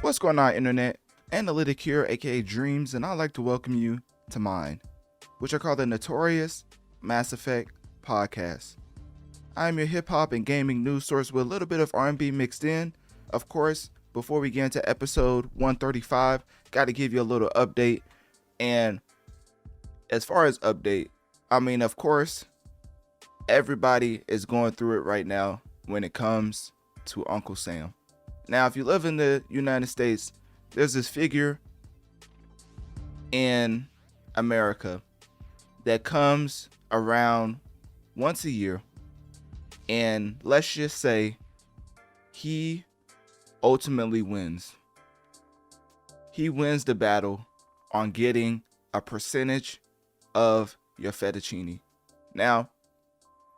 What's going on, internet? Analytic here, aka Dreamz, and I'd like to welcome you to mine, which I call the Notorious Mass Effect podcast. I am your hip-hop and gaming news source with a little bit of R&B mixed in. Of course, before we get into episode 135, got to give you a little update. And as far as update, I mean, of course, everybody is going through it right now when it comes to Uncle Sam. Now, if you live in the United States, there's this figure in America that comes around once a year, and let's just say he ultimately wins. He wins the battle on getting a percentage of your fettuccine. Now,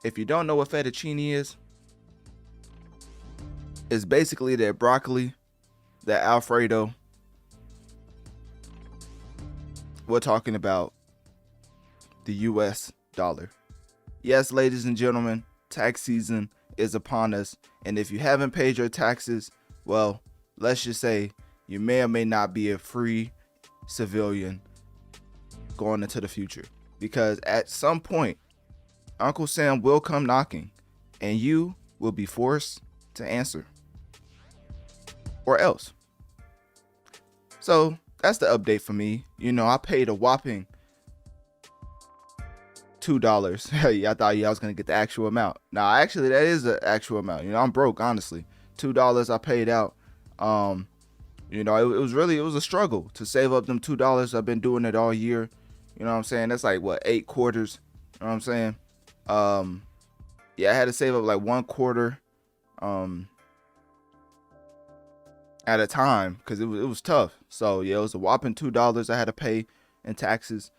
if you don't know what fettuccine is, it's basically that broccoli, that Alfredo. We're talking about the US dollar. Yes, ladies and gentlemen, tax season is upon us. And if you haven't paid your taxes, well, let's just say you may or may not be a free civilian going into the future. Because at some point, Uncle Sam will come knocking and you will be forced to answer. Or else. So that's the update for me. You know, I paid a whopping $2. Yeah, I thought I was gonna get the actual amount. Now, actually, that is the actual amount. You know, I'm broke, honestly. $2 I paid out. You know, it was a struggle to save up them $2. I've been doing it all year. You know what I'm saying? That's like what, 8 quarters. You know what I'm saying? Yeah, I had to save up like 1 quarter. At a time, because it was tough. So yeah, it was a whopping $2 I had to pay in taxes.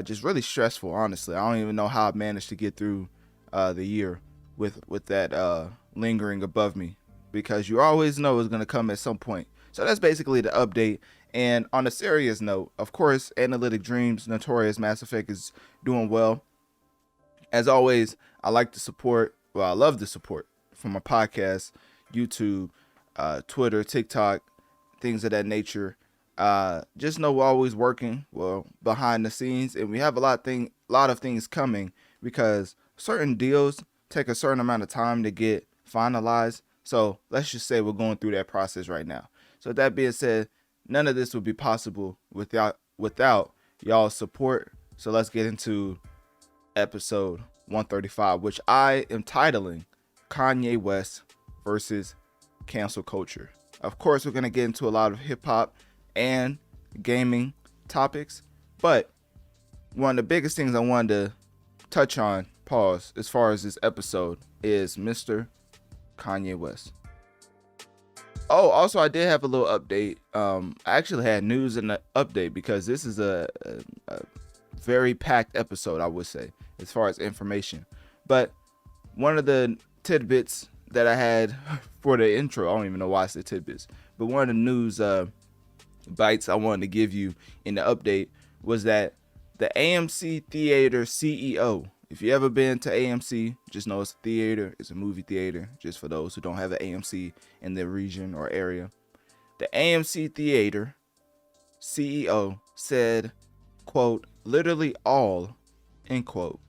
Just really stressful, honestly. I don't even know how I managed to get through the year with that lingering above me, because you always know it's gonna come at some point. So that's basically the update. And on a serious note, of course, Analytic Dreamz, Notorious Mass Effect is doing well. As always, I love the support from my podcast, YouTube, Twitter, TikTok, things of that nature. Just know we're always working behind the scenes, and we have a lot of things coming, because certain deals take a certain amount of time to get finalized. So let's just say we're going through that process right now. So that being said, none of this would be possible without y'all's support. So let's get into episode 135, which I am titling Kanye West versus Cancel Culture. Of course, we're going to get into a lot of hip hop and gaming topics, but one of the biggest things I wanted to touch on, as far as this episode, is Mr. Kanye West. Oh, also, I did have a little update. I actually had news in the update, because this is a very packed episode, I would say, as far as information. But one of the tidbits that I had for the intro, I don't even know why I said tidbits, but one of the news bites I wanted to give you in the update was that the AMC Theaters CEO, if you ever been to AMC, just know it's a theater, it's a movie theater, just for those who don't have an AMC in their region or area. The AMC Theater CEO said, quote, literally all, end quote,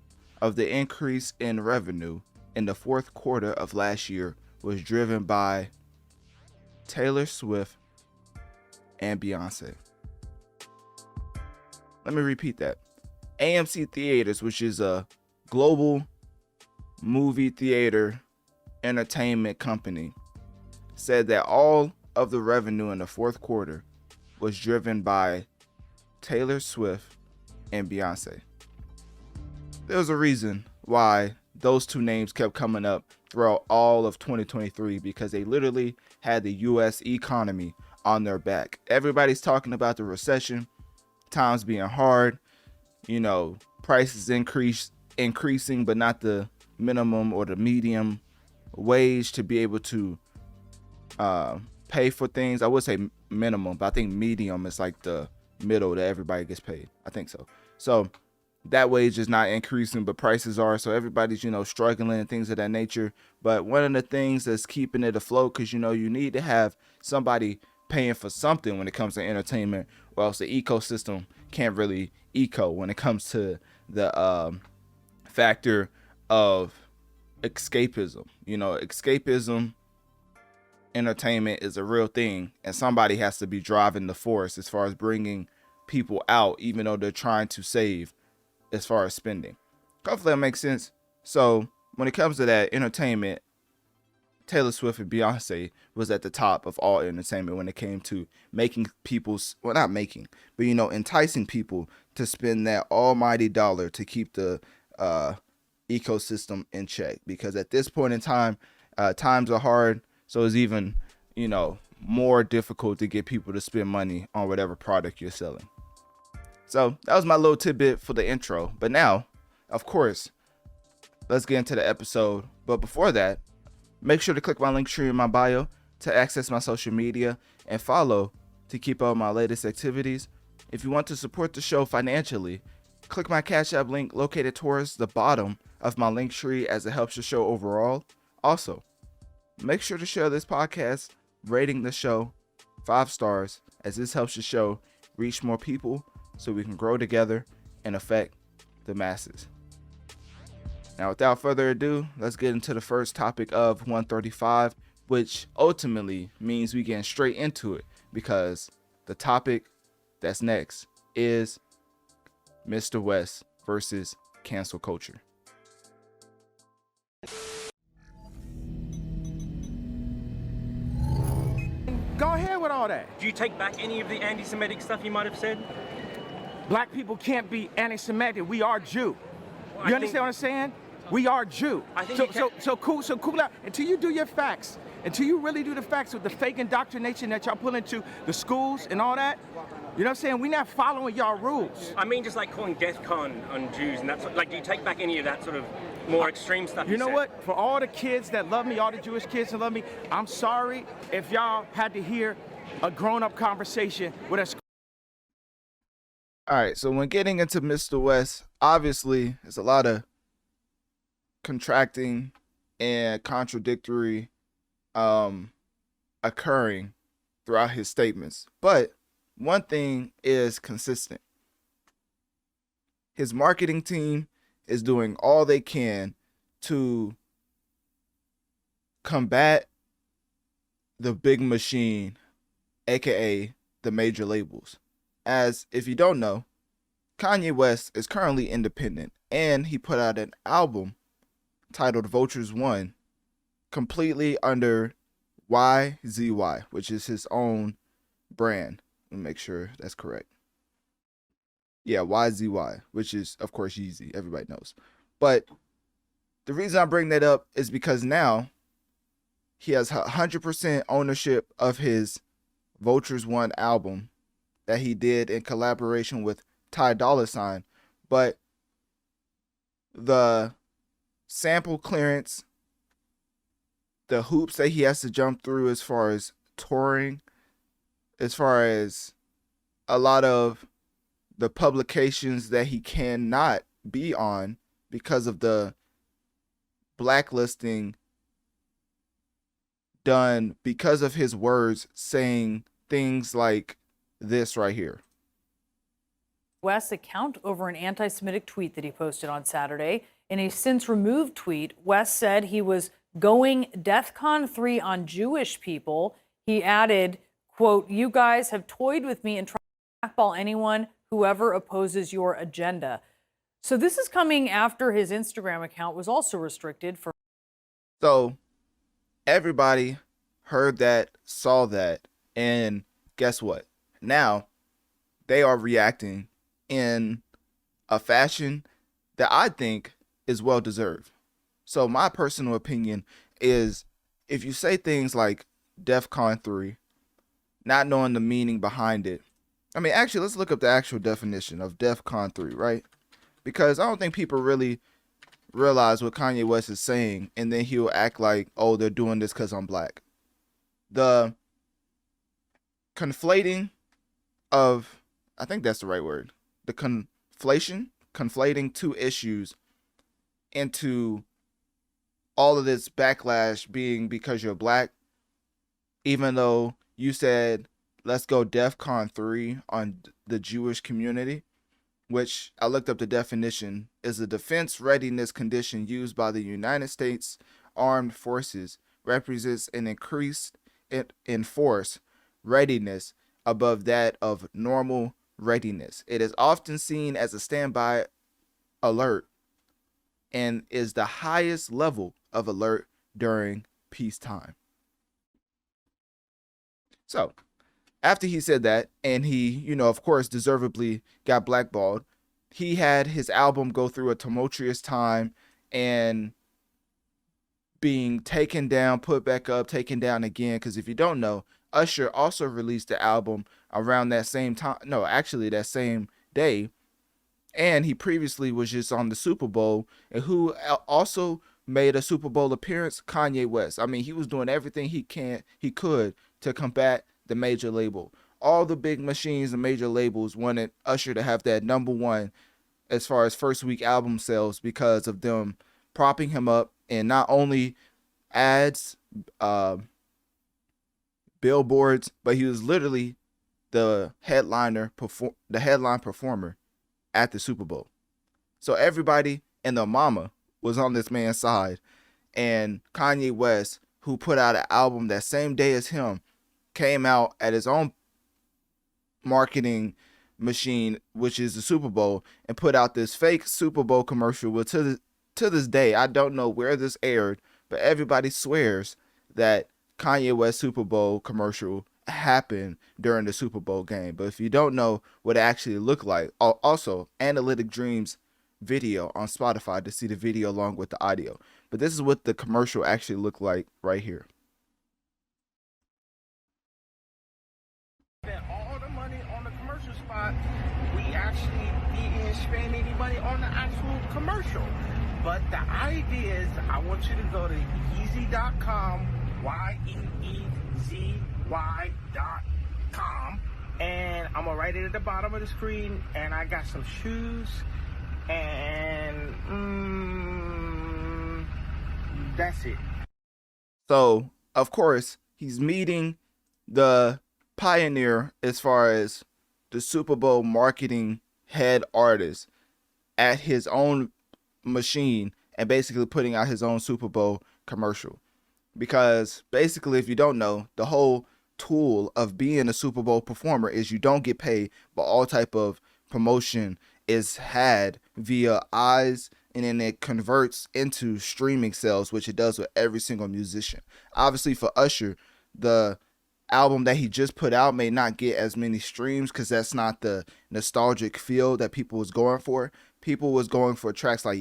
of the increase in revenue in the fourth quarter of last year was driven by Taylor Swift and Beyoncé. Let me repeat that. AMC Theaters, which is a global movie theater entertainment company, said that all of the revenue in the fourth quarter was driven by Taylor Swift and Beyoncé. There's a reason why those two names kept coming up throughout all of 2023, because they literally had the US economy on their back. Everybody's talking about the recession, times being hard, you know, prices increasing, but not the minimum or the medium wage to be able to pay for things. I would say minimum, but I think medium is like the middle that everybody gets paid. I think so. So that wage is not increasing, but prices are. So everybody's, struggling and things of that nature. But one of the things that's keeping it afloat, because, you need to have somebody paying for something when it comes to entertainment, or else the ecosystem can't really eco when it comes to the factor of escapism. Escapism, entertainment is a real thing, and somebody has to be driving the force as far as bringing people out, even though they're trying to save as far as spending. Hopefully that makes sense. So when it comes to that entertainment, Taylor Swift and Beyoncé was at the top of all entertainment when it came to making people's, well, not making, but enticing people to spend that almighty dollar to keep the ecosystem in check. Because at this point in time, times are hard, so it's even more difficult to get people to spend money on whatever product you're selling. So that was my little tidbit for the intro. But now, of course, let's get into the episode. But before that, make sure to click my link tree in my bio to access my social media and follow to keep up with my latest activities. If you want to support the show financially, click my Cash App link located towards the bottom of my link tree, as it helps the show overall. Also, make sure to share this podcast, rating the show 5 stars, as this helps the show reach more people so we can grow together and affect the masses. Now, without further ado, let's get into the first topic of 135, which ultimately means we get straight into it, because the topic that's next is Mr. West versus cancel culture. Go ahead with all that. Do you take back any of the anti-Semitic stuff you might have said? Black people can't be anti-Semitic. We are Jew. Well, You understand what I'm saying? We are Jew. I think So cool out. Until you do your facts, until you really do the facts with the fake indoctrination that y'all pull into the schools and all that, you know what I'm saying? We're not following y'all rules. I mean, just like calling death con on Jews and that sort. Like, do you take back any of that sort of more extreme stuff? You know said? what? For all the kids that love me, all the Jewish kids that love me, I'm sorry if y'all had to hear a grown-up conversation with a. All right, so when getting into Mr. West, obviously there's a lot of contracting and contradictory occurring throughout his statements. But one thing is consistent. His marketing team is doing all they can to combat the big machine, aka the major labels. As if you don't know, Kanye West is currently independent, and he put out an album titled Vultures 1, completely under YZY, which is his own brand. Let me make sure that's correct. Yeah, YZY, which is, of course, Yeezy. Everybody knows. But the reason I bring that up is because now he has 100% ownership of his Vultures 1 album that he did in collaboration with Ty Dolla $ign. But the sample clearance, the hoops that he has to jump through as far as touring, as far as a lot of the publications that he cannot be on because of the blacklisting done because of his words saying things like this right here. West's account over an anti-Semitic tweet that he posted on Saturday. In a since removed tweet, West said he was going DEFCON 3 on Jewish people. He added, quote, "You guys have toyed with me and tried to blackball anyone, whoever opposes your agenda." So this is coming after his Instagram account was also restricted for. So everybody heard that, saw that, and guess what? Now they are reacting in a fashion that I think is well deserved. So my personal opinion is, if you say things like DEFCON 3, not knowing the meaning behind it. I mean, actually, let's look up the actual definition of DEFCON 3, right? Because I don't think people really realize what Kanye West is saying, and then he'll act like, oh, they're doing this because I'm black. The conflating of, I think that's the right word, the conflation conflating two issues into all of this backlash being because you're black, even though you said, let's go DEFCON 3 on the Jewish community, which I looked up the definition, is a defense readiness condition used by the United States Armed Forces, represents an increase in force readiness above that of normal readiness. It is often seen as a standby alert and is the highest level of alert during peacetime. So, after he said that, and he, of course, deservedly got blackballed, he had his album go through a tumultuous time and being taken down, put back up, taken down again. Because if you don't know, Usher also released the album around that same time. No, actually that same day. And he previously was just on the Super Bowl. And who also made a Super Bowl appearance? Kanye West. I mean, he was doing everything he could to combat the major label. All the big machines and major labels wanted Usher to have that number one as far as first week album sales because of them propping him up in not only ads, billboards, but he was literally the headline performer at the Super Bowl. So everybody and their mama was on this man's side, and Kanye West, who put out an album that same day as him, came out at his own marketing machine, which is the Super Bowl, and put out this fake Super Bowl commercial. Well, to this day, I don't know where this aired, but everybody swears that Kanye West Super Bowl commercial happened during the Super Bowl game. But if you don't know what it actually looked like, also Analytic Dreamz video on Spotify to see the video along with the audio. But this is what the commercial actually looked like right here. All the money on the commercial spot, we actually didn't spend any money on the actual commercial. But the idea is, I want you to go to Yeezy.com, YEEZY.com, and I'm gonna write it at the bottom of the screen. And I got some shoes, and that's it. So, of course, he's meeting the pioneer as far as the Super Bowl marketing head artist at his own machine and basically putting out his own Super Bowl commercial. Because basically, if you don't know, the whole tool of being a Super Bowl performer is you don't get paid, but all type of promotion is had via eyes, and then it converts into streaming sales, which it does with every single musician. Obviously, for Usher, the album that he just put out may not get as many streams because that's not the nostalgic feel that people was going for. People was going for tracks like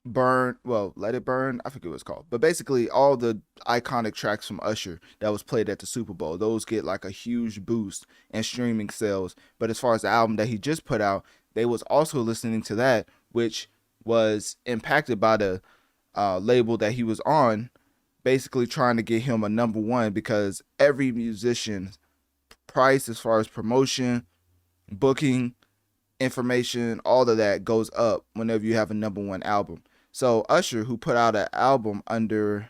Burn, well, Let It Burn, I forget what it's called. But basically all the iconic tracks from Usher that was played at the Super Bowl, those get like a huge boost in streaming sales. But as far as the album that he just put out, they was also listening to that, which was impacted by the label that he was on, basically trying to get him a number one, because every musician's price as far as promotion, booking, information, all of that goes up whenever you have a number one album. So Usher, who put out an album under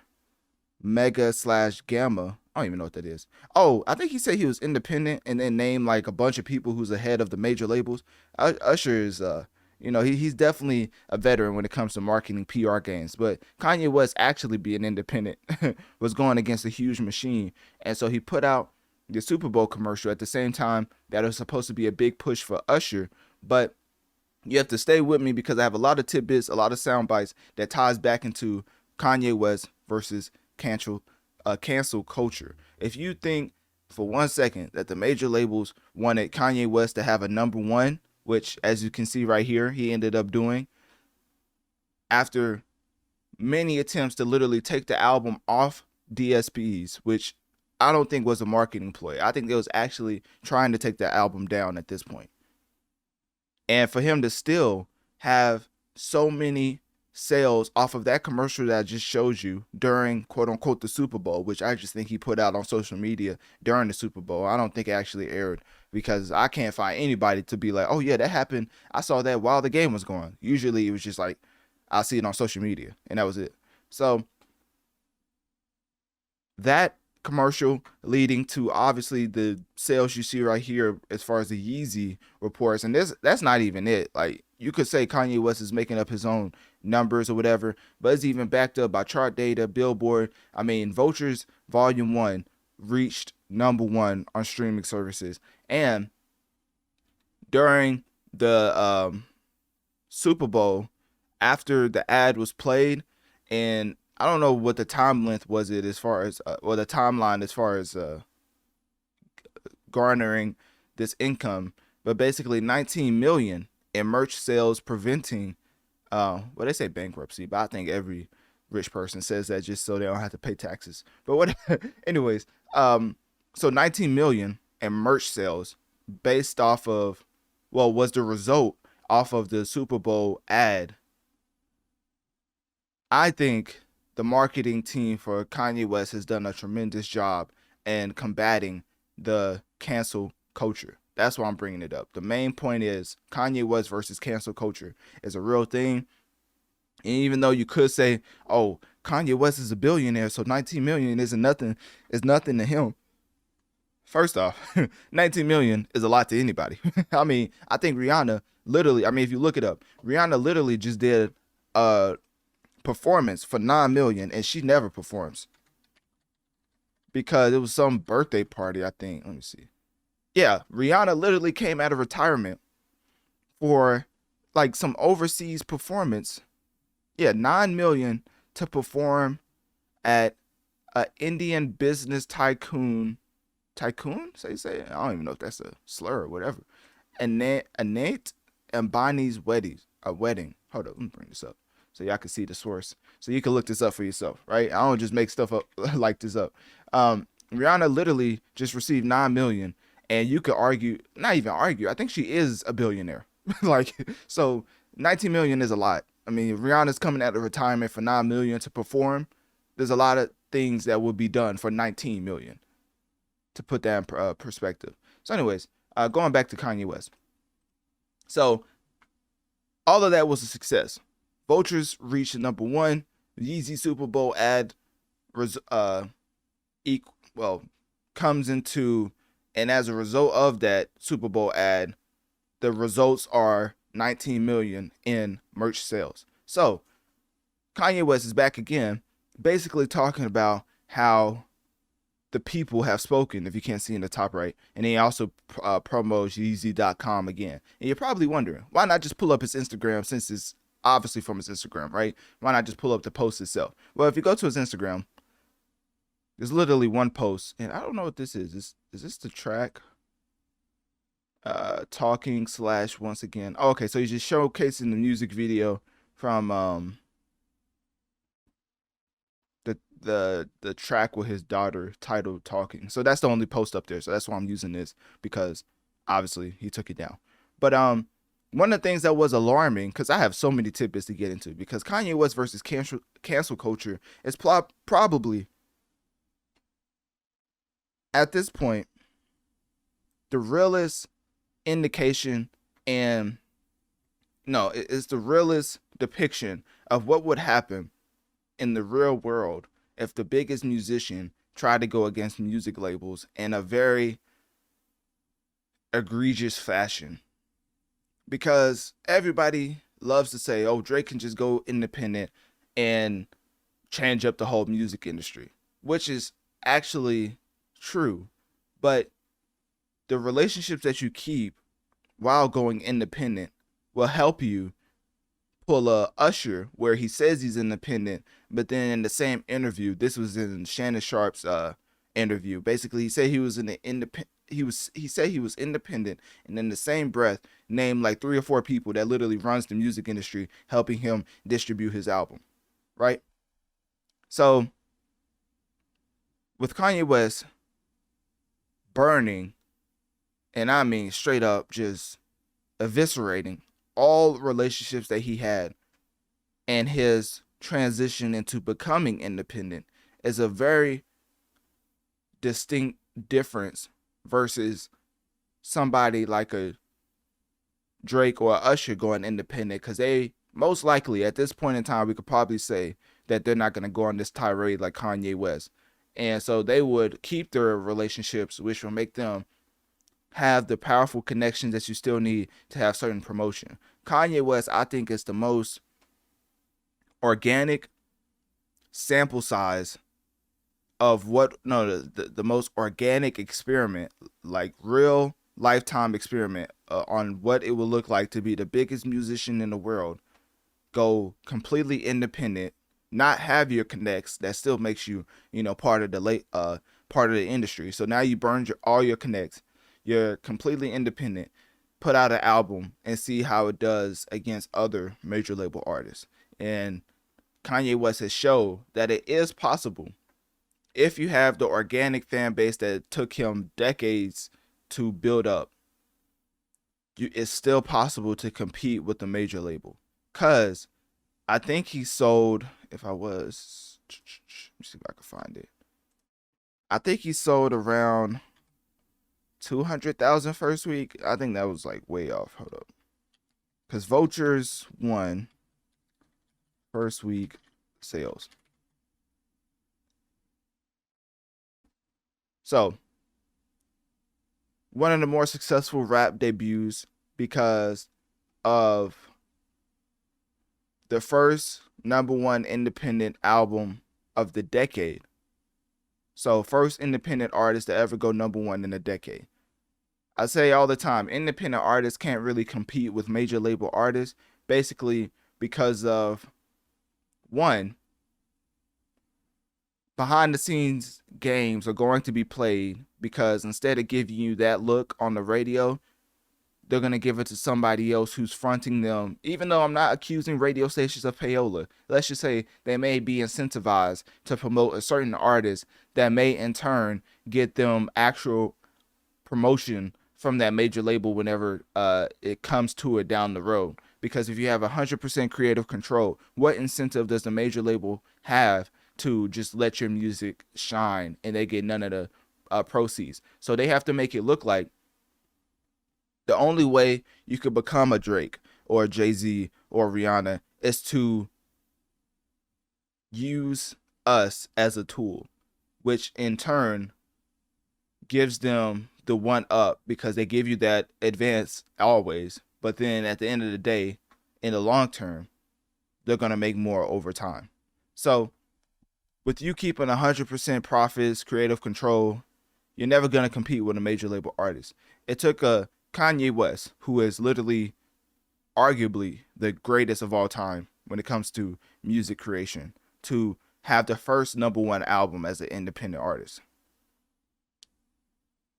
Mega/Gamma, I don't even know what that is. Oh, I think he said he was independent and then named like a bunch of people who's ahead of the major labels. Usher is he's definitely a veteran when it comes to marketing PR games. But Kanye West actually being independent was going against a huge machine. And so he put out the Super Bowl commercial at the same time that it was supposed to be a big push for Usher. But you have to stay with me because I have a lot of tidbits, a lot of sound bites that ties back into Kanye West versus cancel culture. If you think for 1 second that the major labels wanted Kanye West to have a number one, which as you can see right here, he ended up doing after many attempts to literally take the album off DSPs, which I don't think was a marketing ploy. I think they was actually trying to take the album down at this point. And for him to still have so many sales off of that commercial that I just showed you during quote unquote the Super Bowl, which I just think he put out on social media during the Super Bowl. I don't think it actually aired, because I can't find anybody to be like, oh yeah, that happened. I saw that while the game was going. Usually it was just like, I'll see it on social media, and that was it. So that commercial leading to obviously the sales you see right here as far as the Yeezy reports, and that's not even it. Like, you could say Kanye West is making up his own numbers or whatever, but it's even backed up by chart data, Billboard. I mean, Vultures Volume 1 reached #1 on streaming services. And during the Super Bowl, after the ad was played, and I don't know what the time length was it as far as, or the timeline as far as garnering this income, but basically 19 million in merch sales, preventing, well, they say bankruptcy, but I think every rich person says that just so they don't have to pay taxes. But what, anyways, so 19 million in merch sales based off of, well, was the result off of the Super Bowl ad. I think the marketing team for Kanye West has done a tremendous job in combating the cancel culture. That's why I'm bringing it up. The main point is Kanye West versus cancel culture is a real thing. And even though you could say, oh, Kanye West is a billionaire, so 19 million is nothing to him. First off, 19 million is a lot to anybody. I mean, I think Rihanna literally, I mean, if you look it up, Rihanna literally just did a performance for 9 million, and she never performs because it was some birthday party, I think. Let me see. Yeah, Rihanna literally came out of retirement for like some overseas performance. Yeah, 9 million to perform at a Indian business tycoon. Say, I don't even know if that's a slur or whatever. Anat Ambani's wedding. Hold up, let me bring this up so y'all can see the source, so you can look this up for yourself, right? I don't just make stuff up like this up. Rihanna literally just received 9 million, and you could argue, not even argue, I think she is a billionaire. Like, so 19 million is a lot. I mean, Rihanna's coming out of retirement for 9 million to perform. There's a lot of things that will be done for 19 million, to put that in perspective. So anyways, going back to Kanye West. So all of that was a success. Vultures reached #1. Yeezy Super Bowl ad comes into, and as a result of that Super Bowl ad, the results are 19 million in merch sales. So Kanye West is back again, basically talking about how the people have spoken, if you can't see in the top right. And he also promos Yeezy.com again. And you're probably wondering, why not just pull up his Instagram, since it's obviously from his Instagram, right? Why not just pull up the post itself? Well, if you go to his Instagram, there's literally one post, and I don't know what this is. Is this the track? Talking / once again. Oh, okay, so he's just showcasing the music video from the track with his daughter titled Talking. So that's the only post up there. So that's why I'm using this, because obviously he took it down. But one of the things that was alarming, because I have so many tidbits to get into, because Kanye West versus cancel culture is probably at this point the realest indication, and no, it's the realest depiction of what would happen in the real world if the biggest musician tried to go against music labels in a very egregious fashion. Because everybody loves to say, oh, Drake can just go independent and change up the whole music industry, which is actually true. But the relationships that you keep while going independent will help you pull a Usher, where he says he's independent, but then in the same interview, this was in Shannon Sharp's interview, basically he said he was he said he was independent, and in the same breath named like 3 or 4 people that literally runs the music industry helping him distribute his album, right? So with Kanye West burning, and I mean straight up just eviscerating all relationships that he had and his transition into becoming independent is a very distinct difference versus somebody like a Drake or a Usher going independent, because they most likely at this point in time we could probably say that they're not going to go on this tirade like Kanye West, and so they would keep their relationships, which will make them have the powerful connections that you still need to have certain promotion. Kanye West, I think, is the most organic sample size of the most organic experiment, like real lifetime experiment on what it would look like to be the biggest musician in the world, go completely independent, not have your connects that still makes you, part of the industry. So now you burned all your connects, you're completely independent, put out an album and see how it does against other major label artists. And Kanye West has shown that it is possible if you have the organic fan base that took him decades to build up. It's still possible to compete with the major label. Cause I think he sold, let me see if I can find it. I think he sold around 200,000 first week. I think that was like way off. Hold up. Cause Vultures won first week sales. So, one of the more successful rap debuts because of the first #1 independent album of the decade. So, first independent artist to ever go #1 in a decade. I say all the time, independent artists can't really compete with major label artists, basically because of, one, behind the scenes games are going to be played, because instead of giving you that look on the radio, they're going to give it to somebody else who's fronting them. Even though I'm not accusing radio stations of payola, let's just say they may be incentivized to promote a certain artist that may in turn get them actual promotion from that major label whenever it comes to it down the road. Because if you have 100% creative control, what incentive does the major label have to just let your music shine and they get none of the proceeds? So they have to make it look like the only way you could become a Drake or a Jay-Z or Rihanna is to use us as a tool, which in turn gives them the one up, because they give you that advance always. But then at the end of the day, in the long term, they're going to make more over time. So with you keeping 100% profits, creative control, you're never going to compete with a major label artist. It took a Kanye West, who is literally arguably the greatest of all time when it comes to music creation, to have the first #1 album as an independent artist.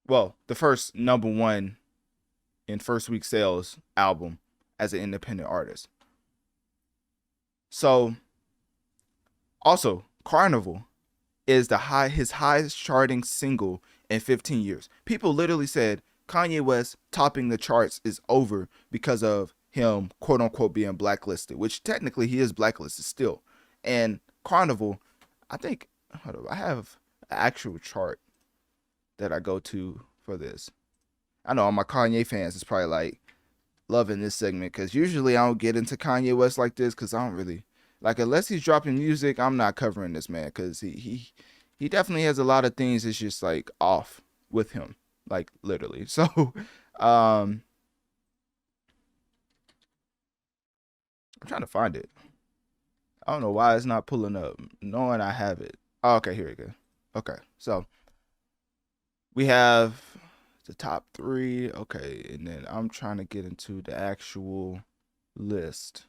Well, the first #1 in first week sales album as an independent artist. So, also, Carnival is his highest charting single in 15 years. People literally said Kanye West topping the charts is over because of him, quote unquote, being blacklisted, which technically he is blacklisted still. And Carnival, I think, I have an actual chart that I go to for this. I know all my Kanye fans is probably like loving this segment, because usually I don't get into Kanye West like this, because I don't really like, unless he's dropping music, I'm not covering this man, because he definitely has a lot of things that's just like off with him, like literally. So I'm trying to find it. I don't know why it's not pulling up, knowing I have it. Oh, okay, here we go. Okay, so we have the top 3. Okay, and then I'm trying to get into the actual list.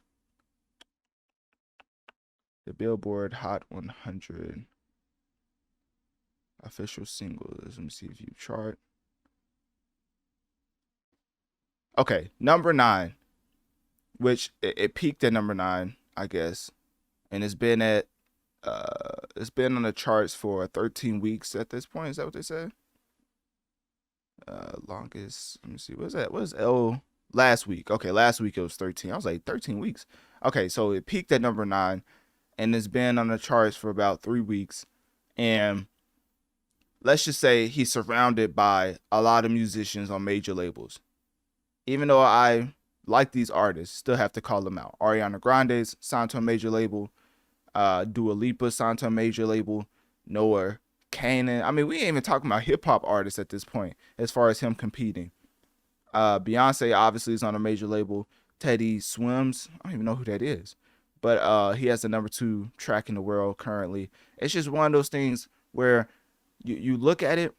The Billboard Hot 100 official singles. Let me see if you chart. Okay, number 9, which it peaked at number 9, I guess, and it's been on the charts for 13 weeks at this point. Is that what they said? Longest. Let me see. What was that? What was L last week? Okay, last week it was 13. I was like 13 weeks. Okay, so it peaked at number 9, and it's been on the charts for about 3 weeks. And let's just say he's surrounded by a lot of musicians on major labels. Even though I like these artists, still have to call them out. Ariana Grande's signed to a major label. Dua Lipa signed to a major label. Noah Kanan. I mean, we ain't even talking about hip hop artists at this point as far as him competing. Beyonce obviously is on a major label. Teddy Swims, I don't even know who that is, but he has the number 2 track in the world currently. It's just one of those things where you look at it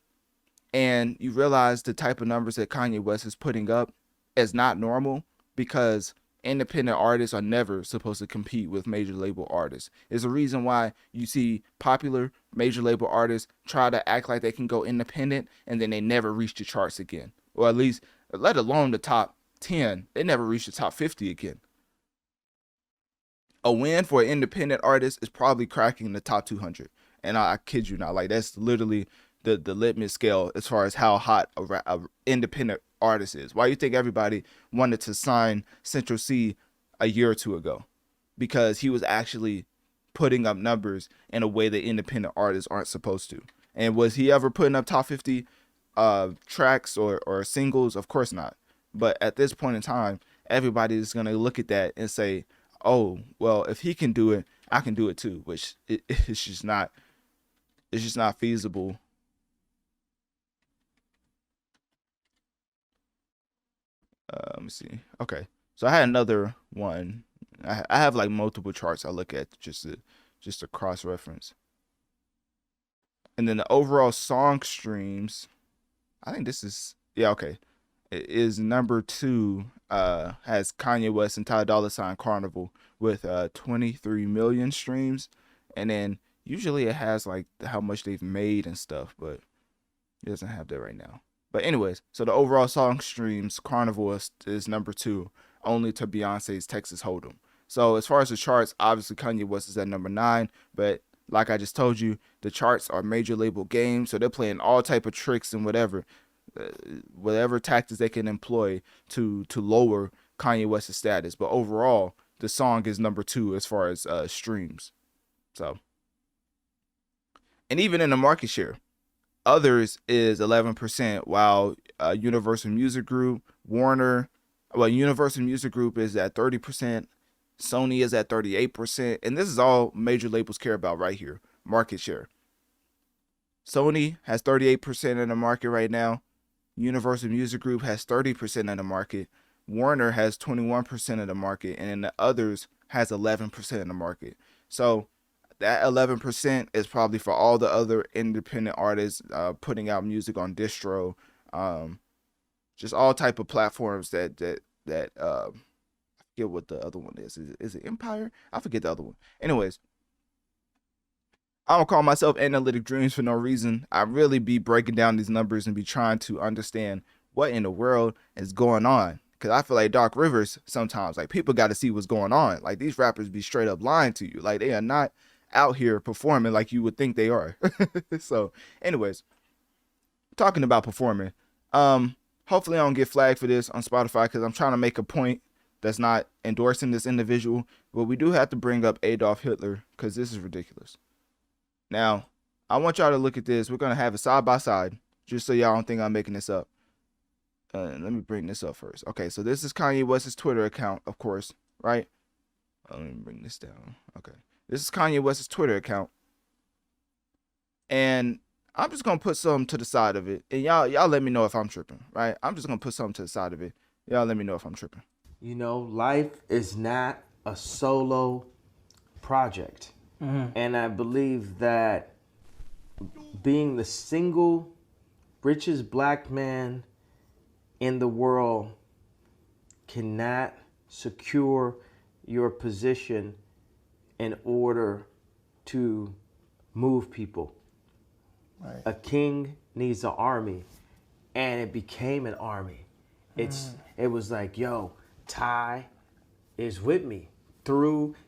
and you realize the type of numbers that Kanye West is putting up is not normal, because independent artists are never supposed to compete with major label artists. There's a reason why you see popular major label artists try to act like they can go independent and then they never reach the charts again. Or at least, let alone the top 10, they never reach the top 50 again. A win for an independent artist is probably cracking the top 200. And I kid you not, like that's literally the litmus scale as far as how hot a independent artist is. Why you think everybody wanted to sign Central C a year or 2 ago? Because he was actually putting up numbers in a way that independent artists aren't supposed to. And was he ever putting up top 50 tracks or singles? Of course not. But at this point in time, everybody is going to look at that and say, oh, well, if he can do it, I can do it too, which it's just not feasible. Let me see. Okay, so I had another one. I have like multiple charts I look at just to cross reference. And then the overall song streams, I think this is, yeah, okay. It is number 2, has Kanye West and Ty Dolla $ign Carnival with 23 million streams. And then usually it has like how much they've made and stuff, but it doesn't have that right now. But anyways, so the overall song streams, Carnival is number 2, only to Beyonce's Texas Hold'em. So as far as the charts, obviously Kanye West is at number 9, but like I just told you, the charts are major label games, so they're playing all type of tricks and whatever tactics they can employ to lower Kanye West's status. But overall, the song is number 2 as far as streams. So, and even in the market share, others is 11%, while Universal Music Group, Universal Music Group is at 30%, Sony is at 38%, and this is all major labels care about right here, market share. Sony has 38% in the market right now. Universal Music Group has 30% of the market. Warner has 21% of the market, and then the others has 11% of the market. So that 11% is probably for all the other independent artists putting out music on distro, just all type of platforms that I forget what the other one is. Is it Empire? I forget the other one. Anyways, I don't call myself Analytic Dreamz for no reason. I really be breaking down these numbers and be trying to understand what in the world is going on. Because I feel like Dark Rivers sometimes, like, people got to see what's going on. Like, these rappers be straight up lying to you. Like, they are not out here performing like you would think they are. So, anyways, talking about performing, hopefully I don't get flagged for this on Spotify, because I'm trying to make a point that's not endorsing this individual. But we do have to bring up Adolf Hitler, because this is ridiculous. Now, I want y'all to look at this. We're going to have it side by side, just so y'all don't think I'm making this up. Let me bring this up first. Okay, so this is Kanye West's Twitter account, of course, right? Let me bring this down. Okay, this is Kanye West's Twitter account. And I'm just going to put something to the side of it. And y'all let me know if I'm tripping, right? I'm just going to put something to the side of it. Y'all let me know if I'm tripping. You know, life is not a solo project. Mm-hmm. And I believe that being the single richest black man in the world cannot secure your position in order to move people. Right. A king needs an army, and it became an army. It was like, yo, Ty is with me.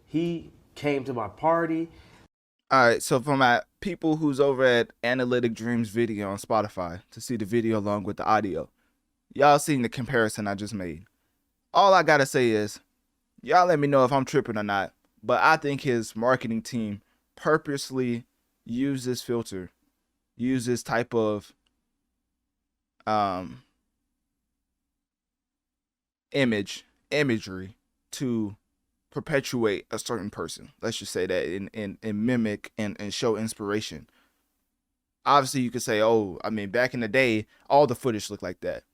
He came to my party. All right, so for my people who's over at Analytic Dreamz video on Spotify to see the video along with the audio, y'all seen the comparison I just made. All I gotta say is, Y'all let me know if I'm tripping or not. But I think his marketing team purposely used this filter, used this type of um imagery to perpetuate a certain person. Let's just say that and mimic and show inspiration. Obviously you could say, oh, I mean, back in the day, all the footage looked like that.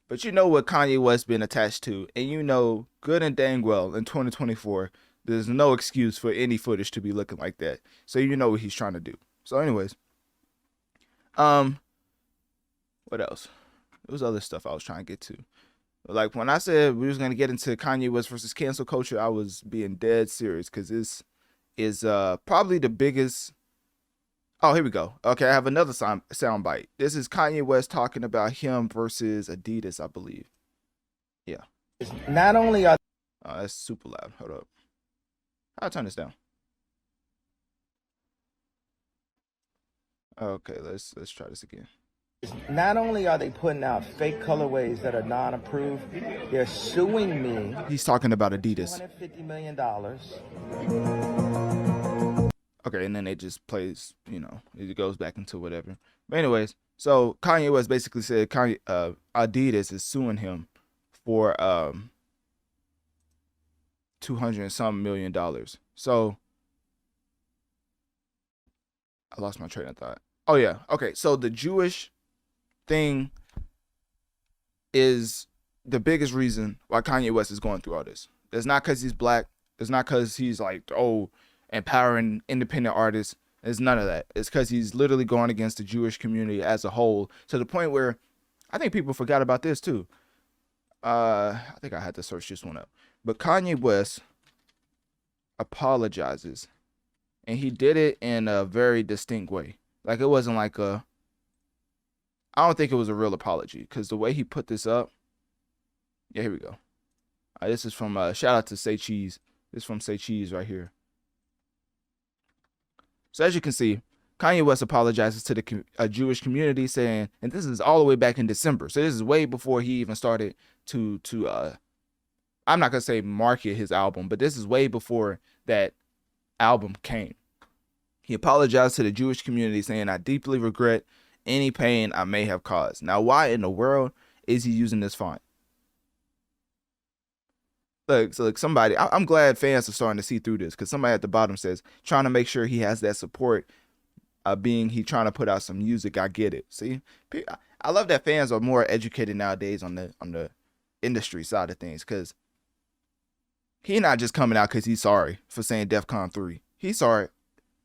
But you know what Kanye West been attached to, and you know good and dang well in 2024, there's no excuse for any footage to be looking like that. So you know what he's trying to do. So anyways, what else? There was other stuff I was trying to get to. Like when I said we was gonna get into Kanye West versus cancel culture, I was being dead serious because this is probably the biggest. Oh, here we go. Okay, I have another sound bite. This is Kanye West talking about him versus Adidas, I believe. Yeah. Not only are Oh, that's super loud. Hold up. I'll turn this down. Okay, let's try this again. not only are they putting out fake colorways that are non-approved, they're suing me. He's talking about Adidas. $250 million. Okay, and then it just plays, you know, it goes back into whatever. But anyways, so Kanye West basically said Adidas is suing him for $200 and some million. So I lost my train of thought. Oh yeah, okay. So the Jewish thing is the biggest reason why Kanye West is going through all this. It's not because he's black. It's not because he's like, oh, empowering independent artists. It's none of that. It's because he's literally going against the Jewish community as a whole, to the point where I think people forgot about this too. I think I had to search this one up. But Kanye West apologizes, and he did it in a very distinct way. Like, it wasn't like I don't think it was a real apology, because the way he put this up. Yeah, here we go. This is from shout out to Say Cheese. This is from Say Cheese right here. So as you can see, Kanye West apologizes to the Jewish community, saying, and this is all the way back in December. So this is way before he even started to I'm not gonna say market his album, but this is way before that album came. He apologized to the Jewish community, saying, I deeply regret any pain I may have caused. Now, why in the world is he using this font? Look, somebody, I'm glad fans are starting to see through this, because somebody at the bottom says, trying to make sure he has that support, being he trying to put out some music. I get it. See, I love that fans are more educated nowadays on the industry side of things, because he not just coming out because he's sorry for saying DEFCON 3. He's sorry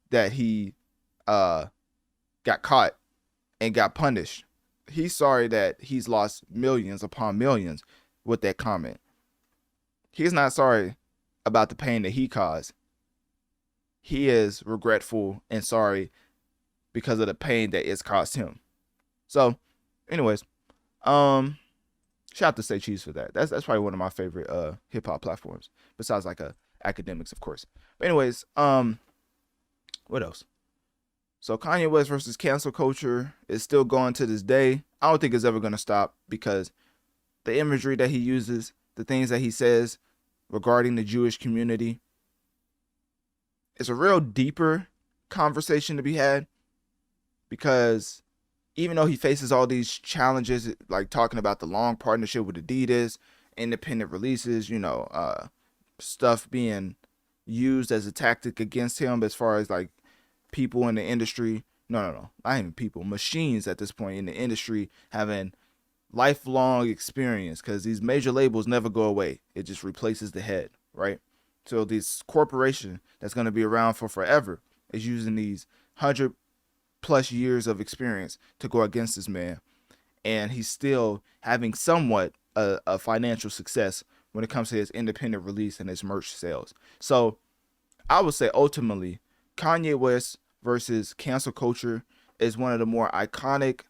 that he got caught and got punished. He's sorry that he's lost millions upon millions with that comment. He's not sorry about the pain that he caused. He is regretful and sorry because of the pain that it's caused him. So, anyways, shout out to Say Cheese for that. That's probably one of my favorite hip hop platforms, besides like academics, of course. But anyways, what else? So Kanye West versus cancel culture is still going to this day. I don't think it's ever going to stop, because the imagery that he uses, the things that he says regarding the Jewish community, it's a real deeper conversation to be had, because even though he faces all these challenges, like talking about the long partnership with Adidas, independent releases, you know, stuff being used as a tactic against him as far as like people in the industry, no, not even people, machines at this point in the industry having lifelong experience, because these major labels never go away. It just replaces the head, right? So this corporation that's going to be around for forever is using these 100+ years of experience to go against this man, and he's still having somewhat a financial success when it comes to his independent release and his merch sales. So I would say ultimately Kanye West versus cancel culture is one of the more iconic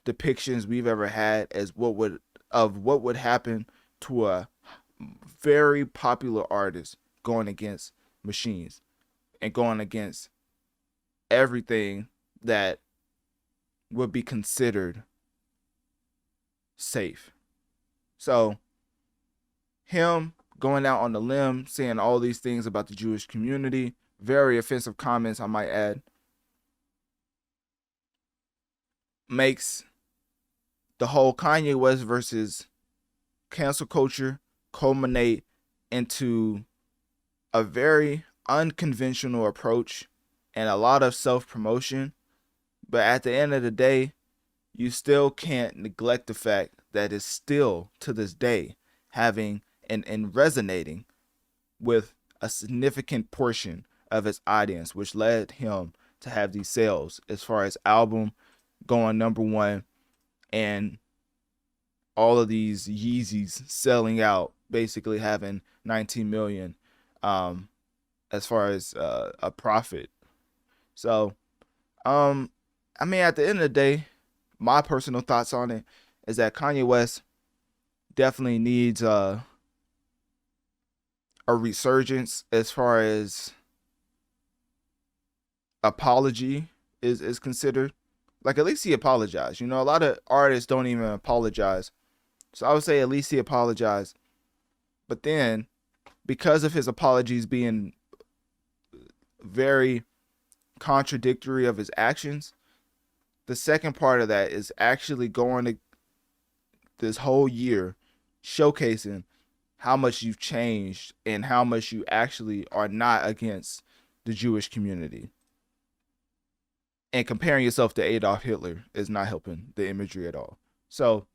depictions we've ever had as what would happen to a very popular artist going against machines and going against everything that would be considered safe. So him going out on the limb, saying all these things about the Jewish community, very offensive comments, I might add, makes the whole Kanye West versus cancel culture culminate into a very unconventional approach and a lot of self-promotion. But at the end of the day, you still can't neglect the fact that it's still, to this day, having and resonating with a significant portion of his audience, which led him to have these sales as far as album going #1 and all of these Yeezys selling out, basically having 19 million as far as a profit. So I mean, at the end of the day, my personal thoughts on it is that Kanye West definitely needs a resurgence as far as apology is considered. Like, at least he apologized. You know, a lot of artists don't even apologize. So I would say at least he apologized. But then, because of his apologies being very contradictory of his actions, the second part of that is actually going to this whole year showcasing how much you've changed and how much you actually are not against the Jewish community. And comparing yourself to Adolf Hitler is not helping the imagery at all. So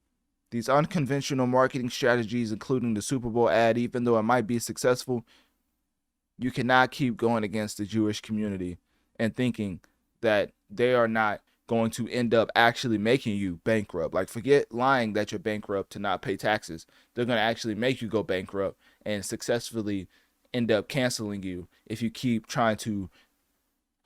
these unconventional marketing strategies, including the Super Bowl ad, even though it might be successful, you cannot keep going against the Jewish community and thinking that they are not going to end up actually making you bankrupt. Like, forget lying that you're bankrupt to not pay taxes. They're going to actually make you go bankrupt and successfully end up canceling you if you keep trying to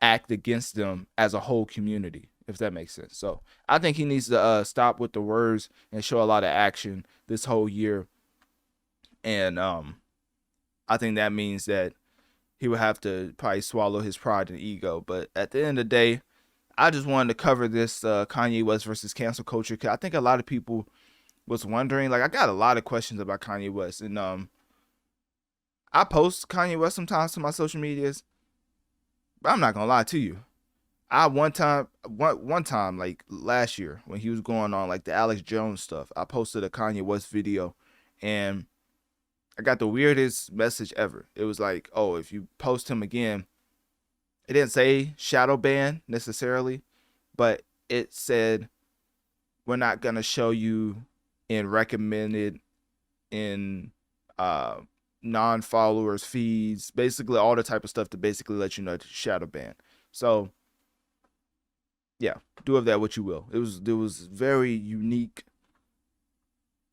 act against them as a whole community, if that makes sense. So I think he needs to stop with the words and show a lot of action this whole year. And I think that means that he would have to probably swallow his pride and ego. But at the end of the day, I just wanted to cover this Kanye West versus cancel culture, because I think a lot of people was wondering. Like, I got a lot of questions about Kanye West, and I post Kanye West sometimes to my social medias, but I'm not gonna lie to you. I one time like last year when he was going on like the Alex Jones stuff, I posted a Kanye West video, and I got the weirdest message ever. It was like, oh, if you post him again, it didn't say shadow ban necessarily, but it said, we're not going to show you in recommended, in non-followers feeds, basically all the type of stuff to basically let you know to shadow ban. So yeah, do of that what you will. There was very unique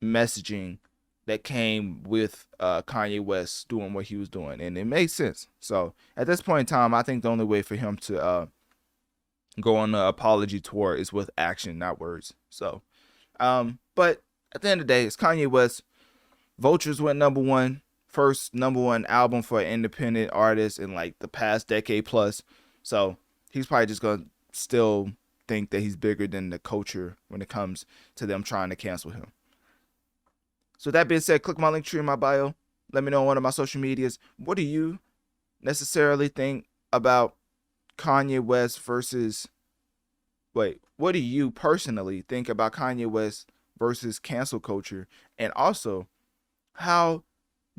messaging that came with Kanye West doing what he was doing, and it made sense. So at this point in time, I think the only way for him to go on the apology tour is with action, not words. So but at the end of the day, it's Kanye West. Vultures went #1, first #1 album for an independent artist in like the past decade plus. So he's probably just gonna still think that he's bigger than the culture when it comes to them trying to cancel him. So that being said, click my link tree in my bio. Let me know on one of my social medias. What do you necessarily think about Kanye West versus... what do you personally think about Kanye West versus cancel culture? And also, how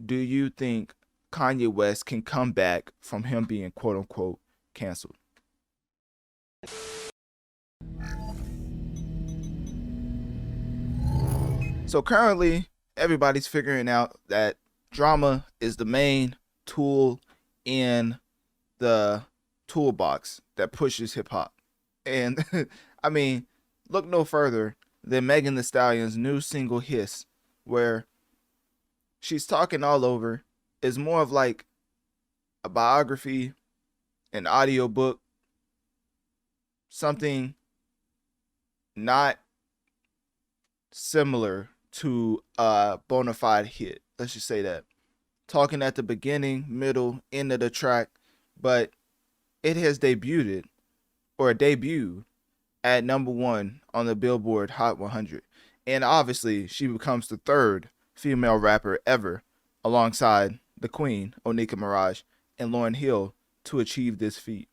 do you think Kanye West can come back from him being quote unquote canceled? So currently, everybody's figuring out that drama is the main tool in the toolbox that pushes hip hop. And I mean, look no further than Megan Thee Stallion's new single Hiss, where she's talking all over. Is more of like a biography, an audiobook, something not similar to a bona fide hit. Let's just say that. Talking at the beginning, middle, end of the track, but it has debuted at #1 on the Billboard Hot 100. And obviously, she becomes the third female rapper ever alongside the Queen, Onika Mirage, and Lauryn Hill to achieve this feat.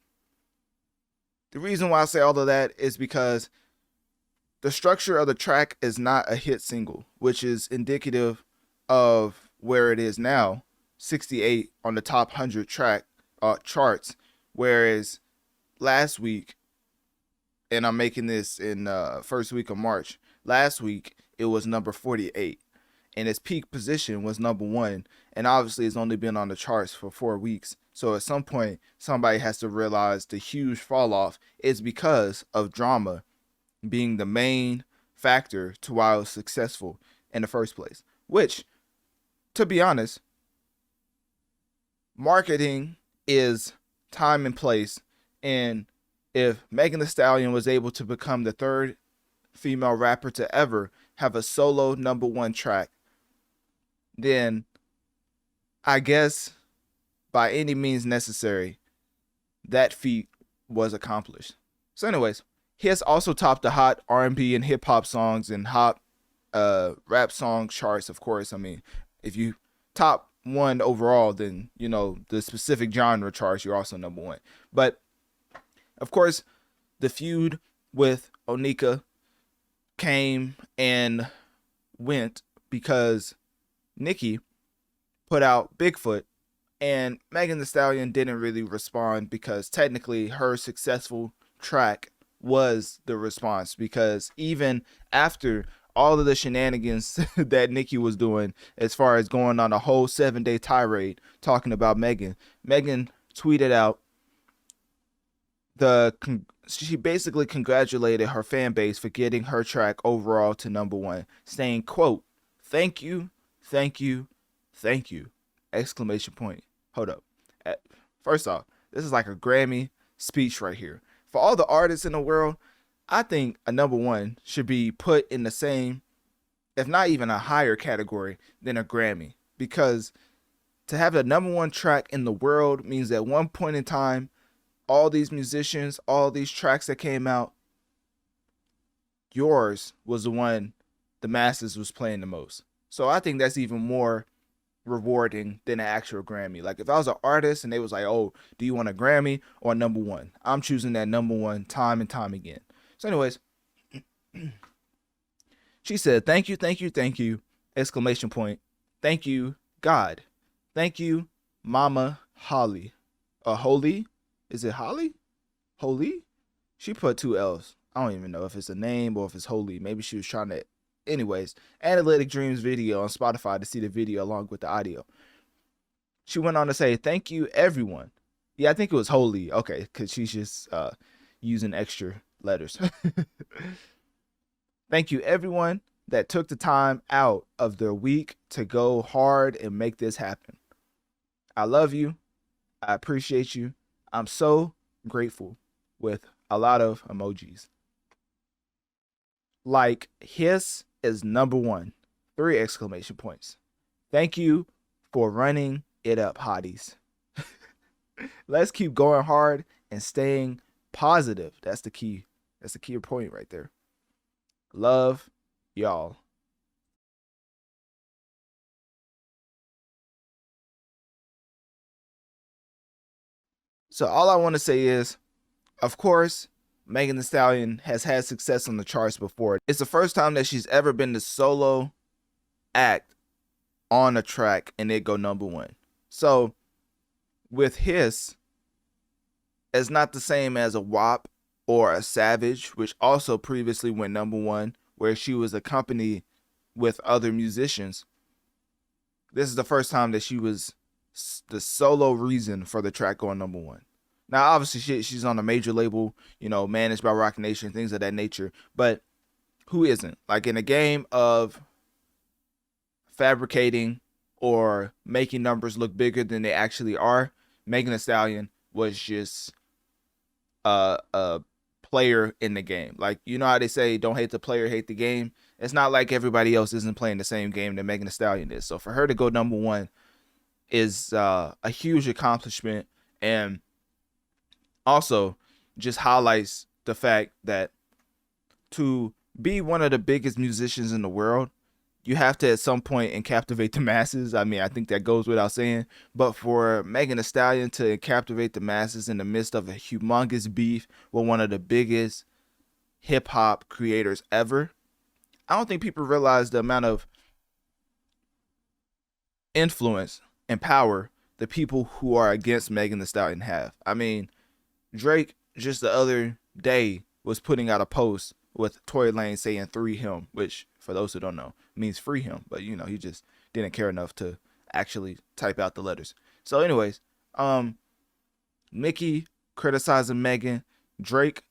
The reason why I say all of that is because the structure of the track is not a hit single, which is indicative of where it is now, 68 on the top 100 track charts, whereas last week, and I'm making this in first week of March, last week it was number 48, and its peak position was number 1, and obviously it's only been on the charts for 4 weeks. So at some point, somebody has to realize the huge fall off is because of drama being the main factor to why it was successful in the first place. Which, to be honest, marketing is time and place. And if Megan Thee Stallion was able to become the third female rapper to ever have a solo number 1 track, then I guess by any means necessary, that feat was accomplished. So anyways, he has also topped the hot R&B and hip hop songs and hot rap song charts, of course. I mean, if you top 1 overall, then, you know, the specific genre charts, you're also number 1. But, of course, the feud with Onika came and went because Nicki put out Bigfoot, and Megan Thee Stallion didn't really respond because technically her successful track was the response, because even after all of the shenanigans that Nicki was doing as far as going on a whole 7-day tirade talking about Megan tweeted out she basically congratulated her fan base for getting her track overall to number 1, saying, quote, "Thank you, thank you, thank you!" Exclamation point. Hold up. First off, this is like a Grammy speech right here. For all the artists in the world, I think a number 1 should be put in the same, if not even a higher category than a Grammy. Because to have the number 1 track in the world means at one point in time, all these musicians, all these tracks that came out, yours was the one the masses was playing the most. So I think that's even more rewarding than an actual Grammy. Like if I was an artist and they was like, "Oh, do you want a Grammy or a number 1?" I'm choosing that number 1 time and time again. So anyways, she said, "Thank you, thank you, thank you!" Exclamation point. Thank you, God. Thank you, Mama Holly. Holy? Is it Holly? Holy? She put 2 L's. I don't even know if it's a name or if it's Holy. Maybe she was trying to. Anyways, Analytic Dreamz video on Spotify to see the video along with the audio. She went on to say, "Thank you, everyone." Yeah, I think it was Holy. Okay, because she's just using extra letters. "Thank you, everyone that took the time out of their week to go hard and make this happen. I love you. I appreciate you. I'm so grateful," with a lot of emojis. Like his is number 1. 3 exclamation points. Thank you for running it up, hotties. Let's keep going hard and staying positive. That's the key. That's the key point right there. Love y'all. So all I want to say is, of course, Megan Thee Stallion has had success on the charts before. It's the first time that she's ever been the solo act on a track and it go number 1. So with his, it's not the same as a WAP or a Savage, which also previously went number 1, where she was accompanied with other musicians. This is the first time that she was the solo reason for the track going number 1. Now, obviously, she's on a major label, you know, managed by Roc Nation, things of that nature. But who isn't? Like in a game of fabricating or making numbers look bigger than they actually are, Megan Thee Stallion was just a player in the game. Like, you know how they say, don't hate the player, hate the game? It's not like everybody else isn't playing the same game that Megan Thee Stallion is. So for her to go number 1 is a huge accomplishment, and also just highlights the fact that to be one of the biggest musicians in the world, you have to at some point and captivate the masses. I mean, I think that goes without saying. But for Megan Thee Stallion to captivate the masses in the midst of a humongous beef with one of the biggest hip hop creators ever, I don't think people realize the amount of influence and power the people who are against Megan Thee Stallion have. I mean, Drake just the other day was putting out a post with Tory Lanez saying "free him," which for those who don't know means free him, but you know, he just didn't care enough to actually type out the letters. So anyways, Nicki criticizing Megan, Drake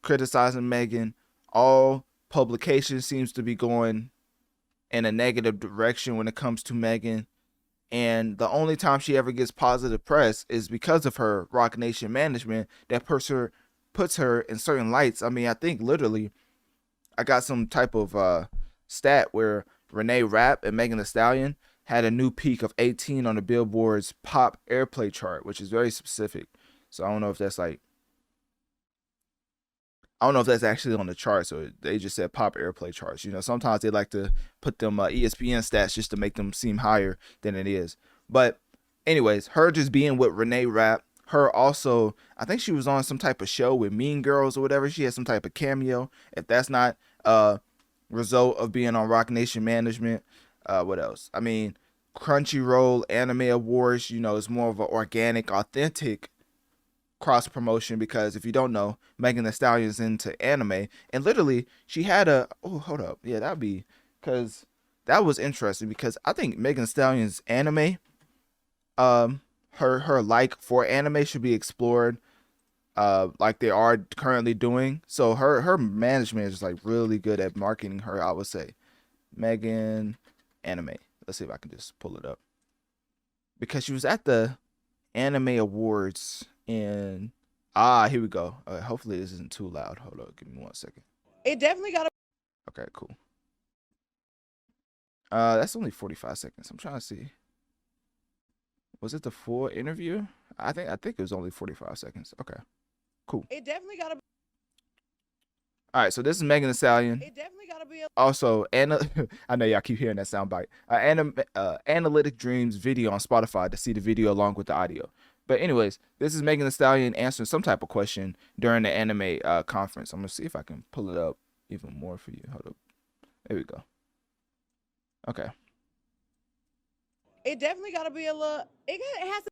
criticizing Megan, all publications seems to be going in a negative direction when it comes to Megan. And the only time she ever gets positive press is because of her Roc Nation management that puts her in certain lights. I mean, I think literally I got some type of stat where Renee Rapp and Megan Thee Stallion had a new peak of 18 on the Billboard's pop airplay chart, which is very specific. So I don't know if that's actually on the charts or they just said pop airplay charts. You know, sometimes they like to put them ESPN stats just to make them seem higher than it is. But anyways, her just being with Renee Rapp, her also, I think she was on some type of show with Mean Girls or whatever. She had some type of cameo. If that's not result of being on Roc Nation management, what else? I mean, Crunchyroll Anime Awards, you know, is more of an organic, authentic cross promotion, because if you don't know, Megan Thee Stallion's into anime, and literally she had that was interesting, because I think Megan Thee Stallion's anime, her like for anime should be explored, like they are currently doing. So her management is like really good at marketing her, I would say. Megan anime. Let's see if I can just pull it up, because she was at the Anime Awards in here we go. Hopefully this isn't too loud. Hold on, give me 1 second. It definitely got Okay, cool. That's only 45 seconds. I'm trying to see. Was it the full interview? I think it was only 45 seconds. Okay, cool. It definitely got to. All right, so this is Megan Thee Stallion. It definitely got to be. Also, I know y'all keep hearing that soundbite. Analytic Dreamz video on Spotify to see the video along with the audio. But anyways, this is Megan Thee Stallion answering some type of question during the anime conference. I'm gonna see if I can pull it up even more for you. Hold up. There we go. Okay. It definitely got to be a little. It has to.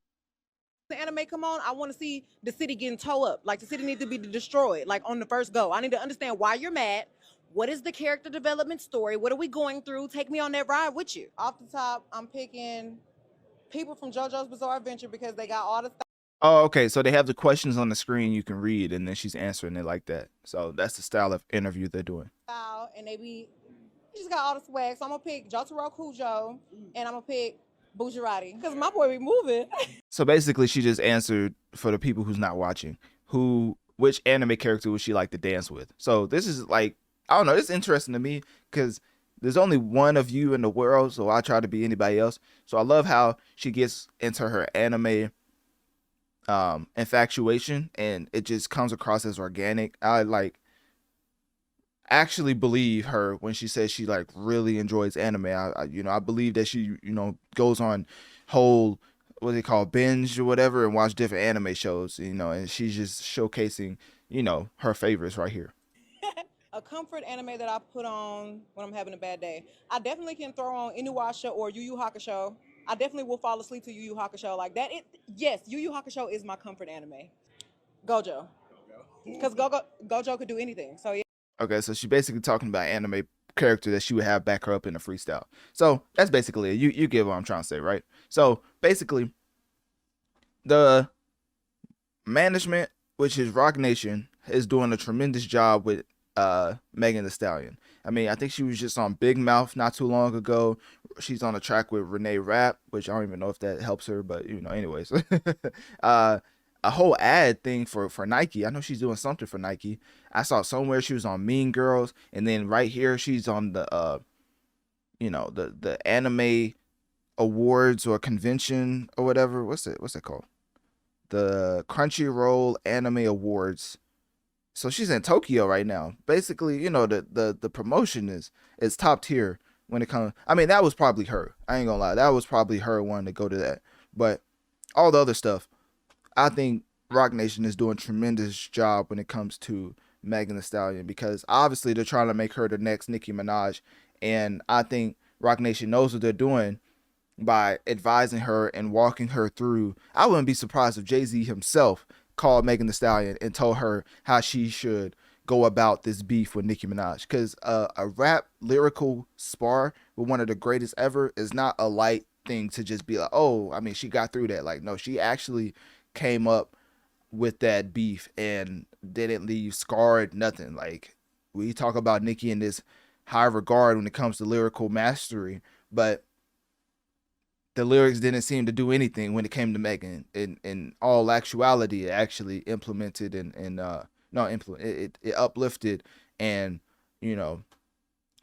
The anime come on, I want to see the city getting towed up. Like the city needs to be destroyed. Like on the first go, I need to understand why you're mad. What is the character development story? What are we going through? Take me on that ride with you. Off the top, I'm picking people from JoJo's Bizarre Adventure because they got all the stuff. Oh, okay. So they have the questions on the screen you can read, and then she's answering it like that. So that's the style of interview they're doing. And they just got all the swag. So I'm gonna pick Jotaro Kujo, and I'm gonna pick Bujarati because my boy be moving. So basically, she just answered for the people who's not watching, which anime character would she like to dance with. So this is like, I don't know, it's interesting to me because there's only one of you in the world, so I try to be anybody else. So I love how she gets into her anime infatuation, and it just comes across as organic. I actually believe her when she says she like really enjoys anime. I believe that she goes on whole what they call binge or whatever and watch different anime shows, and she's just showcasing her favorites right here. A comfort anime that I put on when I'm having a bad day. I definitely can throw on Inuyasha or Yu Yu Hakusho. I definitely will fall asleep to Yu Yu Hakusho like that. Yes, Yu Yu Hakusho is my comfort anime. Gojo. Because Gojo could do anything. So yeah. Okay, so she's basically talking about anime character that she would have back her up in a freestyle. So that's basically it. You get what I'm trying to say, right? So basically, the management, which is Roc Nation, is doing a tremendous job with Megan Thee Stallion. I mean, I think she was just on Big Mouth not too long ago. She's on a track with Renee Rapp, which I don't even know if that helps her, but anyways. A whole ad thing for Nike. I know she's doing something for Nike. I saw somewhere she was on Mean Girls, and then right here she's on the the anime awards or convention or whatever. What's it called? The Crunchyroll Anime Awards. So she's in Tokyo right now. Basically, the promotion is top tier when it comes. I mean, that was probably her. I ain't gonna lie, that was probably her wanting to go to that. But all the other stuff, I think Roc Nation is doing a tremendous job when it comes to Megan Thee Stallion, because obviously they're trying to make her the next Nicki Minaj, and I think Roc Nation knows what they're doing by advising her and walking her through. I wouldn't be surprised if Jay-Z himself called Megan Thee Stallion and told her how she should go about this beef with Nicki Minaj, because a rap lyrical spar with one of the greatest ever is not a light thing to just be like, oh, I mean, she got through that. Like, no, she actually came up with that beef and didn't leave scarred, nothing. Like, we talk about Nicki in this high regard when it comes to lyrical mastery, but the lyrics didn't seem to do anything when it came to Megan. In all actuality, it actually implemented it uplifted and, you know,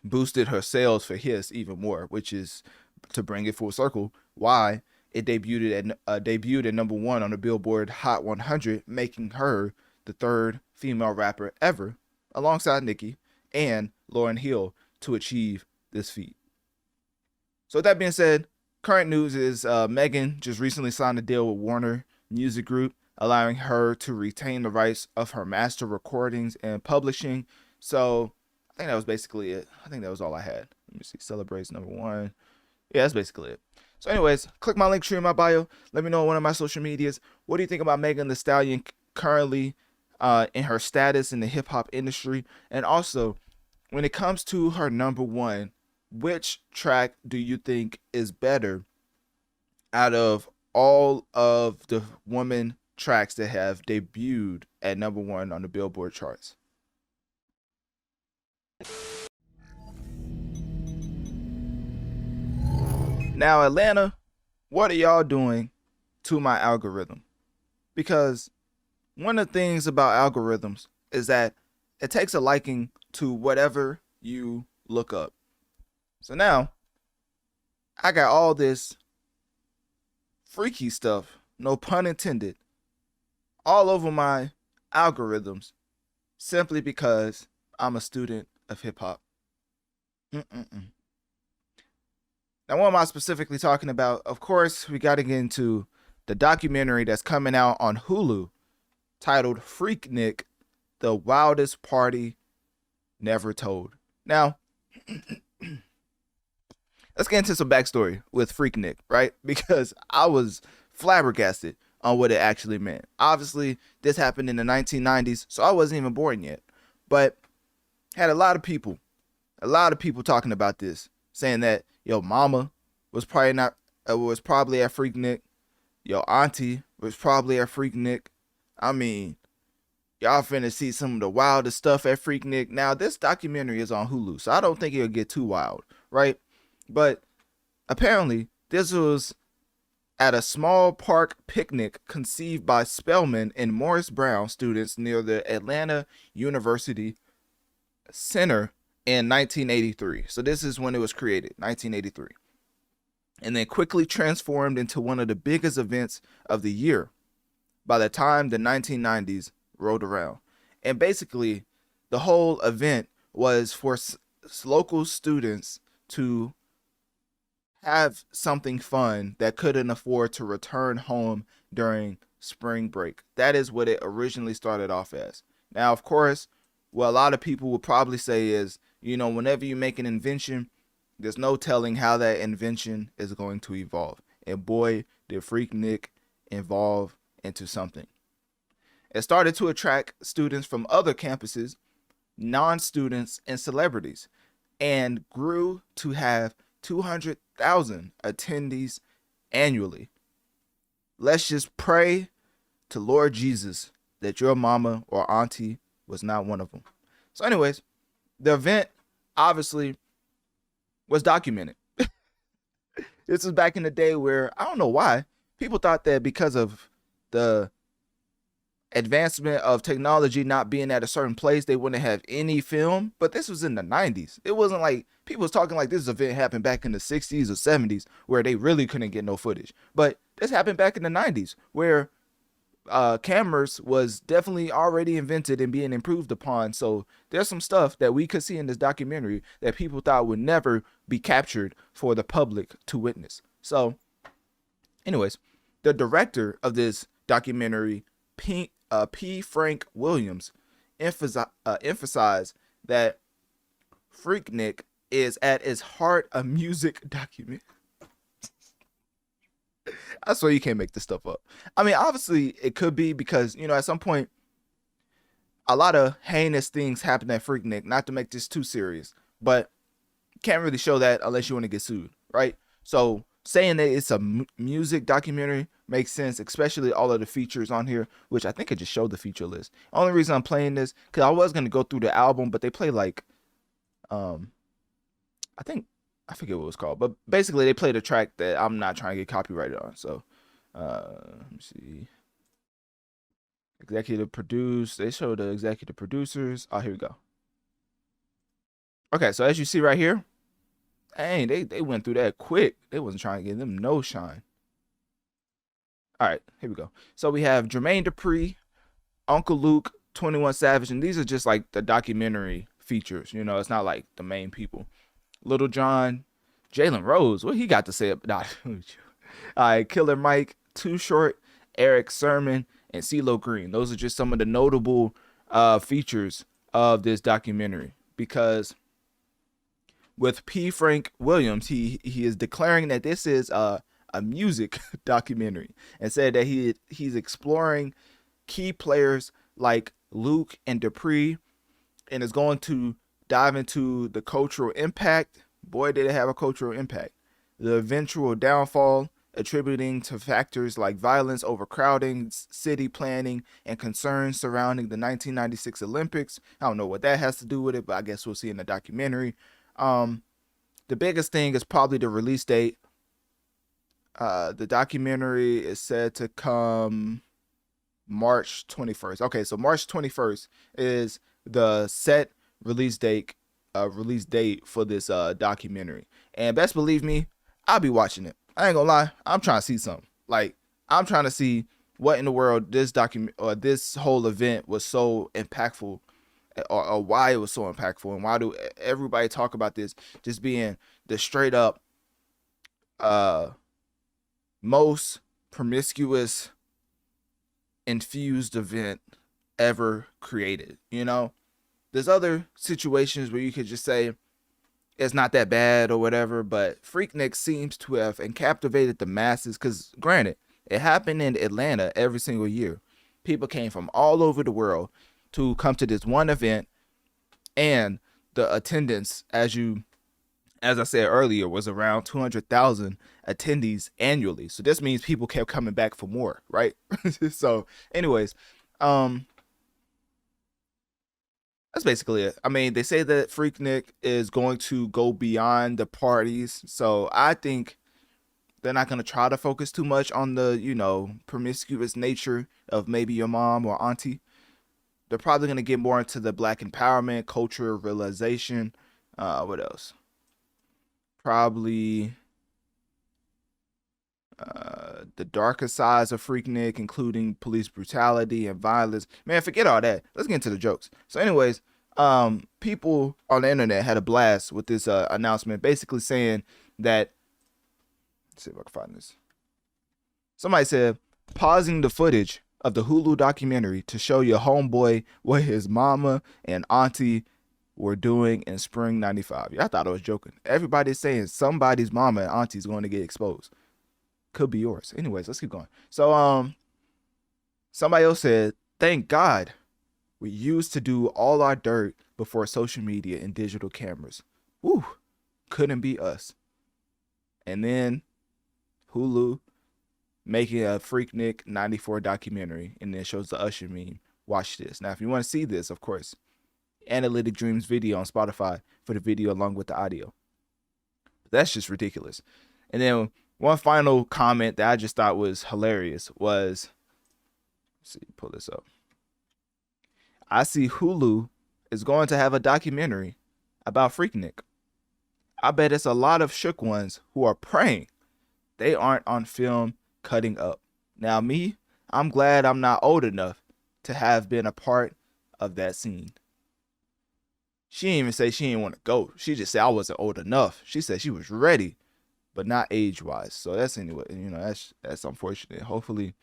boosted her sales for his even more, which is, to bring it full circle, why it debuted at number 1 on the Billboard Hot 100, making her the 3rd female rapper ever, alongside Nicki and Lauryn Hill, to achieve this feat. So with that being said, current news is Megan just recently signed a deal with Warner Music Group, allowing her to retain the rights of her master recordings and publishing. So I think that was basically it. I think that was all I had. Let me see. Celebrates number 1. Yeah, that's basically it. So anyways, click my link tree in my bio. Let me know on one of my social medias. What do you think about Megan Thee Stallion currently in her status in the hip hop industry? And also, when it comes to her number 1, which track do you think is better out of all of the woman tracks that have debuted at number 1 on the Billboard charts? Now, Atlanta, what are y'all doing to my algorithm? Because one of the things about algorithms is that it takes a liking to whatever you look up. So now I got all this freaky stuff, no pun intended, all over my algorithms simply because I'm a student of hip hop. Now, what am I specifically talking about? Of course, we got to get into the documentary that's coming out on Hulu titled Freaknik, The Wildest Party Never Told. Now, let's get into some backstory with Freaknik, right? Because I was flabbergasted on what it actually meant. Obviously, this happened in the 1990s, so I wasn't even born yet. But had a lot of people talking about this, saying that your mama was probably at Freaknik, your auntie was probably at Freaknik. I mean, y'all finna see some of the wildest stuff at Freaknik. Now, this documentary is on Hulu, so I don't think it'll get too wild, right? But apparently, this was at a small park picnic conceived by Spelman and Morris Brown students near the Atlanta University Center in 1983. So this is when it was created, 1983. And then quickly transformed into one of the biggest events of the year by the time the 1990s rolled around. And basically, the whole event was for local students to have something fun that couldn't afford to return home during spring break. That is what it originally started off as. Now, of course, what a lot of people would probably say is, you know, whenever you make an invention, there's no telling how that invention is going to evolve. And boy, did Freaknik evolve into something. It started to attract students from other campuses, non-students, and celebrities, and grew to have 200,000 attendees annually. Let's just pray to Lord Jesus that your mama or auntie was not one of them. So anyways, the event obviously was documented. This was back in the day where, I don't know why, people thought that because of the advancement of technology not being at a certain place, they wouldn't have any film. But this was in the 90s. It wasn't like people was talking like this event happened back in the 60s or 70s where they really couldn't get no footage. But this happened back in the 90s where cameras was definitely already invented and being improved upon. So there's some stuff that we could see in this documentary that people thought would never be captured for the public to witness. So anyways, the director of this documentary, P. Frank Williams, emphasized that Freaknik is at its heart a music documentary. I swear you can't make this stuff up. I mean, obviously it could be because, you know, at some point, a lot of heinous things happen at Freaknik, not to make this too serious, but can't really show that unless you want to get sued, right? So saying that it's a music documentary makes sense, especially all of the features on here, which I think I just showed the feature list. Only reason I'm playing this, because I was going to go through the album, but they play like, I forget what it was called, but basically they played a track that I'm not trying to get copyrighted on. So, let me see. Executive produced. They show the executive producers. Oh, here we go. Okay, so as you see right here, dang, they went through that quick. They wasn't trying to give them no shine. All right, here we go. So we have Jermaine Dupri, Uncle Luke, 21 Savage, and these are just like the documentary features. You know, it's not like the main people. Little John, Jalen Rose, what he got to say about it? All right, Killer Mike, Too Short, Eric Sermon, and CeeLo Green. Those are just some of the notable features of this documentary. Because with P. Frank Williams, he is declaring that this is a music documentary, and said that he's exploring key players like Luke and Dupree, and is going to dive into the cultural impact. Boy, did it have a cultural impact. The eventual downfall, attributing to factors like violence, overcrowding, city planning, and concerns surrounding the 1996 Olympics. I don't know what that has to do with it, but I guess we'll see in the documentary. The biggest thing is probably the release date. The documentary is said to come March 21st. Okay, so March 21st is the set release date for this documentary. And best believe me, I'll be watching it. I ain't gonna lie, I'm trying to see something. Like, I'm trying to see what in the world this document or this whole event was so impactful, or why it was so impactful, and why do everybody talk about this just being the straight up most promiscuous infused event ever created. You know, there's other situations where you could just say it's not that bad or whatever, but Freaknik seems to have captivated the masses, because granted, it happened in Atlanta every single year. People came from all over the world to come to this one event, and the attendance, as I said earlier, was around 200,000 attendees annually. So this means people kept coming back for more, right? So anyways, that's basically it. I mean, they say that Freaknik is going to go beyond the parties. So I think they're not going to try to focus too much on the, you know, promiscuous nature of maybe your mom or auntie. They're probably going to get more into the Black empowerment, culture, realization. What else? Probably the darker sides of Freaknik, including police brutality and violence. Man, forget all that. Let's get into the jokes. So anyways, people on the internet had a blast with this announcement, basically saying that, let's see if I can find this. Somebody said, pausing the footage of the Hulu documentary to show your homeboy what his mama and auntie were doing in spring 95. Yeah, I thought I was joking. Everybody's saying somebody's mama and auntie is going to get exposed. Could be yours. Anyways, let's keep going. So, somebody else said, thank God we used to do all our dirt before social media and digital cameras. Woo, couldn't be us. And then Hulu making a Freaknik 94 documentary, and then shows the Usher meme. Watch this. Now, if you want to see this, of course, Analytic Dreamz video on Spotify for the video along with the audio. That's just ridiculous. And then one final comment that I just thought was hilarious was, let's see, pull this up. I see Hulu is going to have a documentary about Freaknik. I bet it's a lot of shook ones who are praying they aren't on film cutting up. Now me, I'm glad I'm not old enough to have been a part of that scene. She didn't even say she didn't want to go. She just said I wasn't old enough. She said she was ready, but not age-wise. So that's anyway, that's unfortunate. Hopefully,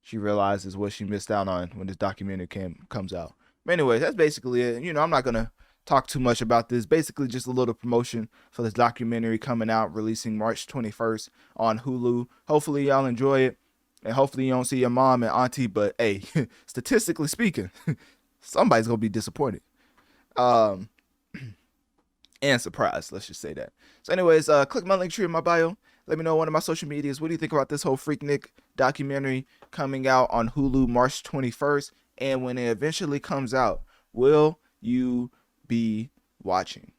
she realizes what she missed out on when this documentary comes out. But anyway, that's basically it. I'm not gonna talk too much about this. Basically, just a little promotion for this documentary coming out, releasing March 21st on Hulu. Hopefully, y'all enjoy it, and hopefully, you don't see your mom and auntie. But hey, statistically speaking, somebody's gonna be disappointed. And surprised, let's just say that. So anyways, click my link tree in my bio. Let me know on one of my social medias. What do you think about this whole Freaknik documentary coming out on Hulu March 21st? And when it eventually comes out, will you be watching?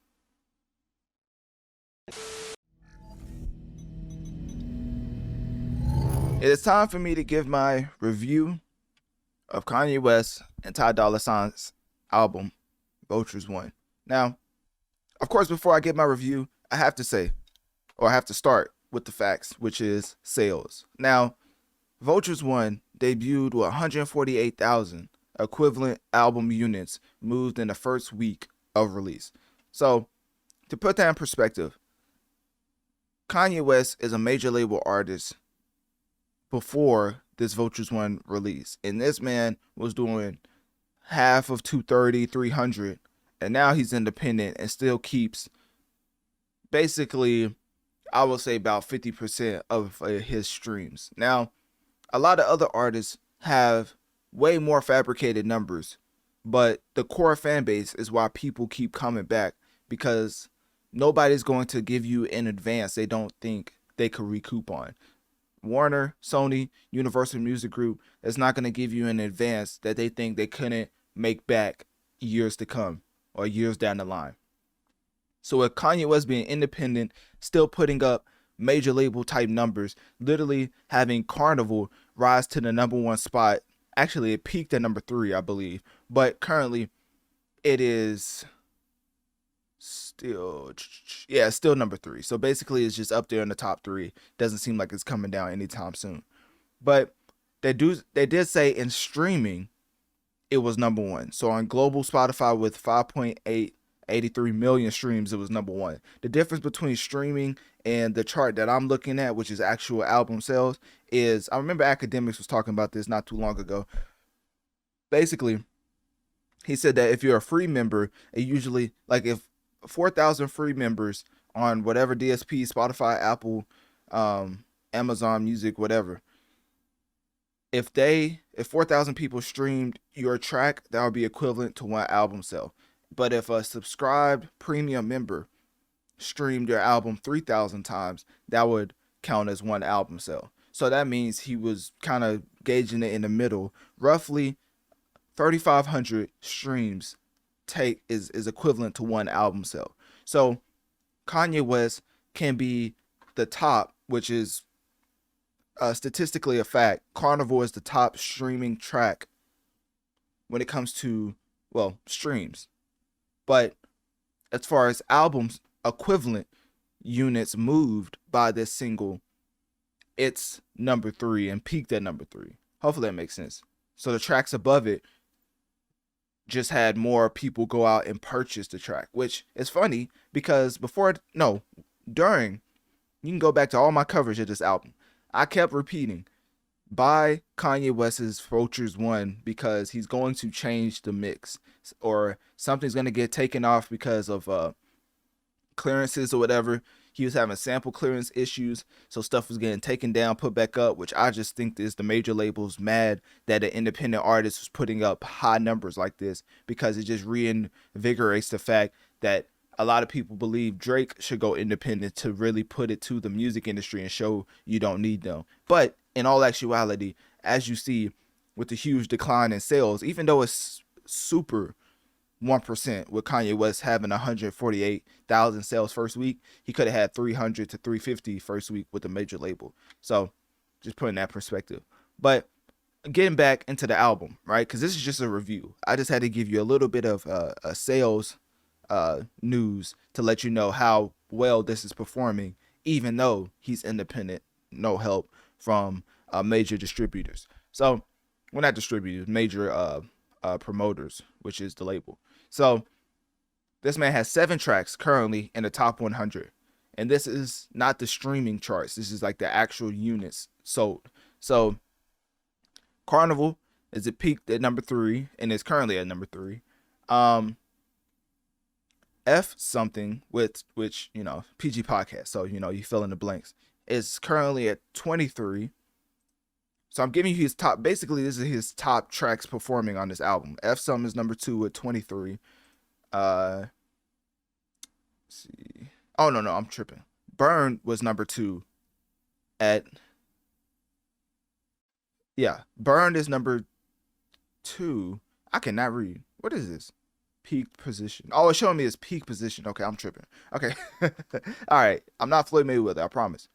It is time for me to give my review of Kanye West and Ty Dolla $ign's album, Vultures 1. Now, of course, before I give my review, I have to start with the facts, which is sales. Now, Vultures 1 debuted with 148,000 equivalent album units moved in the first week of release. So, to put that in perspective, Kanye West is a major label artist before this Vultures 1 release. And this man was doing half of 230, 300, and now he's independent and still keeps basically, I would say, about 50% of his streams. Now, a lot of other artists have way more fabricated numbers, but the core fan base is why people keep coming back, because nobody's going to give you in advance they don't think they could recoup on. Warner, Sony, Universal Music Group is not going to give you in advance that they think they couldn't make back years to come or years down the line. So with Kanye West being independent, still putting up major label type numbers, literally having Carnival rise to the #1 spot. Actually, it peaked at number 3, I believe, but currently it is still number 3. So basically it's just up there in the top 3. Doesn't seem like it's coming down anytime soon. But they did say in streaming it was #1. So on global Spotify with 5.83 million streams, it was #1. The difference between streaming and the chart that I'm looking at, which is actual album sales, is, I remember Academics was talking about this not too long ago. Basically, he said that if you're a free member, it usually, like if 4,000 free members on whatever DSP, Spotify, Apple, Amazon Music, whatever, if 4,000 people streamed your track, that would be equivalent to 1 album sale. But if a subscribed premium member streamed your album 3,000 times, that would count as 1 album sale. So that means he was kind of gauging it in the middle. Roughly 3,500 streams is equivalent to 1 album sale. So Kanye West can be the top, which is statistically a fact. Carnival is the top streaming track when it comes to, streams. But as far as albums equivalent units moved by this single, it's number 3 and peaked at number 3. Hopefully that makes sense. So the tracks above it just had more people go out and purchase the track, which is funny because during, you can go back to all my coverage of this album. I kept repeating, buy Kanye West's Vultures 1 because he's going to change the mix, or something's going to get taken off because of clearances or whatever. He was having sample clearance issues, so stuff was getting taken down, put back up, which I just think is the major labels mad that an independent artist was putting up high numbers like this, because it just reinvigorates the fact that a lot of people believe Drake should go independent to really put it to the music industry and show you don't need them. But in all actuality, as you see with the huge decline in sales, even though it's super 1%, with Kanye West having 148,000 sales first week, he could have had 300 to 350 first week with a major label. So just putting that perspective. But getting back into the album, right? Because this is just a review. I just had to give you a little bit of a sales news to let you know how well this is performing, even though he's independent, no help from major distributors. So, well, not distributors, major promoters, which is the label. So, this man has 7 tracks currently in the top 100. And this is not the streaming charts. This is like the actual units sold. So, Carnival is it peaked at number 3 and is currently at number 3. F something which PG podcast. So you fill in the blanks. Is currently at 23. So I'm giving you his top. Basically, this is his top tracks performing on this album. F something is number 2 at 23. Let's see. Oh no, I'm tripping. Burn was number 2 at. Yeah, Burn is number 2. I cannot read. What is this? Peak position. Oh, it's showing me his peak position. Okay, I'm tripping. Okay. All right. I'm not Floyd Mayweather, I promise.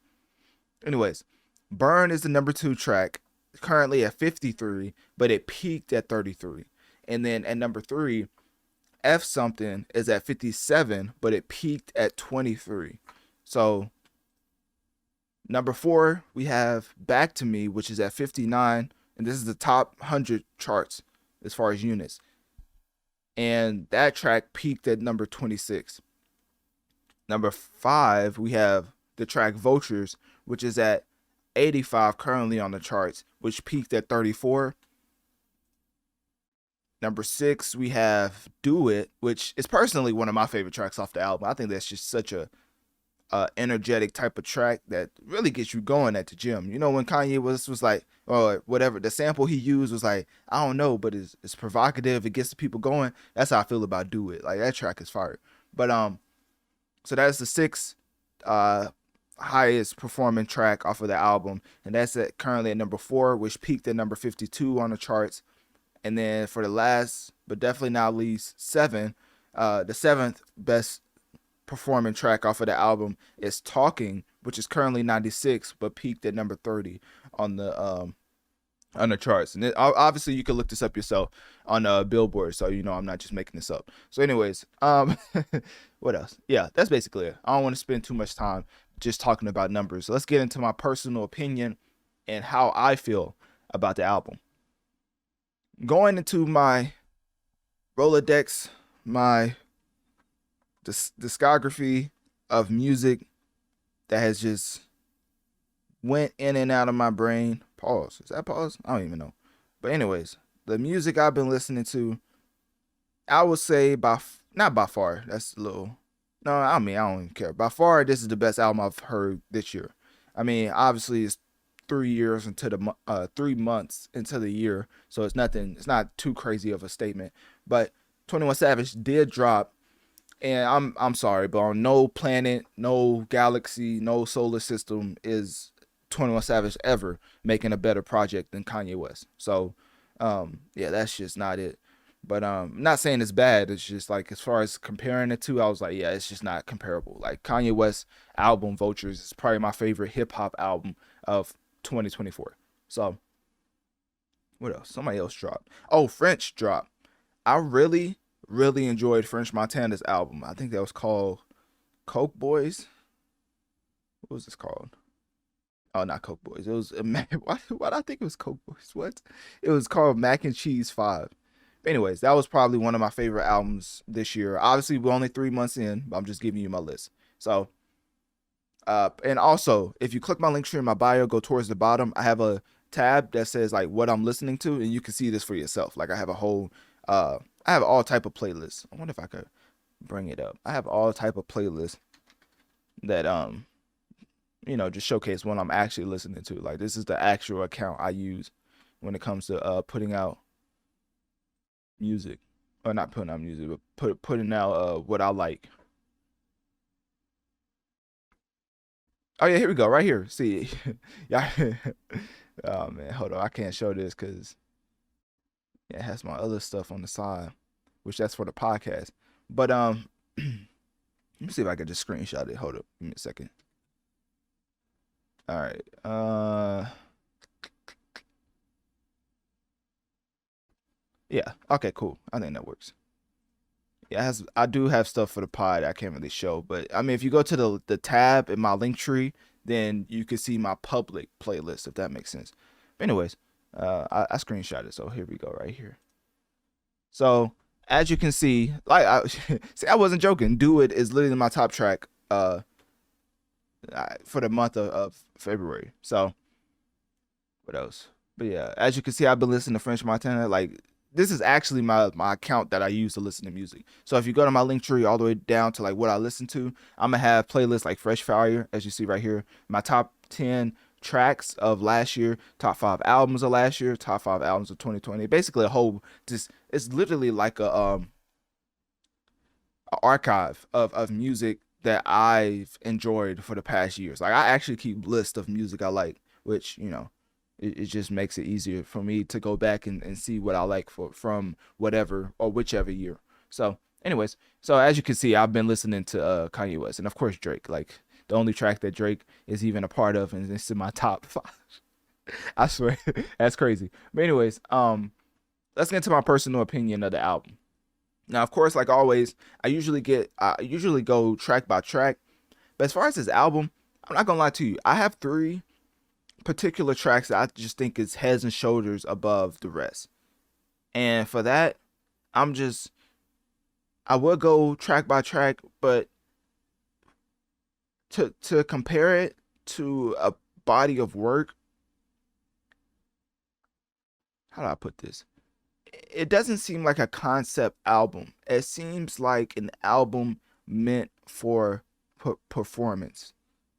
Anyways, Burn is the number 2 track, currently at 53, but it peaked at 33. And then at number 3, F something is at 57, but it peaked at 23. So number 4, we have Back to Me, which is at 59, and this is the top 100 charts as far as units. And that track peaked at number 26. Number 5, we have the track Vultures, which is at 85 currently on the charts, which peaked at 34. Number 6, we have Do It, which is personally one of my favorite tracks off the album. I think that's just such a energetic type of track that really gets you going at the gym. You know, when Kanye was like, or whatever, the sample he used was like, I don't know, but it's provocative. It gets the people going. That's how I feel about Do It. Like, that track is fire. But so that's the 6th highest performing track off of the album, and that's currently at number 4, which peaked at number 52 on the charts. And then for the last, but definitely not least, 7, the 7th best performing track off of the album is Talking, which is currently 96, but peaked at number 30 on the charts. And obviously you can look this up yourself on Billboard, so I'm not just making this up. So anyways, what else? Yeah, that's basically it. I don't want to spend too much time just talking about numbers. So let's get into my personal opinion and how I feel about the album. Going into my Rolodex, my discography of music that has just went in and out of my brain. Pause. Is that pause? I don't even know. But anyways, the music I've been listening to, I would say not by far. That's a little. No, I don't even care. By far, this is the best album I've heard this year. I mean, obviously it's 3 months into the year, so it's nothing. It's not too crazy of a statement. But 21 Savage did drop. And I'm sorry, but on no planet, no galaxy, no solar system is 21 Savage ever making a better project than Kanye West. So, yeah, that's just not it. But I'm not saying it's bad. It's just like, as far as comparing the two, I was like, yeah, it's just not comparable. Like, Kanye West's album Vultures is probably my favorite hip hop album of 2024. So, what else? Somebody else dropped. Oh, French dropped. I really enjoyed French Montana's album. I think that was called Coke Boys. What was this called? Oh, not Coke Boys. It was why did I think it was Coke Boys? What? It was called Mac and Cheese 5. But anyways, that was probably one of my favorite albums this year. Obviously, we're only 3 months in, but I'm just giving you my list. So, and also, if you click my link tree in my bio, go towards the bottom, I have a tab that says like what I'm listening to, and you can see this for yourself. Like, I have a whole I have all type of playlists. I wonder if I could bring it up. I have all type of playlists that just showcase what I'm actually listening to. Like, this is the actual account I use when it comes to putting out music. Or not putting out music, but putting out what I like. Oh yeah, here we go, right here. See, yeah. Oh man, hold on. I can't show this because it has my other stuff on the side, which that's for the podcast. But let me see if I can just screenshot it. Hold up, give me a second. All right. Yeah. Okay. Cool. I think that works. Yeah, I do have stuff for the pod I can't really show, but I mean, if you go to the tab in my link tree then you can see my public playlist, if that makes sense. But anyways, I screenshot it, so here we go right here. So as you can see, like I wasn't joking. Do It is literally my top track for the month of February. So what else? But yeah, as you can see, I've been listening to French Montana. Like, this is actually my account that I use to listen to music. So if you go to my link tree all the way down to like what I listen to, I'm gonna have playlists like Fresh Fire, as you see right here. My top 10 tracks of last year, top 5 albums of last year, top 5 albums of 2020. Basically a whole, just, it's literally like a archive of music that I've enjoyed for the past years. Like, I actually keep lists of music I like, which, you know, it just makes it easier for me to go back and see what I like from whatever or whichever year. So anyways, so as you can see, I've been listening to Kanye West, and of course Drake. Like, the only track that Drake is even a part of, and it's in my top 5. I swear, that's crazy. But anyways, let's get into my personal opinion of the album. Now, of course, like always, I usually go track by track. But as far as this album, I'm not gonna lie to you, I have 3 particular tracks that I just think is heads and shoulders above the rest. And for that, I will go track by track, but to compare it to a body of work, how do I put this? It doesn't seem like a concept album. It seems like an album meant for performance.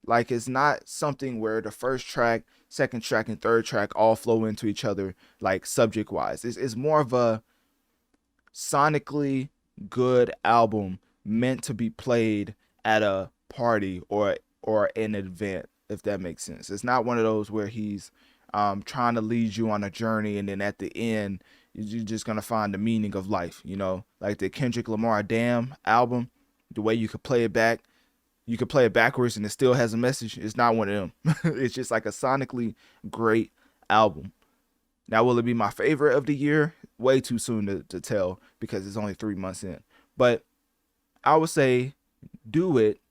Like, it's not something where the first track, second track, and third track all flow into each other, like, subject wise. It's more of a sonically good album meant to be played at a party or an event, if that makes sense. It's not one of those where he's trying to lead you on a journey, and then at the end you're just gonna find the meaning of life, you know, like the Kendrick Lamar Damn album. The way you could play it back, you could play it backwards and it still has a message. It's not one of them. It's just like a sonically great album. Now, will it be my favorite of the year? Way too soon to tell, because it's only 3 months in. But I would say Do It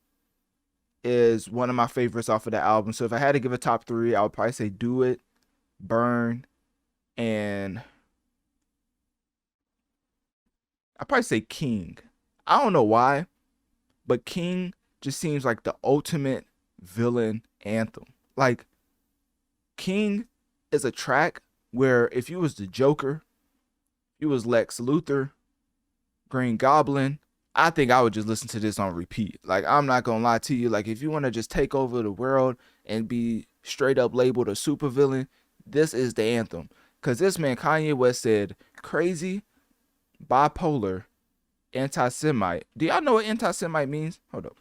is one of my favorites off of the album. So if I had to give a top 3, I would probably say Do It, Burn, and I'd probably say King. I don't know why, but King just seems like the ultimate villain anthem. Like, King is a track where if you was the Joker, you was Lex Luthor, Green Goblin, I think I would just listen to this on repeat. Like, I'm not gonna lie to you. Like, if you want to just take over the world and be straight up labeled a supervillain, this is the anthem. Because this man, Kanye West, said crazy, bipolar, anti-Semite. Do y'all know what anti-Semite means? Hold up.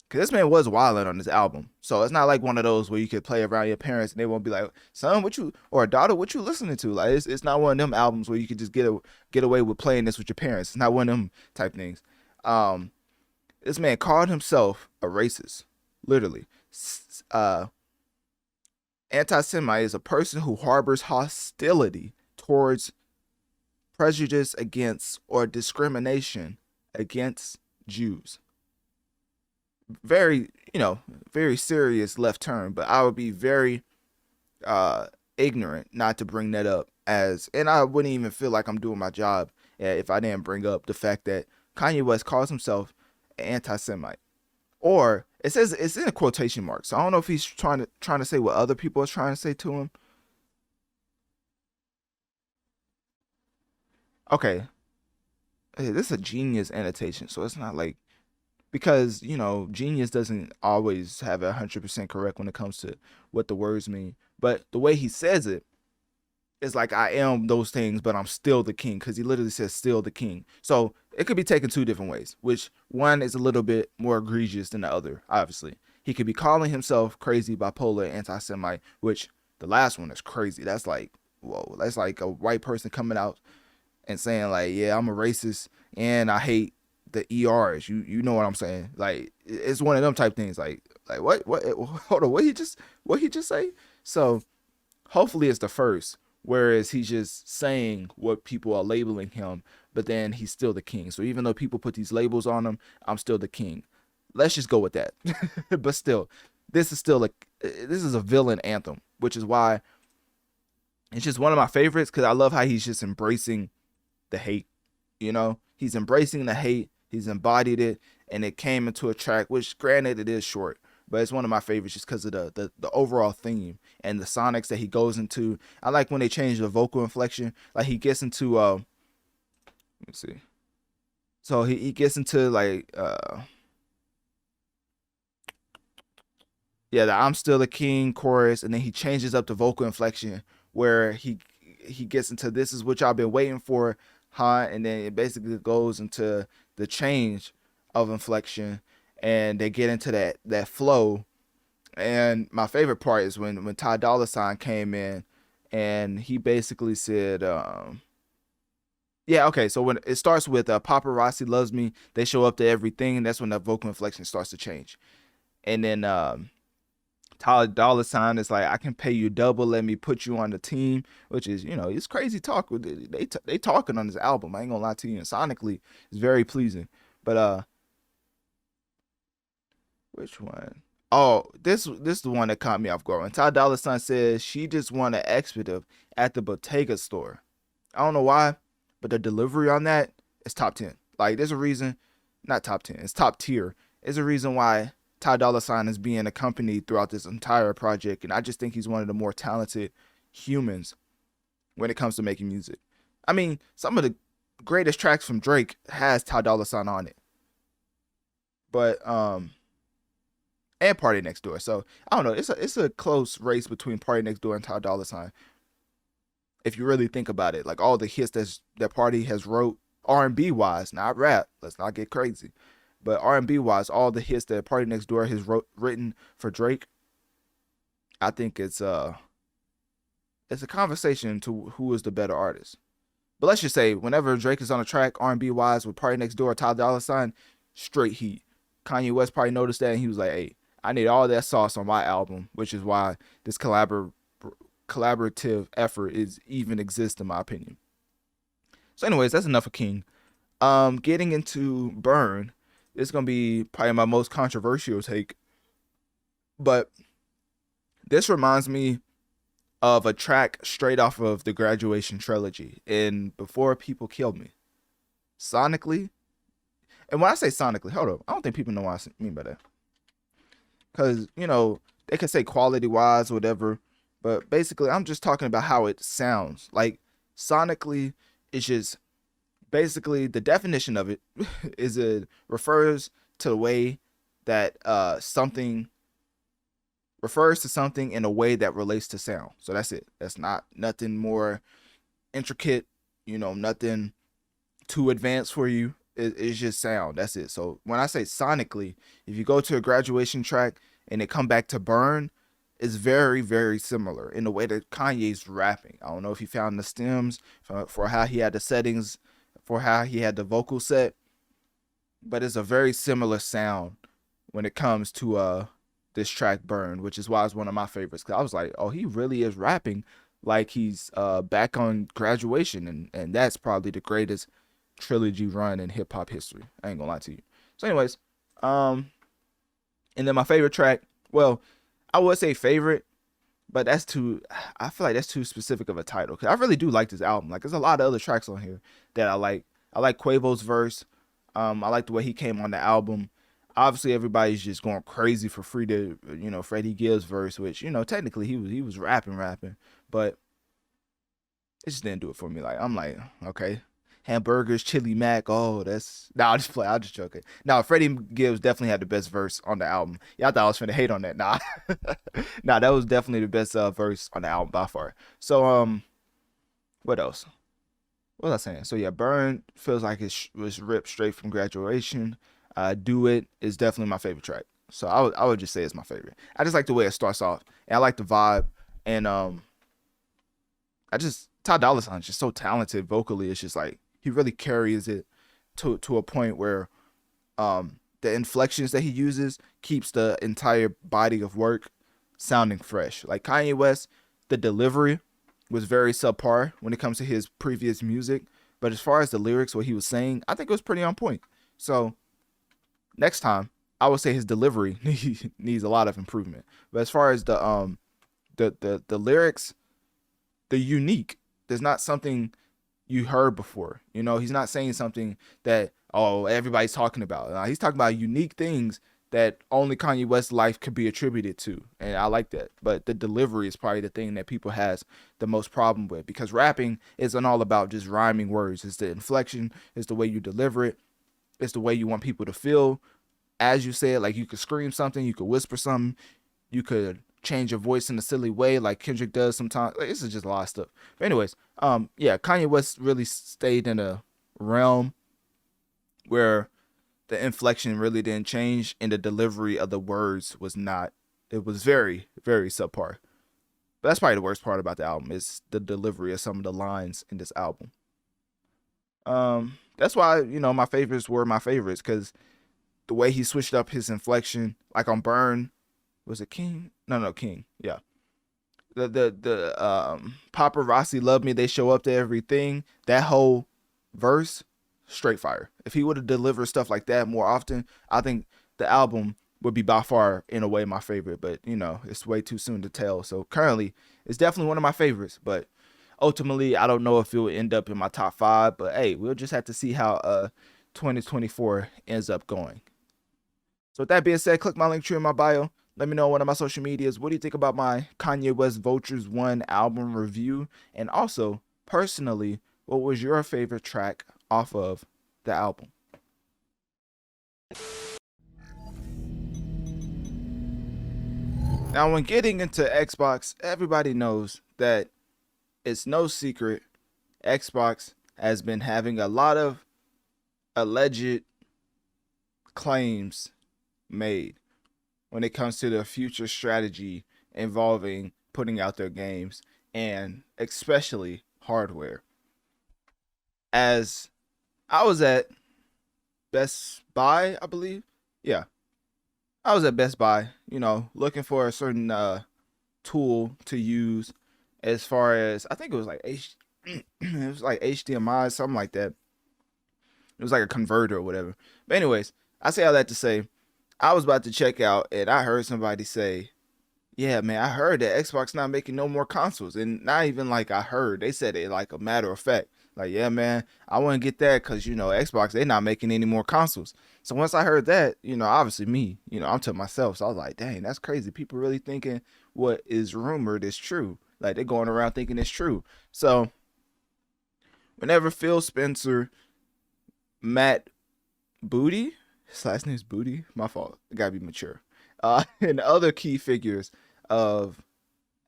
Because this man was wilding on this album. So it's not like one of those where you could play around your parents and they won't be like, son, what you, or daughter, what you listening to? Like, it's not one of them albums where you could just get away with playing this with your parents. It's not one of them type things. This man called himself a racist. Literally. Anti-Semite is a person who harbors hostility towards, prejudice against, or discrimination against Jews. Very, very serious left turn, but I would be very ignorant not to bring that up, and I wouldn't even feel like I'm doing my job if I didn't bring up the fact that Kanye West calls himself an anti-Semite. Or it says it's in a quotation mark, so I don't know if he's trying to say what other people are trying to say to him. Okay, hey, this is a Genius annotation, so it's not like, because Genius doesn't always have 100% correct when it comes to what the words mean, but the way he says it is like, I am those things, but I'm still the king, because he literally says still the king. So it could be taken 2 different ways, which one is a little bit more egregious than the other. Obviously, he could be calling himself crazy, bipolar, anti-Semite, which the last one is crazy. That's like, whoa, that's like a white person coming out and saying like, yeah, I'm a racist and I hate the ERs. You know what I'm saying? Like, it's one of them type things. Like what hold on, what he just say? So hopefully it's the first, whereas he's just saying what people are labeling him, but then he's still the king. So even though people put these labels on him, I'm still the king. let's just go with that. But still, this is a villain anthem, which is why it's just one of my favorites, because I love how he's just embracing the hate. You know, he's embracing the hate. He's embodied it, and it came into a track, which granted it is short, but it's one of my favorites just because of the overall theme and the sonics that he goes into. I like when they change the vocal inflection. Like he gets into let me see. So he gets into like the I'm still the king chorus, and then he changes up the vocal inflection where he gets into this is what y'all been waiting for, huh? And then it basically goes into the change of inflection, and they get into that flow. And my favorite part is when Ty Dolla $ign came in, and he basically said, so when it starts with Paparazzi Loves Me, they show up to everything, and that's when that vocal inflection starts to change. And then Ty Dolla $ign is like, I can pay you double, let me put you on the team, which is, you know, it's crazy talk. They talking on this album, I ain't gonna lie to you, and sonically it's very pleasing. But which one? Oh, this is the one that caught me off guard. When Ty Dolla $ign says she just won an expletive at the Bottega store. I don't know why, but the delivery on that is top 10. Like, there's a reason, not top 10, it's top tier. There's a reason why Ty Dolla $ign is being accompanied throughout this entire project, and I just think he's one of the more talented humans when it comes to making music. I mean, some of the greatest tracks from Drake has Ty Dolla $ign on it. But and Party Next Door. So I don't know. It's a close race between Party Next Door and Ty Dolla $ign. If you really think about it, like all the hits that Party has wrote R&B wise, not rap. Let's not get crazy, but R&B wise, all the hits that Party Next Door has written for Drake, I think it's a conversation to who is the better artist. But let's just say whenever Drake is on a track R&B wise with Party Next Door, Ty Dolla $ign, straight heat. Kanye West probably noticed that, and he was like, hey, I need all that sauce on my album, which is why this collaborative effort even exists, in my opinion. So anyways, that's enough of King. Getting into Burn, it's going to be probably my most controversial take. But this reminds me of a track straight off of the Graduation trilogy in Before People Killed Me. Sonically, and when I say sonically, hold up, I don't think people know what I mean by that. Because, you know, they can say quality-wise, whatever, but basically, I'm just talking about how it sounds. Like, sonically, it's just, basically, the definition of it is it refers to the way that something refers to something in a way that relates to sound. So that's it. That's not nothing more intricate, you know, nothing too advanced for you. It's just sound. That's it. So when I say sonically, if you go to a Graduation track and it come back to Burn, it's very, very similar in the way that Kanye's rapping. I don't know if he found the stems for how he had the settings, for how he had the vocal set, but it's a very similar sound when it comes to this track Burn, which is why it's one of my favorites. Cause I was like, oh, he really is rapping like he's back on Graduation, and that's probably the greatest trilogy run in hip hop history. I ain't gonna lie to you. So anyways, and then my favorite track, well, I would say favorite, but I feel like that's too specific of a title, because I really do like this album. Like, there's a lot of other tracks on here that I like. I like Quavo's verse. I like the way he came on the album. Obviously, everybody's just going crazy for Freddie Gibbs' verse, which, you know, technically he was rapping, but it just didn't do it for me. Like, I'm like, okay, hamburgers, chili mac. Oh, I'll just joke it. Now, Freddie Gibbs definitely had the best verse on the album. Yeah, I thought I was finna hate on that. Nah, that was definitely the best verse on the album by far. So, what else? What was I saying? So yeah, Burn feels like it was ripped straight from Graduation. Do It is definitely my favorite track. So I would just say it's my favorite. I just like the way it starts off, and I like the vibe, and Ty Dolla $ign is just so talented vocally. It's just like he really carries it to a point where the inflections that he uses keeps the entire body of work sounding fresh. Like Kanye West, the delivery was very subpar when it comes to his previous music, but as far as the lyrics, what he was saying, I think it was pretty on point. So next time I would say his delivery needs a lot of improvement. But as far as the lyrics, the unique, there's not something you heard before. You know, he's not saying something that, oh, everybody's talking about. He's talking about unique things that only Kanye West's life could be attributed to. And I like that. But the delivery is probably the thing that people has the most problem with, because rapping isn't all about just rhyming words. It's the inflection, it's the way you deliver it, it's the way you want people to feel. As you said, like you could scream something, you could whisper something, you could change your voice in a silly way like Kendrick does sometimes. Like, this is just a lot of stuff. But anyways, yeah, Kanye West really stayed in a realm where the inflection really didn't change and the delivery of the words was not. It was very, very subpar. But that's probably the worst part about the album, is the delivery of some of the lines in this album. That's why, you know, my favorites were my favorites, because the way he switched up his inflection, like on Burn, was it King? No, King. Yeah. The Paparazzi Love Me, They Show Up to Everything. That whole verse, straight fire. If he would have delivered stuff like that more often, I think the album would be by far, in a way, my favorite. But, you know, it's way too soon to tell. So currently, it's definitely one of my favorites. But ultimately, I don't know if it will end up in my top 5. But, hey, we'll just have to see how 2024 ends up going. So with that being said, click my link tree in my bio. Let me know on one of my social medias. What do you think about my Kanye West Vultures 1 album review? And also, personally, what was your favorite track off of the album? Now, when getting into Xbox, everybody knows that it's no secret Xbox has been having a lot of alleged claims made when it comes to the future strategy involving putting out their games, and especially hardware. As I was at Best Buy, I believe. Yeah. I was at Best Buy, you know, looking for a certain tool to use, as far as, I think it was like it was like HDMI, something like that. It was like a converter or whatever. But anyways, I say all that to say, I was about to check out and I heard somebody say, yeah, man, I heard that Xbox not making no more consoles. And not even like I heard, they said it like a matter of fact. Like, yeah, man, I want to get that because, you know, Xbox, they're not making any more consoles. So once I heard that, you know, obviously me, you know, I'm to myself. So I was like, dang, that's crazy. People really thinking what is rumored is true. Like, they're going around thinking it's true. So whenever Phil Spencer, Matt Booty, his last name's Booty, my fault, I gotta be mature, and other key figures of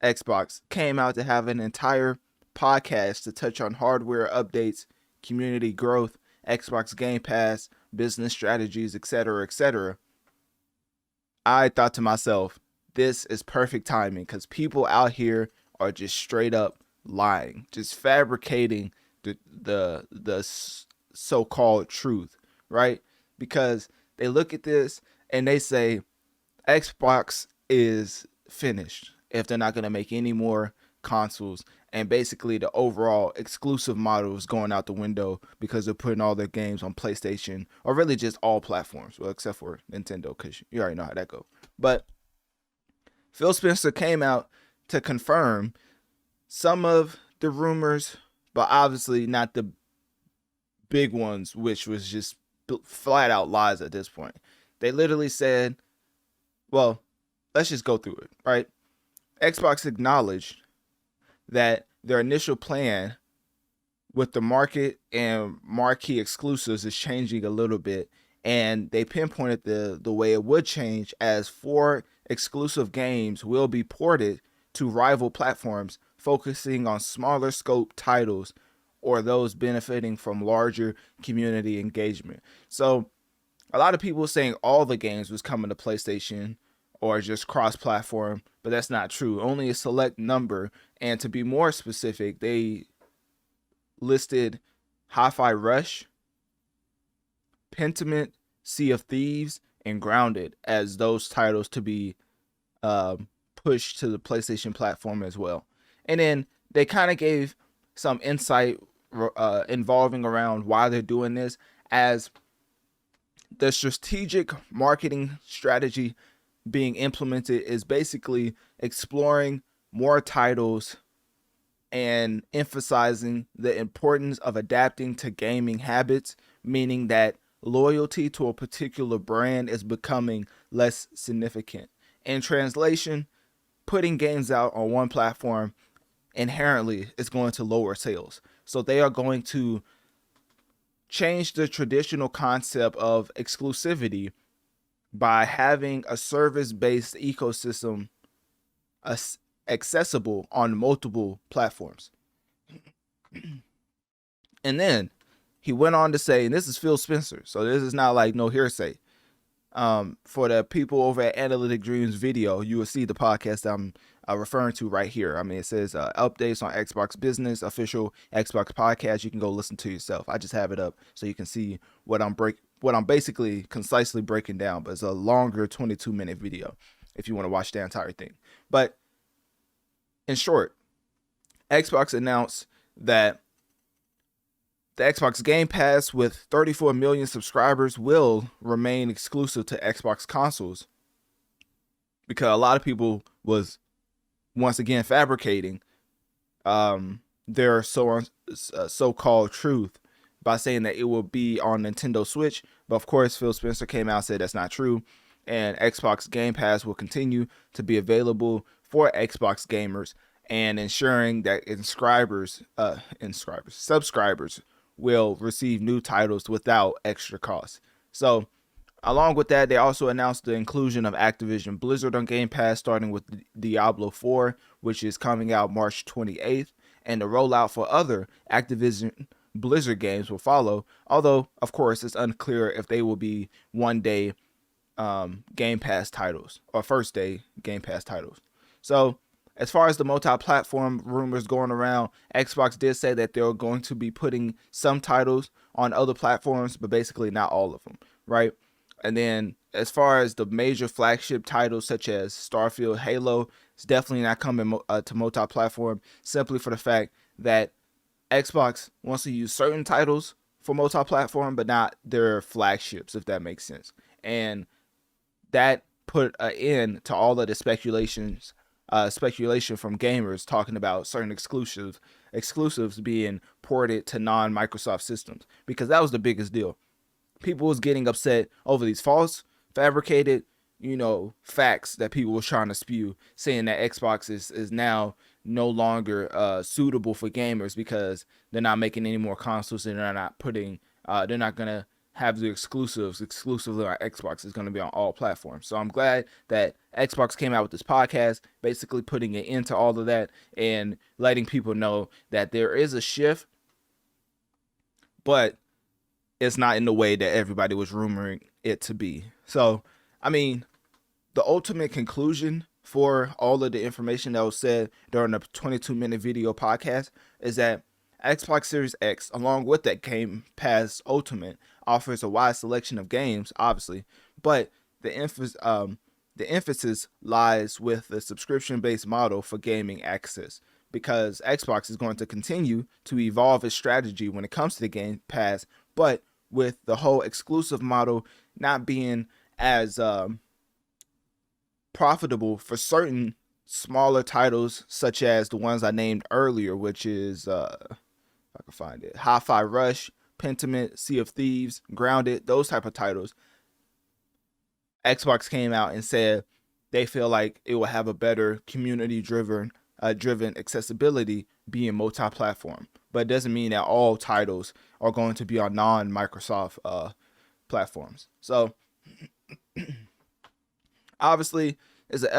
Xbox came out to have an entire podcast to touch on hardware updates, community growth, Xbox Game Pass, business strategies, etc., etc., I thought to myself, this is perfect timing, because people out here are just straight up lying, just fabricating the so-called truth, right? Because they look at this and they say Xbox is finished if they're not going to make any more consoles, and basically the overall exclusive model is going out the window because they're putting all their games on PlayStation, or really just all platforms, well, except for Nintendo, because you already know how that goes. But Phil Spencer came out to confirm some of the rumors, but obviously not the big ones, which was just flat out lies at this point. They literally said, well, let's just go through it, right? Xbox acknowledged that their initial plan with the market and marquee exclusives is changing a little bit, and they pinpointed the way it would change, as 4 exclusive games will be ported to rival platforms, focusing on smaller scope titles or those benefiting from larger community engagement. So a lot of people saying all the games was coming to PlayStation or just cross-platform, but that's not true. Only a select number, and to be more specific, they listed Hi-Fi Rush, Pentiment, Sea of Thieves, and Grounded as those titles to be pushed to the PlayStation platform as well. And then they kind of gave some insight involving around why they're doing this, as The strategic marketing strategy being implemented is basically exploring more titles and emphasizing the importance of adapting to gaming habits, meaning that loyalty to a particular brand is becoming less significant. In translation, putting games out on one platform inherently is going to lower sales. So they are going to change the traditional concept of exclusivity by having a service-based ecosystem accessible on multiple platforms. And then he went on to say, and this is Phil Spencer, so this is not like no hearsay. For the people over at Analytic Dreamz video, you will see the podcast I'm referring to right here. I mean, it says updates on Xbox Business, official Xbox podcast. You can go listen to yourself. I just have it up so you can see what I'm basically concisely breaking down, but it's a longer 22-minute video if you want to watch the entire thing. But in short, Xbox announced that the Xbox Game Pass with 34 million subscribers will remain exclusive to Xbox consoles, because a lot of people was once again fabricating their so-called truth by saying that it will be on Nintendo Switch. But of course, Phil Spencer came out and said that's not true, and Xbox Game Pass will continue to be available for Xbox gamers, and ensuring that subscribers will receive new titles without extra cost. So along with that, they also announced the inclusion of Activision Blizzard on Game Pass, starting with Diablo 4, which is coming out March 28th, and the rollout for other Activision Blizzard games will follow, although of course it's unclear if they will be one-day Game Pass titles or first-day Game Pass titles. So as far as the multi-platform rumors going around, Xbox did say that they're going to be putting some titles on other platforms, but basically not all of them, right? And then as far as the major flagship titles such as Starfield, Halo, it's definitely not coming to multi-platform, simply for the fact that Xbox wants to use certain titles for multi-platform, but not their flagships, if that makes sense. And that put an end to all of the speculation from gamers talking about certain exclusives being ported to non-Microsoft systems, because that was the biggest deal. People was getting upset over these false, fabricated, facts that people was trying to spew, saying that Xbox is now no longer suitable for gamers because they're not making any more consoles, and they're not gonna have the exclusively on Xbox. Is going to be on all platforms. So I'm glad that Xbox came out with this podcast, basically putting an end to all of that and letting people know that there is a shift, but it's not in the way that everybody was rumoring it to be. So, I mean, the ultimate conclusion for all of the information that was said during the 22-minute video podcast is that Xbox Series X, along with that Game Pass Ultimate, offers a wide selection of games, obviously, but the emphasis lies with the subscription-based model for gaming access, because Xbox is going to continue to evolve its strategy when it comes to the Game Pass, but with the whole exclusive model not being as profitable for certain smaller titles, such as the ones I named earlier, which is, if I can find it, Hi-Fi Rush, Pentiment, Sea of Thieves, Grounded, those type of titles. Xbox came out and said they feel like it will have a better community-driven accessibility being multi-platform. But it doesn't mean that all titles are going to be on non-Microsoft platforms. So obviously, it's an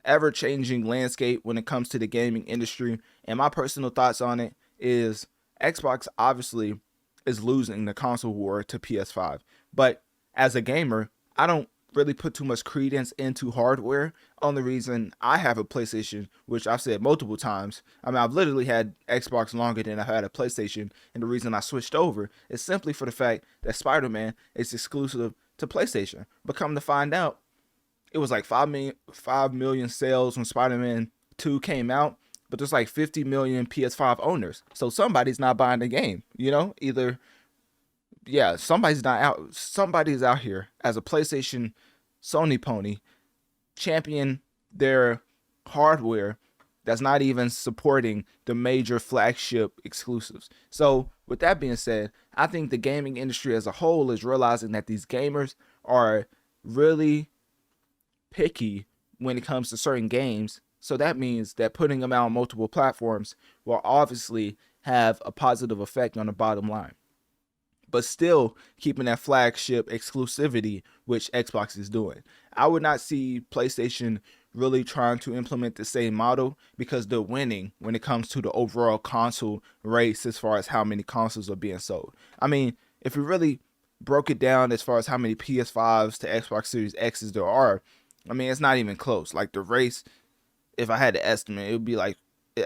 ever-changing landscape when it comes to the gaming industry. And my personal thoughts on it is Xbox obviously is losing the console war to PS5. But as a gamer, I don't really put too much credence into hardware. Only reason I have a PlayStation, which I've said multiple times, I mean, I've literally had Xbox longer than I've had a PlayStation, and the reason I switched over is simply for the fact that Spider-Man is exclusive to PlayStation. But come to find out, it was like 5 million sales when Spider-Man 2 came out, but there's like 50 million PS5 owners. So somebody's not buying the game, either yeah, somebody's out here as a PlayStation Sony pony champion their hardware that's not even supporting the major flagship exclusives. So with that being said, I think the gaming industry as a whole is realizing that these gamers are really picky when it comes to certain games. So that means that putting them out on multiple platforms will obviously have a positive effect on the bottom line, but still keeping that flagship exclusivity, which Xbox is doing. I would not see PlayStation really trying to implement the same model because they're winning when it comes to the overall console race as far as how many consoles are being sold. I mean, if we really broke it down as far as how many PS5s to Xbox Series X's there are, I mean, it's not even close. Like the race, if I had to estimate, it would be like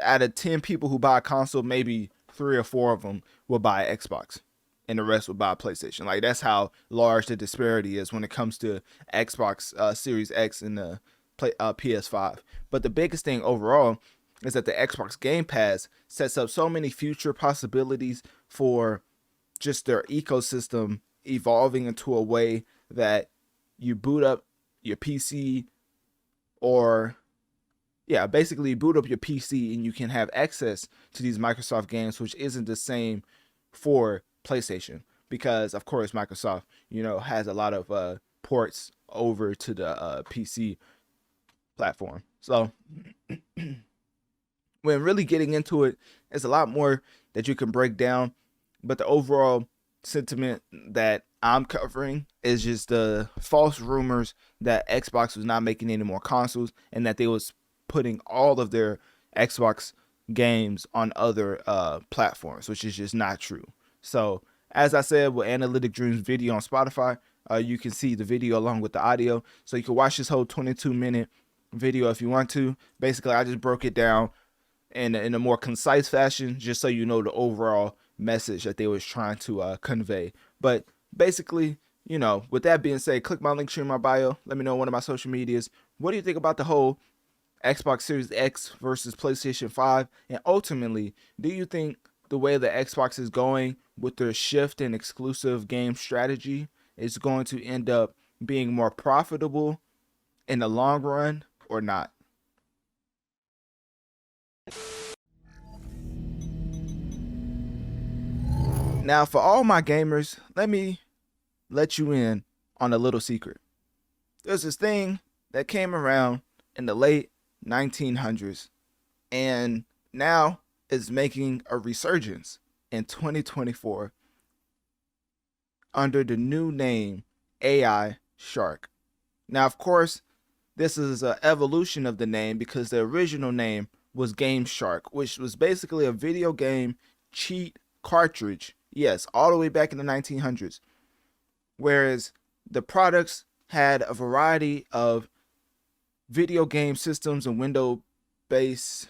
out of 10 people who buy a console, maybe 3 or 4 of them will buy Xbox and the rest will buy PlayStation. Like that's how large the disparity is when it comes to Xbox Series X and the PS5. But the biggest thing overall is that the Xbox Game Pass sets up so many future possibilities for just their ecosystem evolving into a way that you boot up your PC or basically boot up your PC and you can have access to these Microsoft games, which isn't the same for PlayStation because of course Microsoft, has a lot of ports over to the PC platform. So when really getting into it, there's a lot more that you can break down, but the overall sentiment that I'm covering is just the false rumors that Xbox was not making any more consoles and that they was putting all of their Xbox games on other platforms, which is just not true. So as I said, with Analytic Dreamz video on Spotify, you can see the video along with the audio. So you can watch this whole 22-minute video if you want to. Basically, I just broke it down in a more concise fashion, just so you know the overall message that they was trying to convey. But basically, with that being said, click my link tree in my bio. Let me know on one of my social medias. What do you think about the whole Xbox Series X versus PlayStation 5? And ultimately, do you think the way the Xbox is going with their shift in exclusive game strategy is going to end up being more profitable in the long run or not? Now, for all my gamers, let me let you in on a little secret. There's this thing that came around in the late 1900s and now is making a resurgence in 2024 under the new name AI Shark. Now, of course, this is an evolution of the name because the original name was Game Shark, which was basically a video game cheat cartridge. Yes, all the way back in the 1900s. Whereas the products had a variety of video game systems and Windows-based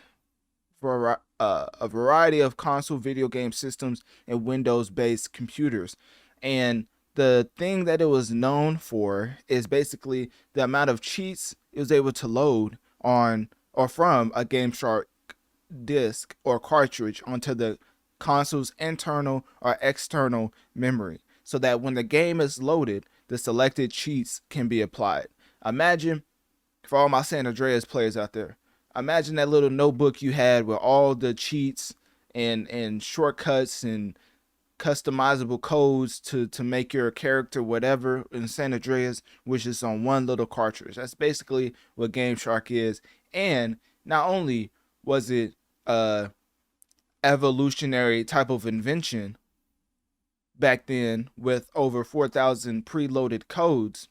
for a variety of console video game systems and Windows-based computers. And the thing that it was known for is basically the amount of cheats it was able to load on or from a Game Shark disk or cartridge onto the console's internal or external memory, so that when the game is loaded, the selected cheats can be applied. Imagine, for all my San Andreas players out there, imagine that little notebook you had with all the cheats and shortcuts and customizable codes to make your character whatever in San Andreas, which is on one little cartridge. That's basically what Game Shark is. And not only was it a evolutionary type of invention back then with over 4,000 preloaded codes,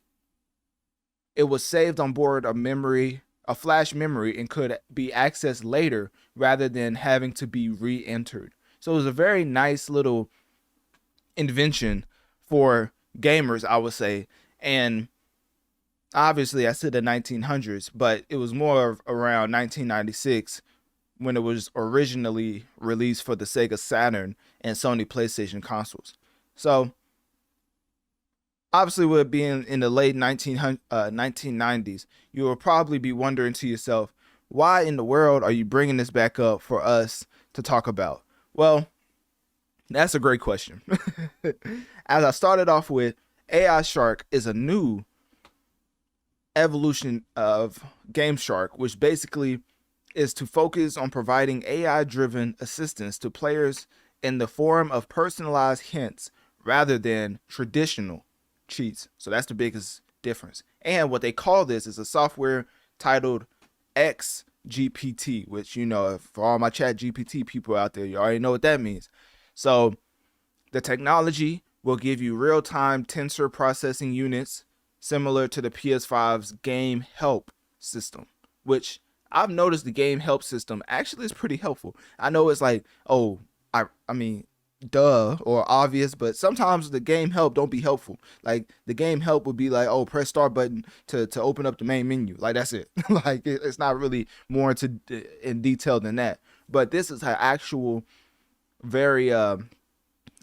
it was saved on board a flash memory, and could be accessed later rather than having to be re-entered. So it was a very nice little invention for gamers, I would say. And obviously I said the 1900s, but it was more around 1996 when it was originally released for the Sega Saturn and Sony PlayStation consoles. So obviously, with it being in the late 1990s, you will probably be wondering to yourself, why in the world are you bringing this back up for us to talk about? Well, That's a great question. As I started off with, AI Shark is a new evolution of Game Shark, which basically is to focus on providing AI-driven assistance to players in the form of personalized hints rather than traditional cheats. So that's the biggest difference. And what they call this is a software titled XGPT, which, you know, for all my chat GPT people out there, you already know what that means. So the technology will give you real-time tensor processing units similar to the PS5's Game Help system, which I've noticed the Game Help system actually is pretty helpful. I know it's like, oh, I mean, duh, or obvious, but sometimes the Game Help don't be helpful. Like the Game Help would be like, oh, press start button to open up the main menu. Like that's it. Like it's not really more in detail than that. But this is an actual very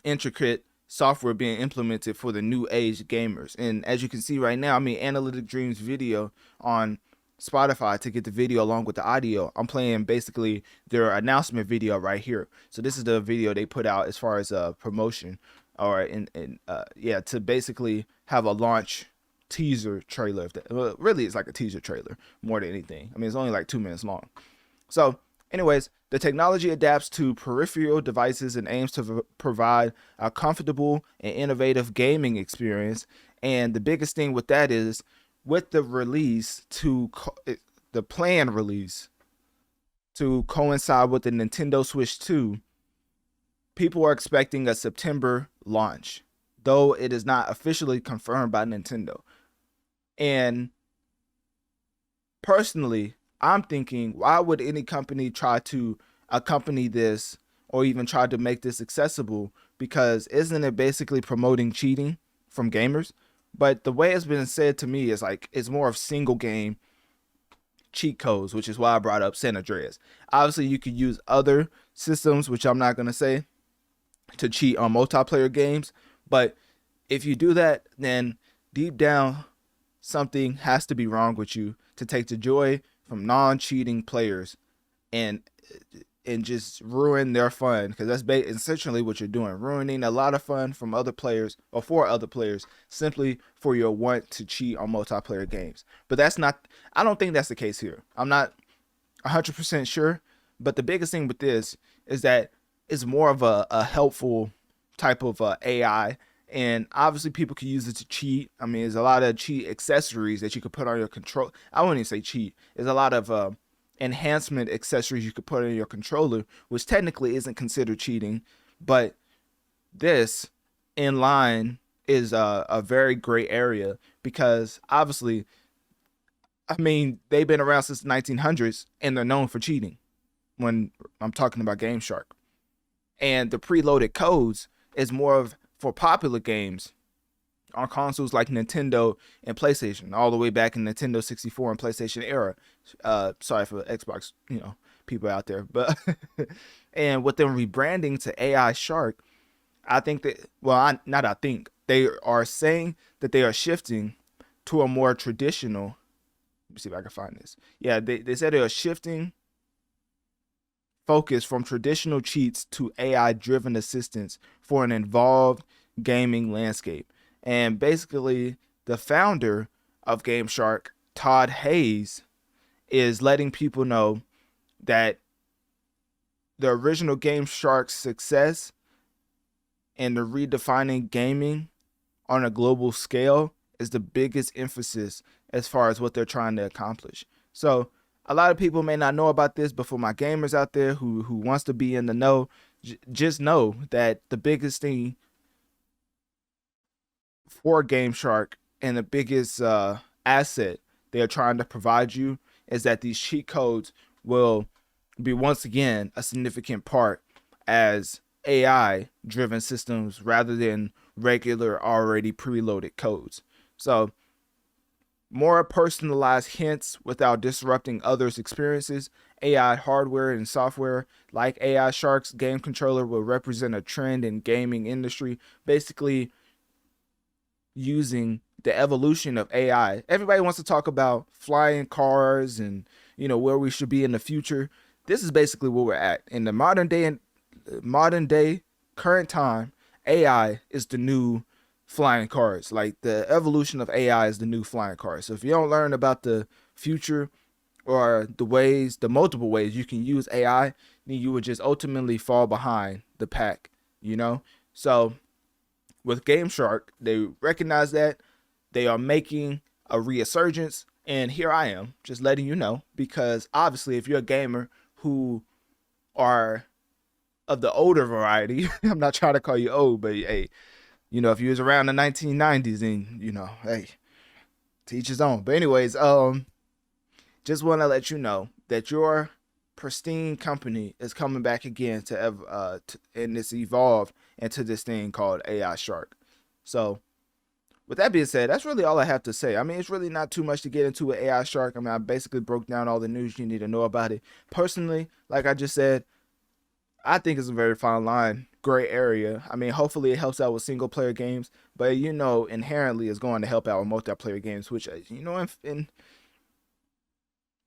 intricate software being implemented for the new age gamers. And as you can see right now, I mean, Analytic Dreamz video on Spotify to get the video along with the audio. I'm playing basically their announcement video right here. So this is the video they put out as far as promotion, or to basically have a launch teaser trailer. Well, really, it's like a teaser trailer more than anything. I mean, it's only like 2 minutes long. So anyways, the technology adapts to peripheral devices and aims to provide a comfortable and innovative gaming experience. And the biggest thing with that is, with the planned release to coincide with the Nintendo Switch 2, people are expecting a September launch, though it is not officially confirmed by Nintendo. And personally, I'm thinking, why would any company try to accompany this or even try to make this accessible? Because isn't it basically promoting cheating from gamers? But the way it's been said to me is like, it's more of single game cheat codes, which is why I brought up San Andreas. Obviously, you could use other systems, which I'm not going to say, to cheat on multiplayer games. But if you do that, then deep down, something has to be wrong with you to take the joy from non-cheating players and just ruin their fun, because that's essentially what you're doing, ruining a lot of fun from other players or for other players simply for your want to cheat on multiplayer games. But I don't think that's the case here. I'm not 100% sure, but the biggest thing with this is that it's more of a helpful type of AI, and obviously people can use it to cheat. I mean, there's a lot of cheat accessories that you could put on your control. I wouldn't even say cheat. There's a lot of enhancement accessories you could put in your controller, which technically isn't considered cheating, but this in line is a very gray area, because obviously, I mean, they've been around since the 1900s and they're known for cheating when I'm talking about Game Shark. And the preloaded codes is more of for popular games on consoles like Nintendo and PlayStation, all the way back in Nintendo 64 and PlayStation era. Sorry for Xbox, people out there, but and with them rebranding to AI Shark, I think that, they are saying that they are shifting to a more traditional. Let me see if I can find this. Yeah, they said they are shifting focus from traditional cheats to AI-driven assistance for an involved gaming landscape. And basically, the founder of Game Shark, Todd Hayes, is letting people know that the original Game Shark's success and the redefining gaming on a global scale is the biggest emphasis as far as what they're trying to accomplish. So a lot of people may not know about this, but for my gamers out there who wants to be in the know, just know that the biggest thing for Game Shark and the biggest asset they're trying to provide you is that these cheat codes will be once again a significant part as AI driven systems rather than regular already preloaded codes. So more personalized hints without disrupting others' experiences. AI hardware and software like AI Shark's game controller will represent a trend in gaming industry, basically using the evolution of AI. Everybody wants to talk about flying cars and where we should be in the future. This is basically where we're at in the modern day current time, AI is the new flying cars. Like the evolution of AI is the new flying cars. So if you don't learn about the future or the multiple ways you can use AI, then you would just ultimately fall behind the pack, you know? So with Game Shark, they recognize that they are making a resurgence, and here I am just letting you know, because obviously if you're a gamer who are of the older variety, I'm not trying to call you old, but hey, you know, if you was around the 1990s, then, you know, hey, to each his own. But anyways, just want to let you know that your pristine company is coming back again and it's evolved into this thing called AI Shark. So with that being said, that's really all I have to say. I mean, it's really not too much to get into with AI Shark. I mean, I basically broke down all the news you need to know about it. Personally, like I just said, I think it's a very fine line, gray area. I mean, hopefully it helps out with single player games, but you know, inherently it's going to help out with multiplayer games, which, you know,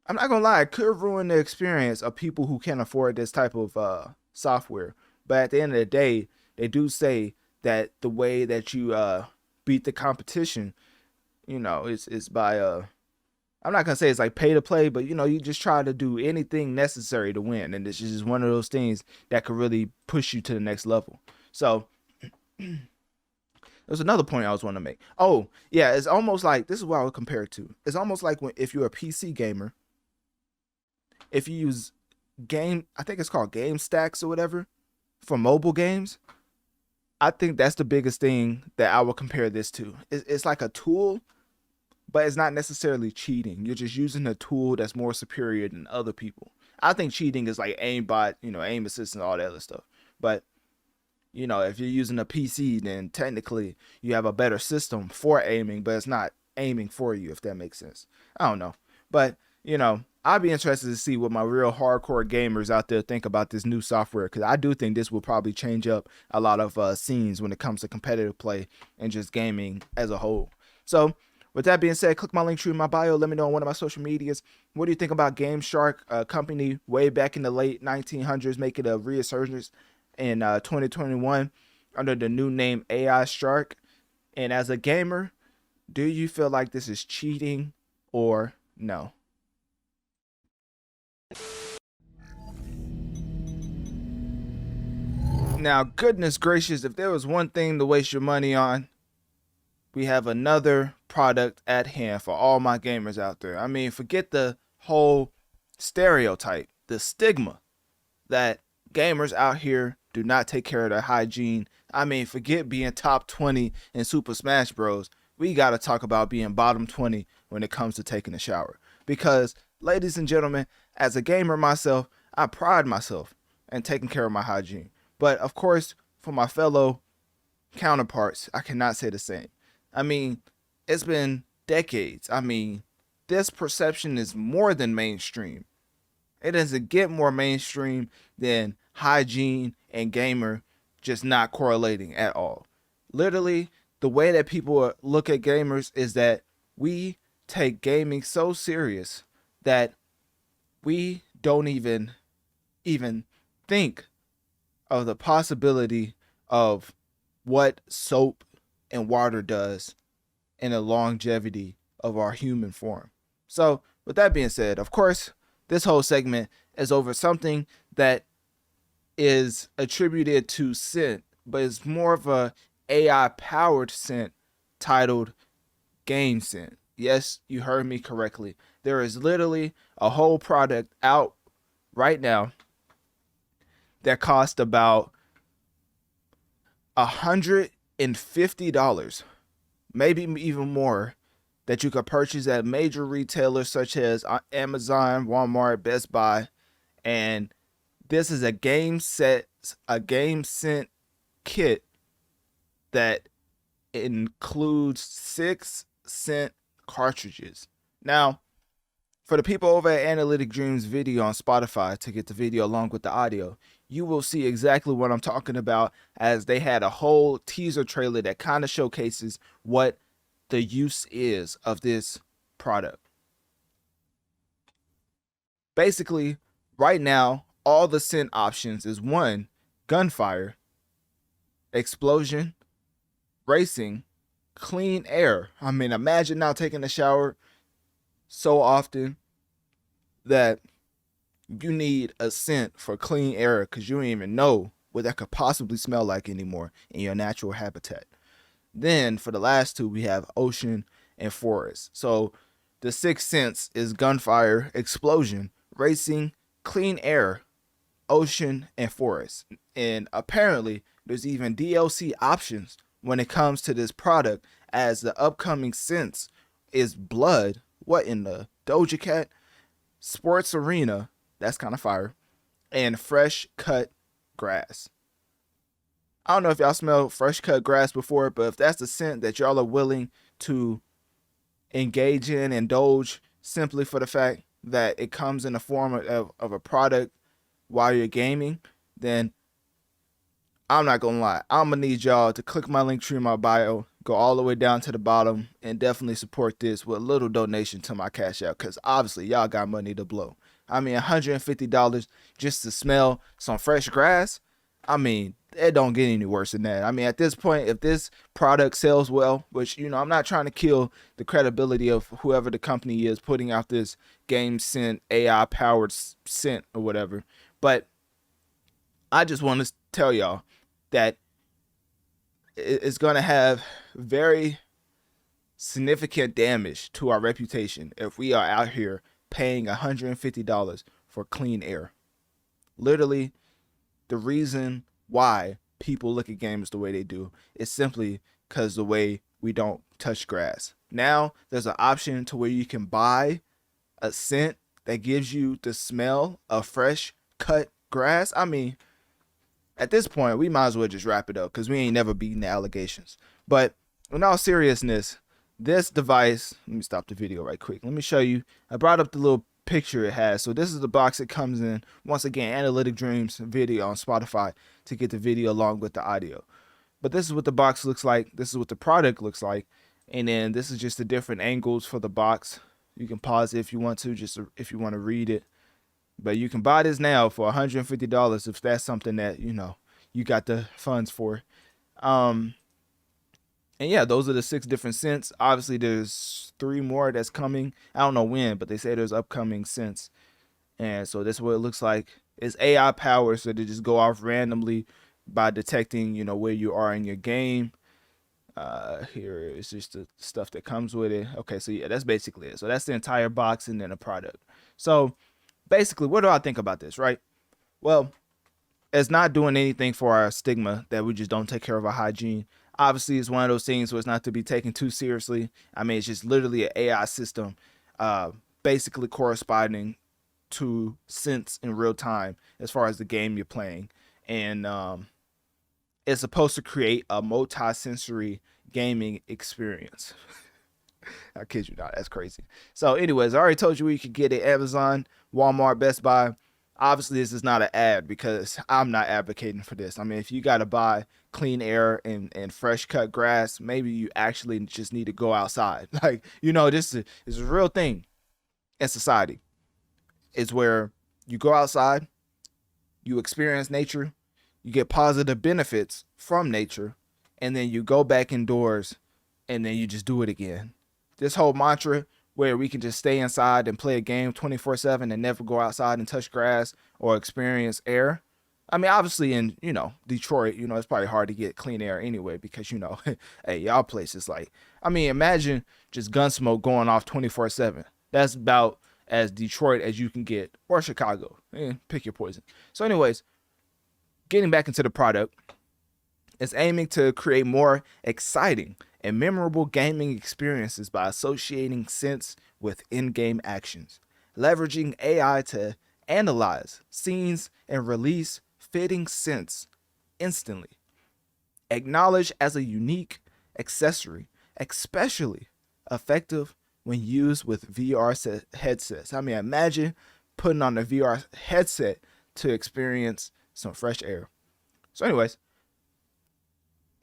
I'm not gonna lie, it could ruin the experience of people who can't afford this type of software. But at the end of the day, they do say that the way that you beat the competition, you know, is by I'm not gonna say it's like pay to play, but you know, you just try to do anything necessary to win, and this is just one of those things that could really push you to the next level. So there's another point I was wanting to make. Oh yeah, it's almost like, this is what I would compare it to. It's almost like if you're a PC gamer, if you use I think it's called Game Stacks or whatever for mobile games. I think that's the biggest thing that I would compare this to. It's like a tool, but it's not necessarily cheating. You're just using a tool that's more superior than other people. I think cheating is like aimbot, you know, aim assist and all that other stuff. But, you know, if you're using a PC, then technically you have a better system for aiming, but it's not aiming for you, if that makes sense. I don't know. But, you know, I'd be interested to see what my real hardcore gamers out there think about this new software, because I do think this will probably change up a lot of scenes when it comes to competitive play and just gaming as a whole. So with that being said, click my link tree in my bio. Let me know on one of my social medias. What do you think about Game Shark, a company way back in the late 1900s, making a resurgence in 2021 under the new name AI Shark? And as a gamer, do you feel like this is cheating or no? Now, goodness gracious, if there was one thing to waste your money on, we have another product at hand for all my gamers out there. I mean, forget the whole stereotype, the stigma that gamers out here do not take care of their hygiene. I mean, forget being top 20 in Super Smash Bros. We got to talk about being bottom 20 when it comes to taking a shower. Because, ladies and gentlemen, as a gamer myself, I pride myself in taking care of my hygiene. But of course, for my fellow counterparts, I cannot say the same. I mean, it's been decades. I mean, this perception is more than mainstream. It doesn't get more mainstream than hygiene and gamer just not correlating at all. Literally, the way that people look at gamers is that we take gaming so serious that we don't even think of the possibility of what soap and water does in the longevity of our human form. So with that being said, of course, this whole segment is over something that is attributed to scent, but it's more of a AI powered scent titled GameScent. Yes, you heard me correctly. There is literally a whole product out right now that cost about $150, maybe even more, that you could purchase at major retailers such as Amazon, Walmart, Best Buy. And this is a GameScent kit that includes 6 scent cartridges. Now, for the people over at Analytic Dreamz video on Spotify, to get the video along with the audio, you will see exactly what I'm talking about, as they had a whole teaser trailer that kind of showcases what the use is of this product. Basically, right now, all the scent options is 1, gunfire, explosion, racing, clean air. I mean, imagine now taking a shower so often that you need a scent for clean air because you don't even know what that could possibly smell like anymore in your natural habitat. Then for the last two, we have ocean and forest. So the sixth sense is gunfire, explosion, racing, clean air, ocean, and forest. And apparently there's even DLC options when it comes to this product, as the upcoming sense is blood. What in the Doja Cat? Sports arena, that's kind of fire, and fresh cut grass. I don't know if y'all smelled fresh cut grass before, but if that's the scent that y'all are willing to engage in, indulge, simply for the fact that it comes in the form of a product while you're gaming, then I'm not gonna lie, I'm gonna need y'all to click my link tree in my bio, go all the way down to the bottom, and definitely support this with a little donation to my Cash App, because obviously y'all got money to blow. I mean, $150 just to smell some fresh grass. I mean, it don't get any worse than that. I mean, at this point, if this product sells well, which, you know, I'm not trying to kill the credibility of whoever the company is putting out this GameScent AI powered scent or whatever, but I just want to tell y'all that it's going to have very significant damage to our reputation if we are out here paying $150 for clean air. Literally, the reason why people look at games the way they do is simply because the way we don't touch grass. Now there's an option to where you can buy a scent that gives you the smell of fresh cut grass. I mean, at this point, we might as well just wrap it up because we ain't never beaten the allegations. But in all seriousness, this device, let me stop the video right quick. Let me show you. I brought up the little picture it has. So this is the box it comes in. Once again, Analytic Dreamz video on Spotify to get the video along with the audio. But this is what the box looks like. This is what the product looks like. And then this is just the different angles for the box. You can pause it if you want to, just if you want to read it. But you can buy this now for $150 if that's something that, you know, you got the funds for. And yeah, those are the 6 different scents. Obviously, there's 3 more that's coming. I don't know when, but they say there's upcoming scents. And so that's what it looks like. It's AI powered, so they just go off randomly by detecting, you know, where you are in your game. Here is just the stuff that comes with it. Okay, so yeah, that's basically it. So that's the entire box and then a product. So basically, what do I think about this, right? Well, it's not doing anything for our stigma that we just don't take care of our hygiene. Obviously, it's one of those things where it's not to be taken too seriously. I mean, it's just literally an AI system basically corresponding to scents in real time as far as the game you're playing. And it's supposed to create a multi-sensory gaming experience. I kid you not, that's crazy. So anyways, I already told you where you could get it: Amazon, Walmart, Best Buy. Obviously, this is not an ad because I'm not advocating for this. I mean, if you got to buy clean air and fresh cut grass, maybe you actually just need to go outside. Like, you know, this is a real thing in society. It's where you go outside, you experience nature, you get positive benefits from nature, and then you go back indoors and then you just do it again. This whole mantra where we can just stay inside and play a game 24/7 and never go outside and touch grass or experience air. I mean, obviously in, you know, Detroit, you know, it's probably hard to get clean air anyway because, you know, hey, y'all places like, I mean, imagine just gun smoke going off 24/7. That's about as Detroit as you can get, or Chicago. Pick your poison. So anyways, getting back into the product, it's aiming to create more exciting and memorable gaming experiences by associating scents with in-game actions, leveraging AI to analyze scenes and release fitting scents instantly. Acknowledged as a unique accessory, especially effective when used with VR headsets. I mean, imagine putting on a VR headset to experience some fresh air. So anyways,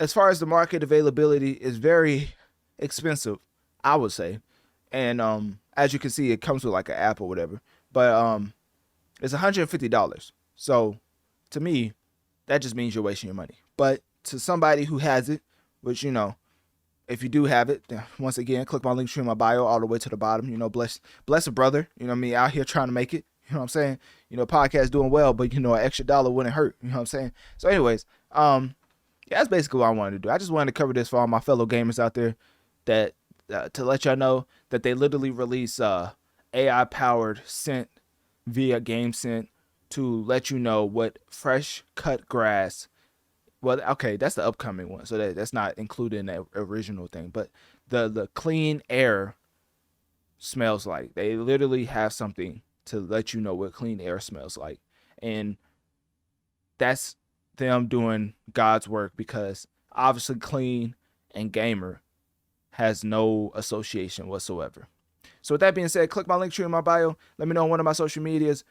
as far as the market availability, is very expensive, I would say. And as you can see, it comes with like an app or whatever. But it's $150. So to me, that just means you're wasting your money. But to somebody who has it, which, you know, if you do have it, once again, click my link tree in my bio all the way to the bottom. You know, bless a brother. You know what I mean? Out here trying to make it. You know what I'm saying? You know, podcast doing well, but, you know, an extra dollar wouldn't hurt. You know what I'm saying? So anyways, yeah, that's basically what I wanted to do. I just wanted to cover this for all my fellow gamers out there, that to let y'all know that they literally release AI powered scent via GameScent to let you know what fresh cut grass. Well, okay, that's the upcoming one, so that's not included in that original thing. But the clean air smells like. They literally have something to let you know what clean air smells like, and that's them doing God's work, because obviously clean and gamer has no association whatsoever. So with that being said, click my link tree in my bio. Let me know on one of my social medias.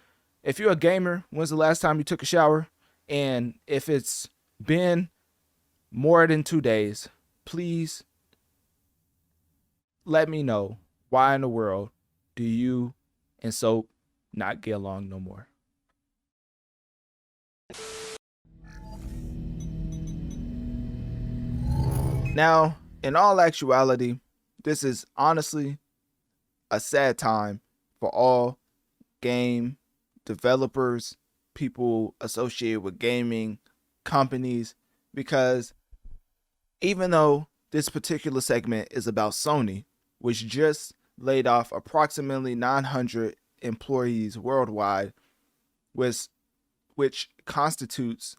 If you're a gamer, when's the last time you took a shower? And if it's been more than 2 days, please let me know why in the world do you and soap not get along no more. Now, in all actuality, this is honestly a sad time for all game developers, people associated with gaming companies, because even though this particular segment is about Sony, which just laid off approximately 900 employees worldwide, which constitutes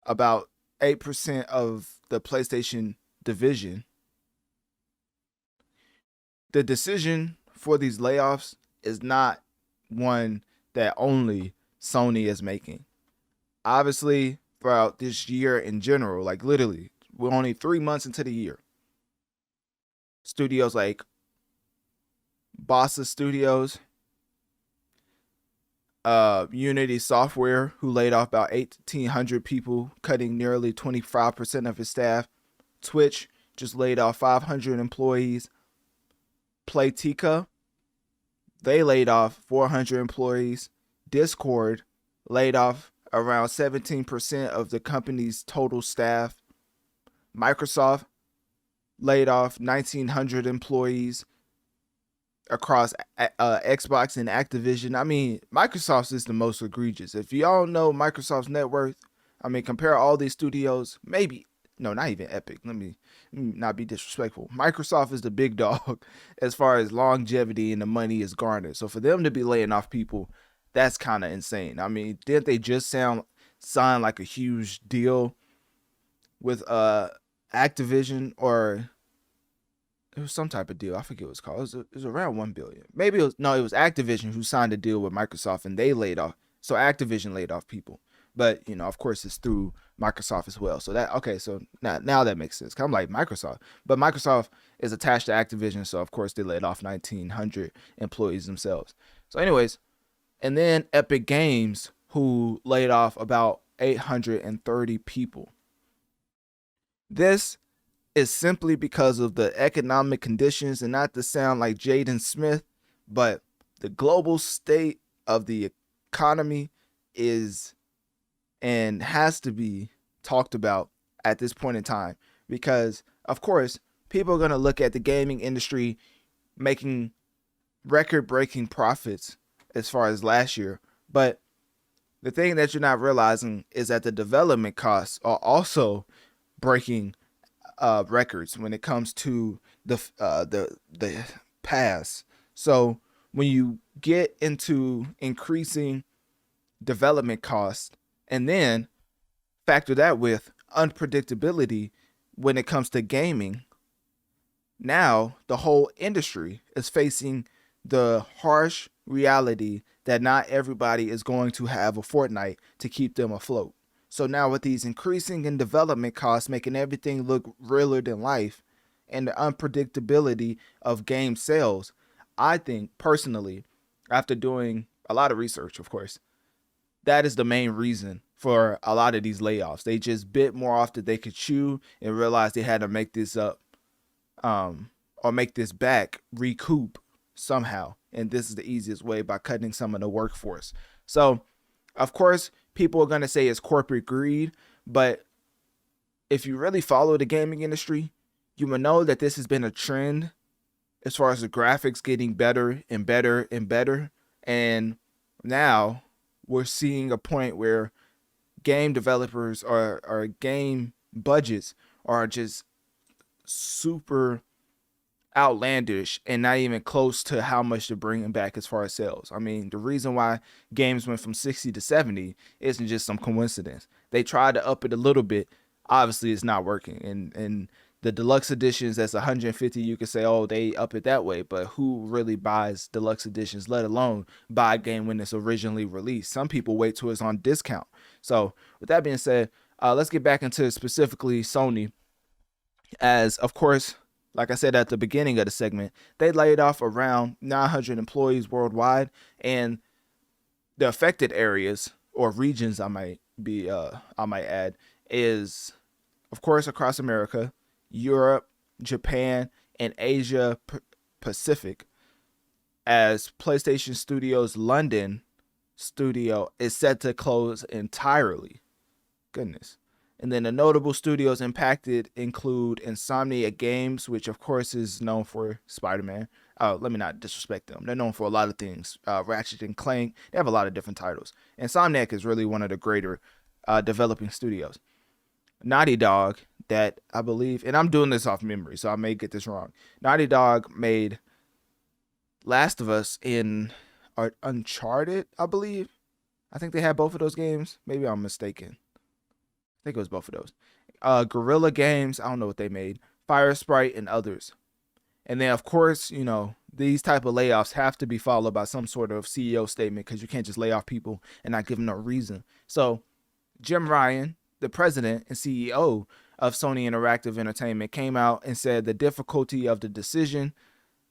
about 8% of the PlayStation division. The decision for these layoffs is not one that only Sony is making. Obviously, throughout this year in general, like literally, we're only 3 months into the year. Studios like Bossa Studios, Unity Software, who laid off about 1,800 people, cutting nearly 25% of its staff. Twitch just laid off 500 employees. Playtika, they laid off 400 employees. Discord laid off around 17% of the company's total staff. Microsoft laid off 1,900 employees across Xbox and Activision. I mean, Microsoft's is the most egregious. If y'all know Microsoft's net worth, I mean, compare all these studios, maybe, no, not even Epic. Let me not be disrespectful. Microsoft is the big dog as far as longevity and the money is garnered. So for them to be laying off people, that's kind of insane. I mean, didn't they just sign like a huge deal with Activision, or it was some type of deal? I forget what it's called. It was around $1 billion. Maybe it was Activision who signed a deal with Microsoft and they laid off. So Activision laid off people. But, you know, of course, it's through Microsoft as well. So so now that makes sense. 'Cause I'm like Microsoft. But Microsoft is attached to Activision, so of course they laid off 1,900 employees themselves. So anyways, and then Epic Games, who laid off about 830 people. This is simply because of the economic conditions, and not to sound like Jaden Smith, but the global state of the economy is and has to be talked about at this point in time, because of course people are going to look at the gaming industry making record-breaking profits as far as last year, but the thing that you're not realizing is that the development costs are also breaking records when it comes to the past. So when you get into increasing development costs and then factor that with unpredictability when it comes to gaming, now the whole industry is facing the harsh reality that not everybody is going to have a Fortnite to keep them afloat. So now with these increasing in development costs making everything look realer than life, and the unpredictability of game sales, I think personally, after doing a lot of research, of course, that is the main reason for a lot of these layoffs. They just bit more off than they could chew and realized they had to make this up, or make this back, recoup somehow. And this is the easiest way, by cutting some of the workforce. So, of course, people are going to say it's corporate greed, but if you really follow the gaming industry, you will know that this has been a trend as far as the graphics getting better and better and better. And now we're seeing a point where game developers or game budgets are just super outlandish and not even close to how much they're bringing back as far as sales. I mean, the reason why games went from 60 to 70 isn't just some coincidence. They tried to up it a little bit. Obviously, it's not working. And the deluxe editions that's 150, you could say, oh, they up it that way. But who really buys deluxe editions, let alone buy a game when it's originally released? Some people wait till it's on discount. So with that being said, let's get back into specifically Sony. As, of course, like I said at the beginning of the segment, they laid off around 900 employees worldwide, and the affected areas or regions, I might add, is of course across America, Europe, Japan, and Asia Pacific. As PlayStation Studios London studio is set to close entirely. Goodness. And then the notable studios impacted include Insomniac Games, which of course is known for Spider-Man. Let me not disrespect them. They're known for a lot of things. Ratchet and Clank. They have a lot of different titles. Insomniac is really one of the greater developing studios. Naughty Dog, that I believe, and I'm doing this off memory, so I may get this wrong. Naughty Dog made Last of Us in Uncharted, I believe. I think they had both of those games. Maybe I'm mistaken. I think it was both of those. Guerrilla Games, I don't know what they made. Fire Sprite and others. And then, of course, you know, these type of layoffs have to be followed by some sort of CEO statement because you can't just lay off people and not give them no reason. So Jim Ryan, the president and CEO of Sony Interactive Entertainment, came out and said the difficulty of the decision,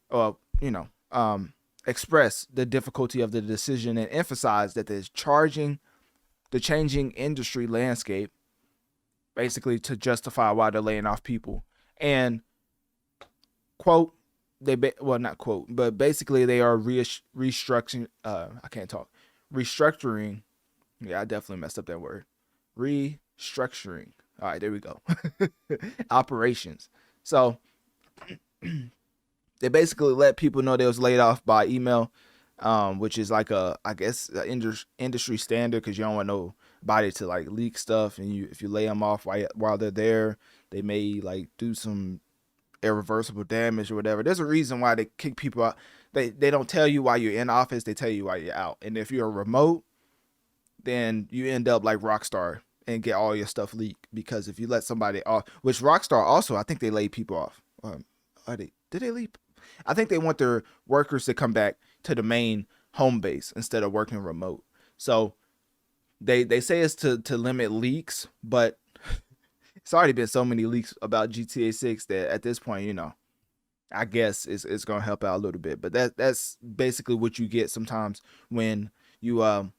or, expressed the difficulty of the decision and emphasized that the changing industry landscape, basically to justify why they're laying off people. And quote, not quote, but basically they are restructuring. Restructuring. Yeah, I definitely messed up that word. Restructuring. All right, there we go. Operations. So they basically let people know they was laid off by email, which is like a industry standard, because you don't want nobody to like leak stuff, and if you lay them off while they're there, they may like do some irreversible damage or whatever. There's a reason why they kick people out. They don't tell you why you're in office, they tell you why you're out. And if you're remote, then you end up like Rockstar and get all your stuff leaked, because if you let somebody off, which Rockstar also, I think they laid people off. Did they leave? I think they want their workers to come back to the main home base instead of working remote. So they say it's to limit leaks, but it's already been so many leaks about GTA 6 that at this point, you know, I guess it's going to help out a little bit. But that's basically what you get sometimes when you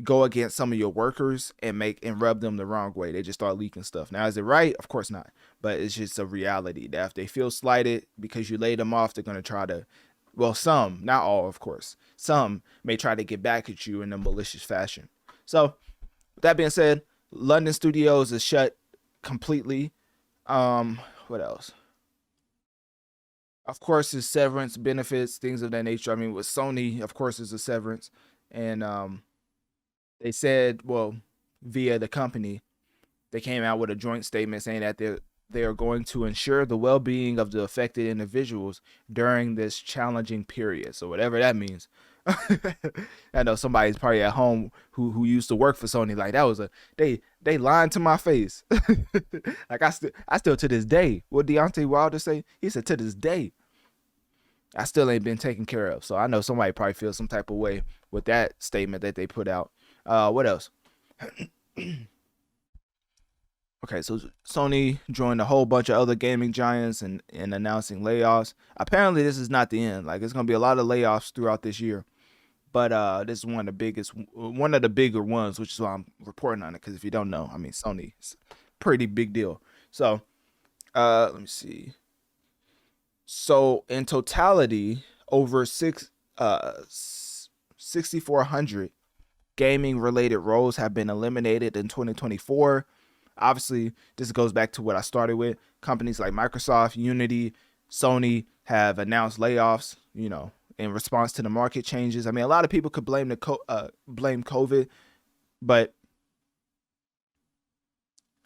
go against some of your workers and rub them the wrong way. They just start leaking stuff. Now, is it right? Of course not. But it's just a reality that if they feel slighted because you laid them off, they're going to try to, well, some, not all, of course, some may try to get back at you in a malicious fashion. So with that being said, London Studios is shut completely. What else? Of course, it's severance benefits, things of that nature. I mean, with Sony, of course, it's a severance. And they said, well, via the company, they came out with a joint statement saying that they are going to ensure the well-being of the affected individuals during this challenging period. So whatever that means. I know somebody's probably at home who used to work for Sony. Like, that was they lied to my face. Like, I still to this day, what Deontay Wilder say? He said, to this day, I still ain't been taken care of. So I know somebody probably feels some type of way with that statement that they put out. What else? Okay, so Sony joined a whole bunch of other gaming giants in announcing layoffs. Apparently, this is not the end. Like, it's going to be a lot of layoffs throughout this year. But this is one of the bigger ones, which is why I'm reporting on it. Because if you don't know, I mean, Sony is a pretty big deal. So, let me see. So, in totality, over 6,400 gaming related roles have been eliminated in 2024. Obviously, this goes back to what I started with. Companies like Microsoft, Unity, Sony have announced layoffs, in response to the market changes. I mean, a lot of people could blame blame COVID, but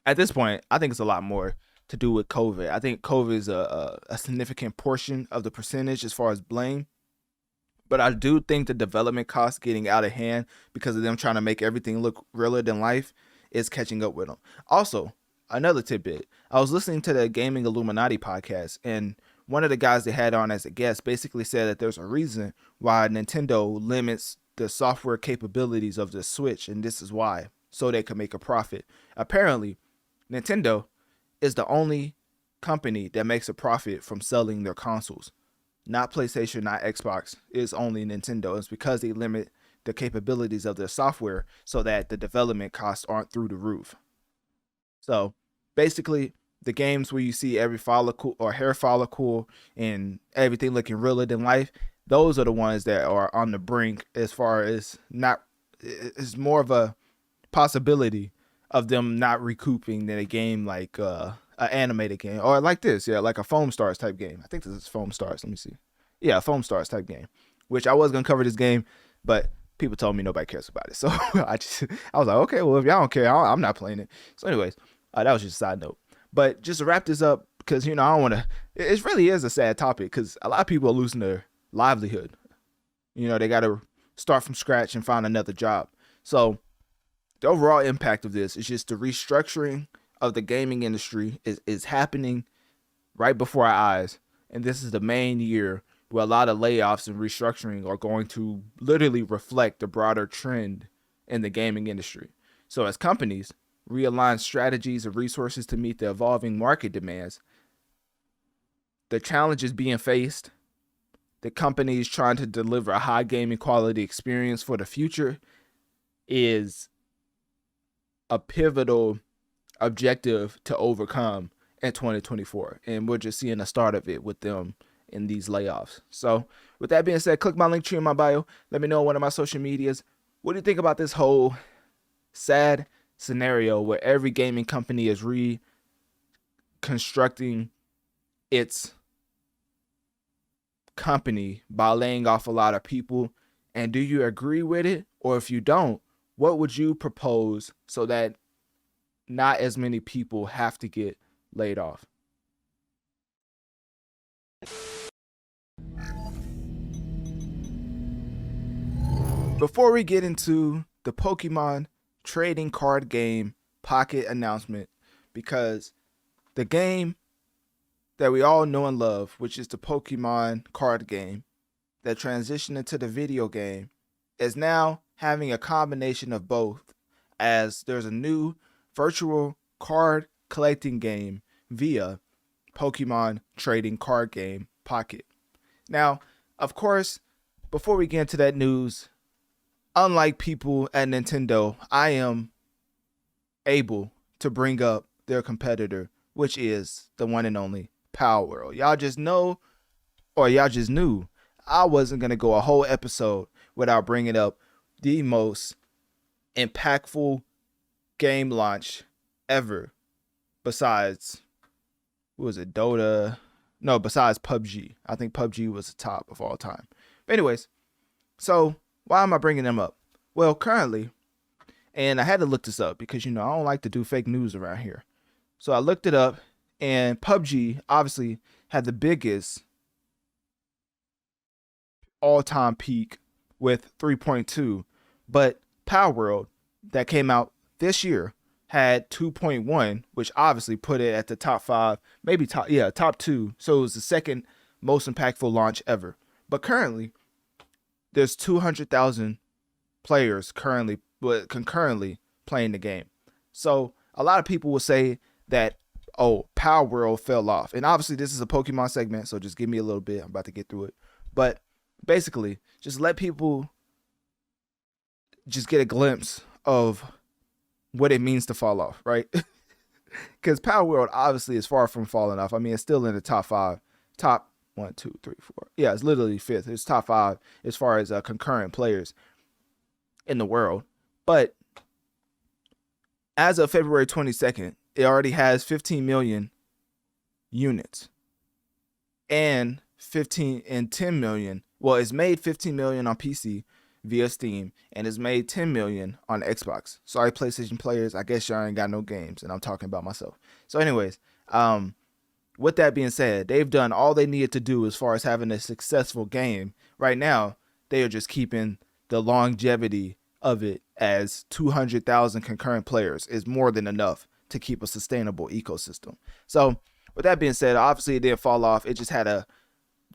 at this point, I think it's a lot more to do with COVID. I think COVID is a significant portion of the percentage as far as blame. But I do think the development costs getting out of hand because of them trying to make everything look realer than life is catching up with them. Also, another tidbit. I was listening to the Gaming Illuminati podcast, and one of the guys they had on as a guest basically said that there's a reason why Nintendo limits the software capabilities of the Switch, and this is why, so they can make a profit. Apparently, Nintendo is the only company that makes a profit from selling their consoles. Not PlayStation, not Xbox. It's only Nintendo. It's because they limit the capabilities of their software so that the development costs aren't through the roof. So basically, the games where you see every follicle or hair follicle and everything looking realer than life, those are the ones that are on the brink as far as it's more of a possibility of them not recouping than a game like an animated game or like this, like a Foam Stars type game. I think this is Foam Stars. Let me see. Yeah, Foam Stars type game, which I was gonna cover this game, but people told me nobody cares about it, so I was like, okay, well if y'all don't care, I'm not playing it. So, anyways, that was just a side note. But just to wrap this up, because I don't want to. It really is a sad topic because a lot of people are losing their livelihood. They got to start from scratch and find another job. So the overall impact of this is just the restructuring of the gaming industry is happening right before our eyes. And this is the main year where a lot of layoffs and restructuring are going to literally reflect the broader trend in the gaming industry. So as companies realign strategies and resources to meet the evolving market demands, the challenges being faced, the companies trying to deliver a high gaming quality experience for the future is a pivotal objective to overcome in 2024. And we're just seeing the start of it with them in these layoffs. So with that being said, click my link tree in my bio. Let me know on one of my social medias. What do you think about this whole sad scenario where every gaming company is reconstructing its company by laying off a lot of people? And do you agree with it? Or if you don't, what would you propose so that not as many people have to get laid off? Before we get into the Pokemon trading card game Pocket announcement, because the game that we all know and love, which is the Pokemon card game that transitioned into the video game, is now having a combination of both, as there's a new virtual card collecting game via Pokemon trading card game Pocket. Now, of course, before we get into that news, unlike people at Nintendo, I am able to bring up their competitor, which is the one and only Power World. Y'all just know, or y'all just knew, I wasn't going to go a whole episode without bringing up the most impactful game launch ever besides, what was it, Dota? No, besides PUBG. I think PUBG was the top of all time. But anyways, so why am I bringing them up? Well, currently, and I had to look this up because, I don't like to do fake news around here. So I looked it up, and PUBG obviously had the biggest all-time peak with 3.2, but Power World that came out this year had 2.1, which obviously put it at the top 5, maybe top 2. So it was the second most impactful launch ever. But currently, there's 200,000 players concurrently playing the game. So a lot of people will say that, Power World fell off. And obviously this is a Pokemon segment, so just give me a little bit. I'm about to get through it. But basically, just let people just get a glimpse of what it means to fall off, right? Because Power World obviously is far from falling off. I mean, it's still in the top 5, top 1, 2, 3, 4. Yeah, it's literally 5th. It's top 5 as far as concurrent players in the world. But as of February 22nd, it already has 15 million units and 10 million. Well, it's made 15 million on PC via Steam and it's made 10 million on Xbox. Sorry, PlayStation players, I guess y'all ain't got no games and I'm talking about myself. So anyways, with that being said, they've done all they needed to do as far as having a successful game. Right now, they are just keeping the longevity of it, as 200,000 concurrent players is more than enough to keep a sustainable ecosystem. So with that being said, obviously it didn't fall off. It just had a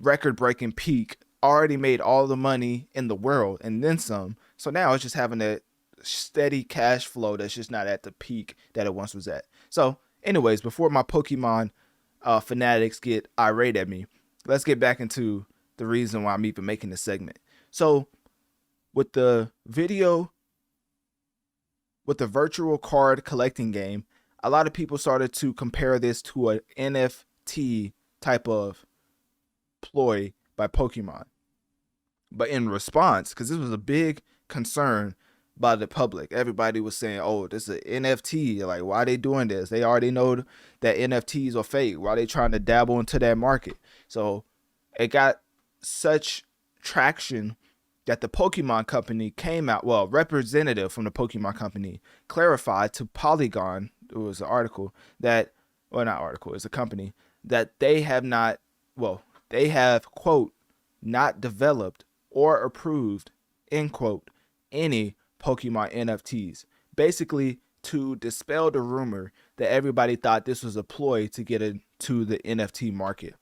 record-breaking peak, already made all the money in the world and then some. So now it's just having a steady cash flow that's just not at the peak that it once was at. So anyways, before my Pokemon fanatics get irate at me, let's get back into the reason why I'm even making this segment. So with the virtual card collecting game, a lot of people started to compare this to an NFT type of ploy by Pokemon. But in response, because this was a big concern by the public, everybody was saying, oh, this is an NFT. Like, why are they doing this? They already know that NFTs are fake. Why are they trying to dabble into that market? So it got such traction that the Pokemon company came out, well, representative from the Pokemon company clarified to Polygon, it was an article that, well, not article, it's a company, that they have, quote, not developed or approved, end quote, any Pokemon NFTs. Basically, to dispel the rumor that everybody thought this was a ploy to get into the NFT market.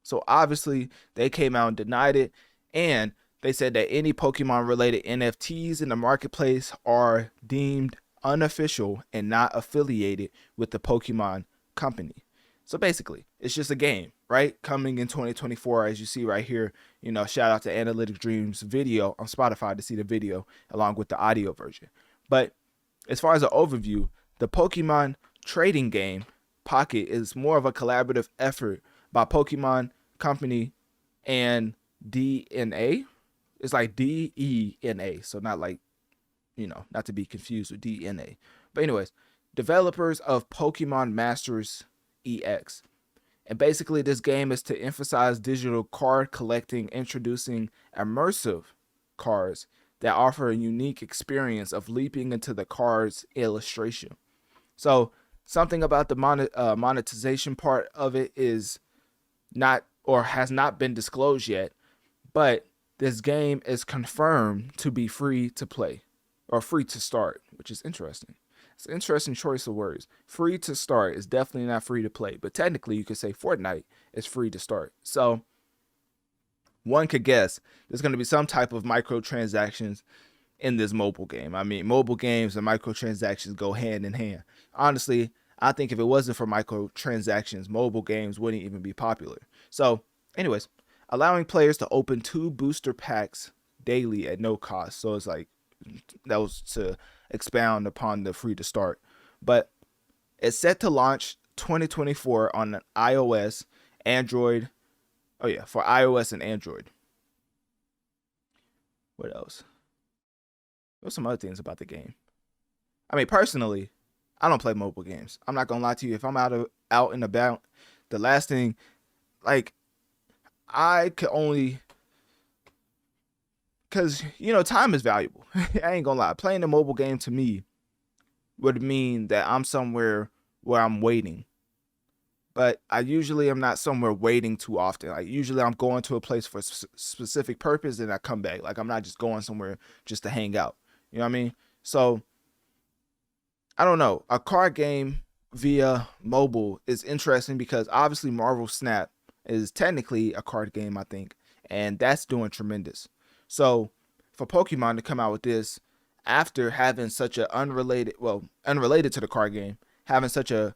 So obviously, they came out and denied it, and they said that any Pokemon related NFTs in the marketplace are deemed unofficial and not affiliated with the Pokemon company. So basically, it's just a game, right? Coming in 2024, as you see right here. You know, shout out to Analytic Dreamz video on Spotify to see the video along with the audio version. But as far as an overview, the Pokemon trading game Pocket is more of a collaborative effort by Pokemon company and DNA. It's like DENA, so not like, you know, not to be confused with DNA. But anyways, developers of Pokemon Masters EX. And basically this game is to emphasize digital card collecting, introducing immersive cards that offer a unique experience of leaping into the card's illustration. So something about the monetization part of it is not, or has not been disclosed yet, but this game is confirmed to be free to play, or free to start, which is interesting. It's an interesting choice of words. Free to start is definitely not free to play, but technically you could say Fortnite is free to start. So one could guess there's going to be some type of microtransactions in this mobile game. I mean, mobile games and microtransactions go hand in hand. Honestly, I think if it wasn't for microtransactions, mobile games wouldn't even be popular. So anyways, allowing players to open 2 booster packs daily at no cost. So it's like, that was to expound upon the free to start. But it's set to launch 2024 on iOS, Android. Oh yeah, for iOS and Android. What else? There's some other things about the game. I mean, personally, I don't play mobile games. I'm not gonna lie to you. If I'm out and about, the last thing, like, I could only, because, you know, time is valuable. I ain't gonna lie. Playing a mobile game to me would mean that I'm somewhere where I'm waiting. But I usually am not somewhere waiting too often. Like, usually I'm going to a place for a specific purpose and I come back. Like, I'm not just going somewhere just to hang out. You know what I mean? So, I don't know. A card game via mobile is interesting because obviously Marvel Snap is technically a card game, I think. And that's doing tremendous. So, for Pokemon to come out with this after having such a unrelated to the card game, having such a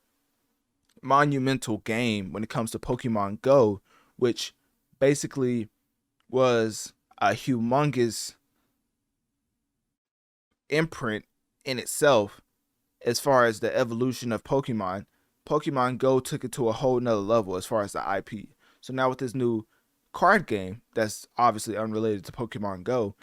monumental game when it comes to Pokemon Go, which basically was a humongous imprint in itself as far as the evolution of Pokemon. Pokemon Go took it to a whole nother level as far as the IP. So now with this new card game that's obviously unrelated to Pokemon Go,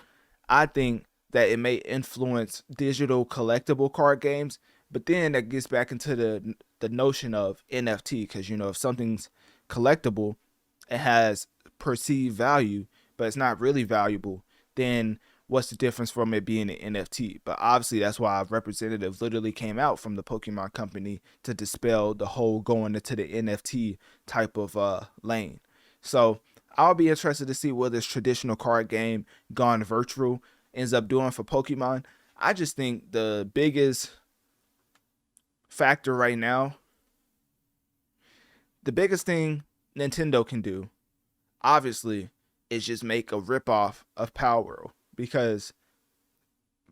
I think that it may influence digital collectible card games, but then that gets back into the notion of NFT, because if something's collectible, it has perceived value, but it's not really valuable, then what's the difference from it being an NFT? But obviously that's why representatives literally came out from the Pokemon company to dispel the whole going into the NFT type of lane. So I'll be interested to see what this traditional card game gone virtual ends up doing for Pokemon. I just think the biggest factor right now, the biggest thing Nintendo can do, obviously, is just make a ripoff of Power World, because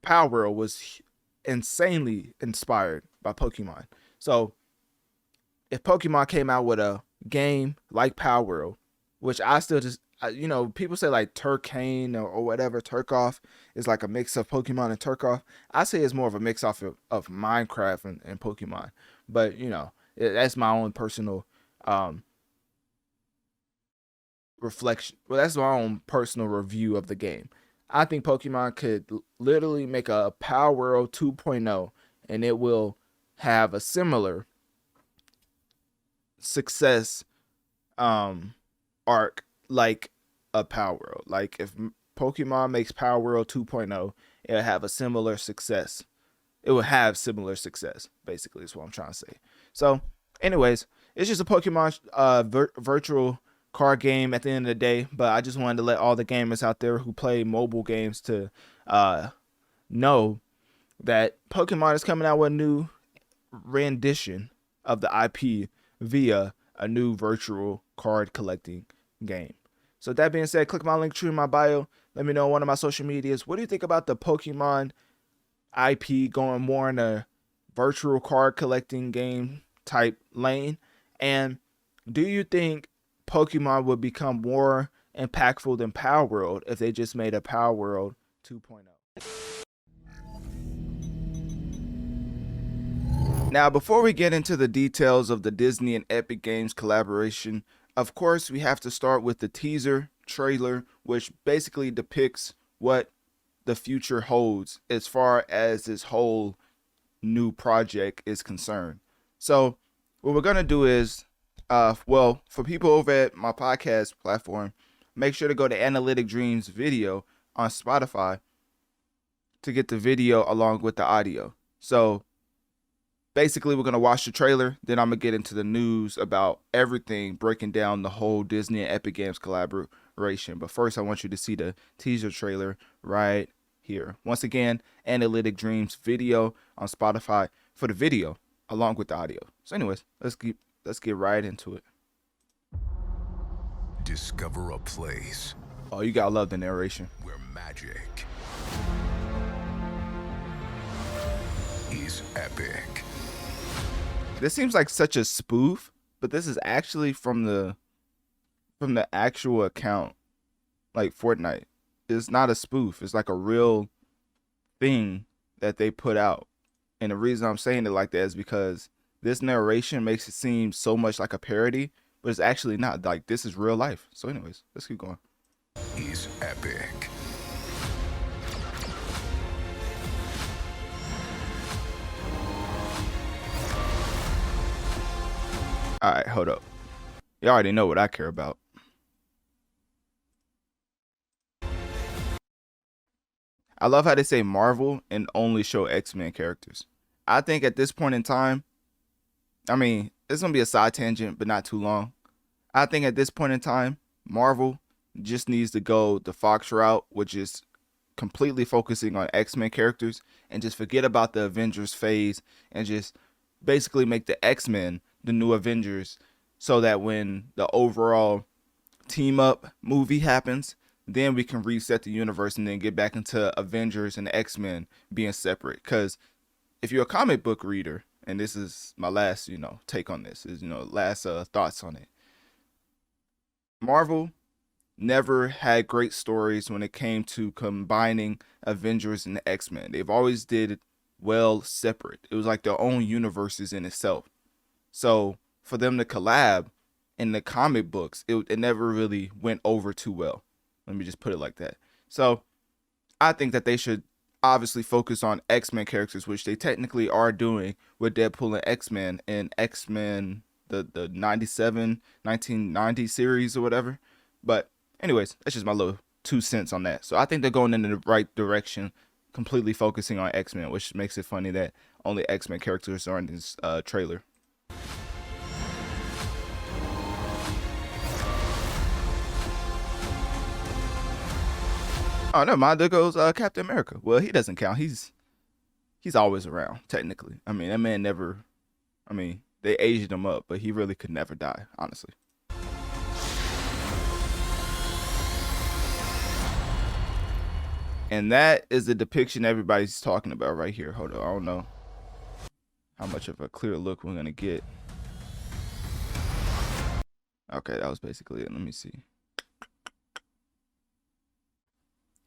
Power World was insanely inspired by Pokemon. So if Pokemon came out with a game like Power World, which I still just, people say like Turkane or whatever, Turkoff is like a mix of Pokemon and Turkoff. I say it's more of a mix off of Minecraft and Pokemon. But, that's my own personal reflection. Well, that's my own personal review of the game. I think Pokemon could literally make a Power World 2.0 and it will have a similar success arc like a Power World. Like if Pokemon makes Power World 2.0, it'll have a similar success. It will have similar success, basically, is what I'm trying to say. So, anyways, it's just a Pokemon virtual card game at the end of the day, but I just wanted to let all the gamers out there who play mobile games to know that Pokemon is coming out with a new rendition of the IP via a new virtual card collecting game. So that being said, click my link tree in my bio. Let me know on one of my social medias. What do you think about the Pokemon IP going more in a virtual card collecting game type lane? And do you think Pokemon would become more impactful than Power World if they just made a Power World 2.0? Now, before we get into the details of the Disney and Epic Games collaboration, of course, we have to start with the teaser trailer, which basically depicts what the future holds as far as this whole new project is concerned. So what we're going to do is, for people over at my podcast platform, make sure to go to Analytic Dreamz video on Spotify to get the video along with the audio. So basically, we're going to watch the trailer, then I'm going to get into the news about everything, breaking down the whole Disney and Epic Games collaboration. But first, I want you to see the teaser trailer right here. Once again, Analytic Dreamz video on Spotify for the video along with the audio. So anyways, let's get right into it. Discover a place Oh, you gotta love the narration. where magic is epic. This seems like such a spoof, but this is actually from the actual account, like Fortnite. It's not a spoof. It's like a real thing that they put out. And the reason I'm saying it like that is because this narration makes it seem so much like a parody, but it's actually not. Like, this is real life. So anyways, let's keep going. Is epic. All right, hold up. You already know what I care about. I love how they say Marvel and only show X-Men characters. I think at this point in time, I mean, it's going to be a side tangent, but not too long. I think at this point in time, Marvel just needs to go the Fox route, which is completely focusing on X-Men characters and just forget about the Avengers phase and just basically make the X-Men the new Avengers, so that when the overall team up movie happens, then we can reset the universe and then get back into Avengers and X-Men being separate. Because if you're a comic book reader, and this is my last, take on this, is, last thoughts on it. Marvel never had great stories when it came to combining Avengers and X-Men. They've always did it well separate. It was like their own universes in itself. So for them to collab in the comic books, it never really went over too well. Let me just put it like that. So I think that they should obviously focus on X-Men characters, which they technically are doing with Deadpool and X-Men and X-Men, the 1990 series or whatever. But anyways, that's just my little 2 cents on that. So I think they're going in the right direction, completely focusing on X-Men, which makes it funny that only X-Men characters are in this trailer. Oh, never mind. There goes Captain America. Well, he doesn't count. He's always around, technically. I mean, that man never. I mean, they aged him up, but he really could never die, honestly. And that is the depiction everybody's talking about right here. Hold on, I don't know how much of a clear look we're gonna get. Okay, that was basically it. Let me see.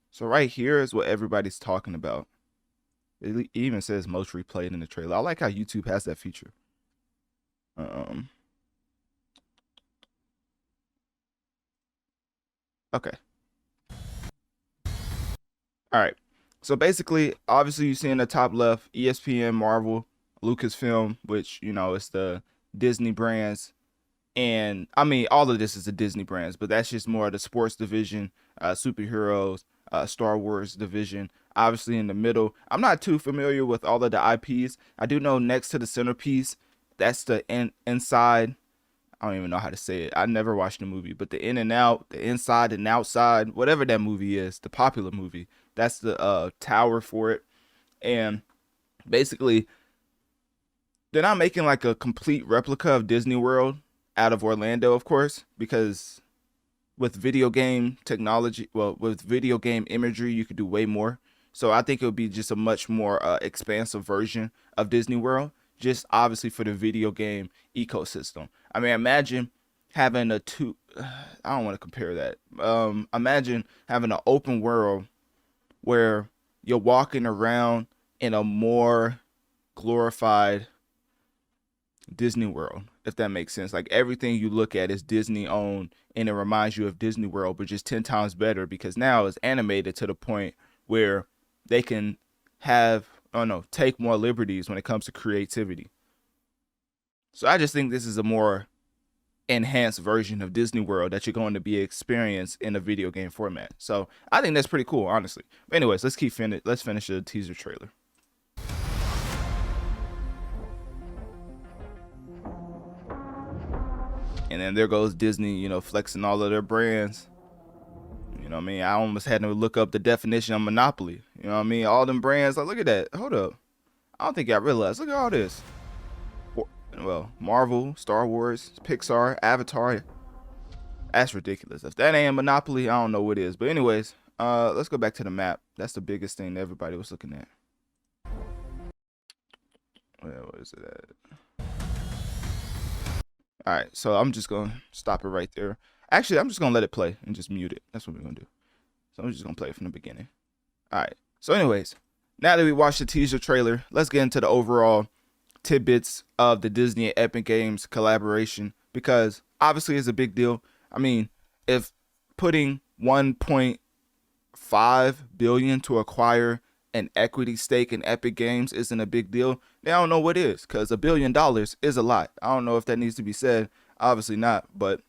So right here is what everybody's talking about. It even says most replayed in the trailer. I like how YouTube has that feature. Okay. All right. So basically, obviously you see in the top left, ESPN, Marvel, Lucasfilm, which, you know, it's the Disney brands. And I mean, all of this is the Disney brands, but that's just more of the sports division, superheroes, Star Wars division. Obviously in the middle, I'm not too familiar with all of the IPs. I do know next to the centerpiece, that's the inside. I don't even know how to say it. I never watched the movie, but the in and out, the inside and outside, whatever that movie is, the popular movie, that's the tower for it. And basically, they're not making like a complete replica of Disney World out of Orlando, of course, because with video game technology, well, with video game imagery, you could do way more. So I think it would be just a much more expansive version of Disney World, just obviously for the video game ecosystem. I mean, imagine having I don't want to compare that. Imagine having an open world where you're walking around in a more glorified Disney World, if that makes sense. Like everything you look at is Disney owned, and it reminds you of Disney World, but just 10 times better, because now it's animated to the point where they can take more liberties when it comes to creativity. So I just think this is a more enhanced version of Disney World that you're going to be experienced in a video game format. So I think that's pretty cool, honestly. But anyways, let's finish the teaser trailer. And then there goes Disney, you know, flexing all of their brands. You know what I mean? I almost had to look up the definition of monopoly. You know what I mean? All them brands, like, look at that. Hold up. I don't think I realized. Look at all this. Well, Marvel, Star Wars, Pixar, Avatar. That's ridiculous. If that ain't a monopoly, I don't know what is. But anyways, let's go back to the map. That's the biggest thing that everybody was looking at. Well, what is it at? All right, so I'm just going to stop it right there. Actually, I'm just going to let it play and just mute it. That's what we're going to do. So I'm just going to play it from the beginning. All right. So anyways, now that we watched the teaser trailer, let's get into the overall tidbits of the Disney and Epic Games collaboration, because obviously it's a big deal. I mean, if putting 1.5 billion to acquire an equity stake in Epic Games isn't a big deal, then I don't know what is, because $1 billion is a lot. I don't know if that needs to be said. Obviously not, but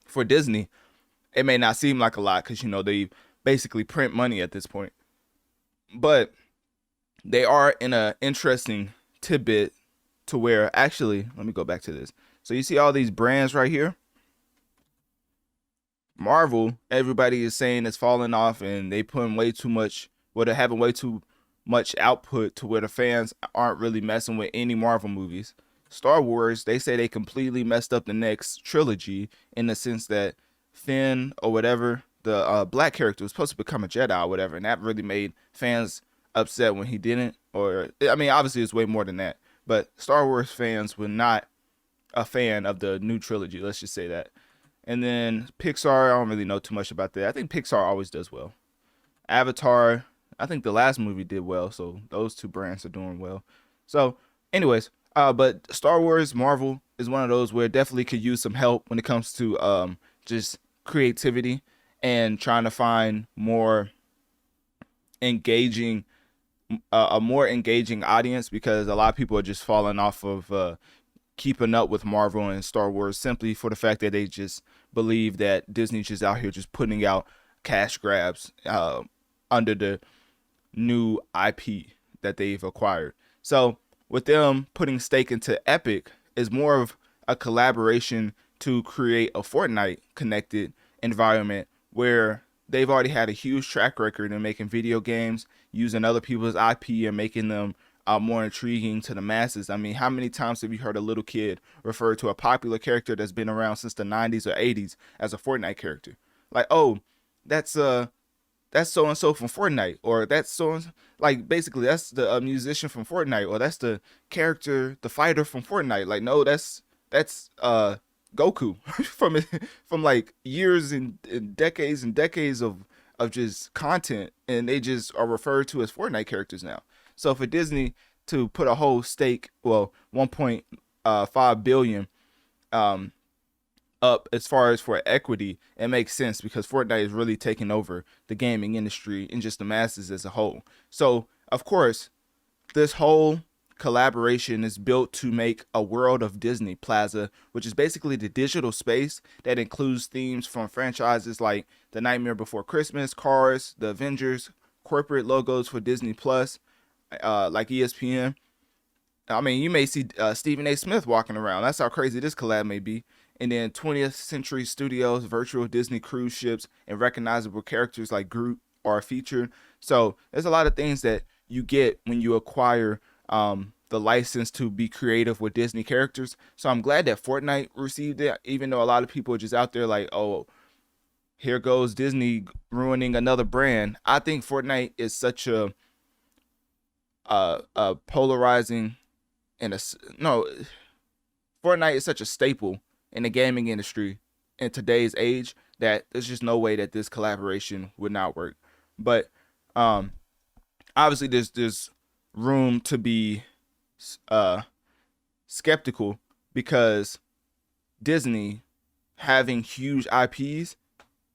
for Disney, it may not seem like a lot because, you know, they basically print money at this point. But they are in an interesting tidbit to where, actually, let me go back to this. So you see all these brands right here? Marvel, everybody is saying it's falling off and they putting way too much, well, they're having way too much output to where the fans aren't really messing with any Marvel movies. Star Wars, they say they completely messed up the next trilogy in the sense that Finn or whatever, the black character, was supposed to become a Jedi or whatever, and that really made fans upset when he didn't. Or, I mean, obviously it's way more than that, but Star Wars fans were not a fan of the new trilogy, let's just say that. And then Pixar, I don't really know too much about that. I think Pixar always does well. Avatar, I think the last movie did well, so those two brands are doing well. So anyways, but Star Wars, Marvel is one of those where it definitely could use some help when it comes to just creativity and trying to find more engaging a more engaging audience, because a lot of people are just falling off of keeping up with Marvel and Star Wars simply for the fact that they just believe that Disney's just out here just putting out cash grabs under the new IP that they've acquired. So with them putting stake into Epic is more of a collaboration to create a Fortnite connected environment where they've already had a huge track record in making video games using other people's IP and making them more intriguing to the masses. I mean, how many times have you heard a little kid refer to a popular character that's been around since the 90s or 80s as a Fortnite character? Like, oh, that's so and so from Fortnite, or that's so and like basically that's the musician from Fortnite, or that's the character, the fighter from Fortnite. Like, no, that's Goku from like years and decades of just content, and they just are referred to as Fortnite characters now. So for Disney to put a whole stake, well, 1.5 billion up as far as for equity, it makes sense because Fortnite is really taking over the gaming industry and just the masses as a whole. So of course, this whole collaboration is built to make a world of Disney Plaza, which is basically the digital space that includes themes from franchises like The Nightmare Before Christmas, Cars, The Avengers, corporate logos for Disney Plus, like ESPN. I mean, you may see Stephen A. Smith walking around. That's how crazy this collab may be. And then 20th Century Studios, virtual Disney cruise ships, and recognizable characters like Groot are featured. So there's a lot of things that you get when you acquire the license to be creative with Disney characters. So I'm glad that Fortnite received it, even though a lot of people are just out there like, oh, here goes Disney ruining another brand. I think Fortnite is such a polarizing Fortnite is such a staple in the gaming industry in today's age that there's just no way that this collaboration would not work. But obviously there's room to be skeptical, because Disney having huge IPs,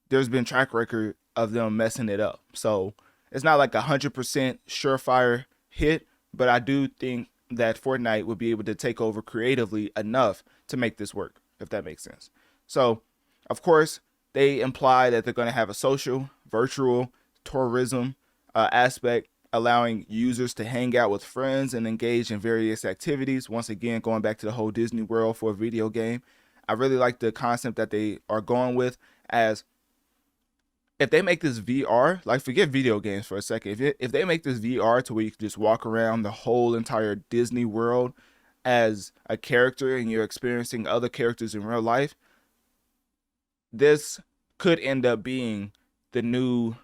there's been track record of them messing it up. So it's not like 100% surefire hit, but I do think that Fortnite would be able to take over creatively enough to make this work, if that makes sense. So of course they imply that they're going to have a social, virtual tourism aspect, allowing users to hang out with friends and engage in various activities. Once again, going back to the whole Disney World for a video game. I really like the concept that they are going with, as if they make this VR, like forget video games for a second. If they make this VR to where you can just walk around the whole entire Disney World as a character and you're experiencing other characters in real life, this could end up being the new,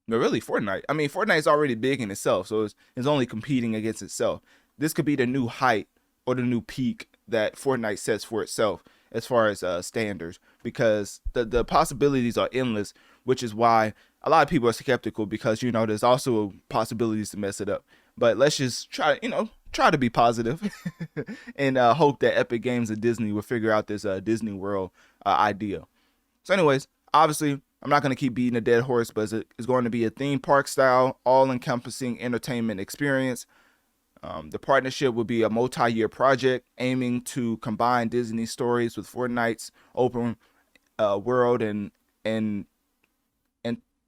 really Fortnite. I mean, Fortnite is already big in itself, so it's only competing against itself. This could be the new height or the new peak that Fortnite sets for itself as far as standards, because the possibilities are endless, which is why a lot of people are skeptical, because, you know, there's also possibilities to mess it up. But let's just try to be positive and hope that Epic Games and Disney will figure out this Disney World idea. So anyways, obviously, I'm not going to keep beating a dead horse, but it's going to be a theme park style, all-encompassing entertainment experience. The partnership will be a multi-year project aiming to combine Disney stories with Fortnite's open world and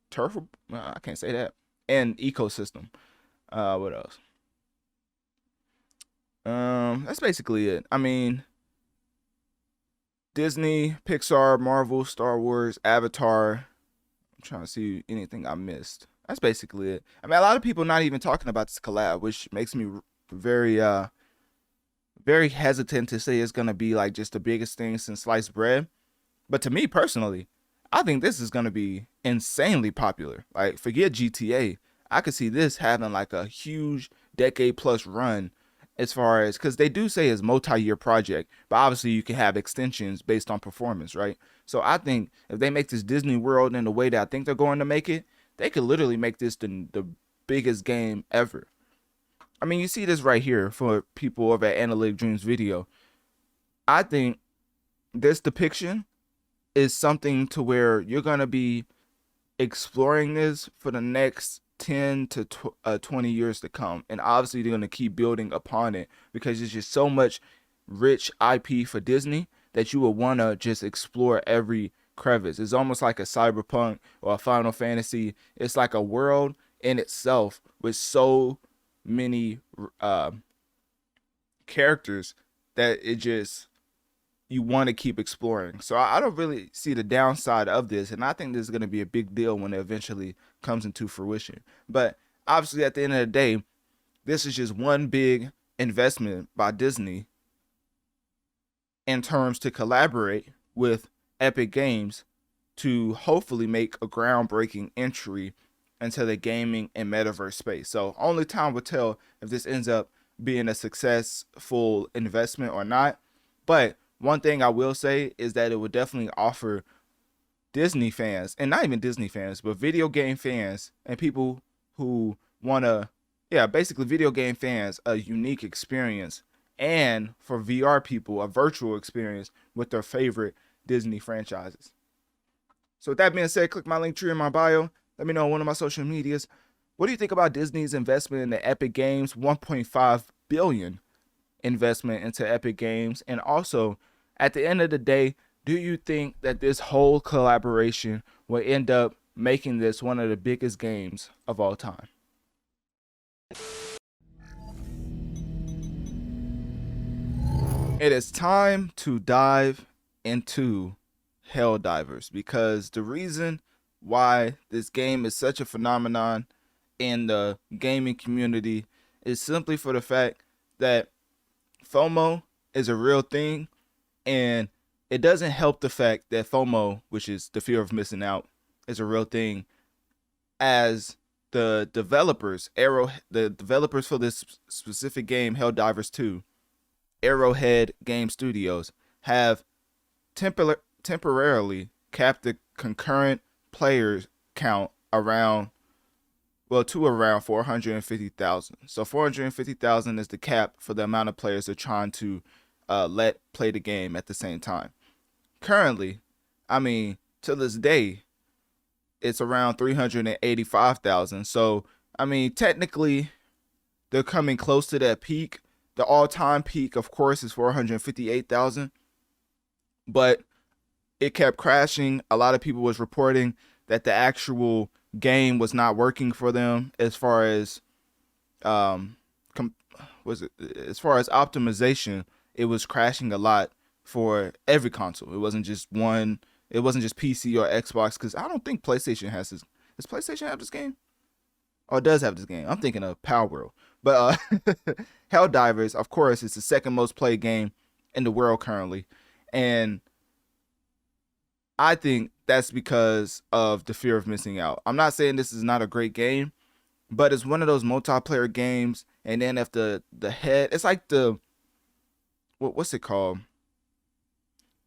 turf. I can't say that. And ecosystem. What else? That's basically it. I mean, Disney, Pixar, Marvel, Star Wars, Avatar. I'm trying to see anything I missed. That's basically it. I mean, a lot of people not even talking about this collab, which makes me very very hesitant to say it's gonna be like just the biggest thing since sliced bread. But to me personally, I think this is gonna be insanely popular. Like, forget GTA. I could see this having like a huge decade plus run, as far as, because they do say it's multi-year project, but obviously you can have extensions based on performance, right? So I think if they make this Disney World in the way that I think they're going to make it, they could literally make this the biggest game ever. I mean, you see this right here for people over at Analytic Dreamz video. I think this depiction is something to where you're going to be exploring this for the next 10 to 20 years to come. And obviously they're going to keep building upon it because there's just so much rich IP for Disney that you would want to just explore every crevice. It's almost like a Cyberpunk or a Final Fantasy. It's like a world in itself with so many characters that it just, you want to keep exploring. So I don't really see the downside of this, and I think this is going to be a big deal when it eventually comes into fruition. But obviously at the end of the day, this is just one big investment by Disney in terms to collaborate with Epic Games to hopefully make a groundbreaking entry into the gaming and metaverse space. So only time will tell if this ends up being a successful investment or not. But one thing I will say is that it would definitely offer Disney fans, and not even Disney fans, but video game fans and people who want to, basically video game fans, a unique experience. And for VR people, a virtual experience with their favorite Disney franchises. So with that being said, click my link tree in my bio. Let me know on one of my social medias. What do you think about Disney's investment in the Epic Games? $1.5 billion investment into Epic Games. And also, at the end of the day, do you think that this whole collaboration will end up making this one of the biggest games of all time? It is time to dive into Helldivers, because the reason why this game is such a phenomenon in the gaming community is simply for the fact that FOMO is a real thing, and it doesn't help the fact that FOMO, which is the fear of missing out, is a real thing, as the developers, the developers for this specific game, Helldivers 2, Arrowhead Game Studios, have temporarily capped the concurrent players count around 450,000. So 450,000 is the cap for the amount of players they're trying to let play the game at the same time. Currently, to this day, it's around 385,000. So, technically, they're coming close to that peak. The all-time peak, of course, is 458,000. But it kept crashing. A lot of people was reporting that the actual game was not working for them as far as as far as optimization. It was crashing a lot for every console. It wasn't just one. It wasn't just PC or Xbox, because I don't think PlayStation has this. Does PlayStation have this game? Oh, it does have this game. I'm thinking of Power World. But Helldivers, of course, is the second most played game in the world currently. And I think that's because of the fear of missing out. I'm not saying this is not a great game, but it's one of those multiplayer games. And then if the head, it's like what's it called?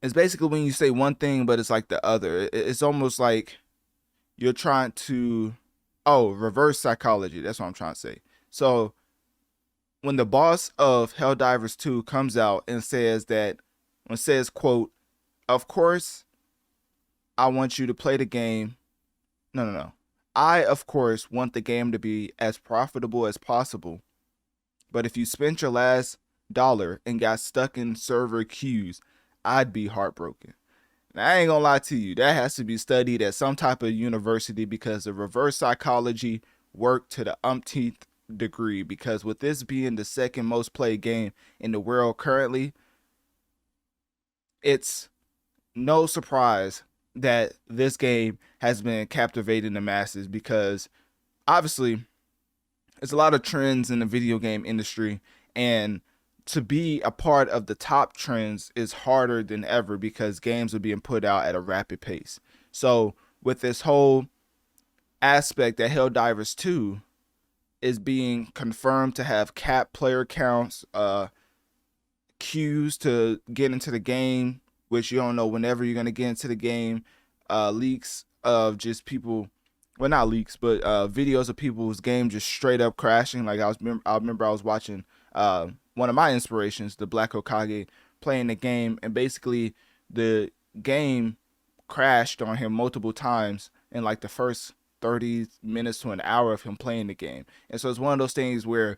It's basically when you say one thing, but it's like the other. It's almost like you're trying to, reverse psychology. That's what I'm trying to say. So when the boss of Helldivers 2 comes out and says, quote, of course, I want you to play the game. No. I, of course, want the game to be as profitable as possible. But if you spent your last dollar and got stuck in server queues, I'd be heartbroken. Now, I ain't gonna lie to you. That has to be studied at some type of university, because the reverse psychology worked to the umpteenth degree. Because with this being the second most played game in the world currently, it's no surprise that this game has been captivating the masses, because obviously there's a lot of trends in the video game industry, and to be a part of the top trends is harder than ever, because games are being put out at a rapid pace. So with this whole aspect that Helldivers 2 is being confirmed to have capped player counts, queues to get into the game, which you don't know whenever you're going to get into the game, leaks of just people, well, not leaks, but videos of people's game just straight up crashing. Like I remember I was watching one of my inspirations, the Black Hokage, playing the game, and basically the game crashed on him multiple times in like the first 30 minutes to an hour of him playing the game. And so it's one of those things where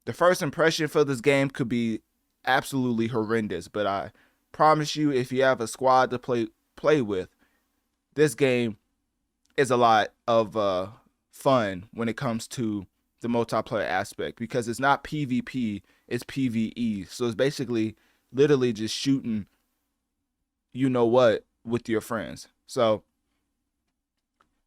the first impression for this game could be absolutely horrendous, but I promise you, if you have a squad to play with, this game is a lot of fun when it comes to the multiplayer aspect, because it's not PvP, it's PvE. So it's basically literally just shooting you know what with your friends. So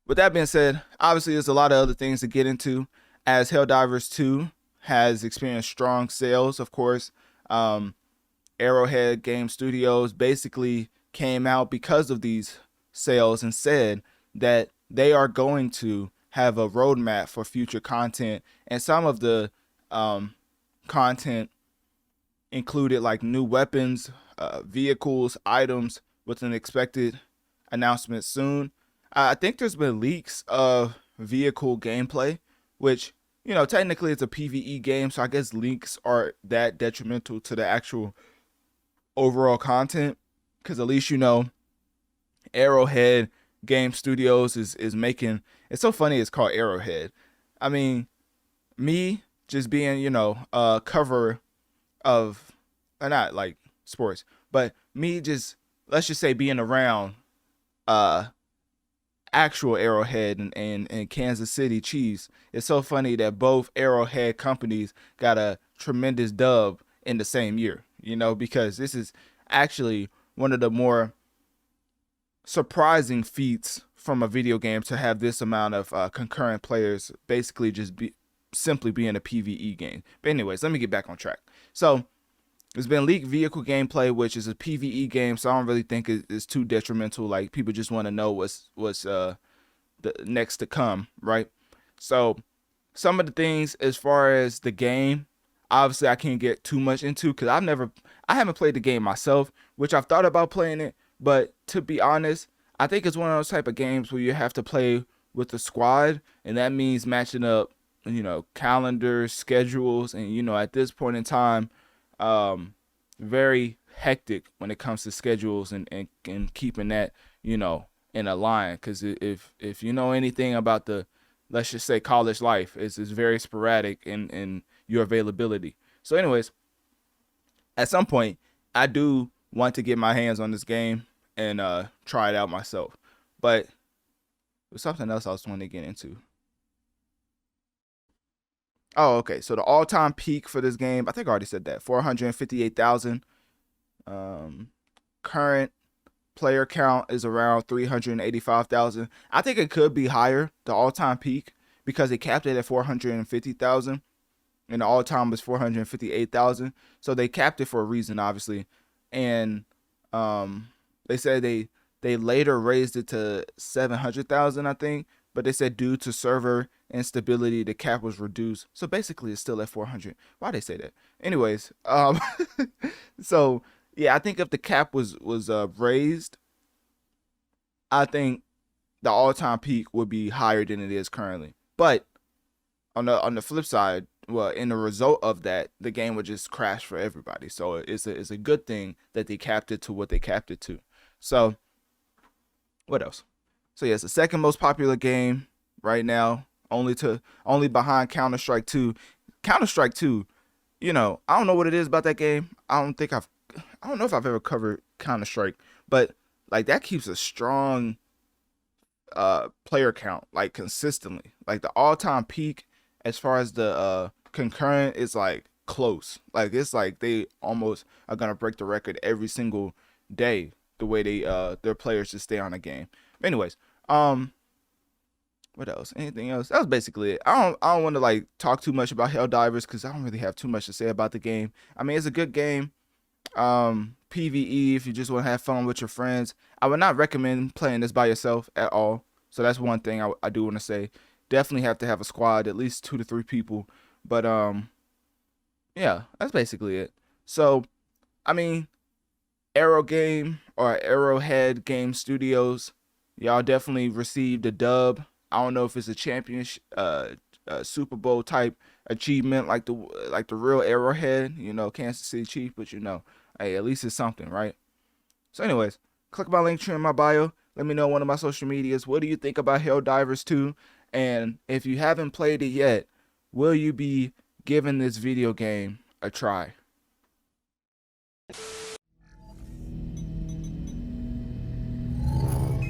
with that being said, obviously there's a lot of other things to get into, as Helldivers 2 has experienced strong sales. Of course, Arrowhead Game Studios basically came out because of these sales and said that they are going to have a roadmap for future content, and some of the content included like new weapons, vehicles, items, with an expected announcement soon. I think there's been leaks of vehicle gameplay, which, you know, technically it's a PvE game, so I guess leaks are that detrimental to the actual overall content, because at least, you know, Arrowhead Game Studios is making, it's so funny it's called Arrowhead. I mean, me just being, you know, a cover of, not like sports, but me just, let's just say, being around actual Arrowhead and Kansas City Chiefs. It's so funny that both Arrowhead companies got a tremendous dub in the same year, you know, because this is actually one of the more surprising feats from a video game to have this amount of concurrent players basically just simply being a PvE game. But anyways, let me get back on track. So there's been leaked vehicle gameplay, which is a PvE game, so I don't really think it's too detrimental. Like, people just want to know what's the next to come, right? So some of the things as far as the game, obviously I can't get too much into, because I haven't played the game myself, which I've thought about playing it, but to be honest, I think it's one of those type of games where you have to play with the squad, and that means matching up, you know, calendars, schedules, and, you know, at this point in time, very hectic when it comes to schedules and keeping that, you know, in a line. Because if you know anything about the, let's just say, college life, it's very sporadic in your availability. So anyways, at some point I do want to get my hands on this game and try it out myself. But there's something else I was wanting to get into. Oh, okay. So the all-time peak for this game, I think I already said that, 458,000. Current player count is around 385,000. I think it could be higher, the all-time peak, because they capped it at 450,000, and the all-time was 458,000. So they capped it for a reason, obviously. And they said they later raised it to 700,000, I think. But they said due to server instability, the cap was reduced. So basically, it's still at 400. Why they say that? Anyways, so yeah, I think if the cap was raised, I think the all-time peak would be higher than it is currently. But on the flip side, well, in the result of that, the game would just crash for everybody. So it's a good thing that they capped it to what they capped it to. So what else? So yeah, it's the second most popular game right now, only behind Counter-Strike 2. Counter-Strike 2, you know, I don't know what it is about that game. I don't know if I've ever covered Counter-Strike, but like that keeps a strong player count, like consistently. Like the all-time peak as far as the concurrent is like close. Like it's like they almost are gonna break the record every single day, the way their players just stay on the game. Anyways, what else? Anything else? That was basically it. I don't want to like talk too much about Helldivers, because I don't really have too much to say about the game. I mean, it's a good game. PvE, if you just want to have fun with your friends. I would not recommend playing this by yourself at all. So that's one thing I do want to say. Definitely have to have a squad, at least 2 to 3 people. But yeah, that's basically it. So, I mean, Arrowhead Game Studios, y'all definitely received a dub. I don't know if it's a championship, Super Bowl type achievement like the real Arrowhead, you know, Kansas City Chiefs, but you know, hey, at least it's something, right? So anyways, click my link tree in my bio. Let me know on one of my social medias. What do you think about Helldivers 2? And if you haven't played it yet, will you be giving this video game a try?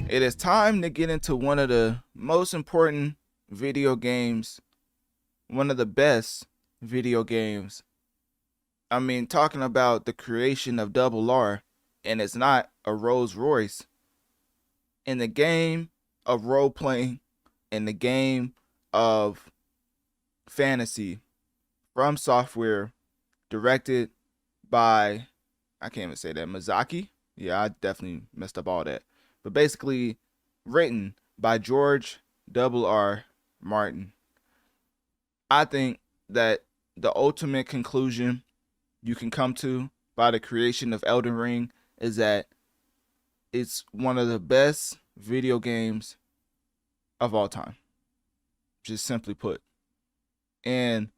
It is time to get into one of the most important video games, one of the best video games. I mean, talking about the creation of Double R, and it's not a Rolls Royce. In the game of role playing, in the game of fantasy, From Software, directed by, I can't even say that, Miyazaki? Yeah, I definitely messed up all that. But basically written by George R.R. Martin. I think that the ultimate conclusion you can come to by the creation of Elden Ring is that it's one of the best video games of all time. Just simply put. And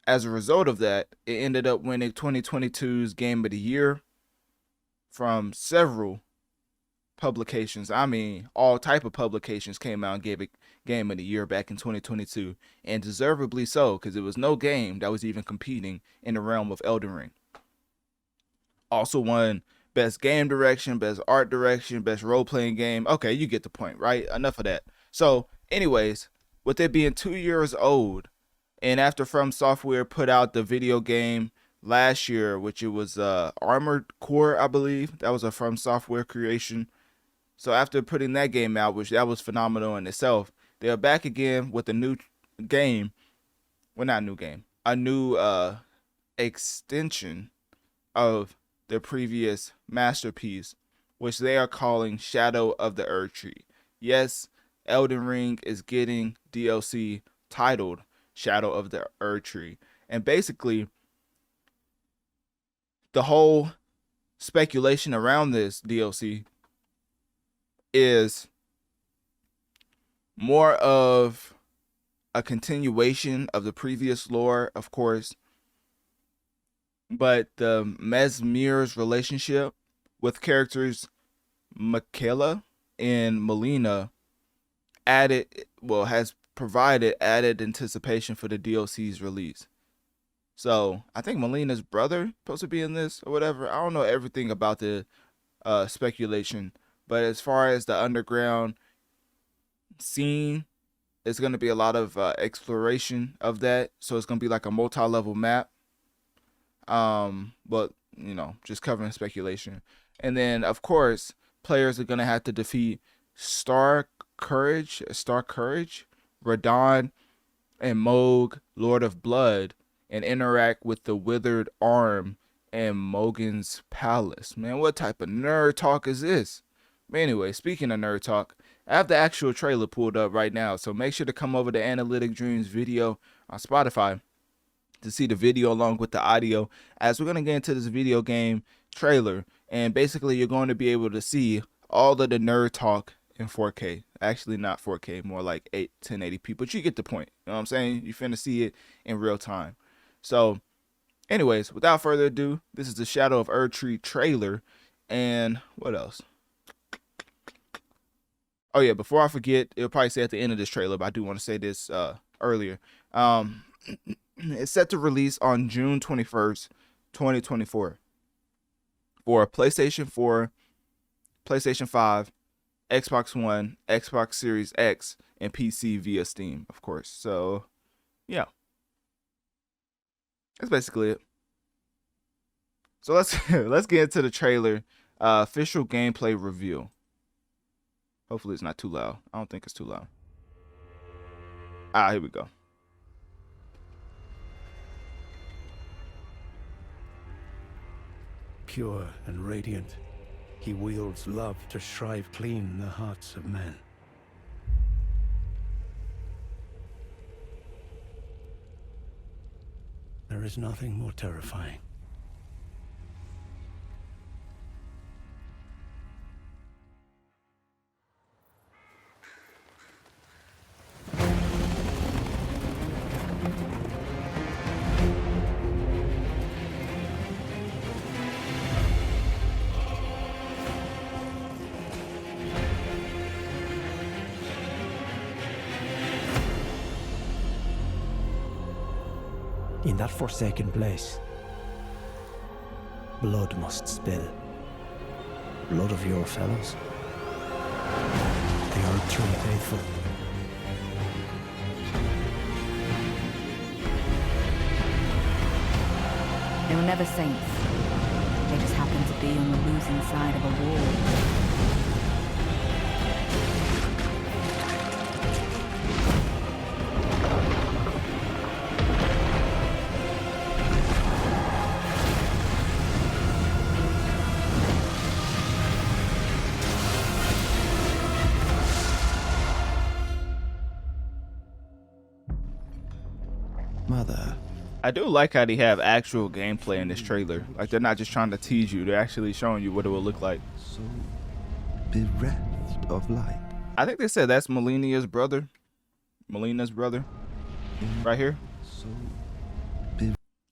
as a result of that, it ended up winning 2022's Game of the Year from several publications. I mean, all type of publications came out and gave it Game of the Year back in 2022, and deservedly so, because it was no game that was even competing in the realm of Elden Ring. Also won Best Game Direction, Best Art Direction, Best Role-Playing Game. Okay, you get the point, right? Enough of that. So, anyways, with it being 2 years old, and after From Software put out the video game last year, which it was Armored Core, I believe. That was a From Software creation. So after putting that game out, which that was phenomenal in itself, they are back again with a new game. Well, not a new game. A new extension of their previous masterpiece, which they are calling Shadow of the Erdtree. Yes, Elden Ring is getting DLC titled Shadow of the Erdtree. And basically, the whole speculation around this DLC is more of a continuation of the previous lore, of course, but the Mesmer's relationship with characters Michaela and Melina has provided added anticipation for the DLC's release. So I think Melina's brother supposed to be in this or whatever. I don't know everything about the speculation, but as far as the underground scene, it's going to be a lot of exploration of that. So it's going to be like a multi-level map. But you know, just covering speculation. And then of course, players are going to have to defeat Star Courage, Radon, and Moog, Lord of Blood, and interact with the Withered Arm and Mogan's Palace. Man, what type of nerd talk is this? But anyway, speaking of nerd talk, I have the actual trailer pulled up right now, so make sure to come over to Analytic Dreamz video on Spotify to see the video along with the audio, as we're going to get into this video game trailer, and basically you're going to be able to see all of the nerd talk in 4K. Actually not 4K, more like 1080p, but you get the point. You know what I'm saying? You finna see it in real time. So anyways, without further ado, this is the Shadow of Erdtree trailer. And what else? Oh yeah, before I forget, it'll probably say at the end of this trailer, but I do want to say this earlier. It's set to release on June 21st, 2024 for PlayStation 4, PlayStation 5, Xbox One, Xbox Series X, and PC via Steam, of course. So yeah, that's basically it. So let's get into the trailer, official gameplay review. Hopefully it's not too loud. I don't think it's too loud. Here we go. Pure and radiant, he wields love to shrive clean the hearts of men. There is nothing more terrifying. In that forsaken place, blood must spill. Blood of your fellows. They are truly faithful. They were never saints. They just happened to be on the losing side of a war. Mother. I do like how they have actual gameplay in this trailer. Like, they're not just trying to tease you. They're actually showing you what it will look like. So bereft of light. I think they said that's Melina's brother. Melina's brother. Right here. So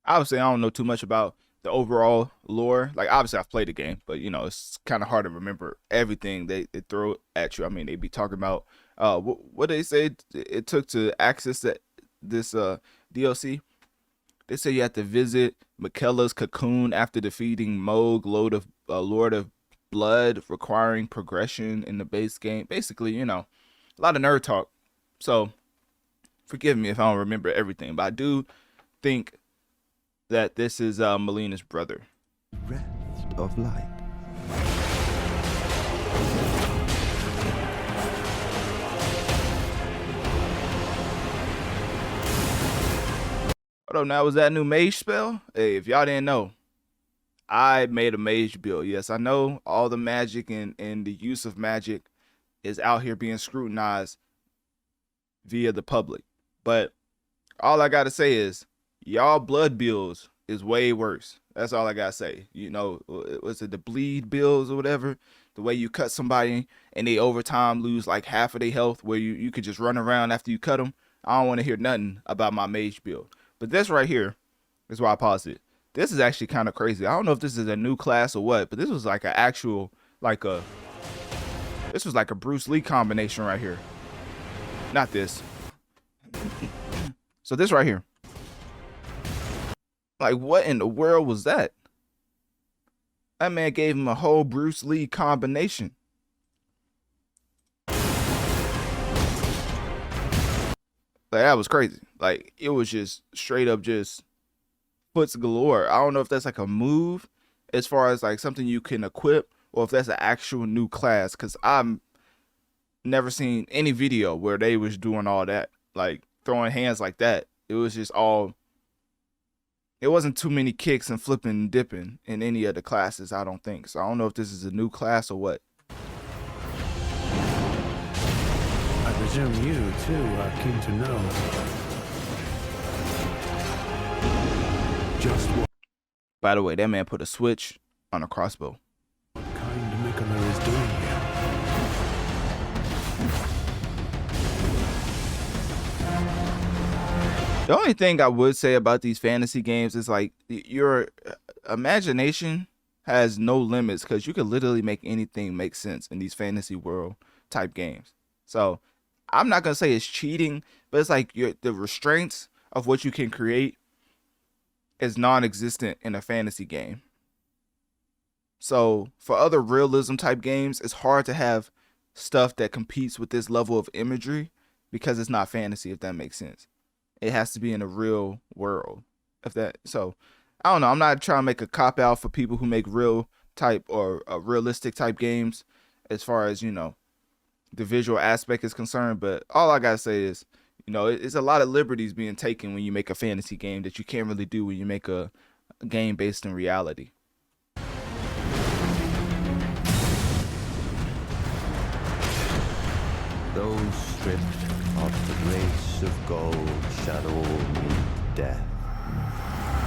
Obviously, I don't know too much about the overall lore. Like, obviously, I've played the game, but, you know, it's kind of hard to remember everything they throw at you. I mean, they be talking about what they say it took to access this DLC. They say you have to visit Miquella's cocoon after defeating Moog, Lord of Blood, requiring progression in the base game. Basically, you know, a lot of nerd talk. So, forgive me if I don't remember everything, but I do think that this is Melina's brother. bereft of light. Hold on, now was that a new mage spell? Hey, if y'all didn't know, I made a mage build. Yes, I know all the magic and the use of magic is out here being scrutinized via the public. But all I gotta say is, y'all blood builds is way worse. That's all I gotta say. You know, was it the bleed builds or whatever? The way you cut somebody and they over time lose like half of their health, where you could just run around after you cut them. I don't want to hear nothing about my mage build. But this right here is why I paused it. This is actually kind of crazy. I don't know if this is a new class or what, but this was like an actual, this was like a Bruce Lee combination right here. Not this. So this right here. Like, what in the world was that? That man gave him a whole Bruce Lee combination. Like, that was crazy. Like, it was just straight up just foots galore. I don't know if that's like a move as far as like something you can equip, or if that's an actual new class, because I've never seen any video where they was doing all that, like throwing hands like that. It was just all, it wasn't too many kicks and flipping and dipping in any of the classes, I don't think. So I don't know if this is a new class or what. I presume you, too, are keen to know just what By the way, that man put a switch on a crossbow. kind Miquella is doing here. The only thing I would say about these fantasy games is like your imagination has no limits, because you could literally make anything make sense in these fantasy world type games. So I'm not gonna say it's cheating, but it's like the restraints of what you can create is non-existent in a fantasy game. So for other realism type games, it's hard to have stuff that competes with this level of imagery, because it's not fantasy, if that makes sense. It has to be in a real world. So I don't know. I'm not trying to make a cop out for people who make real type or realistic type games as far as, you know, the visual aspect is concerned. But all I gotta say is, you know, it's a lot of liberties being taken when you make a fantasy game that you can't really do when you make a game based in reality. Those stripped of the grace of gold shall all meet death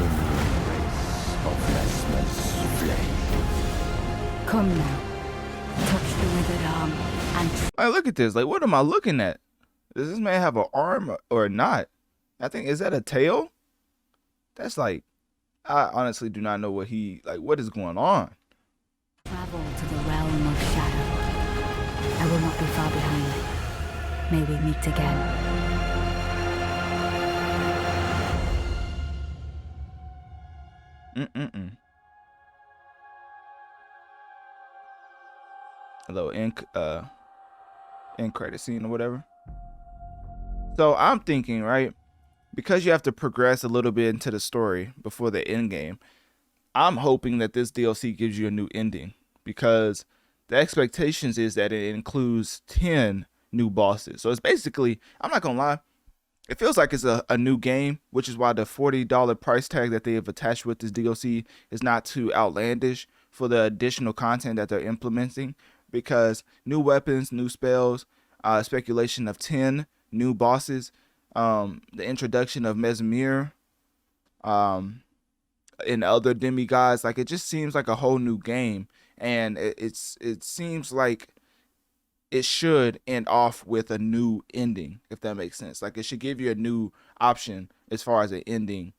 in the embrace of Vesper's flame. Come now, touch the withered arm and Like, look at this. Like, what am I looking at? Does this man have an arm or not? I think, is that a tail? That's like, I honestly do not know what is going on. travel to the realm of shadow. I will not be far behind. May we meet again. Mm-mm-mm. A little end credit scene or whatever. So I'm thinking, right, because you have to progress a little bit into the story before the end game, I'm hoping that this DLC gives you a new ending, because the expectations is that it includes 10 new bosses. So it's basically, I'm not gonna lie, it feels like it's a new game, which is why the $40 price tag that they have attached with this DLC is not too outlandish for the additional content that they're implementing, because new weapons, new spells, speculation of 10 new bosses, the introduction of Mesmir, and other demigods, like it just seems like a whole new game, and it seems like it should end off with a new ending, if that makes sense. Like it should give you a new option as far as an ending,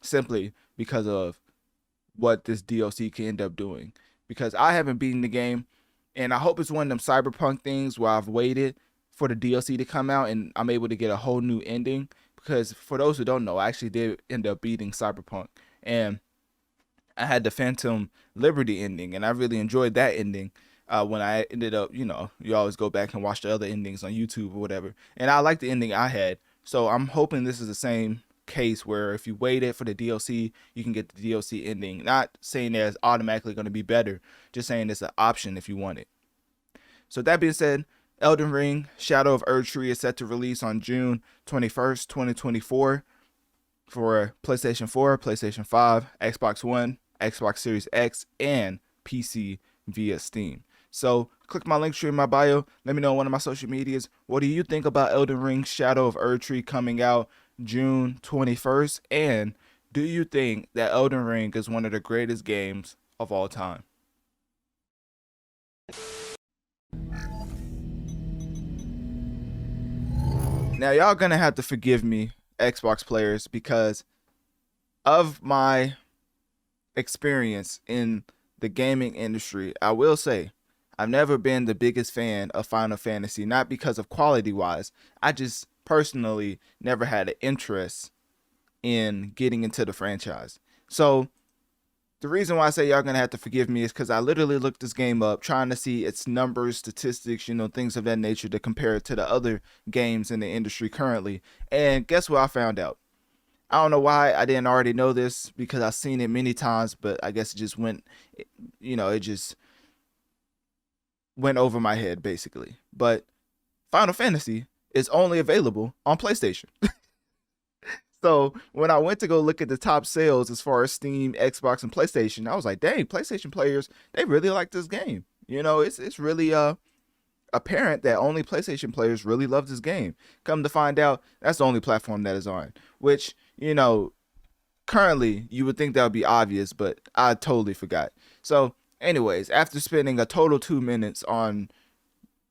simply because of what this DLC can end up doing. Because I haven't beaten the game, and I hope it's one of them cyberpunk things where I've waited for the DLC to come out and I'm able to get a whole new ending. Because for those who don't know, I actually did end up beating Cyberpunk, and I had the Phantom Liberty ending, and I really enjoyed that ending. When I ended up, you always go back and watch the other endings on YouTube or whatever, and I like the ending I had. So I'm hoping this is the same case where if you waited for the DLC, you can get the DLC ending. Not saying that it's automatically going to be better, just saying it's an option if you want it. So that being said, Elden Ring Shadow of Erdtree is set to release on June 21st, 2024 for PlayStation 4, PlayStation 5, Xbox One, Xbox Series X, and PC via Steam. So click my link tree in my bio. Let me know on one of my social medias. What do you think about Elden Ring Shadow of Erdtree coming out June 21st? And do you think that Elden Ring is one of the greatest games of all time? Now, y'all gonna have to forgive me, Xbox players, because of my experience in the gaming industry. I will say, I've never been the biggest fan of Final Fantasy, not because of quality-wise. I just personally never had an interest in getting into the franchise. So, the reason why I say y'all gonna have to forgive me is because I literally looked this game up trying to see its numbers, statistics, things of that nature to compare it to the other games in the industry currently. And guess what I found out? I don't know why I didn't already know this, because I've seen it many times, but I guess it just went, it just went over my head basically. But Final Fantasy is only available on PlayStation. So when I went to go look at the top sales as far as Steam, Xbox, and PlayStation, I was like, dang, PlayStation players, they really like this game. It's really apparent that only PlayStation players really love this game. Come to find out, that's the only platform that is on, which, currently you would think that would be obvious, but I totally forgot. So anyways, after spending a total 2 minutes on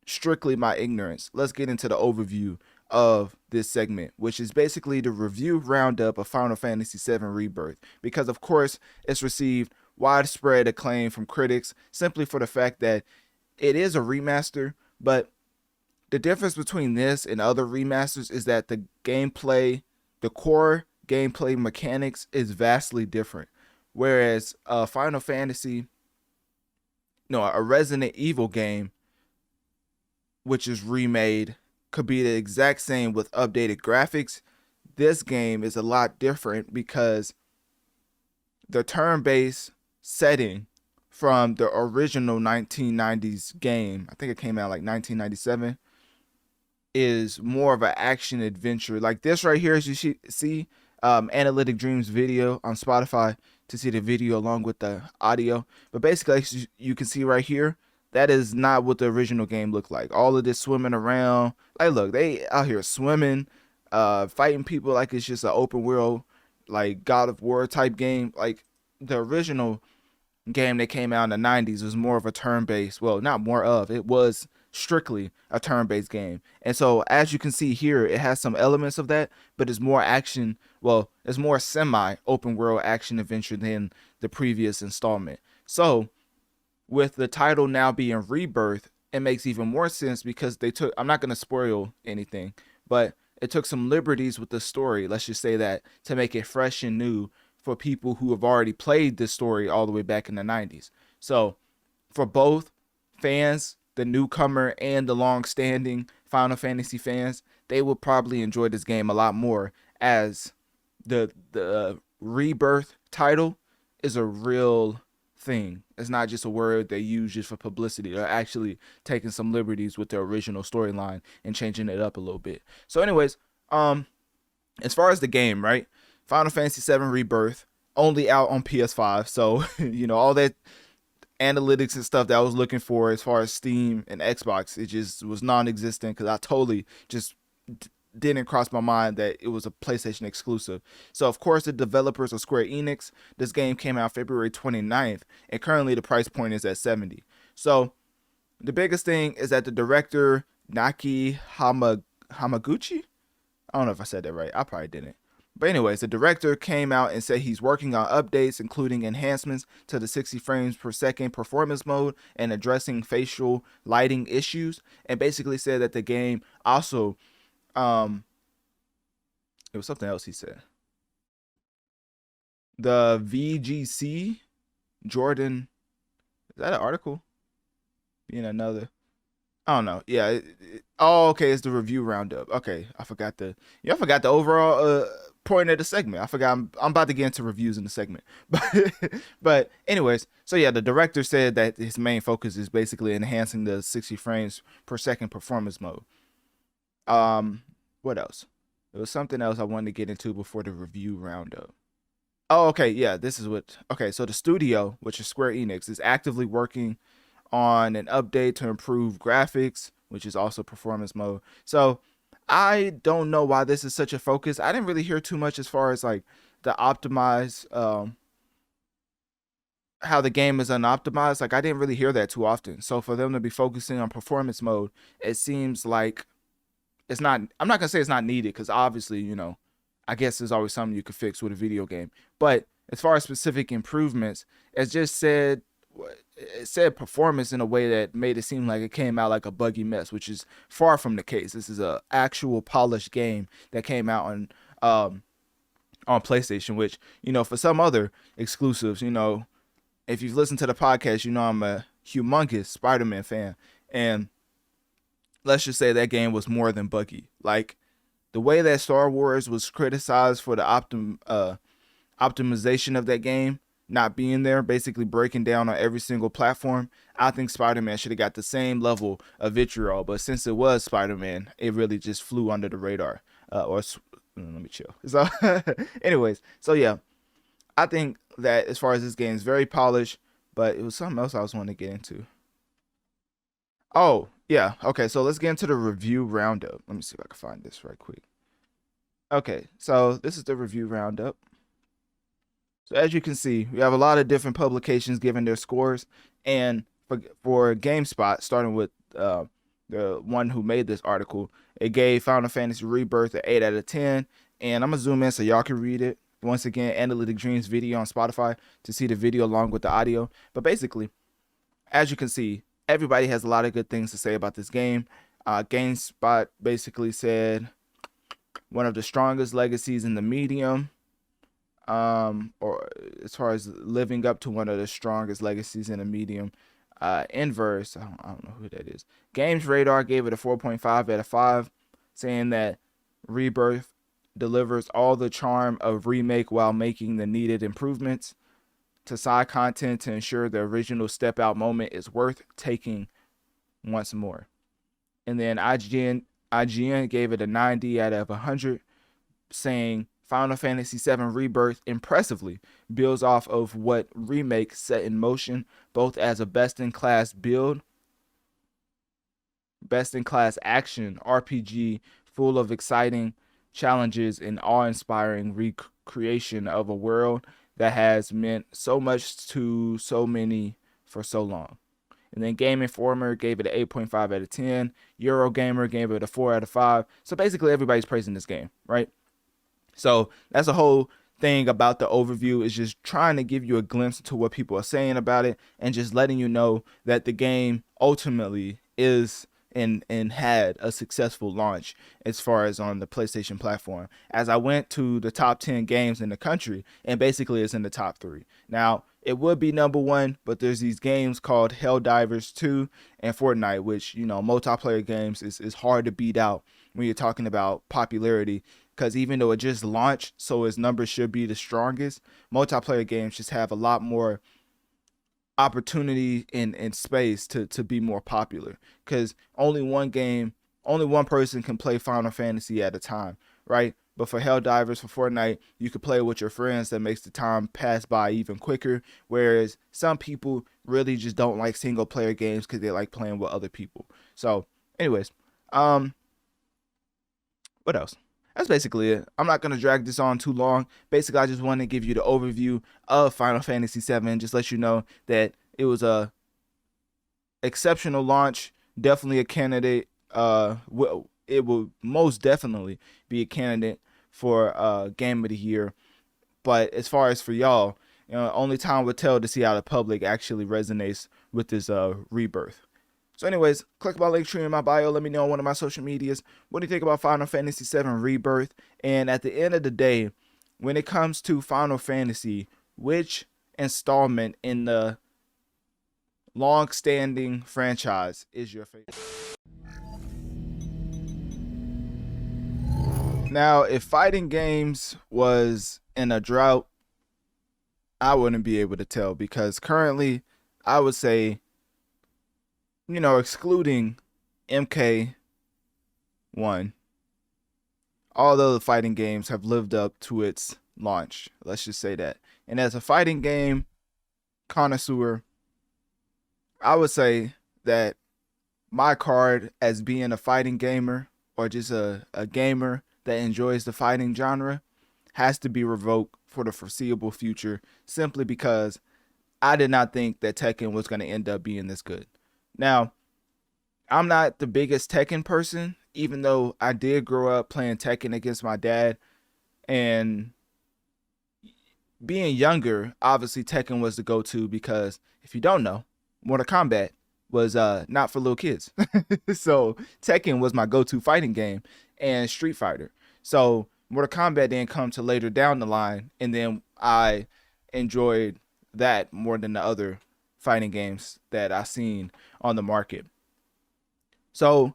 strictly my ignorance, let's get into the overview of this segment, which is basically the review roundup of Final Fantasy VII Rebirth, because of course it's received widespread acclaim from critics simply for the fact that it is a remaster, but the difference between this and other remasters is that the gameplay, the core gameplay mechanics is vastly different. Whereas Final Fantasy, a Resident Evil game, which is remade, could be the exact same with updated graphics. This game is a lot different because the turn-based setting from the original 1990s game, I think it came out like 1997, is more of an action adventure. Like this right here, as you see, Analytic Dreamz video on Spotify to see the video along with the audio. But basically, as you can see right here, that is not what the original game looked like. All of this swimming around. Like, look, they out here swimming, fighting people like it's just an open world, like God of War type game. Like, the original game that came out in the 90s was more of a turn-based, well, not more of, it was strictly a turn-based game. And so, as you can see here, it has some elements of that, but it's more action, well, it's more semi-open world action adventure than the previous installment. So, with the title now being Rebirth, it makes even more sense because I'm not going to spoil anything, but it took some liberties with the story, let's just say that, to make it fresh and new for people who have already played this story all the way back in the 90s. So for both fans, the newcomer and the long-standing Final Fantasy fans, they will probably enjoy this game a lot more, as the Rebirth title is a real thing. It's not just a word they use just for publicity. They're actually taking some liberties with the original storyline and changing it up a little bit. So anyways, as far as the game, right? Final Fantasy VII Rebirth, only out on PS5. So, all that analytics and stuff that I was looking for as far as Steam and Xbox, it just was non-existent, because I totally just didn't cross my mind that it was a PlayStation exclusive. So of course, the developers are Square Enix. This game came out February 29th, and currently the price point is at $70. So the biggest thing is that the director, Naki Hamaguchi, I don't know if I said that right, I probably didn't. But anyways, the director came out and said he's working on updates, including enhancements to the 60 frames per second performance mode and addressing facial lighting issues, and basically said that the game also, it was something else he said. The VGC, Jordan, is that an article? Being another, I don't know. Yeah. Okay. It's the review roundup. Okay. I forgot the overall point of the segment. I forgot. I'm about to get into reviews in the segment. But anyways, so yeah, the director said that his main focus is basically enhancing the 60 frames per second performance mode. What else? There was something else I wanted to get into before the review roundup. Oh, okay. Yeah, so the studio, which is Square Enix, is actively working on an update to improve graphics, which is also performance mode. So I don't know why this is such a focus. I didn't really hear too much as far as like the optimize, how the game is unoptimized. Like, I didn't really hear that too often. So for them to be focusing on performance mode, it seems like it's not, I'm not gonna say it's not needed, because obviously, I guess there's always something you could fix with a video game. But as far as specific improvements, it said performance in a way that made it seem like it came out like a buggy mess, which is far from the case. This is a actual polished game that came out on PlayStation, which, for some other exclusives, if you've listened to the podcast, I'm a humongous Spider-Man fan, and let's just say that game was more than buggy. Like, the way that Star Wars was criticized for the optimization of that game not being there, basically breaking down on every single platform, I think Spider-Man should have got the same level of vitriol. But since it was Spider-Man, it really just flew under the radar. Let me chill. So anyways, so yeah, I think that as far as this game is very polished, but it was something else I was wanting to get into. Oh, yeah. Okay, so let's get into the review roundup. Let me see if I can find this right quick. Okay, so this is the review roundup. So as you can see, we have a lot of different publications giving their scores, and for GameSpot, starting with the one who made this article, it gave Final Fantasy Rebirth an 8 out of 10, and I'm gonna zoom in so y'all can read it. Once again, Analytic Dreamz video on Spotify to see the video along with the audio. But basically, as you can see, everybody has a lot of good things to say about this game. GameSpot basically said one of the strongest legacies in the medium. Or as far as living up to one of the strongest legacies in a medium. Inverse, I don't know who that is. Games Radar gave it a 4.5 out of 5, saying that Rebirth delivers all the charm of remake while making the needed improvements to side content to ensure the original step out moment is worth taking once more. And then IGN gave it a 90 out of 100, saying Final Fantasy VII Rebirth impressively builds off of what Remake set in motion, both as a best-in-class build, best-in-class action RPG full of exciting challenges and awe-inspiring recreation of a world that has meant so much to so many for so long. And then Game Informer gave it an 8.5 out of 10. Eurogamer gave it a 4 out of 5. So basically everybody's praising this game, right? So that's a whole thing about the overview, is just trying to give you a glimpse into what people are saying about it, and just letting you know that the game ultimately is and had a successful launch as far as on the PlayStation platform. As I went to the top 10 games in the country, and basically it's in the top 3. Now, it would be number 1, but there's these games called Helldivers 2 and Fortnite, which, you know, multiplayer games is hard to beat out when you're talking about popularity, because even though it just launched, so its numbers should be the strongest, multiplayer games just have a lot more opportunity and space to be more popular, because only one person can play Final Fantasy at a time, right? But for Helldivers, for Fortnite, you could play with your friends. That makes the time pass by even quicker, whereas some people really just don't like single player games because they like playing with other people. So anyways, what else? That's basically it. I'm not going to drag this on too long. Basically, I just want to give you the overview of Final Fantasy VII. Just let you know that it was a exceptional launch. Definitely a candidate. It will most definitely be a candidate for Game of the Year. But as far as for y'all, you know, only time will tell to see how the public actually resonates with this rebirth. So anyways, click my link tree in my bio. Let me know on one of my social medias. What do you think about Final Fantasy VII Rebirth? And at the end of the day, when it comes to Final Fantasy, which installment in the long-standing franchise is your favorite? Now, if fighting games was in a drought, I wouldn't be able to tell, because currently I would say, you know, excluding MK1, although the fighting games have lived up to its launch, let's just say that. And as a fighting game connoisseur, I would say that my card as being a fighting gamer, or just a gamer that enjoys the fighting genre, has to be revoked for the foreseeable future, simply because I did not think that Tekken was going to end up being this good. Now, I'm not the biggest Tekken person, even though I did grow up playing Tekken against my dad. And being younger, obviously Tekken was the go-to, because if you don't know, Mortal Kombat was not for little kids. So Tekken was my go-to fighting game, and Street Fighter. So Mortal Kombat didn't come to later down the line, and then I enjoyed that more than the other fighting games that I seen on the market. So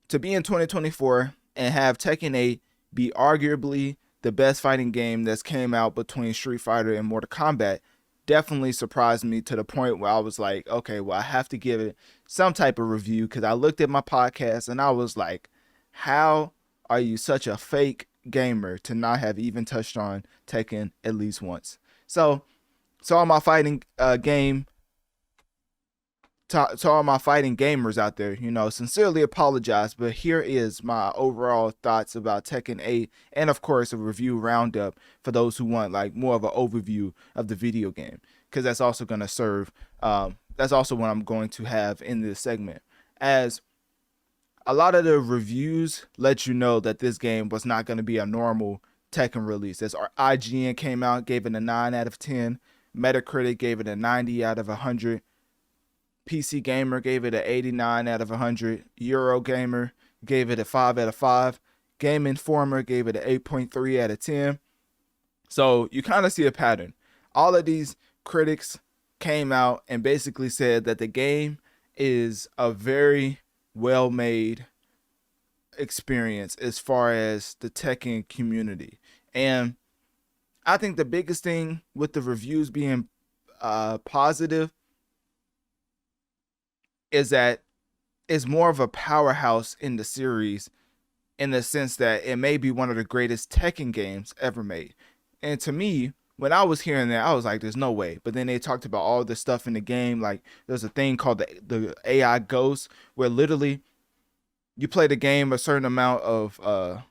to be in 2024 and have Tekken 8 be arguably the best fighting game that's came out between Street Fighter and Mortal Kombat definitely surprised me, to the point where I was like, okay, well, I have to give it some type of review, because I looked at my podcast and I was like, how are you such a fake gamer to not have even touched on Tekken at least once? So all my fighting to all my fighting gamers out there, you know, sincerely apologize, but here is my overall thoughts about Tekken 8, and of course a review roundup for those who want like more of an overview of the video game, because that's also going to serve, that's also what I'm going to have in this segment, as a lot of the reviews let you know that this game was not going to be a normal Tekken release. As our IGN came out, gave it a 9 out of 10, Metacritic gave it a 90 out of 100, PC Gamer gave it an 89 out of 100. Eurogamer gave it a 5 out of 5. Game Informer gave it an 8.3 out of 10. So you kind of see a pattern. All of these critics came out and basically said that the game is a very well-made experience as far as the Tekken community. And I think the biggest thing with the reviews being positive is that it's more of a powerhouse in the series, in the sense that it may be one of the greatest Tekken games ever made. And to me, when I was hearing that, I was like, there's no way. But then they talked about all the stuff in the game. Like, there's a thing called the AI Ghost, where literally you play the game a certain amount of,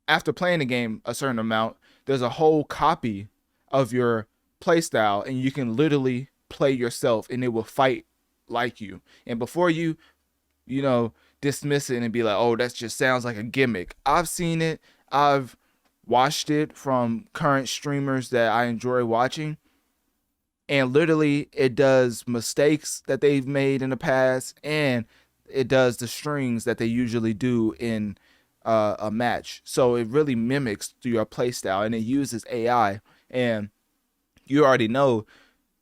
after playing the game a certain amount, there's a whole copy of your playstyle, and you can literally play yourself, and it will fight like you. And before you dismiss it and be like, oh, that just sounds like a gimmick, I've seen it, I've watched it from current streamers that I enjoy watching, and literally it does mistakes that they've made in the past, and it does the strings that they usually do in a match. So it really mimics your playstyle, and it uses AI. And you already know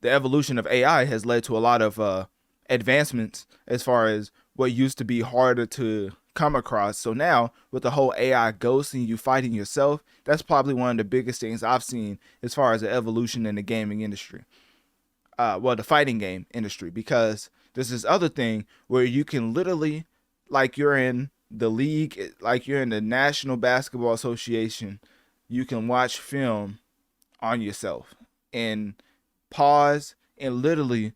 the evolution of AI has led to a lot of advancements as far as what used to be harder to come across. So now with the whole AI ghost and you fighting yourself, that's probably one of the biggest things I've seen as far as the evolution in the gaming industry. Well, the fighting game industry, because there's this other thing where you can literally, like you're in the league, like you're in the National Basketball Association, you can watch film on yourself and pause and literally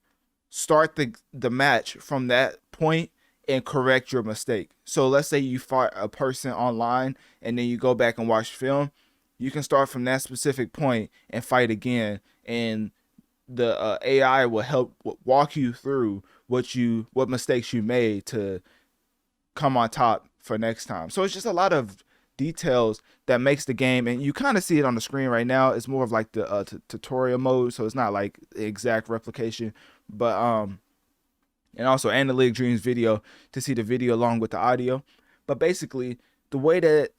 start the match from that point and correct your mistake. So let's say you fought a person online and then you go back and watch film, you can start from that specific point and fight again, and the AI will help walk you through what mistakes you made to come on top for next time. So it's just a lot of details that makes the game, and you kind of see it on the screen right now. It's more of like the tutorial mode, so it's not like the exact replication, but and also Analytic Dreamz video to see the video along with the audio. But basically, the way that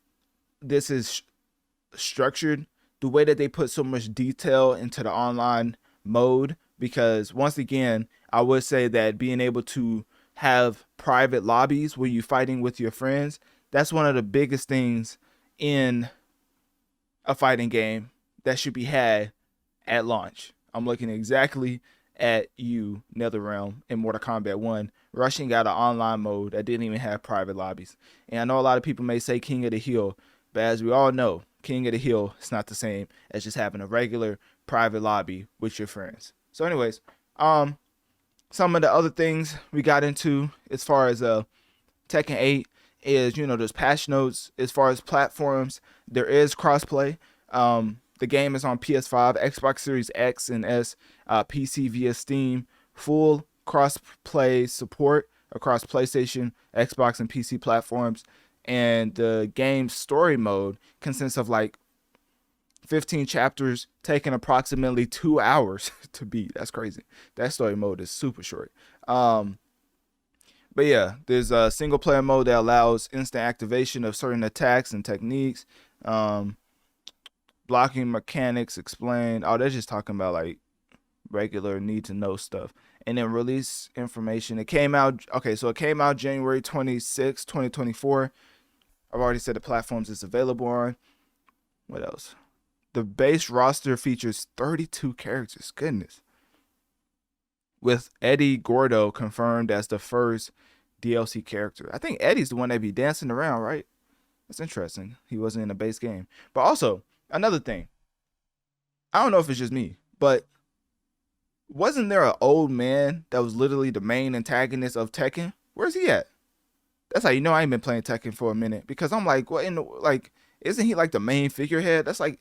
this is structured, the way that they put so much detail into the online mode, because once again, I would say that being able to have private lobbies where you're fighting with your friends, that's one of the biggest things in a fighting game that should be had at launch. I'm looking exactly at you, NetherRealm, in Mortal Kombat 1, rushing out an online mode that didn't even have private lobbies. And I know a lot of people may say King of the Hill, but as we all know, King of the Hill is not the same as just having a regular private lobby with your friends. So anyways, some of the other things we got into as far as Tekken 8 is, there's patch notes as far as platforms. There is crossplay. The game is on PS5, Xbox Series X and S, PC via Steam, full cross-play support across PlayStation, Xbox, and PC platforms. And the game's story mode consists of like 15 chapters taking approximately 2 hours to beat. That's crazy. That story mode is super short. But yeah, there's a single player mode that allows instant activation of certain attacks and techniques. Blocking mechanics explained. Oh, they're just talking about like regular need to know stuff. And then release information. It came out. Okay, so it came out January 26, 2024. I've already said the platforms it's available on. What else? The base roster features 32 characters. Goodness. With Eddie Gordo confirmed as the first DLC character. I think Eddie's the one that be dancing around, right? That's interesting. He wasn't in the base game. But also, another thing. I don't know if it's just me, but wasn't there an old man that was literally the main antagonist of Tekken? Where's he at? That's how you know I ain't been playing Tekken for a minute. Because I'm like, what in the, like, isn't he like the main figurehead? That's like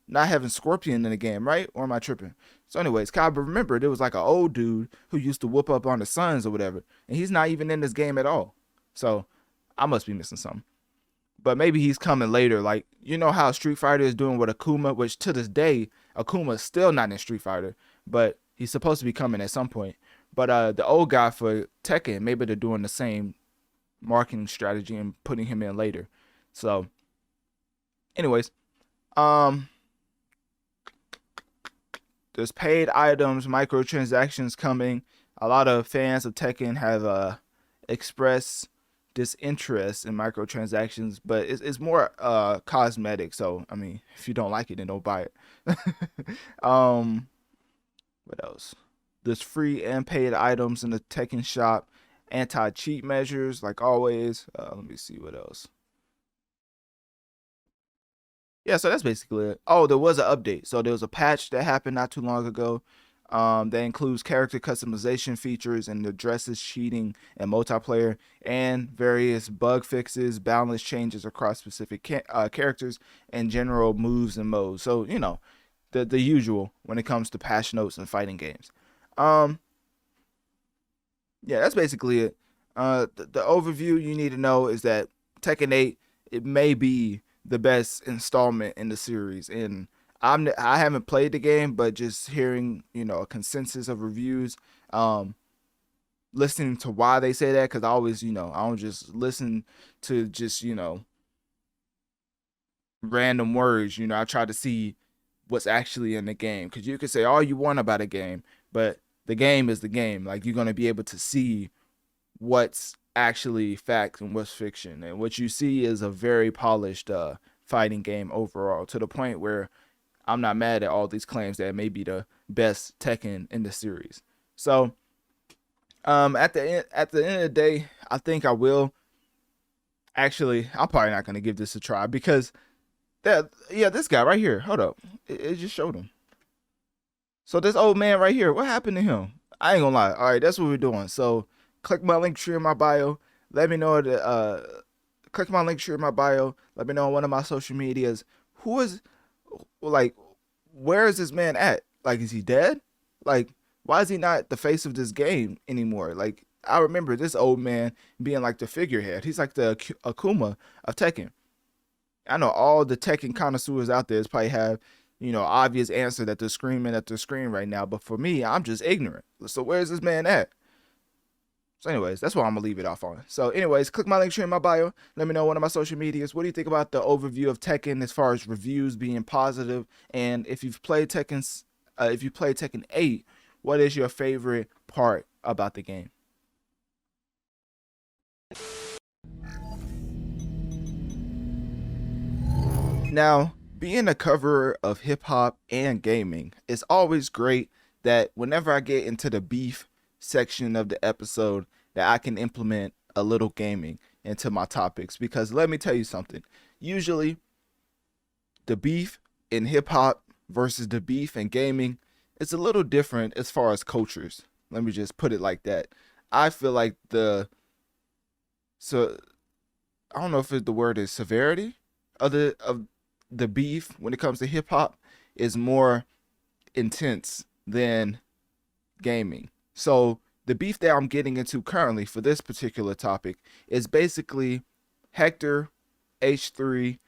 not having Scorpion in the game, right? Or am I tripping? So anyways, Kyle, remember, there was like an old dude who used to whoop up on the Sons or whatever. And he's not even in this game at all. So I must be missing something. But maybe he's coming later. Like, you know how Street Fighter is doing with Akuma, which to this day, Akuma is still not in Street Fighter. But he's supposed to be coming at some point. But the old guy for Tekken, maybe they're doing the same marketing strategy and putting him in later. So anyways, there's paid items, microtransactions coming. A lot of fans of Tekken have expressed disinterest in microtransactions, but it's more cosmetic. So I mean, if you don't like it, then don't buy it. What else? There's free and paid items in the Tekken shop. Anti-cheat measures, like always. Let me see what else. Yeah, so that's basically it. Oh, there was an update. So there was a patch that happened not too long ago that includes character customization features and addresses cheating and multiplayer, and various bug fixes, balance changes across specific characters, and general moves and modes. So, you know, the usual when it comes to patch notes and fighting games. Yeah, that's basically it. The overview you need to know is that Tekken 8, it may be the best installment in the series, and I haven't played the game, but just hearing, you know, a consensus of reviews, listening to why they say that, because I always, I don't just listen to just, random words. I try to see what's actually in the game, because you can say all you want about a game, but the game is the game. Like, you're going to be able to see what's actually fact and what's fiction, and what you see is a very polished fighting game overall, to the point where I'm not mad at all these claims that it may be the best Tekken in the series. So at the end of the day, I think I will. Actually, I'm probably not going to give this a try, because this guy right here, hold up, it just showed him. So this old man right here, what happened to him? I ain't gonna lie. All right, that's what we're doing. So click my link tree in my bio. Let me know click my link tree in my bio. Let me know on one of my social medias. Where is this man at? Like, is he dead? Like, why is he not the face of this game anymore? Like, I remember this old man being like the figurehead. He's like the Akuma of Tekken. I know all the Tekken connoisseurs out there probably have, obvious answer that they're screaming at their screen right now. But for me, I'm just ignorant. So where's this man at? So anyways, that's what I'm going to leave it off on. So anyways, click my link tree in my bio. Let me know on one of my social medias. What do you think about the overview of Tekken as far as reviews being positive? And if you've played Tekken 8, what is your favorite part about the game? Now, being a cover of hip hop and gaming, it's always great that whenever I get into the beef section of the episode, that I can implement a little gaming into my topics. Because let me tell you something, usually the beef in hip hop versus the beef in gaming, it's a little different as far as cultures. Let me just put it like that. I feel like I don't know if the word is severity of the beef when it comes to hip hop is more intense than gaming. So the beef that I'm getting into currently for this particular topic is basically Hector H3CZ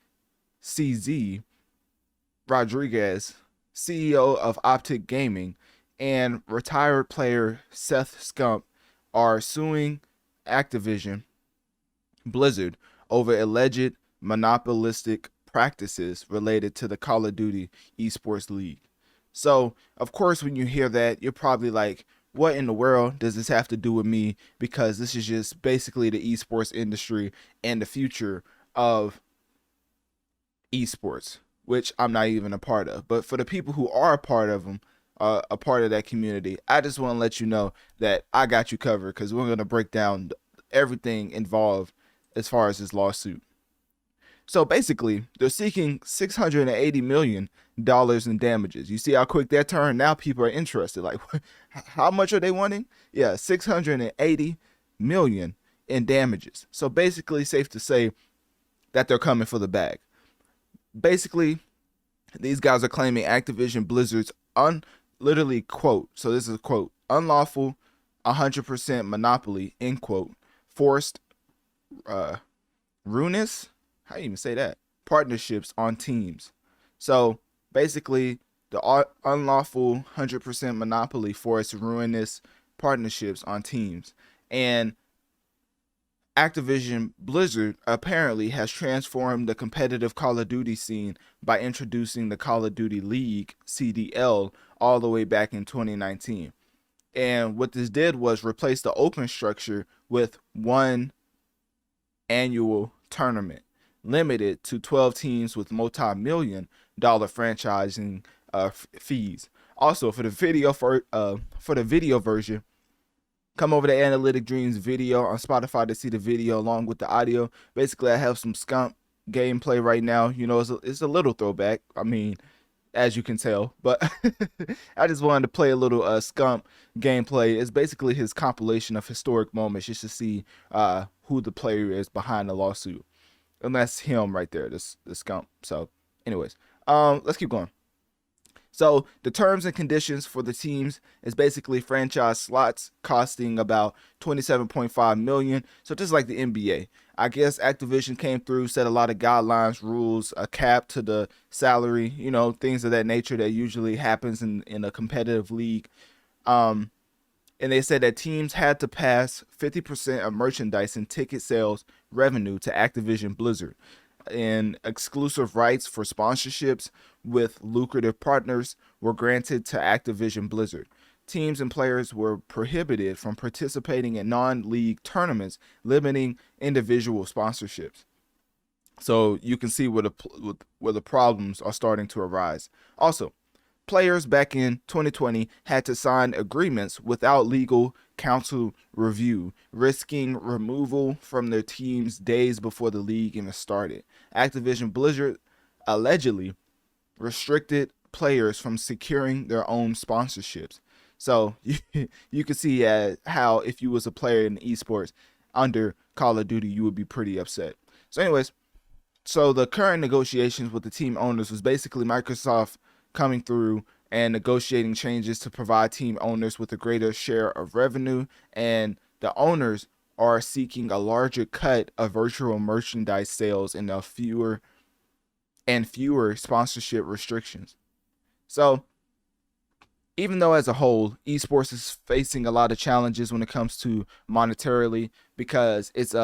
Rodriguez, CEO of Optic Gaming, and retired player Seth Scump are suing Activision Blizzard over alleged monopolistic practices related to the Call of Duty esports league. So, of course, when you hear that, you're probably like, what in the world does this have to do with me? Because this is just basically the esports industry and the future of esports, which I'm not even a part of. But for the people who are a part of them, a part of that community, I just want to let you know that I got you covered, because we're going to break down everything involved as far as this lawsuit. So basically, they're seeking $680 million in damages. You see how quick that turned? Now people are interested. Like, how much are they wanting? Yeah, $680 million in damages. So basically, safe to say that they're coming for the bag. Basically, these guys are claiming Activision Blizzard's literally quote. So this is a quote: unlawful 100% monopoly, end quote, forced ruinous, how do you even say that, partnerships on teams. So basically, the unlawful 100% monopoly forced ruinous partnerships on teams. And Activision Blizzard apparently has transformed the competitive Call of Duty scene by introducing the Call of Duty League, CDL, all the way back in 2019. And what this did was replace the open structure with one annual tournament, limited to 12 teams with multi-million dollar franchising fees. Also, for the video version, come over to Analytic Dreamz video on Spotify to see the video along with the audio. Basically, I have some Scump gameplay right now. It's a little throwback, I mean, as you can tell, but I just wanted to play a little Scump gameplay. It's basically his compilation of historic moments, just to see who the player is behind the lawsuit. And that's him right there, this Scump. So anyways, let's keep going. So the terms and conditions for the teams is basically franchise slots costing about $27.5 million. So just like the NBA, I guess Activision came through, set a lot of guidelines, rules, a cap to the salary, things of that nature that usually happens in a competitive league. And they said that teams had to pass 50% of merchandise and ticket sales revenue to Activision Blizzard. And exclusive rights for sponsorships with lucrative partners were granted to Activision Blizzard. Teams and players were prohibited from participating in non-league tournaments, limiting individual sponsorships. So you can see where the problems are starting to arise. Also, players back in 2020 had to sign agreements without legal counsel review, risking removal from their teams days before the league even started. Activision Blizzard allegedly restricted players from securing their own sponsorships. So you can see how if you was a player in esports under Call of Duty, you would be pretty upset. So anyways, so the current negotiations with the team owners was basically Microsoft coming through and negotiating changes to provide team owners with a greater share of revenue, and the owners are seeking a larger cut of virtual merchandise sales and fewer sponsorship restrictions. So even though as a whole, esports is facing a lot of challenges when it comes to monetarily, because it's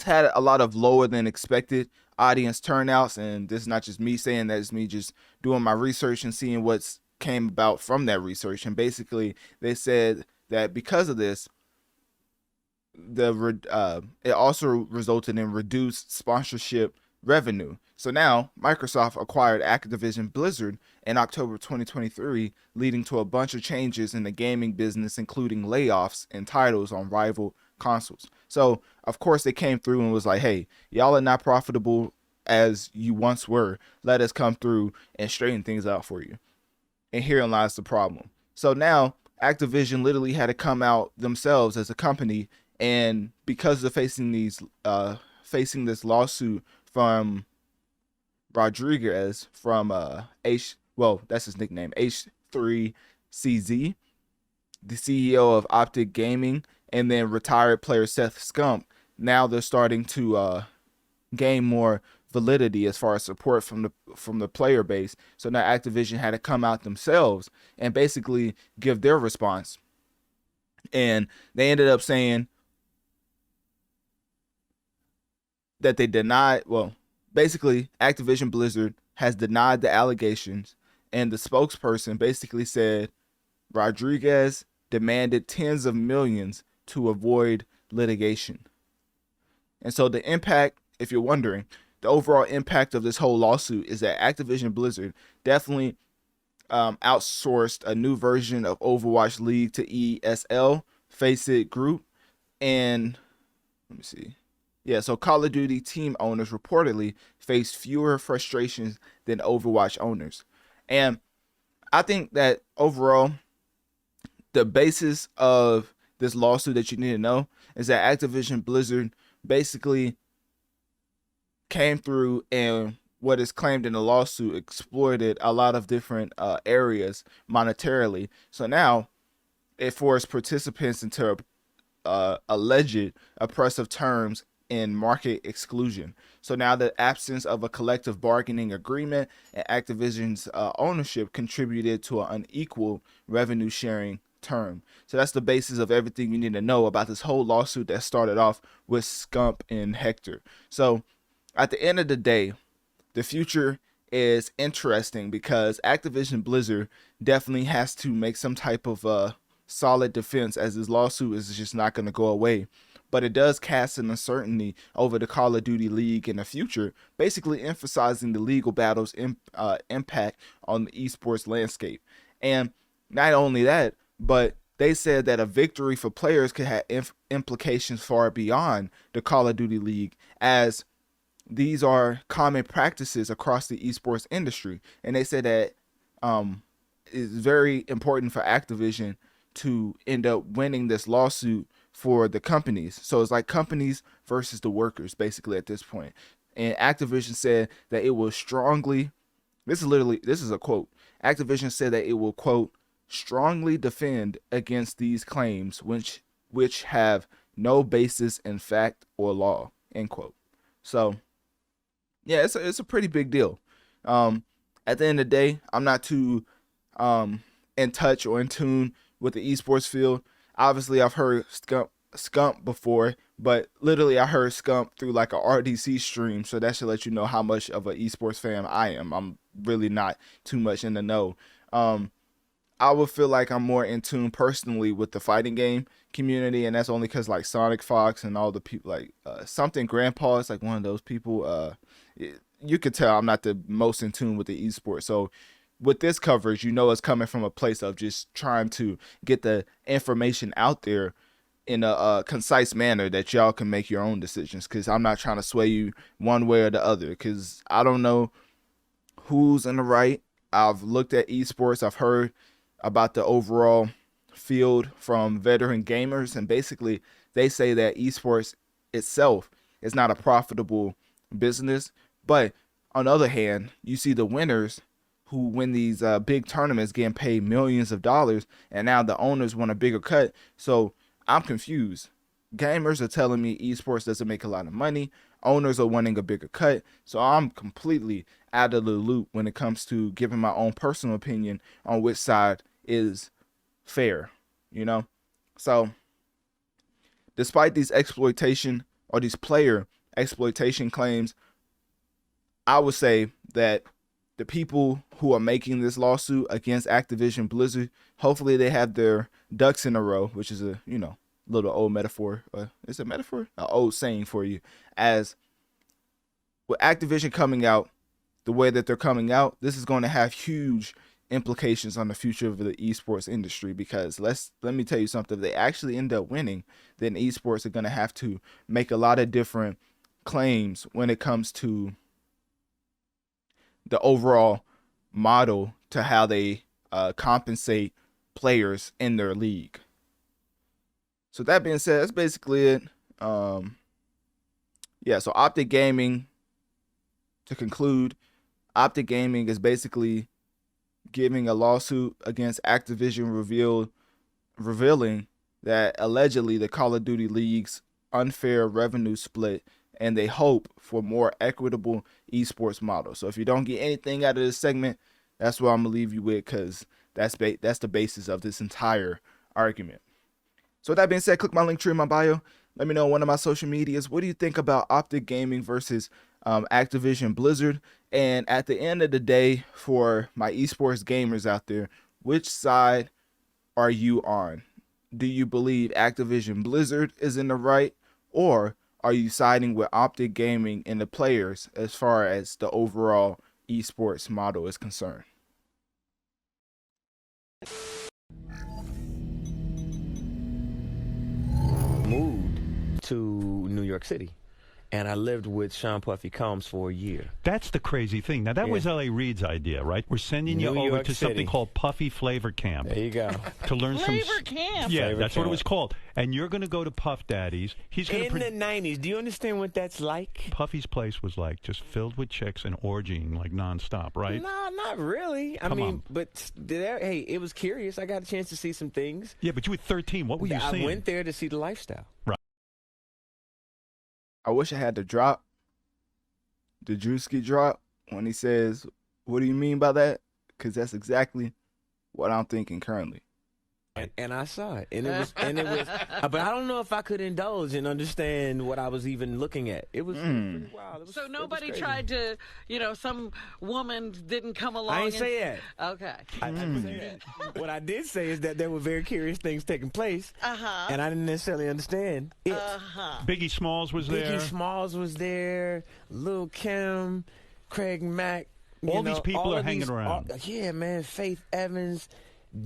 had a lot of lower than expected audience turnouts, and this is not just me saying that, it's me just doing my research and seeing what's came about from that research. And basically they said that because of this, it also resulted in reduced sponsorship revenue. So now Microsoft acquired Activision Blizzard in October 2023, leading to a bunch of changes in the gaming business, including layoffs and titles on rival consoles. So of course they came through and was like, hey, y'all are not profitable as you once were. Let us come through and straighten things out for you. And herein lies the problem. So now Activision literally had to come out themselves as a company, and because of facing this lawsuit from Rodriguez from that's his nickname, H3CZ, the CEO of Optic Gaming, and then retired player Seth Scump, now they're starting to gain more validity as far as support from the player base. So now Activision had to come out themselves and basically give their response. And they ended up saying that they denied, basically Activision Blizzard has denied the allegations, and the spokesperson basically said Rodriguez demanded tens of millions to avoid litigation. And so the impact, if you're wondering, the overall impact of this whole lawsuit is that Activision Blizzard definitely outsourced a new version of Overwatch League to ESL, Faceit Group, and let me see. Yeah, so Call of Duty team owners reportedly face fewer frustrations than Overwatch owners. And I think that overall, the basis of this lawsuit that you need to know is that Activision Blizzard basically came through and what is claimed in the lawsuit exploited a lot of different areas monetarily. So now it forced participants into alleged oppressive terms in market exclusion. So now the absence of a collective bargaining agreement and Activision's ownership contributed to an unequal revenue sharing term. So that's the basis of everything you need to know about this whole lawsuit that started off with Scump and Hector. So at the end of the day, the future is interesting because Activision Blizzard definitely has to make some type of solid defense, as this lawsuit is just not going to go away. But it does cast an uncertainty over the Call of Duty League in the future, basically emphasizing the legal battle's impact on the esports landscape. And not only that, but they said that a victory for players could have implications far beyond the Call of Duty League, as these are common practices across the esports industry. And they said that it's very important for Activision to end up winning this lawsuit for the companies. So it's like companies versus the workers, basically, at this point. And Activision said that it will strongly, this is a quote, Activision said that it will, quote, strongly defend against these claims which have no basis in fact or law, end quote. So yeah, it's a pretty big deal. At the end of the day, I'm not too in touch or in tune with the esports field. Obviously, I've heard Scump before, but literally I heard Scump through like a RDC stream, so that should let you know how much of an esports fan I am. I'm really not too much in the know. I would feel like I'm more in tune personally with the fighting game community, and that's only because like Sonic Fox and all the people like something Grandpa is like one of those people. You could tell I'm not the most in tune with the esports. So with this coverage, you know it's coming from a place of just trying to get the information out there in a concise manner that y'all can make your own decisions, because I'm not trying to sway you one way or the other, because I don't know who's in the right. I've looked at esports. I've heard about the overall field from veteran gamers, and basically they say that esports itself is not a profitable business. But on the other hand, you see the winners who win these big tournaments getting paid millions of dollars, and now the owners want a bigger cut. So I'm confused. Gamers are telling me esports doesn't make a lot of money. Owners are wanting a bigger cut. So I'm completely out of the loop when it comes to giving my own personal opinion on which side is fair, you know? So despite these exploitation or these player exploitation claims, I would say that the people who are making this lawsuit against Activision Blizzard, hopefully they have their ducks in a row, which is a, you know, little old metaphor. It's a metaphor? An old saying for you. As with Activision coming out the way that they're coming out, this is going to have huge implications on the future of the esports industry, because let me tell you something. If they actually end up winning, then esports are going to have to make a lot of different claims when it comes to the overall model to how they compensate players in their league. So that being said, that's basically it. Yeah, so Optic Gaming, to conclude, Optic Gaming is basically giving a lawsuit against Activision revealing that allegedly the Call of Duty League's unfair revenue split, and they hope for more equitable esports model. So if you don't get anything out of this segment, that's what I'm gonna leave you with, because that's the basis of this entire argument. So with that being said, click my link tree in my bio. Let me know on one of my social medias. What do you think about Optic Gaming versus Activision Blizzard? And at the end of the day, for my esports gamers out there, which side are you on? Do you believe Activision Blizzard is in the right, or are you siding with Optic Gaming and the players as far as the overall esports model is concerned? Moved to New York City, and I lived with Sean Puffy Combs for a year. That's the crazy thing. Now, that was L.A. Reid's idea, right? We're sending you over to something called Puffy Flavor Camp. There you go. To learn Flavor Camp. Yeah, Flavor that's Camp. what it was called. And you're going to go to Puff Daddy's. He's going In the 90s, do you understand what that's like? Puffy's place was like just filled with chicks and orgying like nonstop, right? No, not really. I mean, but hey, it was curious. I got a chance to see some things. Yeah, but you were 13. What were you seeing? I went there to see the lifestyle. Right. I wish I had the drop, the Drewski drop, when he says, "What do you mean by that?" Because that's exactly what I'm thinking currently. And I saw it, and it was, but I don't know if I could indulge and understand what I was even looking at. It was pretty wild. So nobody tried to, some woman didn't come along. I ain't say that. Okay. I didn't say that. What I did say is that there were very curious things taking place, and I didn't necessarily understand it. Biggie Smalls was there. Biggie Smalls was there. Lil' Kim, Craig Mack. All these people are hanging around. Yeah, man. Faith Evans.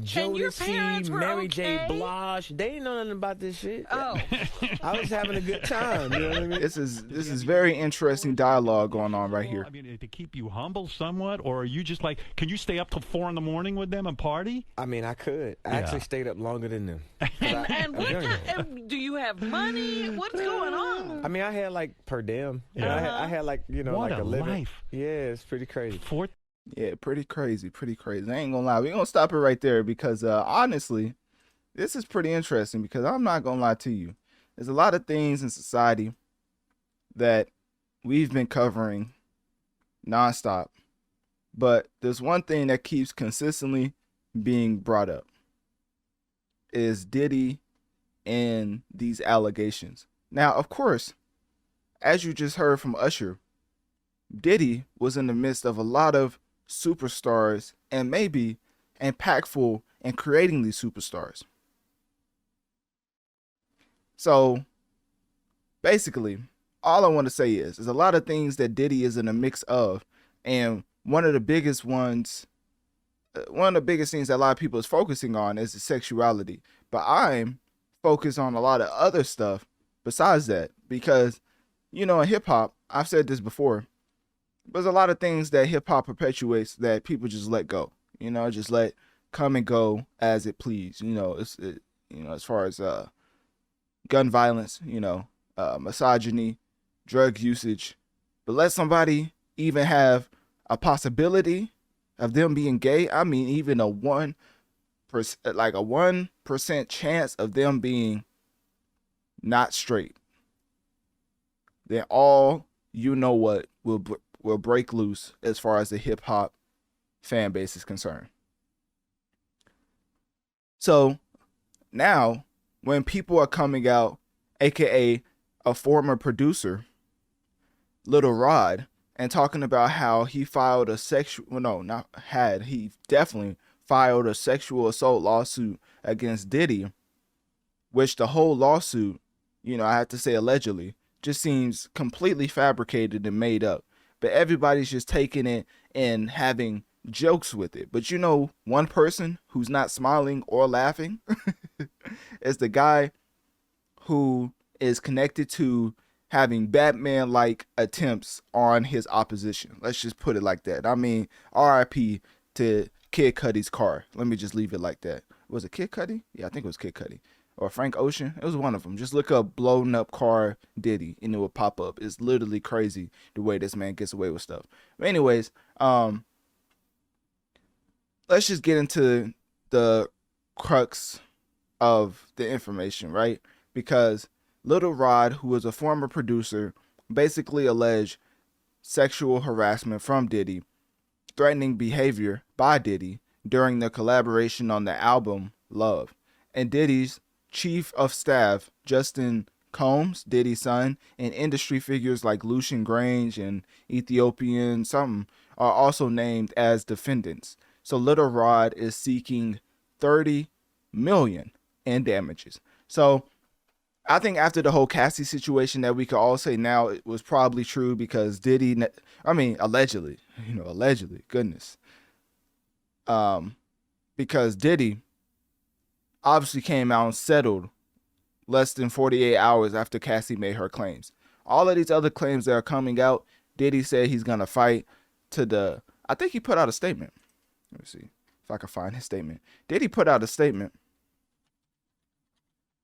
Jodeci, Mary J. Blige, they didn't know nothing about this shit. Oh, I was having a good time. You know what I mean? This is very interesting dialogue going on right here. I mean, to keep you humble somewhat, or are you just like, can you stay up till 4 a.m. with them and party? I mean, I could. I actually stayed up longer than them. and do you have money? What's going on? I mean, I had like per diem. I had like what like a living. Life. Yeah, it's pretty crazy. Yeah, pretty crazy. I ain't gonna lie. We're gonna stop it right there because honestly, this is pretty interesting, because I'm not gonna lie to you. There's a lot of things in society that we've been covering nonstop, but there's one thing that keeps consistently being brought up. is Diddy in these allegations. Now, of course, as you just heard from Usher, Diddy was in the midst of a lot of superstars and maybe impactful in creating these superstars. So basically, all I want to say is a lot of things that Diddy is in a mix of, and one of the biggest things that a lot of people is focusing on is the sexuality. But I'm focused on a lot of other stuff besides that, because, you know, in hip hop, I've said this before, there's a lot of things that hip hop perpetuates that people just let go, you know, just let come and go as it please. You know, as far as gun violence, you know, misogyny, drug usage, but let somebody even have a possibility of them being gay. I mean, even a 1% chance of them being not straight, then all you know what will break loose as far as the hip hop fan base is concerned. So now when people are coming out, aka a former producer, Little Rod, and talking about how he filed a he definitely filed a sexual assault lawsuit against Diddy, which the whole lawsuit, you know, I have to say allegedly, just seems completely fabricated and made up. But everybody's just taking it and having jokes with it. But you know, one person who's not smiling or laughing is the guy who is connected to having Batman-like attempts on his opposition. Let's just put it like that. I mean, RIP to Kid Cudi's car. Let me just leave it like that. Was it Kid Cudi? Yeah, I think it was Kid Cudi. Or Frank Ocean. It was one of them. Just look up blown up car Diddy and it will pop up. It's literally crazy the way this man gets away with stuff. But anyways, let's just get into the crux of the information, right? Because Little Rod, who is a former producer, basically alleged sexual harassment from Diddy, threatening behavior by Diddy during the collaboration on the album Love. And Diddy's chief of staff, Justin Combs, Diddy's son, and industry figures like Lucian Grange and Ethiopian something are also named as defendants. So Little Rod is seeking $30 million in damages. So I think after the whole Cassie situation that we could all say now it was probably true, because Diddy, allegedly, goodness. Because Diddy obviously came out and settled less than 48 hours after Cassie made her claims. All of these other claims that are coming out, Diddy said he's going to fight to I think he put out a statement. Let me see if I can find his statement. Diddy put out a statement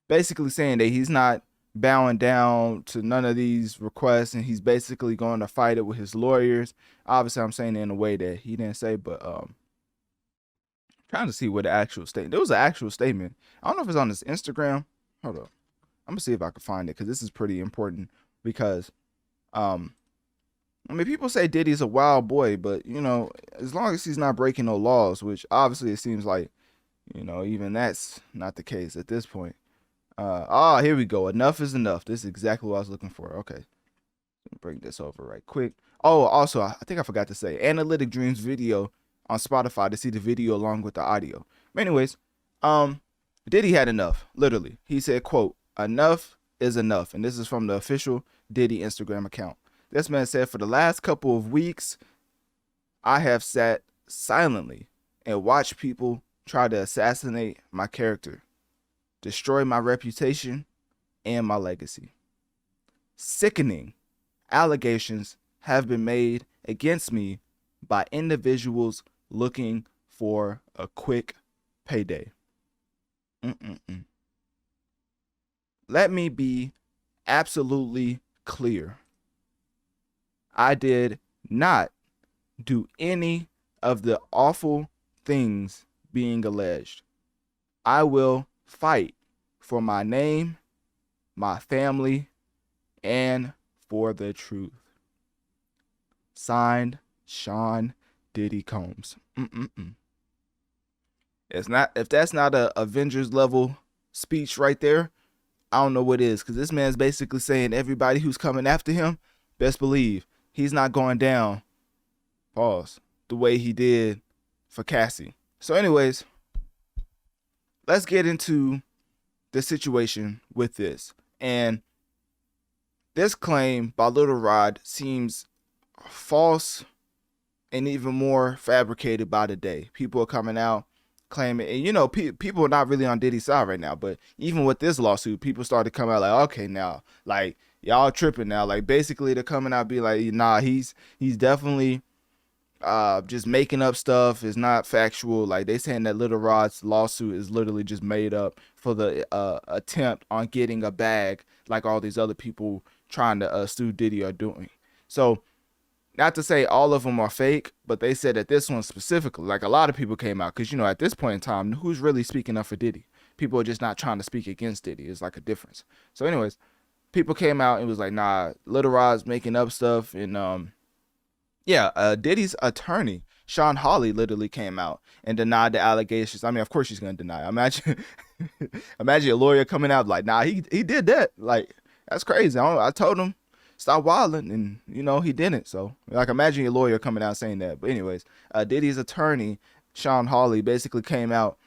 basically saying that he's not bowing down to none of these requests, and he's basically going to fight it with his lawyers. Obviously, I'm saying it in a way that he didn't say, but trying to see what the actual statement. There was an actual statement. I don't know if it's on his Instagram. Hold up. I'm gonna see if I can find it, because this is pretty important. Because people say Diddy's a wild boy, but you know, as long as he's not breaking no laws, which obviously it seems like, you know, even that's not the case at this point. Here we go. Enough is enough. This is exactly what I was looking for. Okay. Bring this over right quick. Oh, also, I think I forgot to say, Analytic Dreamz video on Spotify to see the video along with the audio. But anyways, Diddy had enough. Literally. He said, quote, "Enough is enough." And this is from the official Diddy Instagram account. This man said, "For the last couple of weeks, I have sat silently and watched people try to assassinate my character, destroy my reputation and my legacy. Sickening allegations have been made against me by individuals looking for a quick payday. Let me be absolutely clear. I did not do any of the awful things being alleged. I will fight for my name, my family, and for the truth. Signed, Sean Diddy Combs." If that's not a Avengers level speech right there, I don't know what is, because this man's basically saying everybody who's coming after him, best believe he's not going down, pause, the way he did for Cassie. So anyways, let's get into the situation with this. And this claim by Little Rod seems false and even more fabricated by the day. People are coming out claiming, and you know, people are not really on Diddy's side right now, but even with this lawsuit, people started coming out like, okay, now, like, y'all tripping now. Like, basically they're coming out be like, nah, he's definitely just making up stuff. Is not factual. Like, they saying that Little Rod's lawsuit is literally just made up for the attempt on getting a bag, like all these other people trying to sue Diddy are doing. So, not to say all of them are fake, but they said that this one specifically, like, a lot of people came out, because, you know, at this point in time, who's really speaking up for Diddy? People are just not trying to speak against Diddy. It's like a difference. So anyways, people came out and was like, nah, Little Rod's making up stuff. And Diddy's attorney, Sean Hawley, literally came out and denied the allegations. I mean, of course she's going to deny. Imagine a lawyer coming out like, nah, he did that. Like, that's crazy. I told him, stop wilding, and you know he didn't. So, like, imagine your lawyer coming out saying that. But anyways, Diddy's attorney, Sean Hawley, basically came out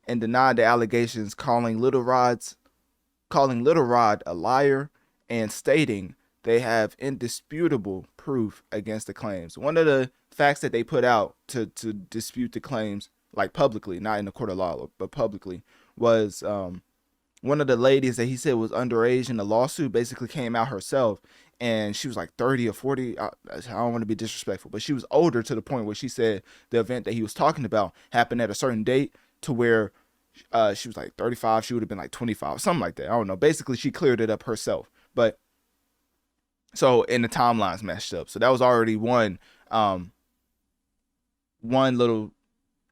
and denied the allegations, calling Little Rod a liar and stating they have indisputable proof against the claims. One of the facts that they put out to dispute the claims, like publicly, not in the court of law, but publicly, was one of the ladies that he said was underage in the lawsuit basically came out herself. And she was like 30 or 40. I don't want to be disrespectful, but she was older to the point where she said the event that he was talking about happened at a certain date to where she was like 35. She would have been like 25, something like that. I don't know. Basically, she cleared it up herself. But so, and the timelines matched up. So that was already one little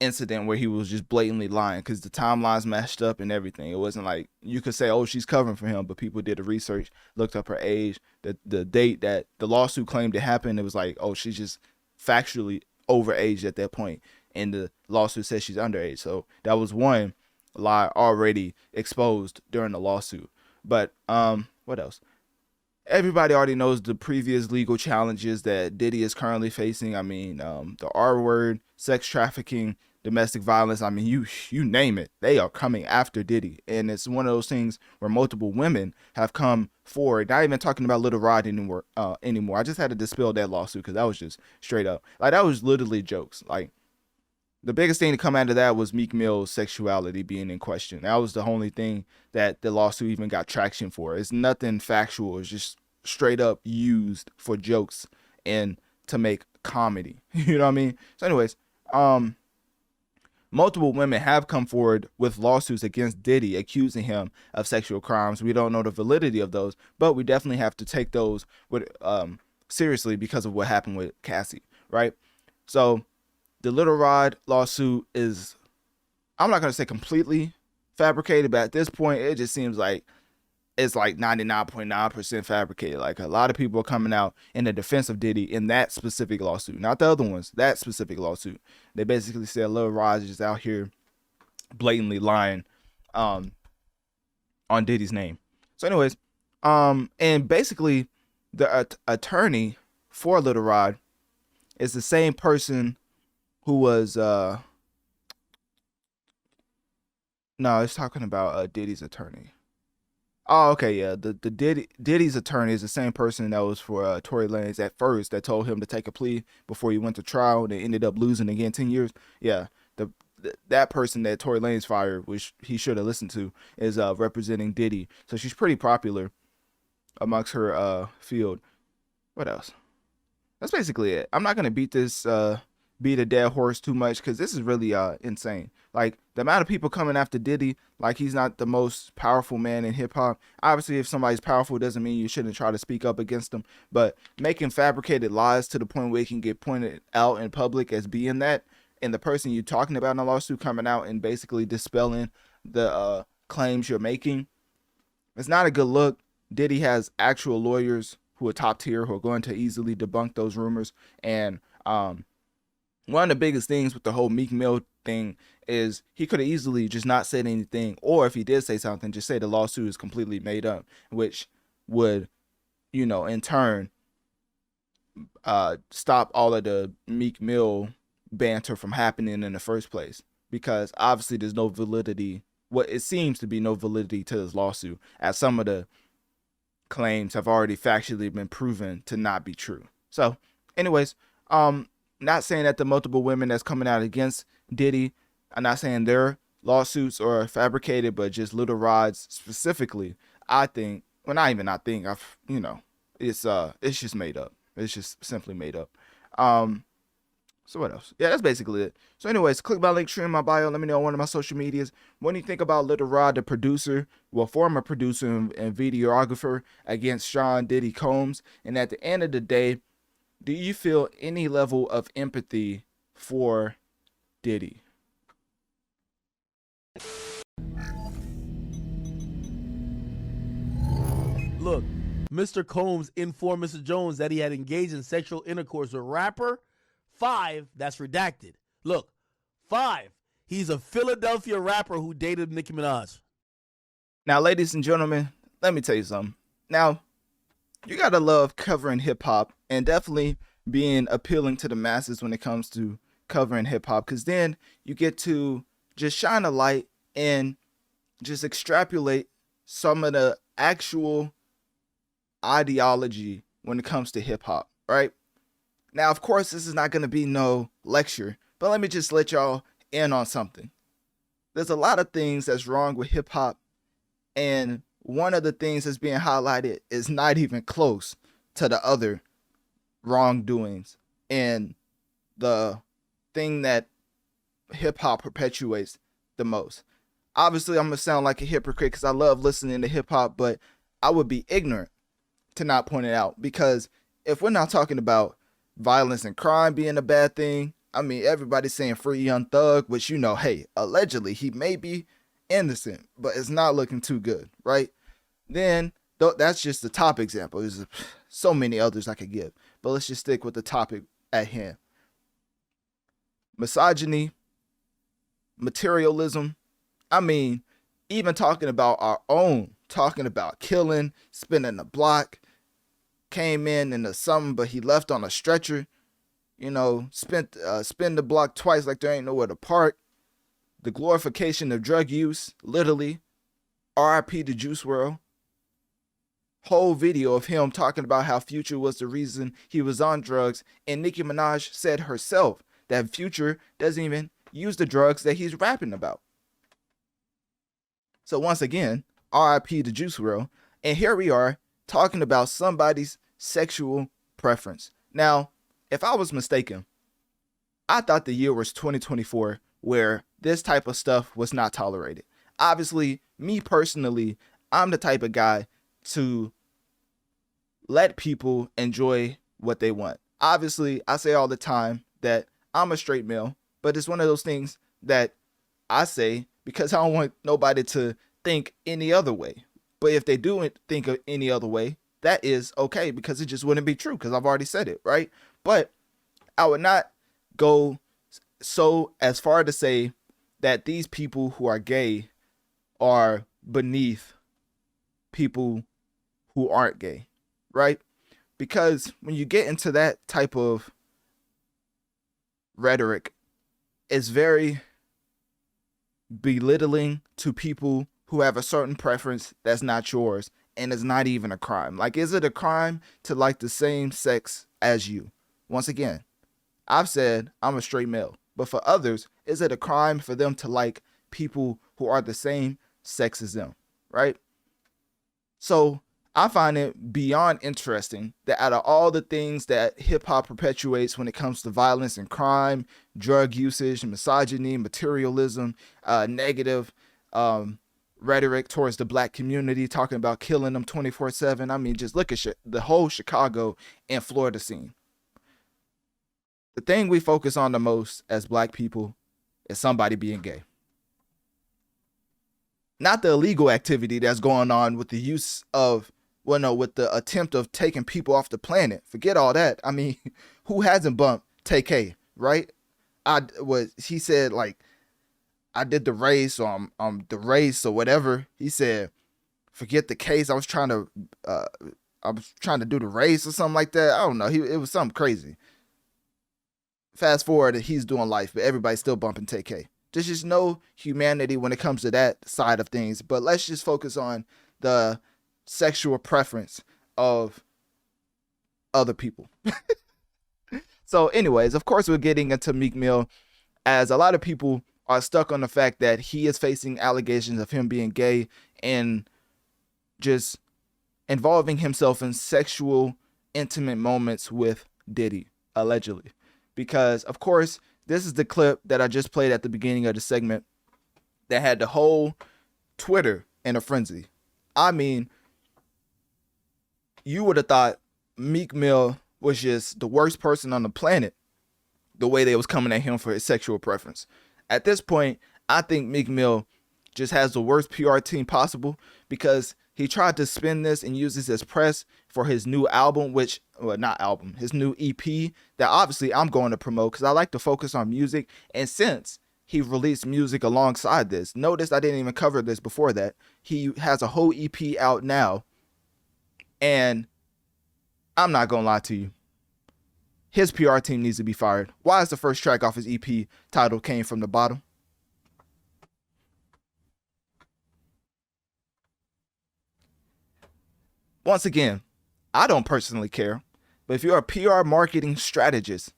incident where he was just blatantly lying, because the timelines matched up and everything. It wasn't like you could say, oh, she's covering for him, but people did the research, looked up her age, the date that the lawsuit claimed it happened. It was like, oh, she's just factually overaged at that point, and the lawsuit says she's underage. So that was one lie already exposed during the lawsuit. But what else? Everybody already knows the previous legal challenges that Diddy is currently facing. I mean, the R word, sex trafficking, domestic violence. I mean, you name it, they are coming after Diddy. And it's one of those things where multiple women have come forward. Not even talking about Little Rod anymore. I just had to dispel that lawsuit because that was just straight up. Like, that was literally jokes. Like, the biggest thing to come out of that was Meek Mill's sexuality being in question. That was the only thing that the lawsuit even got traction for. It's nothing factual. It's just straight up used for jokes and to make comedy. You know what I mean? So anyways, multiple women have come forward with lawsuits against Diddy, accusing him of sexual crimes. We don't know the validity of those, but we definitely have to take those with seriously because of what happened with Cassie, right? So the Little Rod lawsuit is, I'm not going to say completely fabricated, but at this point, it just seems like it's like 99.9% fabricated. Like, a lot of people are coming out in the defense of Diddy in that specific lawsuit, not the other ones, that specific lawsuit. They basically said Lil Rod is just out here blatantly lying on Diddy's name. So anyways, and basically the attorney for Little Rod is the same person who was no, it's talking about Diddy's attorney. Oh, okay, yeah. The Diddy's attorney is the same person that was for Tory Lanez at first, that told him to take a plea before he went to trial, and they ended up losing again 10 years. Yeah, that person that Tory Lanez fired, which he should have listened to, is representing Diddy. So she's pretty popular amongst her field. What else? That's basically it. I'm not gonna beat a dead horse too much, because this is really insane. Like, the amount of people coming after Diddy, like he's not the most powerful man in hip hop. Obviously, if somebody's powerful, doesn't mean you shouldn't try to speak up against them. But making fabricated lies to the point where it can get pointed out in public as being that, and the person you're talking about in a lawsuit coming out and basically dispelling the claims you're making, it's not a good look. Diddy has actual lawyers who are top tier, who are going to easily debunk those rumors. And one of the biggest things with the whole Meek Mill thing is he could have easily just not said anything, or if he did say something, just say the lawsuit is completely made up, which would, in turn, stop all of the Meek Mill banter from happening in the first place, because obviously there's no validity. What it seems to be no validity to this lawsuit, as some of the claims have already factually been proven to not be true. So, anyways, not saying that the multiple women that's coming out against Diddy, I'm not saying their lawsuits are fabricated, but just Lil Rod's specifically, I think, well, not even I think, it's just made up. It's just simply made up. So what else? Yeah, that's basically it. So anyways, click my link tree in my bio. Let me know on one of my social medias. What do you think about Lil Rod, the producer, former producer and videographer, against Sean Diddy Combs? And at the end of the day, do you feel any level of empathy for Diddy? Look, Mr. Combs informed Mr. Jones that he had engaged in sexual intercourse with rapper. 5, that's redacted. Look, 5, he's a Philadelphia rapper who dated Nicki Minaj. Now, ladies and gentlemen, let me tell you something. Now, you gotta love covering hip hop and definitely being appealing to the masses when it comes to covering hip hop, because then you get to just shine a light and just extrapolate some of the actual ideology when it comes to hip hop, right? Now, of course, this is not going to be no lecture, but let me just let y'all in on something. There's a lot of things that's wrong with hip hop, and one of the things that's being highlighted is not even close to the other wrongdoings and the thing that hip hop perpetuates the most. Obviously, I'm going to sound like a hypocrite because I love listening to hip hop, but I would be ignorant to not point it out, because if we're not talking about violence and crime being a bad thing, I mean, everybody's saying free Young Thug, which, hey, allegedly he may be innocent, but it's not looking too good, right? Then that's just the top example. There's so many others I could give, but let's just stick with the topic at hand. Misogyny, materialism. I mean, even talking about our own, talking about killing, spinning the block, came in the something, but he left on a stretcher, spin the block twice like there ain't nowhere to park. The glorification of drug use, literally. RIP to Juice WRLD. Whole video of him talking about how Future was the reason he was on drugs, and Nicki Minaj said herself that Future doesn't even use the drugs that he's rapping about. So once again, RIP to Juice WRLD, and here we are talking about somebody's sexual preference. Now, if I was mistaken, I thought the year was 2024 where this type of stuff was not tolerated. Obviously, me personally, I'm the type of guy to let people enjoy what they want. Obviously, I say all the time that I'm a straight male, but it's one of those things that I say because I don't want nobody to think any other way. But if they do think of any other way, that is okay, because it just wouldn't be true, because I've already said it, right? But I would not go so as far to say that these people who are gay are beneath people who aren't gay, right? Because when you get into that type of rhetoric, it's very belittling to people who have a certain preference that's not yours, and it's not even a crime. Like, is it a crime to like the same sex as you? Once again, I've said I'm a straight male, but for others, is it a crime for them to like people who are the same sex as them, right? So I find it beyond interesting that out of all the things that hip hop perpetuates when it comes to violence and crime, drug usage, misogyny, materialism, negative rhetoric towards the black community, talking about killing them 24/7. I mean, just look at the whole Chicago and Florida scene. The thing we focus on the most as black people is somebody being gay. Not the illegal activity that's going on with the use of, with the attempt of taking people off the planet. Forget all that. I mean, who hasn't bumped TK, right? He said, like, I did the race, or I'm the race or whatever. He said, forget the case. I was trying to do the race or something like that. I don't know. It was something crazy. Fast forward, he's doing life, but everybody's still bumping TK. There's just no humanity when it comes to that side of things. But let's just focus on the sexual preference of other people. So anyways, of course, we're getting into Meek Mill, as a lot of people are stuck on the fact that he is facing allegations of him being gay and just involving himself in sexual, intimate moments with Diddy, allegedly. Because, of course, this is the clip that I just played at the beginning of the segment that had the whole Twitter in a frenzy. I mean, you would have thought Meek Mill was just the worst person on the planet the way they was coming at him for his sexual preference. At this point, I think Meek Mill just has the worst PR team possible, because he tried to spin this and use this as press for his new album, his new EP that obviously I'm going to promote because I like to focus on music. And since he released music alongside this, notice I didn't even cover this before that. He has a whole EP out now, and I'm not going to lie to you. His PR team needs to be fired. Why is the first track off his EP titled Came From the Bottom? Once again, I don't personally care, but if you're a PR marketing strategist,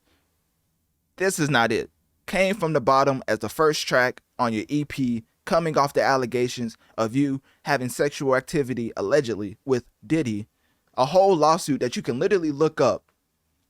this is not it. Came From the Bottom as the first track on your EP, coming off the allegations of you having sexual activity, allegedly, with Diddy. A whole lawsuit that you can literally look up.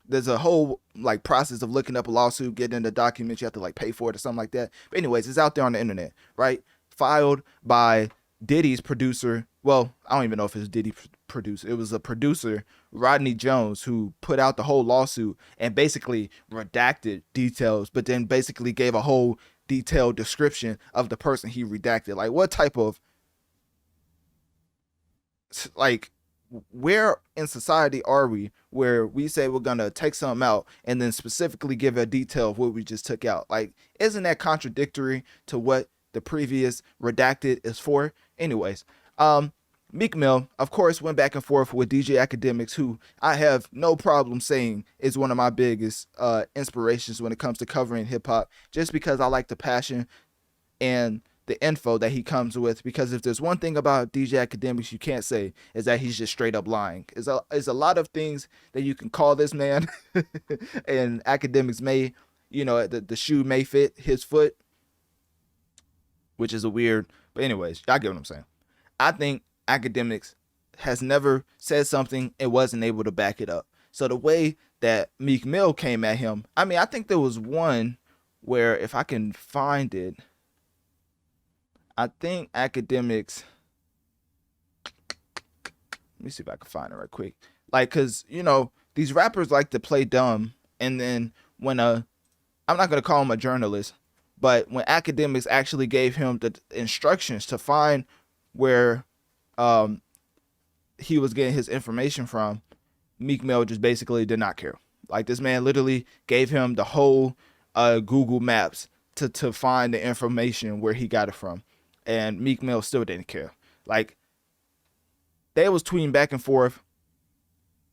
There's a whole process of looking up a lawsuit, getting the documents. You have to pay for it or something like that. But anyways, it's out there on the internet, right? Filed by Diddy's producer. Well, I don't even know if it's Diddy producer. It was a producer, Rodney Jones, who put out the whole lawsuit and basically redacted details, but then basically gave a whole detailed description of the person he redacted. Like, what type of, where in society are we where we say we're going to take something out and then specifically give a detail of what we just took out? Like, isn't that contradictory to what the previous redacted is for? Anyways, Meek Mill, of course, went back and forth with DJ Academics, who I have no problem saying is one of my biggest inspirations when it comes to covering hip hop, just because I like the passion and the info that he comes with. Because if there's one thing about DJ Academics you can't say, is that he's just straight up lying. There's a lot of things that you can call this man, and Academics may, the shoe may fit his foot, which is a weird, but anyways, y'all get what I'm saying. I think Academics has never said something and wasn't able to back it up. So the way that Meek Mill came at him, I mean, I think there was one where, if I can find it, I think Academics, let me see if I can find it right quick. Cause these rappers like to play dumb. And then when I'm not going to call him a journalist, but when Academics actually gave him the instructions to find where he was getting his information from, Meek Mill just basically did not care. This man literally gave him the whole Google Maps to find the information where he got it from. And Meek Mill still didn't care. They was tweeting back and forth.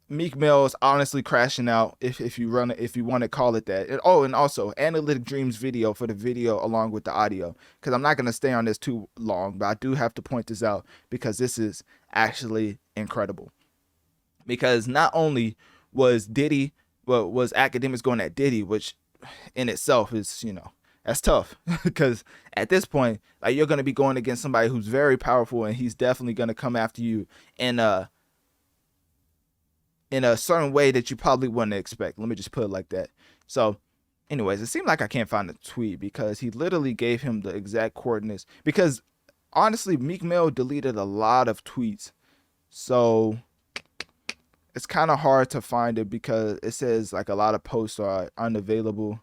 Meek Mill is honestly crashing out, if you want to call it that. And also Analytic Dreamz video for the video along with the audio, because I'm not going to stay on this too long, but I do have to point this out because this is actually incredible. Because not only was Academics going at Diddy, which in itself is, that's tough, because at this point, you're going to be going against somebody who's very powerful, and he's definitely going to come after you in a certain way that you probably wouldn't expect. Let me just put it like that. So anyways, it seemed like I can't find the tweet because he literally gave him the exact coordinates. Because honestly, Meek Mill deleted a lot of tweets. So it's kind of hard to find it because it says a lot of posts are unavailable.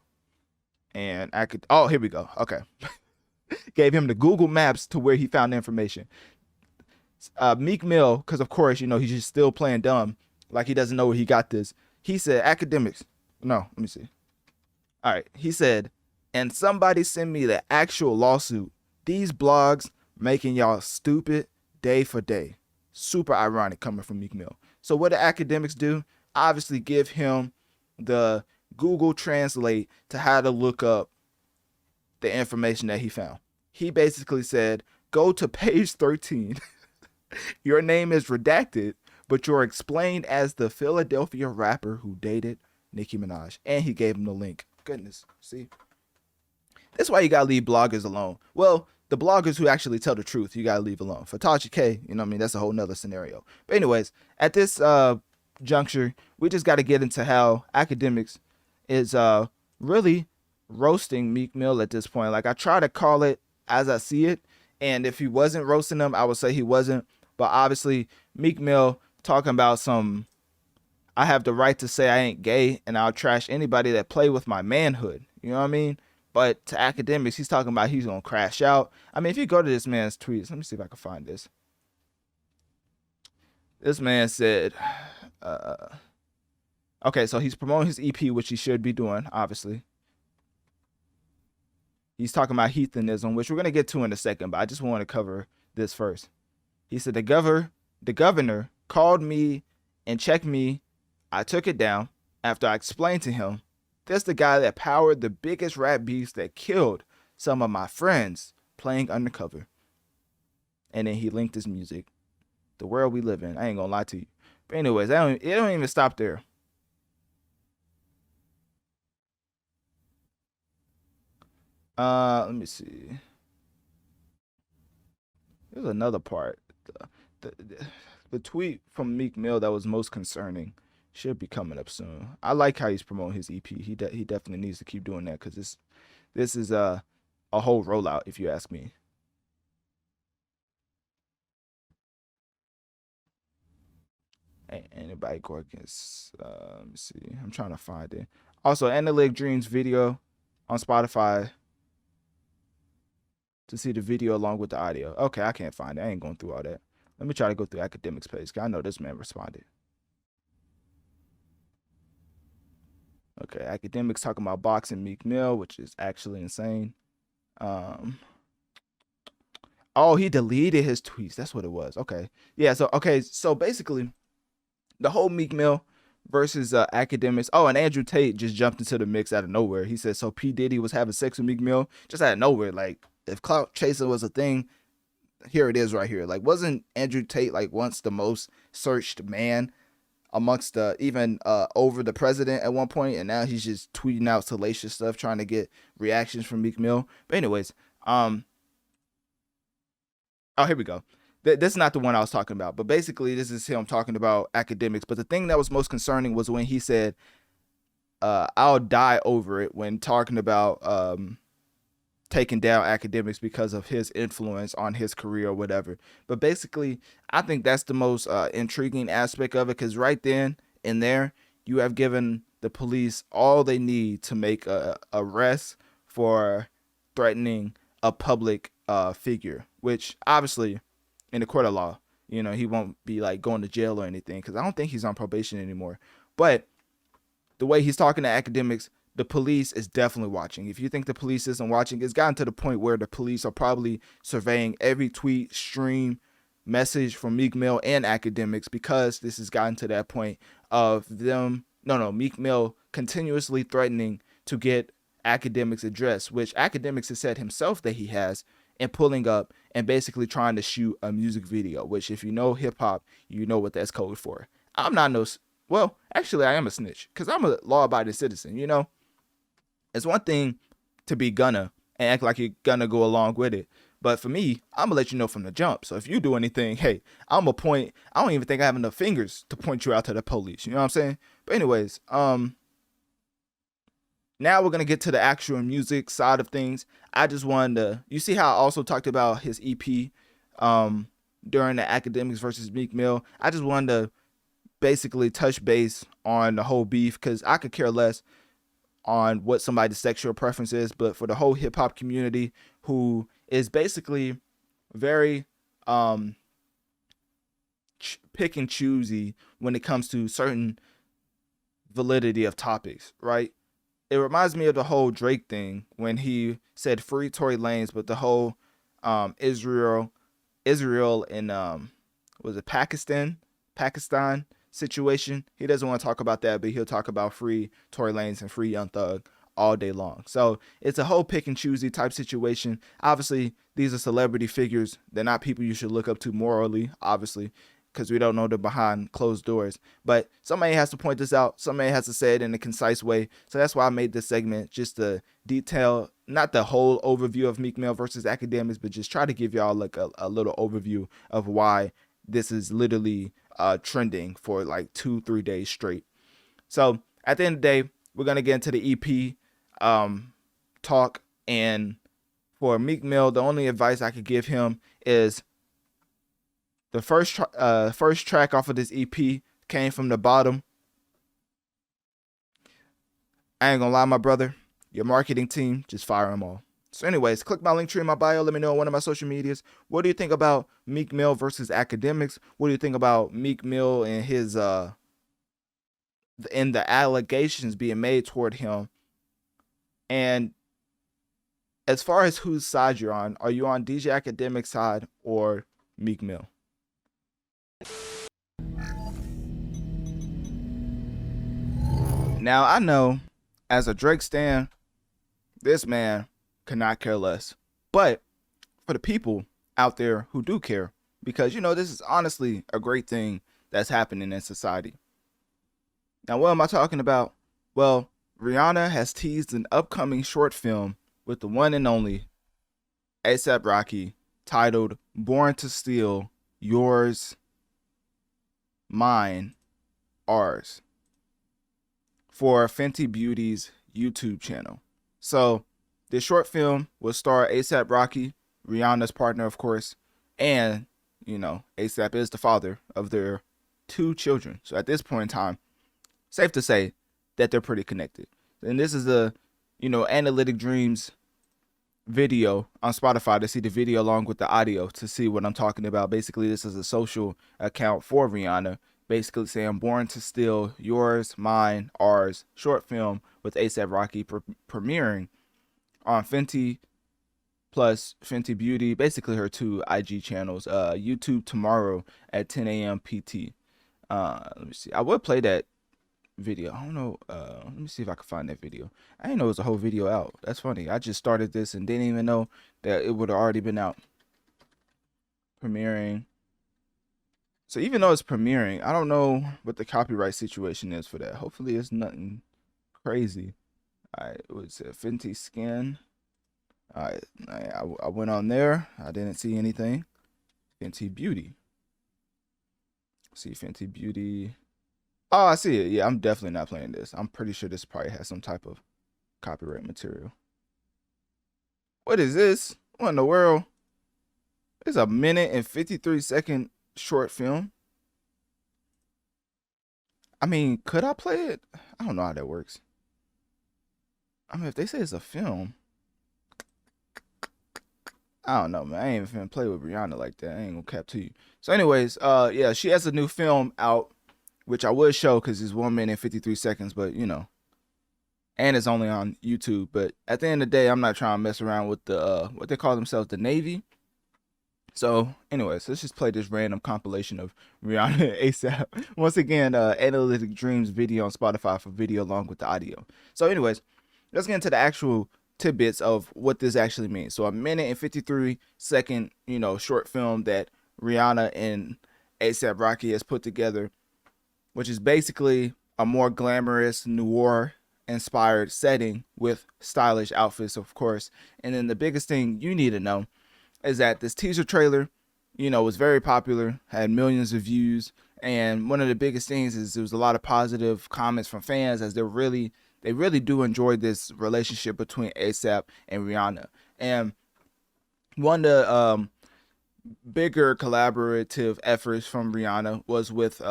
And here we go. Okay. Gave him the Google Maps to where he found the information. Meek Mill, because of course, he's just still playing dumb. He doesn't know where he got this. He said, Academics. No, let me see. All right. He said, and somebody send me the actual lawsuit. These blogs making y'all stupid day for day. Super ironic coming from Meek Mill. So what do academics do? Obviously give him the Google Translate to how to look up the information that he found. He basically said, go to page 13. Your name is redacted, but you're explained as the Philadelphia rapper who dated Nicki Minaj. And he gave him the link. Goodness, see? That's why you gotta leave bloggers alone. Well, the bloggers who actually tell the truth, you gotta leave alone. For Tasha K, you know what I mean? That's a whole nother scenario. But anyways, at this juncture, we just gotta get into how academics is really roasting Meek Mill at this point. Like, I try to call it as I see it, and if he wasn't roasting him, I would say he wasn't. But obviously, Meek Mill talking about some, I have the right to say I ain't gay, and I'll trash anybody that play with my manhood. You know what I mean? But to academics, he's talking about he's gonna crash out. I mean, if you go to this man's tweets, let me see if I can find this. This man said, okay, so he's promoting his EP, which he should be doing, obviously. He's talking about heathenism, which we're going to get to in a second, but I just want to cover this first. He said, the governor called me and checked me. I took it down after I explained to him, that's the guy that powered the biggest rap beefs that killed some of my friends playing undercover. And then he linked his music. The world we live in. I ain't going to lie to you. But anyways, it don't even stop there. Let me see. There's another part. The tweet from Meek Mill that was most concerning should be coming up soon. I like how he's promoting his EP. He definitely needs to keep doing that, because this is a whole rollout, if you ask me. Anybody go against? Let me see. I'm trying to find it. Also, Analytic Dreamz video on Spotify to see the video along with the audio. Okay, I can't find it. I ain't going through all that. Let me try to go through academics page, because I know this man responded. Okay, academics talking about boxing Meek Mill, which is actually insane. Oh, he deleted his tweets. That's what it was. Okay. Yeah, so basically, the whole Meek Mill versus academics. Oh, and Andrew Tate just jumped into the mix out of nowhere. He said, so P. Diddy was having sex with Meek Mill just out of nowhere. Like, if clout chasing was a thing, here it is right here. Like, wasn't Andrew Tate like once the most searched man amongst even over the president at one point, and now he's just tweeting out salacious stuff trying to get reactions from Meek Mill. But anyways, oh, here we go. This is not the one I was talking about, but basically this is him talking about academics. But the thing that was most concerning was when he said, I'll die over it, when talking about taking down academics because of his influence on his career or whatever. But basically, I think that's the most intriguing aspect of it, because right then and there, you have given the police all they need to make a arrest for threatening a public figure, which obviously in the court of law, you know, he won't be like going to jail or anything, because I don't think he's on probation anymore. But the way he's talking to academics, the police is definitely watching. If you think the police isn't watching, it's gotten to the point where the police are probably surveying every tweet, stream, message from Meek Mill and academics, because this has gotten to that point of Meek Mill continuously threatening to get academics addressed, which academics has said himself that he has, and pulling up and basically trying to shoot a music video, which if you know hip hop, you know what that's code for. I'm not well, actually I am a snitch, because I'm a law-abiding citizen, you know? It's one thing to be gonna and act like you're gonna go along with it. But for me, I'm gonna let you know from the jump. So if you do anything, hey, I'm gonna point. I don't even think I have enough fingers to point you out to the police. You know what I'm saying? But anyways, now we're gonna get to the actual music side of things. I just wanted to, you see how I also talked about his EP during the academics versus Meek Mill. I just wanted to basically touch base on the whole beef, because I could care less on what somebody's sexual preference is, but for the whole hip hop community, who is basically very pick and choosy when it comes to certain validity of topics, right? it reminds me of the whole Drake thing when he said free Tory Lanez, but the whole Israel and was it Pakistan situation. He doesn't want to talk about that, but he'll talk about free Tory Lanez and free Young Thug all day long. So it's a whole pick and choosy type situation. Obviously, these are celebrity figures. They're not people you should look up to morally, obviously, because we don't know they're behind closed doors. But somebody has to point this out. Somebody has to say it in a concise way. So that's why I made this segment, just to detail, not the whole overview of Meek Mill versus academics, but just try to give y'all like a little overview of why this is literally trending for like 2-3 days straight. So at the end of the day, we're going to get into the EP talk. And for Meek Mill, the only advice I could give him is the first track off of this EP came from the bottom. I ain't gonna lie, my brother, your marketing team, just fire them all. So anyways, click my link tree in my bio. Let me know on one of my social medias. What do you think about Meek Mill versus academics? What do you think about Meek Mill and his and the allegations being made toward him? And as far as whose side you're on, are you on DJ Academic's side or Meek Mill? Now, I know as a Drake stan, this man could not care less. But for the people out there who do care, because, you know, this is honestly a great thing that's happening in society. Now, what am I talking about? Well, Rihanna has teased an upcoming short film with the one and only A$AP Rocky titled Born to Steal, Yours, Mine, Ours, for Fenty Beauty's YouTube channel. So this short film will star A$AP Rocky, Rihanna's partner, of course, and, you know, A$AP is the father of their 2 children. So at this point in time, safe to say that they're pretty connected. And this is a, you know, Analytic Dreamz video on Spotify to see the video along with the audio to see what I'm talking about. Basically, this is a social account for Rihanna, basically saying Born to Steal, Yours, Mine, Ours, short film with A$AP Rocky premiering on Fenty plus Fenty Beauty, basically her 2 IG channels, YouTube tomorrow at 10 a.m. PT. Let me see. I would play that video. I don't know. Let me see if I can find that video. I didn't know it was a whole video out. That's funny. I just started this and didn't even know that it would have already been out. Premiering. So even though it's premiering, I don't know what the copyright situation is for that. Hopefully it's nothing crazy. It was Fenty Skin. I went on there. I didn't see anything. Fenty Beauty. See Fenty Beauty. Oh, I see it. Yeah, I'm definitely not playing this. I'm pretty sure this probably has some type of copyright material. What is this? What in the world? It's a 1:53 short film. I mean, could I play it? I don't know how that works. I mean, if they say it's a film, I don't know, man. I ain't even finna play with Rihanna like that. I ain't gonna cap to you. So anyways, yeah, she has a new film out, which I would show because it's 1:53, but you know, and it's only on YouTube. But at the end of the day, I'm not trying to mess around with the what they call themselves, the Navy. So anyways, let's just play this random compilation of Rihanna and A$AP. Once again, Analytic Dreamz video on Spotify for video along with the audio. So anyways, let's get into the actual tidbits of what this actually means. So a 1:53, you know, short film that Rihanna and A$AP Rocky has put together, which is basically a more glamorous noir inspired setting with stylish outfits, of course. And then the biggest thing you need to know is that this teaser trailer, you know, was very popular, had millions of views. And one of the biggest things is there was a lot of positive comments from fans as they really do enjoy this relationship between A$AP and Rihanna. And one of the bigger collaborative efforts from Rihanna was with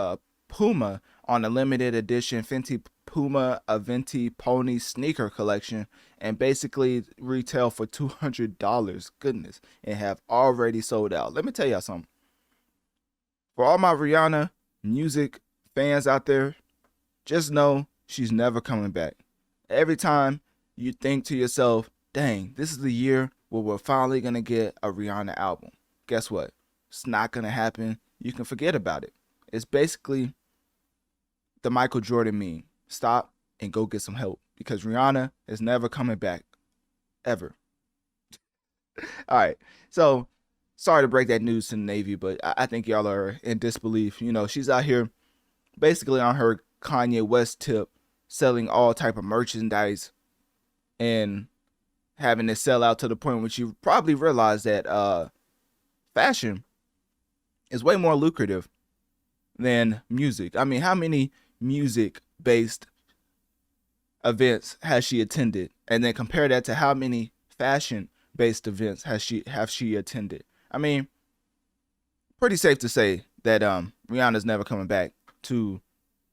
Puma on a limited edition Fenty Puma Aventi Pony sneaker collection, and basically retail for $200. Goodness, and have already sold out. Let me tell y'all something. For all my Rihanna music fans out there, just know she's never coming back. every time you think to yourself, dang, this is the year where we're finally going to get a Rihanna album. Guess what? It's not going to happen. You can forget about it. It's basically the Michael Jordan meme. Stop and go get some help, because Rihanna is never coming back. Ever. All right. So, sorry to break that news to the Navy, but I think y'all are in disbelief. You know, she's out here basically on her Kanye West tip, selling all type of merchandise and having it sell out to the point where you probably realize that fashion is way more lucrative than music. I mean, how many music-based events has she attended? And then compare that to how many fashion-based events has she attended? I mean, pretty safe to say that Rihanna's never coming back to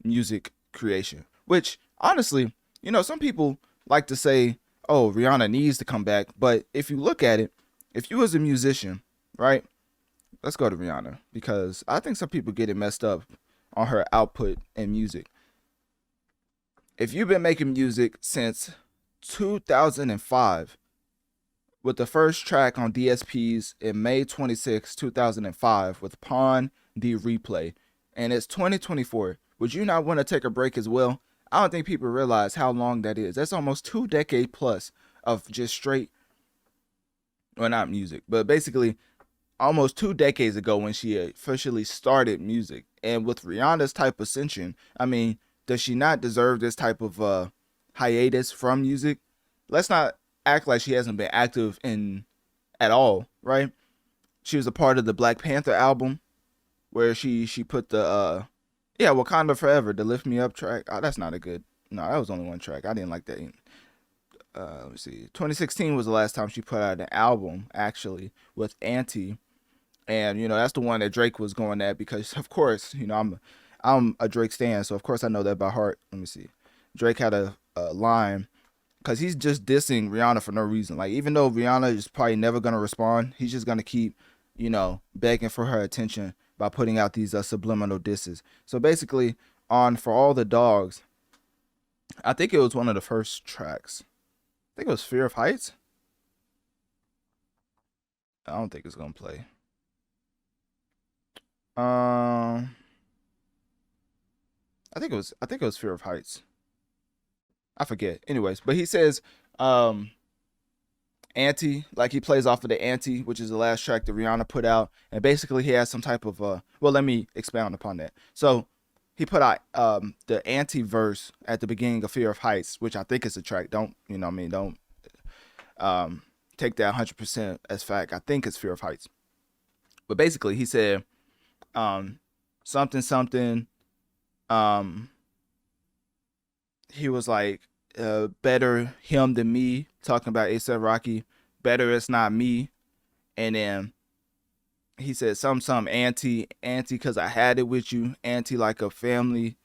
music creation. Which, honestly, you know, some people like to say, oh, Rihanna needs to come back. But if you look at it, if you was a musician, right? Let's go to Rihanna, because I think some people get it messed up on her output in music. If you've been making music since 2005, with the first track on DSPs in May 26, 2005 with Pawn the Replay, and it's 2024, would you not want to take a break as well? I don't think people realize how long that is. That's almost 2 decades plus of just straight, well, not music, but basically almost 2 decades ago when she officially started music. And with Rihanna's type of ascension, I mean, does she not deserve this type of hiatus from music? Let's not act like she hasn't been active at all, right? She was a part of the Black Panther album, where she put the Wakanda Forever, the Lift Me Up track. Oh, that's not a good. No, that was only one track. I didn't like that. Let me see. 2016 was the last time she put out an album, actually, with Auntie. And, you know, that's the one that Drake was going at, because, of course, you know, I'm a Drake stan, so of course I know that by heart. Let me see. Drake had a line, because he's just dissing Rihanna for no reason. Like, even though Rihanna is probably never going to respond, he's just going to keep, you know, begging for her attention by putting out these subliminal disses. So basically, on For All the Dogs, I think it was one of the first tracks. I think it was Fear of Heights. I don't think it's going to play. I think it was Fear of Heights. I forget. Anyways, but he says Auntie, like he plays off of the Auntie, which is the last track that Rihanna put out, and basically he has some type of well, let me expound upon that. So he put out the Auntie verse at the beginning of Fear of Heights, which I think is a track. Don't take that 100% as fact. I think it's Fear of Heights. But basically he said something he was like, better him than me, talking about A$AP Rocky. Better it's not me. And then he said some Auntie, because I had it with you. Auntie like a family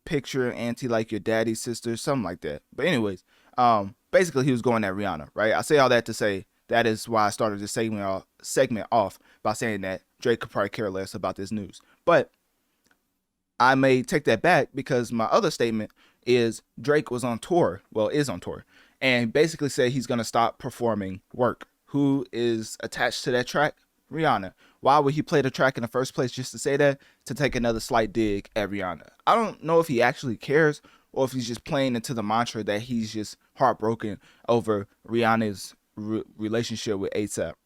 picture. Auntie like your daddy's sister, something like that. But anyways, basically he was going at Rihanna, right? I say all that to say that is why I started this segment off by saying that Drake could probably care less about this news. But I may take that back, because my other statement is Drake was on tour, is on tour, and basically said he's going to stop performing work. Who is attached to that track? Rihanna. Why would he play the track in the first place? Just to say that, to take another slight dig at Rihanna. I don't know if he actually cares, or if he's just playing into the mantra that he's just heartbroken over Rihanna's relationship with A$AP.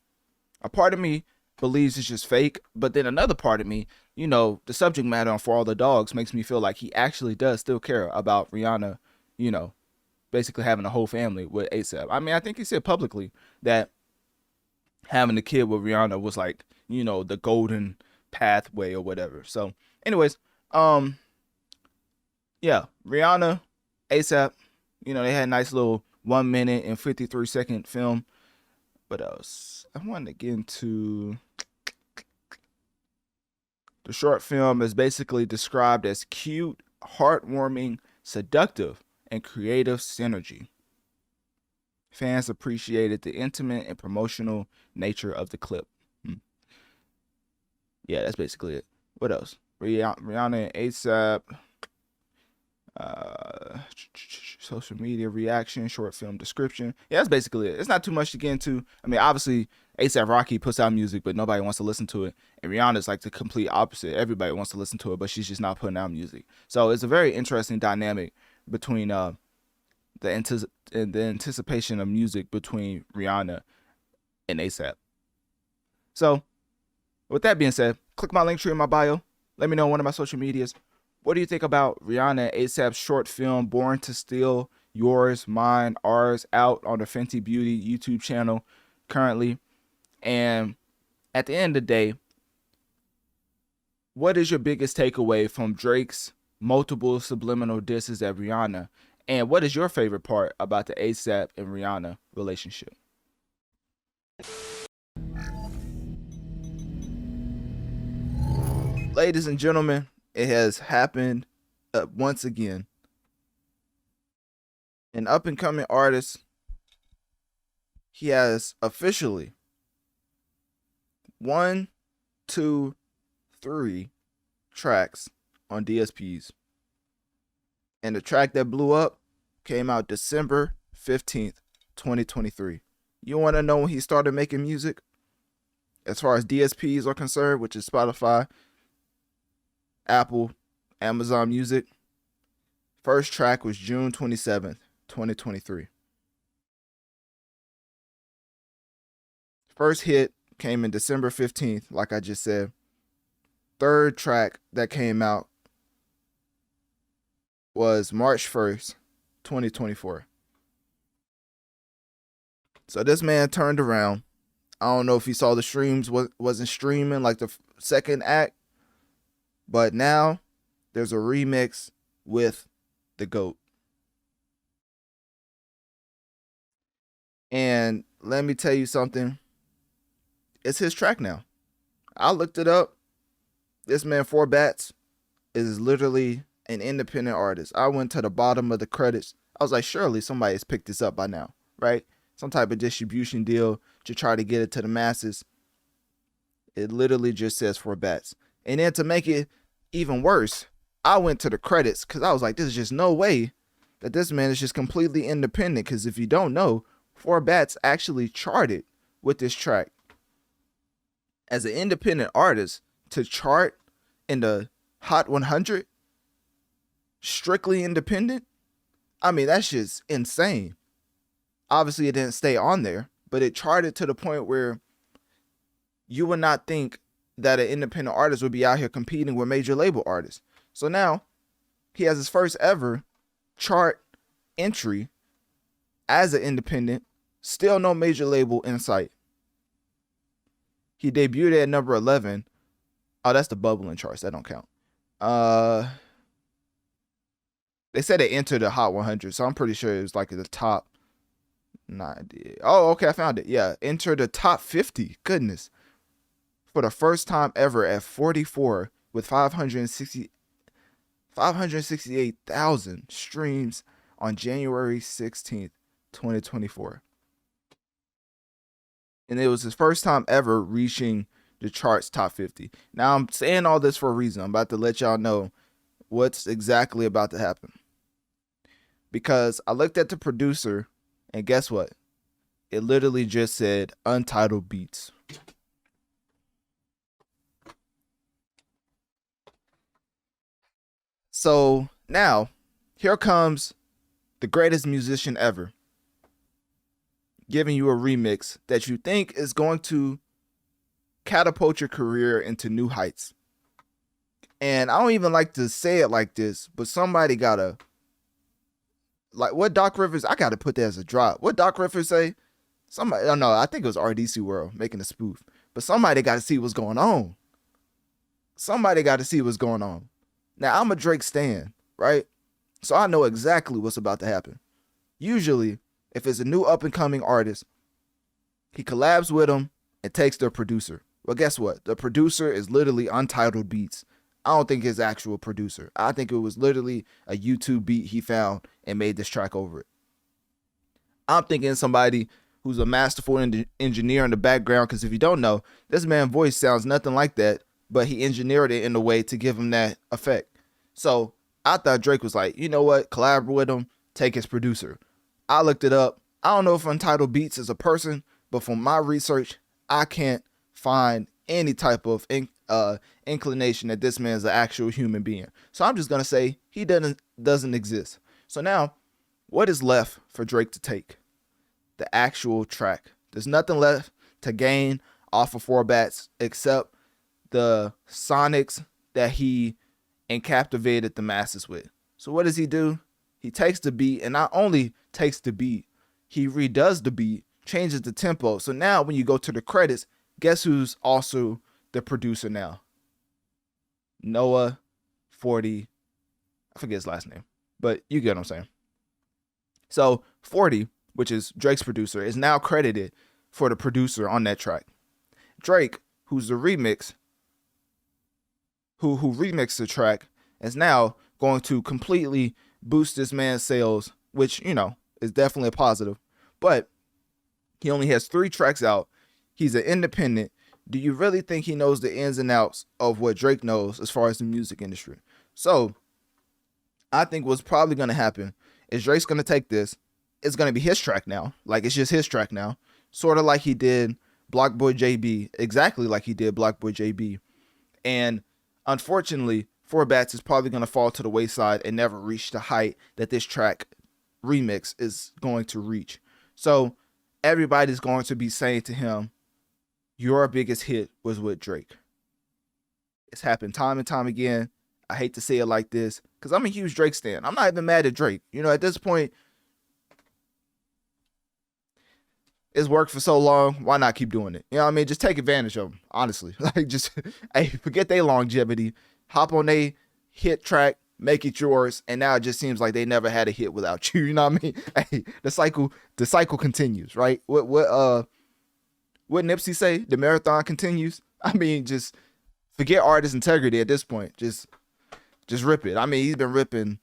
A part of me believes it's just fake, but then another part of me, you know, the subject matter on For All the Dogs makes me feel like he actually does still care about Rihanna, you know, basically having a whole family with A$AP. I mean, I think he said publicly that having a kid with Rihanna was like, you know, the golden pathway or whatever. So anyways, yeah, Rihanna, A$AP, you know, they had a nice little 1 minute and 53-second film. What else? I wanted to get into the short film. Is basically described as cute, heartwarming, seductive, and creative synergy. Fans appreciated the intimate and promotional nature of the clip. Yeah, that's basically it. What else? Rihanna and A$AP. Social media reaction, short film description. Yeah, that's basically it. It's not too much to get into. I mean, obviously, A$AP Rocky puts out music, but nobody wants to listen to it. And Rihanna's like the complete opposite. Everybody wants to listen to it, but she's just not putting out music. So it's a very interesting dynamic between the anticipation of music between Rihanna and A$AP. So, with that being said, click my link tree in my bio. Let me know on one of my social medias. What do you think about Rihanna and A$AP's short film, Born to Steal, Yours, Mine, Ours, out on the Fenty Beauty YouTube channel currently? And at the end of the day, what is your biggest takeaway from Drake's multiple subliminal disses at Rihanna? And what is your favorite part about the A$AP and Rihanna relationship? Ladies and gentlemen, it has happened once again. An up-and-coming artist, he has officially 1, 2, 3 tracks on DSPs. And the track that blew up came out December 15th, 2023. You want to know when he started making music? As far as DSPs are concerned, which is Spotify, Apple, Amazon Music. First track was June 27th, 2023. First hit came in December 15th, like I just said. Third track that came out was March 1st, 2024. So this man turned around. I don't know if he saw the streams, wasn't streaming like the second act. But now there's a remix with the GOAT. And let me tell you something. It's his track now. I looked it up. This man, 4Bats, is literally an independent artist. I went to the bottom of the credits. I was like, surely somebody has picked this up by now, right? Some type of distribution deal to try to get it to the masses. It literally just says 4Bats. And then to make it even worse, I went to the credits because I was like, there's just no way that this man is just completely independent. Because if you don't know, 4Bats actually charted with this track. As an independent artist, to chart in the Hot 100, strictly independent, I mean, that's just insane. Obviously, it didn't stay on there, but it charted to the point where you would not think that an independent artist would be out here competing with major label artists. So now he has his first ever chart entry as an independent, still no major label in sight. He debuted at number 11. Oh, that's the bubbling charts. That don't count. They said it entered the Hot 100, so I'm pretty sure it was like the top 90. Oh, okay, I found it. Yeah, entered the top 50. Goodness. For the first time ever at 44 with 568,000 streams on January 16th, 2024. And it was his first time ever reaching the charts top 50. Now, I'm saying all this for a reason. I'm about to let y'all know what's exactly about to happen. Because I looked at the producer, and guess what? It literally just said Untitled Beats. So now, here comes the greatest musician ever, giving you a remix that you think is going to catapult your career into new heights. And I don't even like to say it like this, but somebody gotta, like, what Doc Rivers, I gotta put that as a drop. What Doc Rivers say? Somebody, oh no, I think it was RDC World making a spoof. But somebody gotta see what's going on. Somebody gotta see what's going on. Now, I'm a Drake stan, right? So I know exactly what's about to happen. Usually, if it's a new up-and-coming artist, he collabs with them and takes their producer. Well, guess what? The producer is literally Untitled Beats. I don't think his actual producer. I think it was literally a YouTube beat he found and made this track over it. I'm thinking somebody who's a masterful engineer in the background, because if you don't know, this man's voice sounds nothing like that, but he engineered it in a way to give him that effect. So I thought Drake was like, you know what, collaborate with him, take his producer. I looked it up. I don't know if Untitled Beats is a person, but from my research, I can't find any type of inclination that this man is an actual human being. So I'm just gonna say he doesn't exist. So now, what is left for Drake to take? The actual track. There's nothing left to gain off of Four Bats except the sonics that he captivated the masses with. So what does he do? He takes the beat, and not only takes the beat, he redoes the beat, changes the tempo. So now when you go to the credits, guess who's also the producer now? Noah 40. I forget his last name, but you get what I'm saying. So 40, which is Drake's producer, is now credited for the producer on that track. Drake, who's the remix, who remixed the track, is now going to completely boost this man's sales, which, you know, is definitely a positive. But he only has 3 tracks out. He's an independent. Do you really think he knows the ins and outs of what Drake knows as far as the music industry? So I think what's probably going to happen is Drake's going to take this. It's going to be his track now. Like, it's just his track now. Sort of like he did Block Boy JB. Exactly like he did Block Boy JB. And unfortunately, Four Bats is probably going to fall to the wayside and never reach the height that this track remix is going to reach. So everybody's going to be saying to him, your biggest hit was with Drake. It's happened time and time again. I hate to say it like this because I'm a huge Drake stan. I'm not even mad at Drake. You know, at this point, it's worked for so long. Why not keep doing it? You know what I mean? Just take advantage of them, honestly. Like, just, hey, forget their longevity. Hop on a hit track, make it yours, and now it just seems like they never had a hit without you. You know what I mean? Hey, the cycle continues, right? What Nipsey say? The marathon continues. I mean, just forget artist integrity at this point. Just rip it. I mean, he's been ripping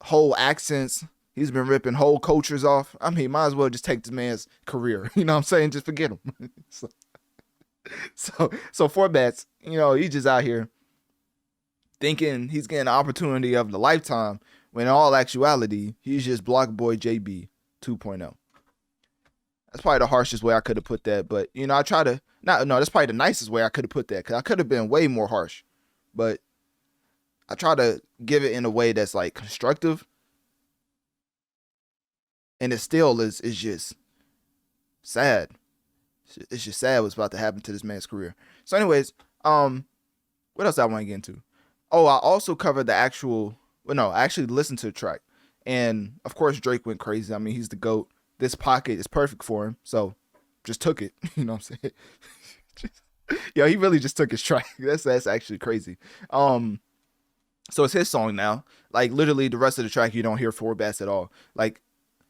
whole accents. He's been ripping whole cultures off. I mean, might as well just take this man's career. You know what I'm saying? Just forget him. so Four Bats, you know, he's just out here thinking he's getting the opportunity of the lifetime, when in all actuality, he's just Block Boy JB 2.0. That's probably the harshest way I could have put that, but, you know, I try to, that's probably the nicest way I could have put that, because I could have been way more harsh, but I try to give it in a way that's, like, constructive, and it still is just sad. It's just sad what's about to happen to this man's career. So anyways, what else I want to get into? Oh, I also covered the actual, I actually listened to the track. And of course, Drake went crazy. I mean, he's the GOAT. This pocket is perfect for him. So just took it. You know what I'm saying? Yo, he really just took his track. That's actually crazy. So it's his song now. Like, literally the rest of the track, you don't hear Four Bats at all. Like,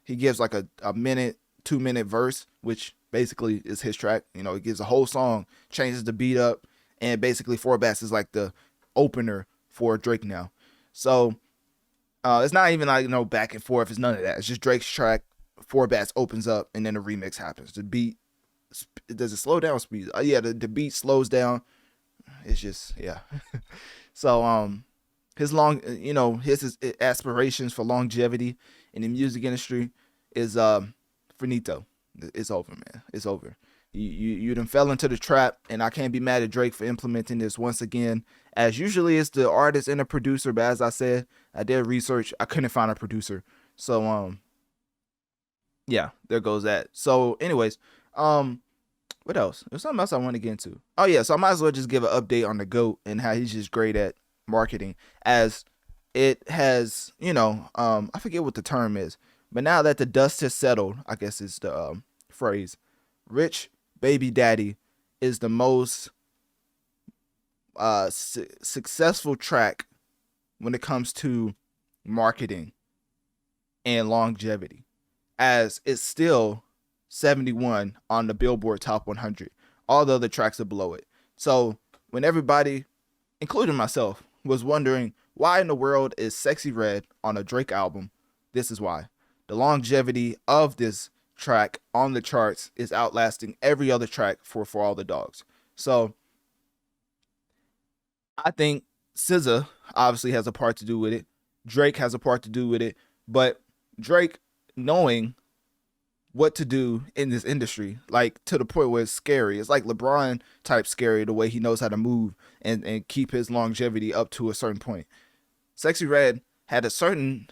he gives like a minute, 2-minute verse, which basically is his track. You know, he gives a whole song, changes the beat up, and basically Four Bats is like the opener for Drake now. So it's not even like no back and forth. It's none of that. It's just Drake's track. Four Bats opens up, and then the remix happens. The beat, does it slow down? Speed? Yeah, the beat slows down. It's just, yeah. So his his aspirations for longevity in the music industry is finito. It's over, man. It's over. You done fell into the trap, and I can't be mad at Drake for implementing this once again. As usually it's the artist and the producer, but as I said, I did research. I couldn't find a producer. So yeah, there goes that. So anyways, what else? There's something else I want to get into. Oh yeah, so I might as well just give an update on the GOAT and how he's just great at marketing, as it has, I forget what the term is, but now that the dust has settled, I guess is the phrase, Rich Baby Daddy is the most successful track when it comes to marketing and longevity, as it's still 71 on the Billboard Top 100. All the other tracks are below it. So when everybody, including myself, was wondering why in the world is Sexy Red on a Drake album, this is why. The longevity of this track on the charts is outlasting every other track for All the Dogs. So I think SZA obviously has a part to do with it. Drake has a part to do with it, but Drake knowing what to do in this industry, like to the point where it's scary. It's like LeBron type scary, the way he knows how to move and keep his longevity up to a certain point. Sexy Red had a certain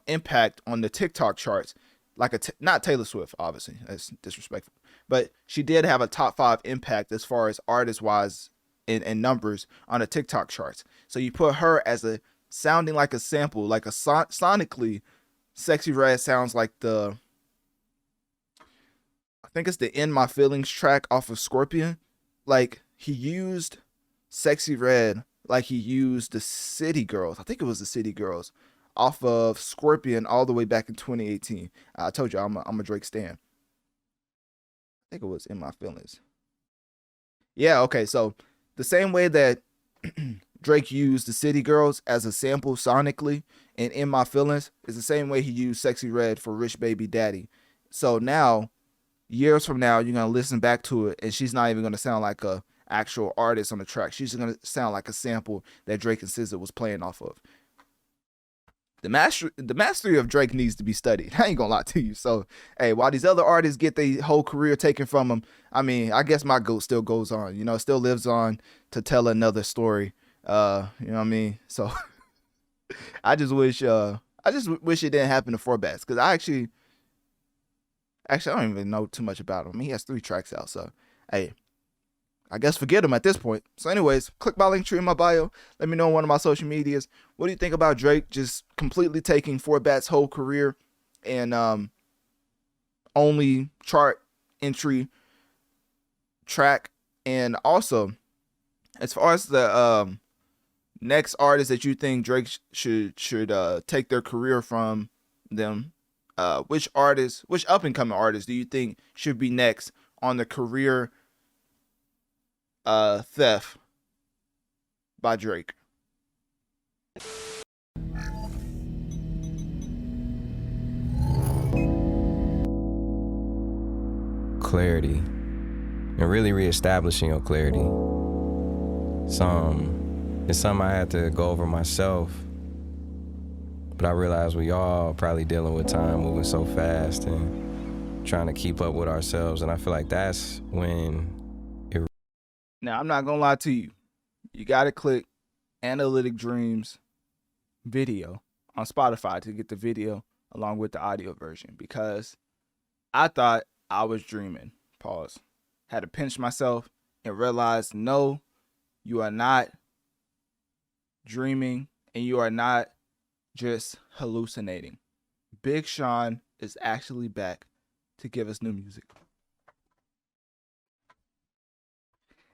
impact on the TikTok charts, like not Taylor Swift, obviously, that's disrespectful, but she did have a top 5 impact as far as artist wise in numbers on the TikTok charts. So you put her as a sounding like a sample, like a sonically, Sexy Red sounds like I think it's the In My Feelings track off of Scorpion. Like, he used Sexy Red like he used the City Girls. I think it was the City Girls off of Scorpion all the way back in 2018. I told you I'm a Drake stan. I think it was In My Feelings. Yeah, okay, so the same way that Drake used the City Girls as a sample sonically and In My Feelings is the same way he used Sexy Red for Rich Baby Daddy. So now, years from now, you're going to listen back to it and she's not even going to sound like a actual artist on the track. She's going to sound like a sample that Drake and SZA was playing off of. The mastery of Drake needs to be studied. I ain't gonna lie to you. So, hey, while these other artists get their whole career taken from them, I mean, I guess my GOAT still goes on. You know, still lives on to tell another story. You know what I mean? So, I just wish it didn't happen to Four Bats, because I don't even know too much about him. I mean, he has 3 tracks out. So, hey, I guess forget him at this point. So anyways, click my link tree in my bio. Let me know on one of my social medias. What do you think about Drake just completely taking Four Bats' whole career and only chart entry track? And also, as far as the next artist that you think Drake should take their career from them, which up and coming artists do you think should be next on the career theft by Drake? Clarity, and really reestablishing your clarity. It's something I had to go over myself, but I realized we all probably dealing with time moving so fast and trying to keep up with ourselves, and I feel like that's when Now, I'm not going to lie to you. You got to click Analytic Dreamz video on Spotify to get the video along with the audio version, because I thought I was dreaming. Pause. Had to pinch myself and realize, no, you are not dreaming and you are not just hallucinating. Big Sean is actually back to give us new music.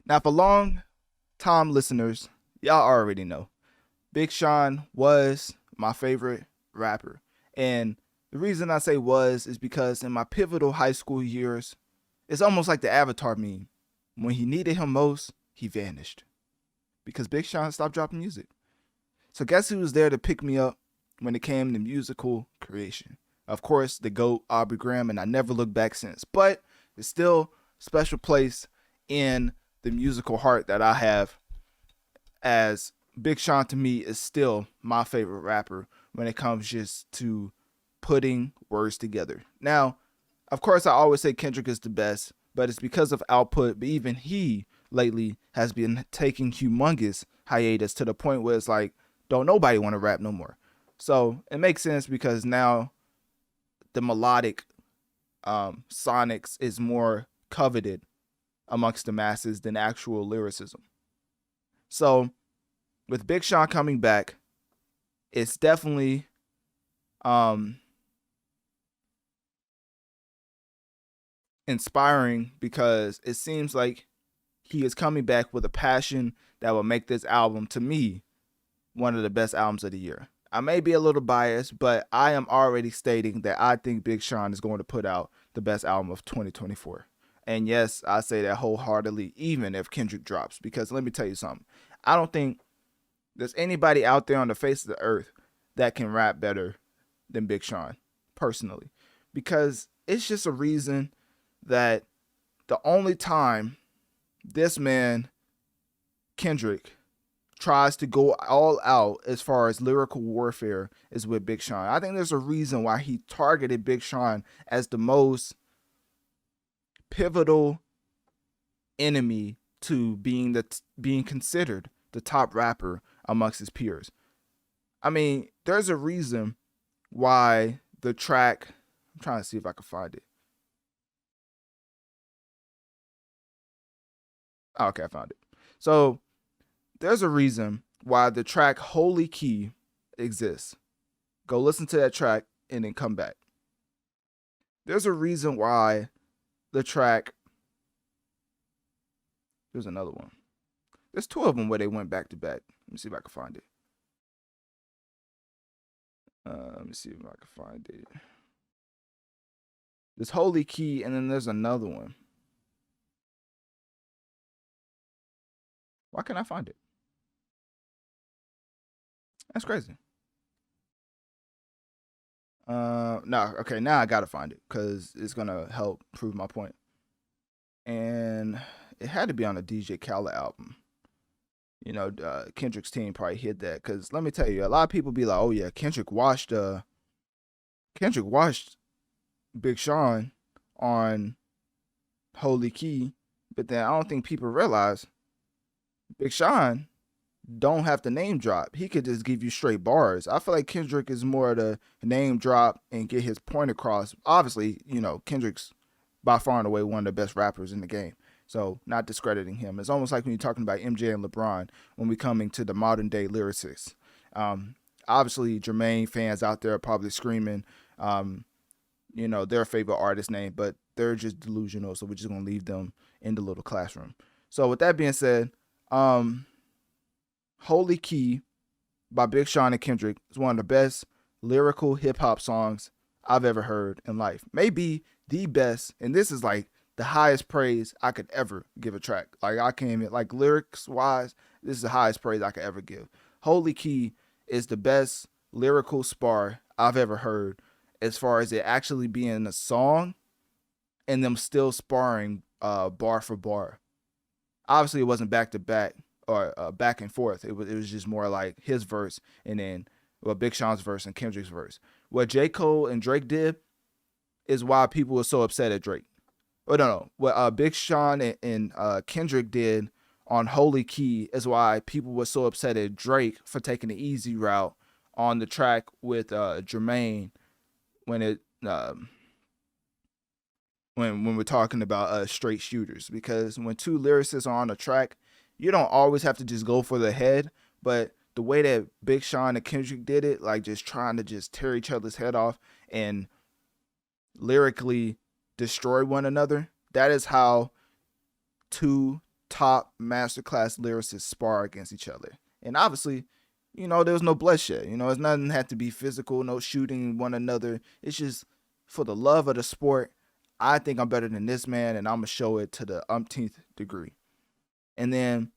Now, for long-time listeners, y'all already know, Big Sean was my favorite rapper. And the reason I say was is because in my pivotal high school years, it's almost like the Avatar meme. When he needed him most, he vanished. Because Big Sean stopped dropping music. So guess who was there to pick me up when it came to musical creation? Of course, the GOAT, Aubrey Graham, and I never looked back since. But it's still a special place in the musical heart that I have, as Big Sean to me is still my favorite rapper when it comes just to putting words together. Now, of course, I always say Kendrick is the best, but it's because of output. But even he lately has been taking humongous hiatus to the point where it's like, don't nobody want to rap no more. So it makes sense because now the melodic sonics is more coveted amongst the masses than actual lyricism. So with Big Sean coming back, it's definitely inspiring, because it seems like he is coming back with a passion that will make this album, to me, one of the best albums of the year. I may be a little biased, but I am already stating that I think Big Sean is going to put out the best album of 2024. And yes, I say that wholeheartedly, even if Kendrick drops, because let me tell you something. I don't think there's anybody out there on the face of the earth that can rap better than Big Sean, personally, because it's just a reason that the only time this man, Kendrick, tries to go all out as far as lyrical warfare is with Big Sean. I think there's a reason why he targeted Big Sean as the most pivotal enemy to being considered the top rapper amongst his peers. I mean, there's a reason why the track, I'm trying to see if I can find it. Oh, okay, I found it. So there's a reason why the track Holy Key exists. Go listen to that track and then come back. There's a reason why the track, there's another one. There's two of them where they went back to back. Let me see if I can find it. Let me see if I can find it. There's Holy Key, and then there's another one. Why can't I find it? That's crazy. No, okay, now I gotta find it because it's gonna help prove my point. And it had to be on a DJ Khaled album. You know, Kendrick's team probably hit that because let me tell you, a lot of people be like, "Oh yeah, Kendrick washed Big Sean on Holy Key," but then I don't think people realize Big Sean don't have to name drop. He could just give you straight bars. I feel like Kendrick is more the name drop and get his point across. Obviously, you know, Kendrick's by far and away one of the best rappers in the game. So not discrediting him. It's almost like when you're talking about MJ and LeBron when we coming to the modern day lyricists. Obviously, Jermaine fans out there are probably screaming, you know, their favorite artist name, but they're just delusional. So we're just going to leave them in the little classroom. So with that being said, Holy Key by Big Sean and Kendrick is one of the best lyrical hip hop songs I've ever heard in life. Maybe the best. And this is like the highest praise I could ever give a track. Like I can't even, like lyrics wise, this is the highest praise I could ever give. Holy Key is the best lyrical spar I've ever heard as far as it actually being a song and them still sparring bar for bar. Obviously it wasn't back to back or back and forth. It was just more like his verse and then Big Sean's verse and Kendrick's verse. What J. Cole and Drake did is why people were so upset at Drake. Oh, no. What Big Sean and Kendrick did on Holy Key is why people were so upset at Drake for taking the easy route on the track with Jermaine when we're talking about straight shooters. Because when two lyricists are on a track, you don't always have to just go for the head, but the way that Big Sean and Kendrick did it, like just trying to just tear each other's head off and lyrically destroy one another, that is how two top masterclass lyricists spar against each other. And obviously, you know, there was no bloodshed. You know, it's nothing had to be physical, no shooting one another. It's just for the love of the sport. I think I'm better than this man, and I'm going to show it to the umpteenth degree. And then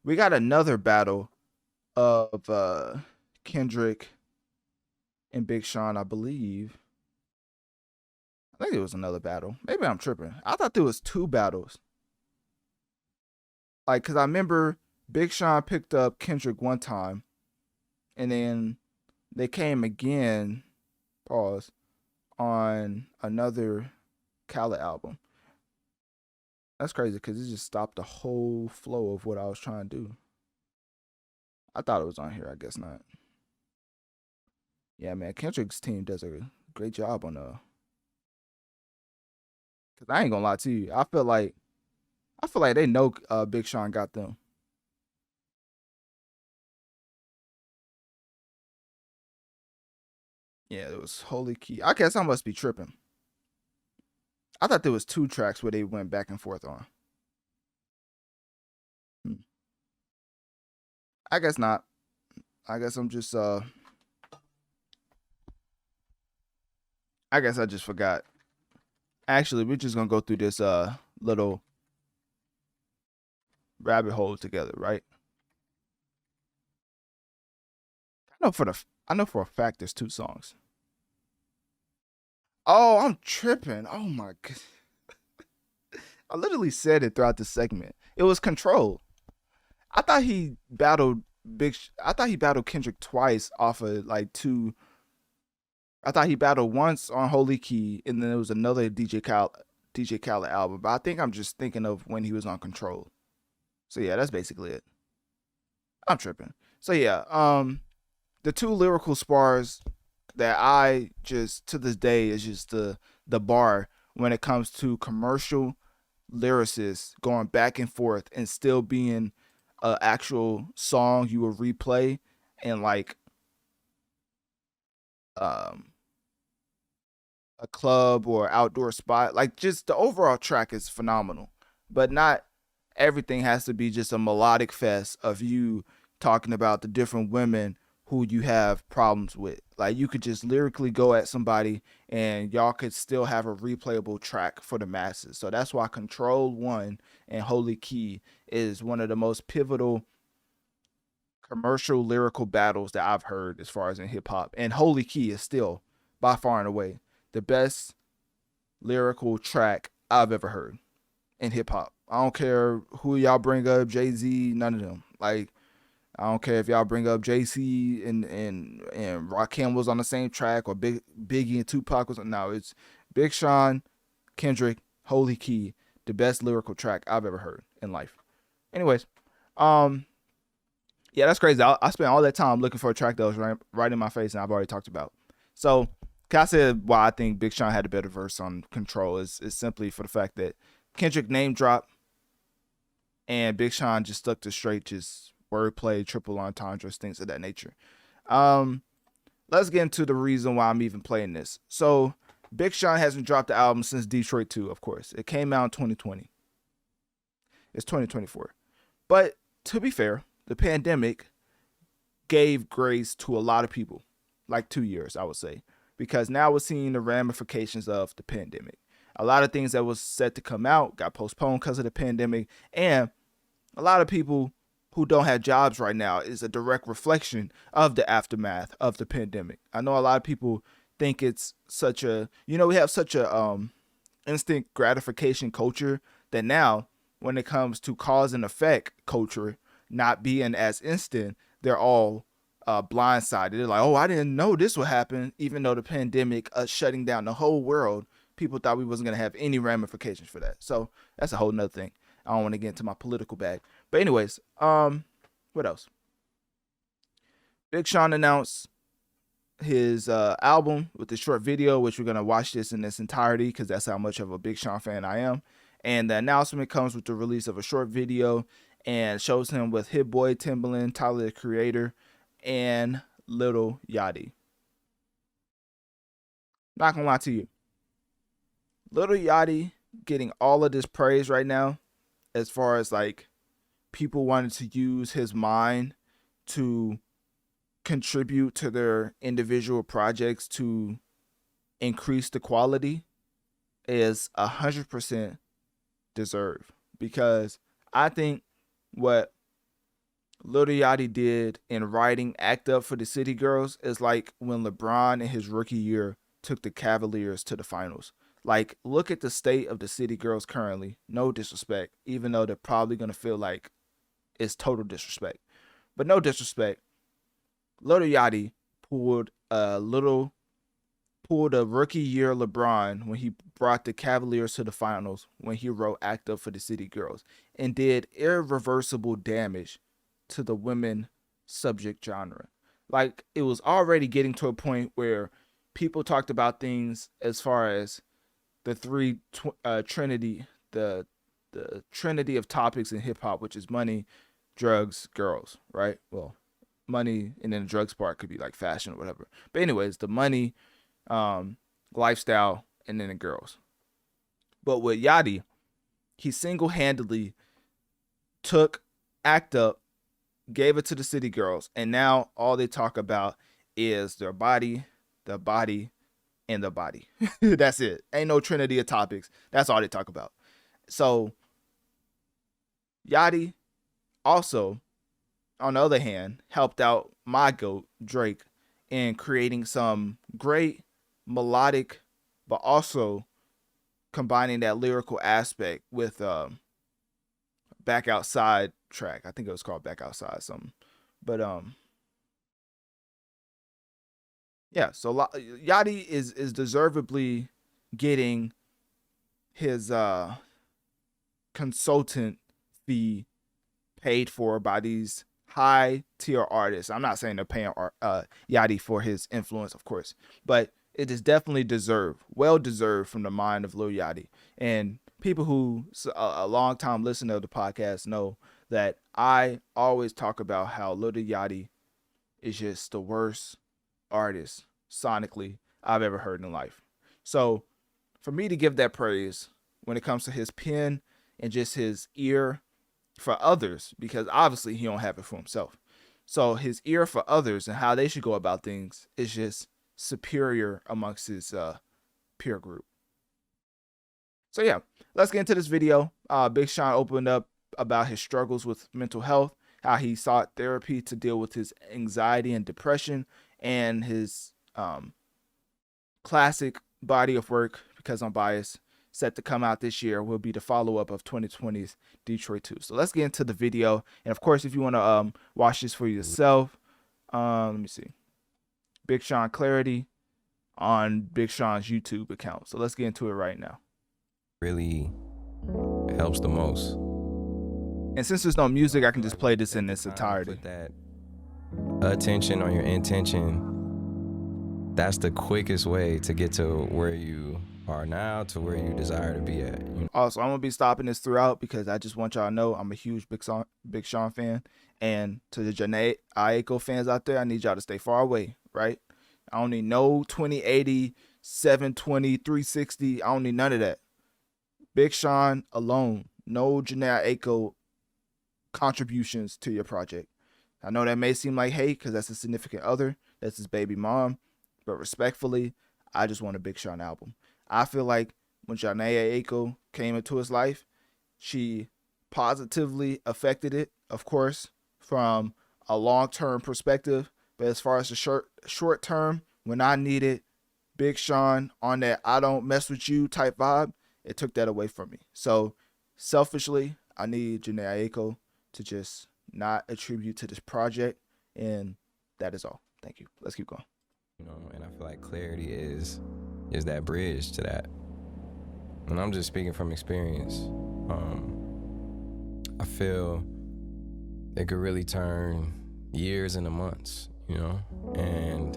we got another battle of Kendrick and Big Sean, I believe. I think it was another battle. Maybe I'm tripping. I thought there was two battles. Like, because I remember Big Sean picked up Kendrick one time, and then they came again, pause, on another Khaled album. That's crazy because it just stopped the whole flow of what I was trying to do. I thought it was on here. I guess not. Yeah, man. Kendrick's team does a great job on Cause I ain't gonna lie to you. I feel like they know Big Sean got them. Yeah, it was Holy Key. I guess I must be tripping. I thought there was two tracks where they went back and forth on. I guess not. I guess I'm just I guess I just forgot. Actually, we're just gonna go through this little rabbit hole together, right? I know for a fact there's two songs. Oh, I'm tripping. Oh my god. I literally said it throughout the segment. It was Control. I thought he battled Kendrick twice off of like two. I thought he battled once on Holy Key, and then there was another DJ Khaled album. But I think I'm just thinking of when he was on Control. So yeah, that's basically it. I'm tripping. So yeah, the two lyrical spars that I just to this day is just the bar when it comes to commercial lyricists going back and forth and still being an actual song you will replay and like a club or outdoor spot. Like just the overall track is phenomenal, but not everything has to be just a melodic fest of you talking about the different women who you have problems with. Like you could just lyrically go at somebody and y'all could still have a replayable track for the masses. So that's why Control 1 and Holy Key is one of the most pivotal commercial lyrical battles that I've heard as far as in hip hop. And Holy Key is still by far and away the best lyrical track I've ever heard in hip hop. I don't care who y'all bring up, Jay-Z, none of them. Like, I don't care if y'all bring up JC and Rakim was on the same track or Biggie and Tupac was. No, it's Big Sean, Kendrick, Holy Key, the best lyrical track I've ever heard in life. Anyways, yeah, that's crazy. I spent all that time looking for a track that was right in my face, and I've already talked about. So, I said why I think Big Sean had a better verse on Control is simply for the fact that Kendrick name dropped, and Big Sean just stuck to straight just wordplay, triple entendres, things of that nature. Let's get into the reason why I'm even playing this. So, Big Sean hasn't dropped the album since Detroit 2, of course. It came out in 2020. It's 2024. But to be fair, the pandemic gave grace to a lot of people, like 2 years, I would say, because now we're seeing the ramifications of the pandemic. A lot of things that was set to come out got postponed because of the pandemic, and a lot of people who don't have jobs right now is a direct reflection of the aftermath of the pandemic. I know a lot of people think it's such a, we have such a instant gratification culture that now when it comes to cause and effect culture not being as instant, they're all blindsided. They're like, oh, I didn't know this would happen. Even though the pandemic shutting down the whole world, people thought we wasn't going to have any ramifications for that. So that's a whole nother thing. I don't want to get into my political bag. But anyways, what else? Big Sean announced his album with the short video, which we're going to watch this in its entirety because that's how much of a Big Sean fan I am. And the announcement comes with the release of a short video and shows him with Hit Boy, Timbaland, Tyler the Creator, and Lil Yachty. Not gonna lie to you. Lil Yachty getting all of this praise right now as far as like people wanted to use his mind to contribute to their individual projects to increase the quality is 100% deserved, because I think what Lil Yachty did in writing Act Up for the City Girls is like when LeBron in his rookie year took the Cavaliers to the finals. Like, look at the state of the City Girls currently. No disrespect, even though they're probably going to feel like it's total disrespect. But no disrespect. Lil Yachty pulled a rookie year LeBron when he brought the Cavaliers to the finals when he wrote Act Up for the City Girls and did irreversible damage to the women subject genre. Like, it was already getting to a point where people talked about things as far as the trinity, the trinity of topics in hip hop, which is money, drugs, girls, right? Well, money and then the drugs part could be like fashion or whatever. But anyways, the money, lifestyle, and then the girls. But with Yachty, he single-handedly took Act Up, gave it to the City Girls, and now all they talk about is their body, the body, and the body. That's it. Ain't no trinity of topics. That's all they talk about. So Yachty also, on the other hand, helped out my GOAT, Drake, in creating some great melodic, but also combining that lyrical aspect with Back Outside track. I think it was called Back Outside something. But yeah, so Yachty is deservedly getting his consultant fee paid for by these high tier artists. I'm not saying they're paying Yachty for his influence, of course, but it is definitely well deserved from the mind of Lil Yachty. And people who a long time listener of the podcast know that I always talk about how Lil Yachty is just the worst artist sonically I've ever heard in life. So for me to give that praise when it comes to his pen and just his ear for others, because obviously he don't have it for himself. So his ear for others and how they should go about things is just superior amongst his peer group. So yeah, let's get into this video. Big Sean opened up about his struggles with mental health, how he sought therapy to deal with his anxiety and depression, and his classic body of work, Because I'm Biased, set to come out this year, will be the follow-up of 2020's Detroit 2. So let's get into the video. And of course, if you want to watch this for yourself, let me see. Big Sean Clarity on Big Sean's YouTube account. So let's get into it right now. Really helps the most. And since there's no music, I can just play this in its entirety. Put that attention on your intention. That's the quickest way to get to where you are now, to where you desire to be at. Also, I'm gonna be stopping this throughout because I just want y'all to know I'm a huge Big Sean fan. And to the Janae Aiko fans out there, I need y'all to stay far away, right? I don't need no 2080, 720, 360. I don't need none of that. Big Sean alone. No Janae Aiko contributions to your project. I know that may seem like hate because that's a significant other. That's his baby mom. But respectfully, I just want a Big Sean album. I feel like when Janae Aiko came into his life, she positively affected it, of course, from a long-term perspective. But as far as the short term, when I needed Big Sean on that I don't mess with you type vibe, it took that away from me. So selfishly, I need Janae Aiko to just not attribute to this project. And that is all. Thank you. Let's keep going. And I feel like Clarity is that bridge to that. And I'm just speaking from experience. I feel it could really turn years into months, and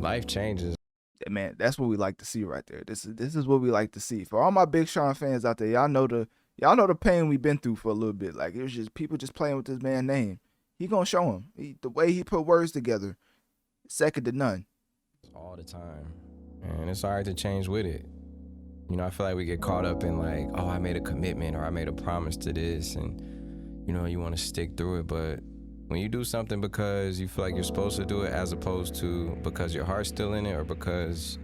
life changes. Yeah, man, that's what we like to see right there. This is what we like to see. For all my Big Sean fans out there, y'all know the pain we've been through for a little bit. Like, it was just people just playing with this man's name. He gonna show him. The way he put words together, second to none. All the time. And it's hard to change with it. I feel like we get caught up in like, oh, I made a commitment or I made a promise to this, and you want to stick through it. But when you do something because you feel like you're supposed to do it, as opposed to because your heart's still in it, or because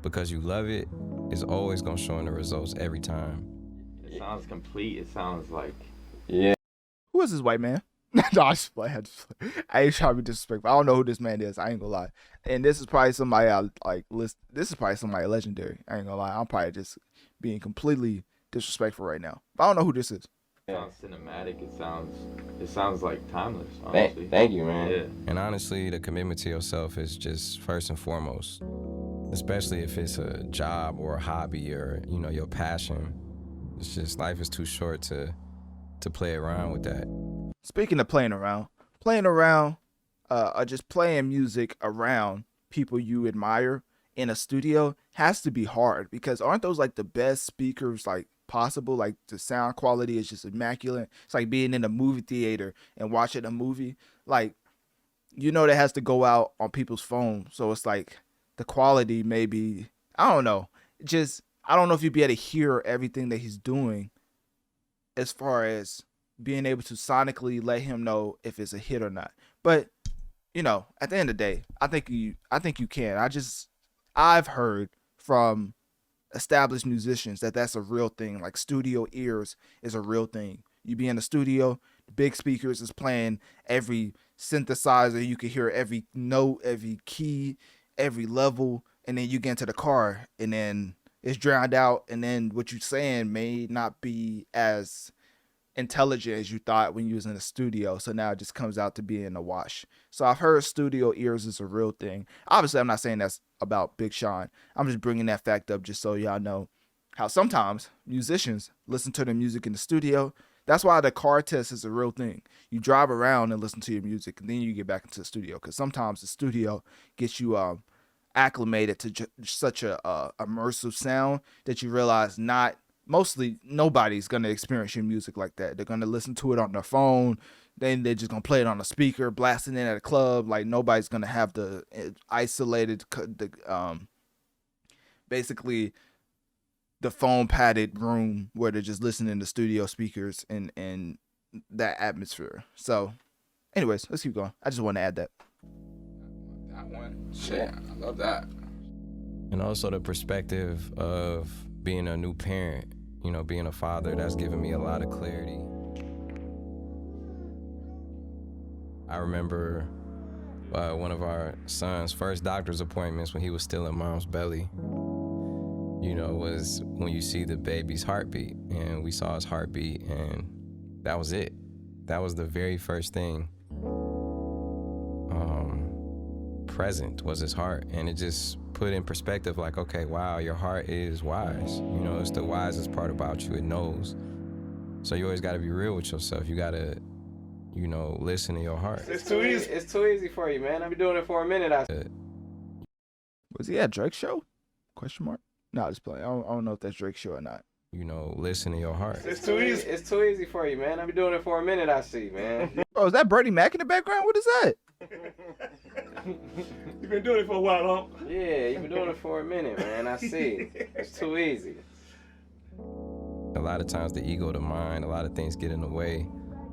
because you love it, it's always gonna show in the results every time. It sounds complete. It sounds like, yeah. Who is this white man? No, I just play. I ain't trying to be disrespectful. I don't know who this man is. I ain't gonna lie. And this is probably somebody I like. This is probably somebody legendary. I ain't gonna lie. I'm probably just being completely disrespectful right now. But I don't know who this is. it sounds cinematic. It sounds like timeless. Honestly. Thank you, man. Yeah. And honestly, the commitment to yourself is just first and foremost. Especially if it's a job or a hobby or your passion. It's just life is too short to play around with that. Speaking of playing around, or just playing music around people you admire in a studio has to be hard, because aren't those like the best speakers like possible? Like, the sound quality is just immaculate. It's like being in a movie theater and watching a movie. Like, that has to go out on people's phones. So it's like the quality maybe, I don't know. I don't know if you'd be able to hear everything that he's doing as far as being able to sonically let him know if it's a hit or not. But, at the end of the day, I think you can. I've heard from established musicians that's a real thing. Like, studio ears is a real thing. You be in the studio, the big speakers is playing every synthesizer. You can hear every note, every key, every level. And then you get into the car and then it's drowned out. And then what you're saying may not be as intelligent as you thought when you was in the studio. So now it just comes out to being a wash. So I've heard studio ears is a real thing. Obviously, I'm not saying that's about Big Sean. I'm just bringing that fact up just so y'all know how sometimes musicians listen to their music in the studio. That's why the car test is a real thing. You drive around and listen to your music, and then you get back into the studio, because sometimes the studio gets you acclimated to such a immersive sound that you realize nobody's going to experience your music like that. They're going to listen to it on their phone. Then they're just going to play it on a speaker, blasting it at a club. Like, nobody's going to have the isolated, basically the foam padded room where they're just listening to studio speakers and that atmosphere. So anyways, let's keep going. I just want to add that. That one. Shit, I love that. And also the perspective of being a new parent, you know, being a father, that's given me a lot of clarity. I remember one of our son's first doctor's appointments when he was still in mom's belly, you know, was when you see the baby's heartbeat, and we saw his heartbeat, and that was it. That was the very first thing present, was his heart. And it just put in perspective, like, okay, wow, your heart is wise. You know, it's the wisest part about you. It knows. So you always got to be real with yourself. You got to, you know, listen to your heart. It's too easy. It's too easy for you, man. I've been doing it for a minute. Was he at Drake's show? Question mark. No, just playing. I don't know if that's Drake's show or not. You know, listen to your heart. It's too easy. It's too easy for you, man. I've been doing it for a minute. I see, man. Oh, is that Bernie Mac in the background? What is that? You've been doing it for a while, huh? Yeah, you've been doing it for a minute, man. I see. It's too easy. A lot of times the ego, the mind, a lot of things get in the way,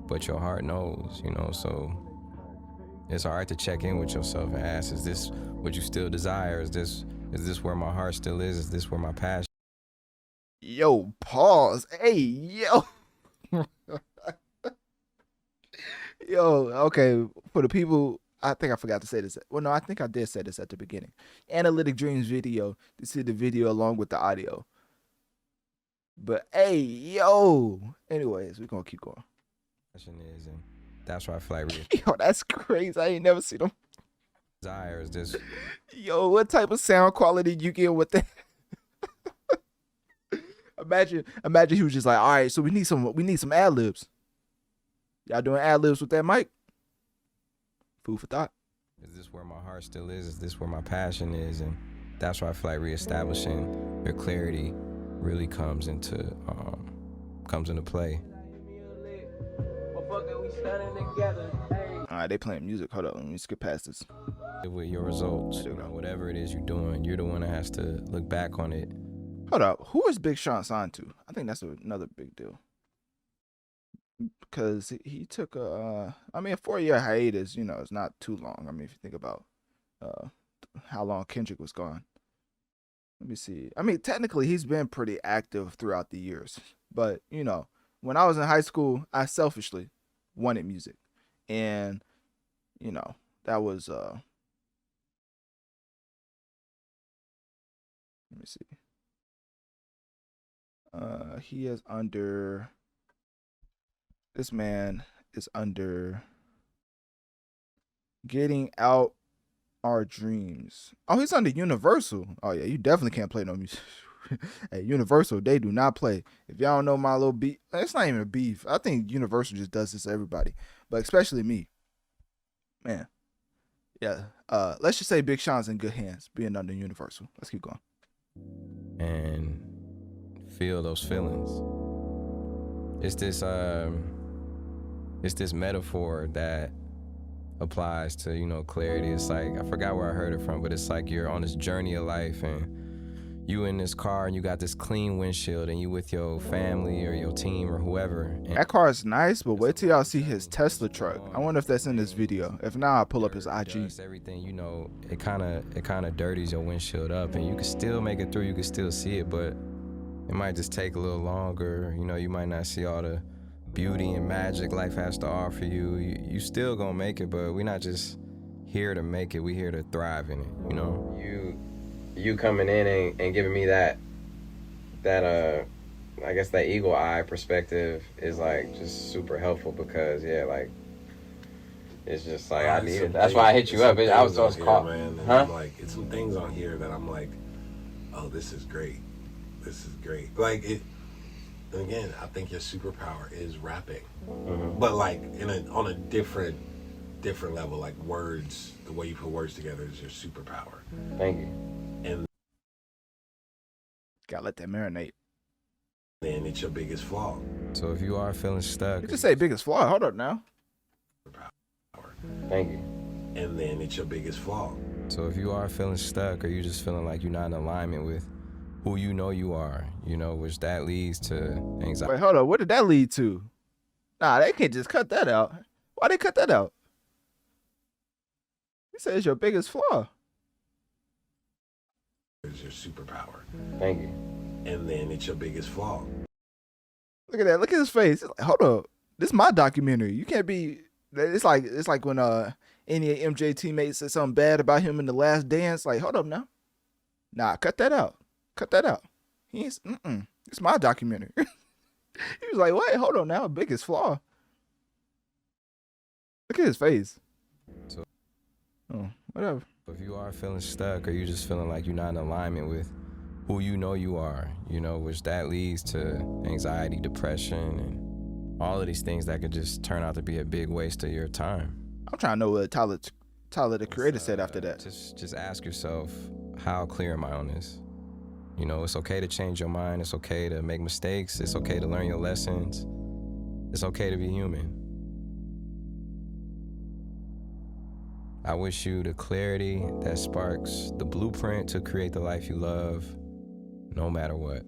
but your heart knows, you know, so it's hard to check in with yourself and ask, is this what you still desire? Is this where my heart still is? Is this where my passion? Yo, pause. Hey, yo. Yo, okay, for the people, I think I forgot to say this. Well, no, I think I did say this at the beginning. Analytic Dreamz video, to see the video along with the audio. But, hey, yo. Anyways, we're going to keep going. Is, and that's why I feel like yo, that's crazy. I ain't never seen them. Desire is this. Yo, what type of sound quality you get with that? Imagine he was just like, all right, so we need some ad-libs. Y'all doing ad-libs with that mic? Food for thought. Is this where my heart still is? Is this where my passion is? And that's why I feel like reestablishing your clarity really comes into play. All right, they playing music. Hold up, let me skip past this. With your results, you know, whatever it is you're doing, you're the one that has to look back on it. Hold up, who is Big Sean signed to? I think that's another big deal. Because he took a 4-year hiatus, you know, it's not too long. I mean, if you think about how long Kendrick was gone. Let me see. I mean, technically, he's been pretty active throughout the years. But, you know, when I was in high school, I selfishly wanted music. And, you know, that was, let me see. This man is under Getting Out Our Dreams. Oh, he's under Universal. Oh, yeah, you definitely can't play no music. Hey, Universal, they do not play. If y'all don't know my little beef, it's not even a beef. I think Universal just does this to everybody, but especially me. Man, yeah. Let's just say Big Sean's in good hands being under Universal. Let's keep going. And feel those feelings. It's this metaphor that applies to, you know, clarity. It's like, I forgot where I heard it from, but it's like you're on this journey of life and you in this car and you got this clean windshield and you with your family or your team or whoever. That car is nice, but wait till y'all see his Tesla truck. I wonder if that's in this video. If not, I'll pull up his IG. Everything, you know, it kind of dirties your windshield up, and you can still make it through. You can still see it, but it might just take a little longer. You know, you might not see all the beauty and magic life has to offer you. You still gonna make it, but we're not just here to make it. We're here to thrive in it. You know. You coming in and giving me that I guess that eagle eye perspective is like just super helpful because like it's just like I need it. That's why I hit you up. I was caught. Man, I'm like, it's some things on here that I'm like, oh, this is great. This is great. Like it. And again, I think your superpower is rapping, but like on a different level. Like words, the way you put words together is your superpower. Thank you. And gotta let that marinate. Then it's your biggest flaw. So if you are feeling stuck, you just say biggest flaw. Hold up now. Thank you. And then it's your biggest flaw. So if you are feeling stuck, or you just feeling like you're not in alignment with who you know you are, which that leads to anxiety. Wait, hold up. What did that lead to? Nah, they can't just cut that out. Why they cut that out? He said it's your biggest flaw. It's your superpower. Thank you. And then it's your biggest flaw. Look at that. Look at his face. Like, hold up. This is my documentary. You can't be. It's like when any MJ teammates said something bad about him in The Last Dance. Like, hold up now. Nah, cut that out. Cut that out. He's It's my documentary. He was like, wait, hold on now. Biggest flaw. Look at his face. Oh, whatever. If you are feeling stuck, or you just feeling like you're not in alignment with who you know you are, which that leads to anxiety, depression, and all of these things that could just turn out to be a big waste of your time. I'm trying to know what Tyler the Creator said after that. Just ask yourself, how clear am I on this? It's okay to change your mind. It's okay to make mistakes. It's okay to learn your lessons. It's okay to be human. I wish you the clarity that sparks the blueprint to create the life you love, no matter what.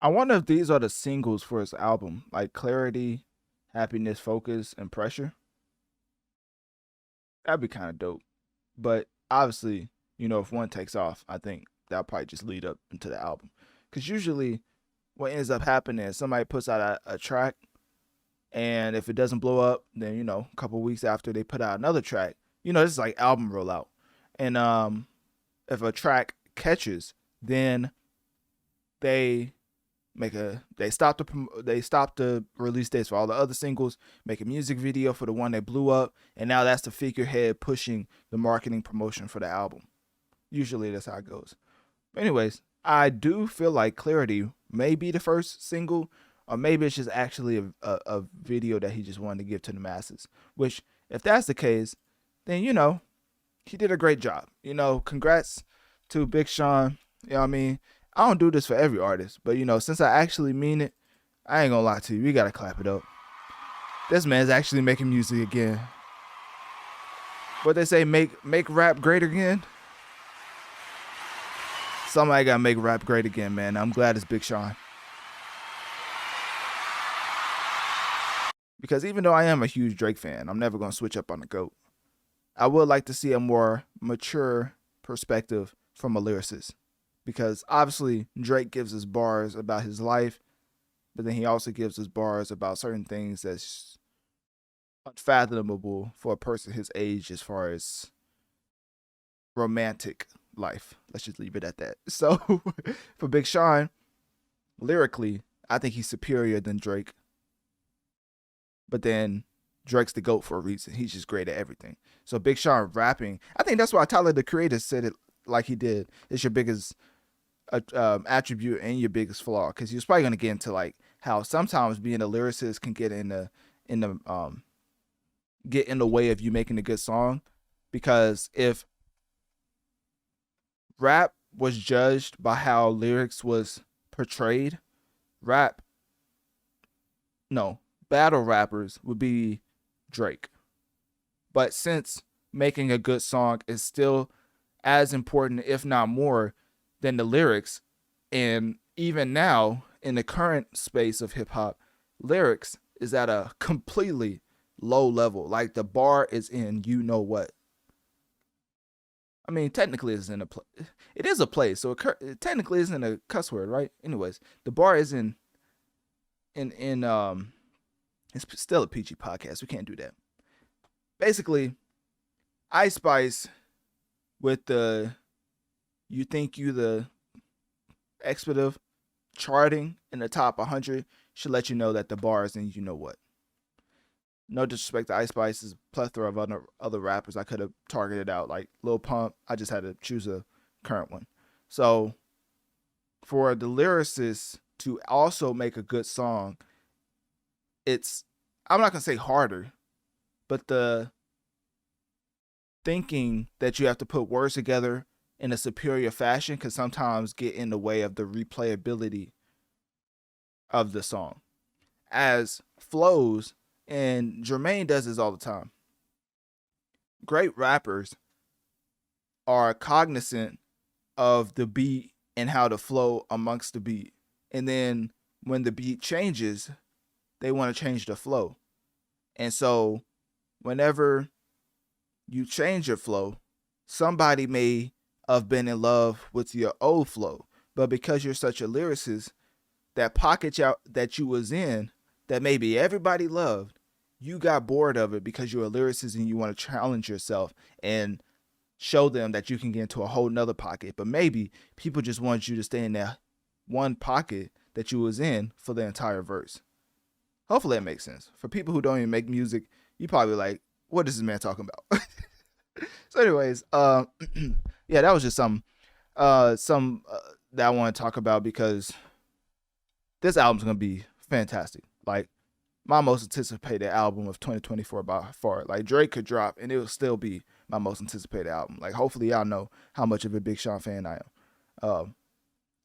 I wonder if these are the singles for his album, like Clarity, Happiness, Focus, and Pressure. That'd be kind of dope. But obviously, if one takes off, I think that'll probably just lead up into the album. Because usually what ends up happening is somebody puts out a track, and if it doesn't blow up, then, a couple weeks after they put out another track, this is like album rollout. And if a track catches, then they stop the release dates for all the other singles, make a music video for the one that blew up, and now that's the figurehead pushing the marketing promotion for the album. Usually that's how it goes. But anyways, I do feel like Clarity may be the first single, or maybe it's just actually a video that he just wanted to give to the masses. Which, if that's the case, then, he did a great job. Congrats to Big Sean. You know what I mean? I don't do this for every artist, but, since I actually mean it, I ain't gonna lie to you. We gotta clap it up. This man's actually making music again. What they say, make rap great again? Somebody gotta make rap great again, man. I'm glad it's Big Sean. Because even though I am a huge Drake fan, I'm never gonna switch up on the GOAT. I would like to see a more mature perspective from a lyricist. Because obviously Drake gives us bars about his life, but then he also gives us bars about certain things that's unfathomable for a person his age as far as romantic life. Let's just leave it at that. So for Big Sean, lyrically, I think he's superior than Drake. But then Drake's the GOAT for a reason. He's just great at everything. So Big Sean rapping, I think that's why Tyler the Creator said it like he did. It's your biggest attribute and your biggest flaw, because he was probably going to get into like how sometimes being a lyricist can get in the way of you making a good song. Because if rap was judged by how lyrics was portrayed, battle rappers would be Drake. But since making a good song is still as important, if not more, than the lyrics, and even now in the current space of hip hop, lyrics is at a completely low level. Like the bar is in what. I mean, technically it is a place, so it technically isn't a cuss word, right? Anyways, the bar is in it's still a PG podcast. We can't do that. Basically, Ice Spice with the "you think you the expletive charting in the top 100 should let you know that the bar is in you know what. No disrespect to Ice Spice, there's a plethora of other rappers I could have targeted out, like Lil Pump. I just had to choose a current one. So for the lyricist to also make a good song, it's, I'm not going to say harder, but the thinking that you have to put words together in a superior fashion can sometimes get in the way of the replayability of the song. As flows, and Jermaine does this all the time. Great rappers are cognizant of the beat and how to flow amongst the beat. And then when the beat changes, they want to change the flow. And so whenever you change your flow, somebody may have been in love with your old flow, but because you're such a lyricist, that pocket that you was in that maybe everybody loved, you got bored of it because you're a lyricist and you want to challenge yourself and show them that you can get into a whole nother pocket. But maybe people just want you to stay in that one pocket that you was in for the entire verse. Hopefully that makes sense. For people who don't even make music, you probably like, what is this man talking about? So anyways, yeah, that was just some that I want to talk about because this album's going to be fantastic. Like, my most anticipated album of 2024 by far. Like, Drake could drop and it will still be my most anticipated album. Like, hopefully y'all know how much of a Big Sean fan I am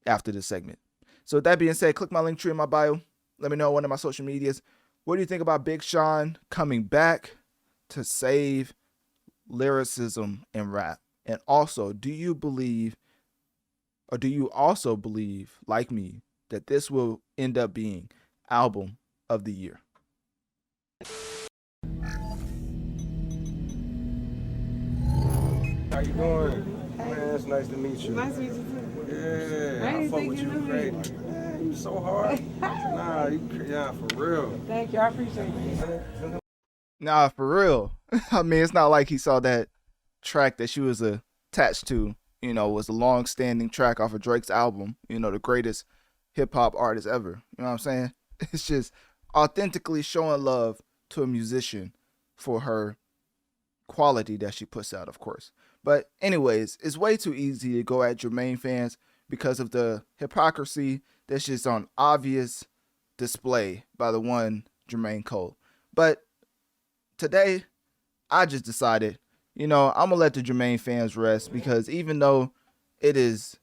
after this segment. So with that being said, click my link tree in my bio. Let me know on one of my social medias. What do you think about Big Sean coming back to save lyricism and rap? And also, do you also believe, like me, that this will end up being album of the year? How you doing? Hey. Man, it's nice to meet you. Nice to meet you too. Yeah, I fuck with you great. Man, you so hard. Nah, yeah, for real. Thank you, I appreciate it. Nah, for real. I mean, it's not like he saw that track that she was attached to, was a long-standing track off of Drake's album, the greatest hip-hop artist ever. You know what I'm saying? It's just authentically showing love to a musician for her quality that she puts out, of course. But anyways, it's way too easy to go at Jermaine fans because of the hypocrisy that's just on obvious display by the one Jermaine Cole. But today, I just decided, I'm going to let the Jermaine fans rest because even though it is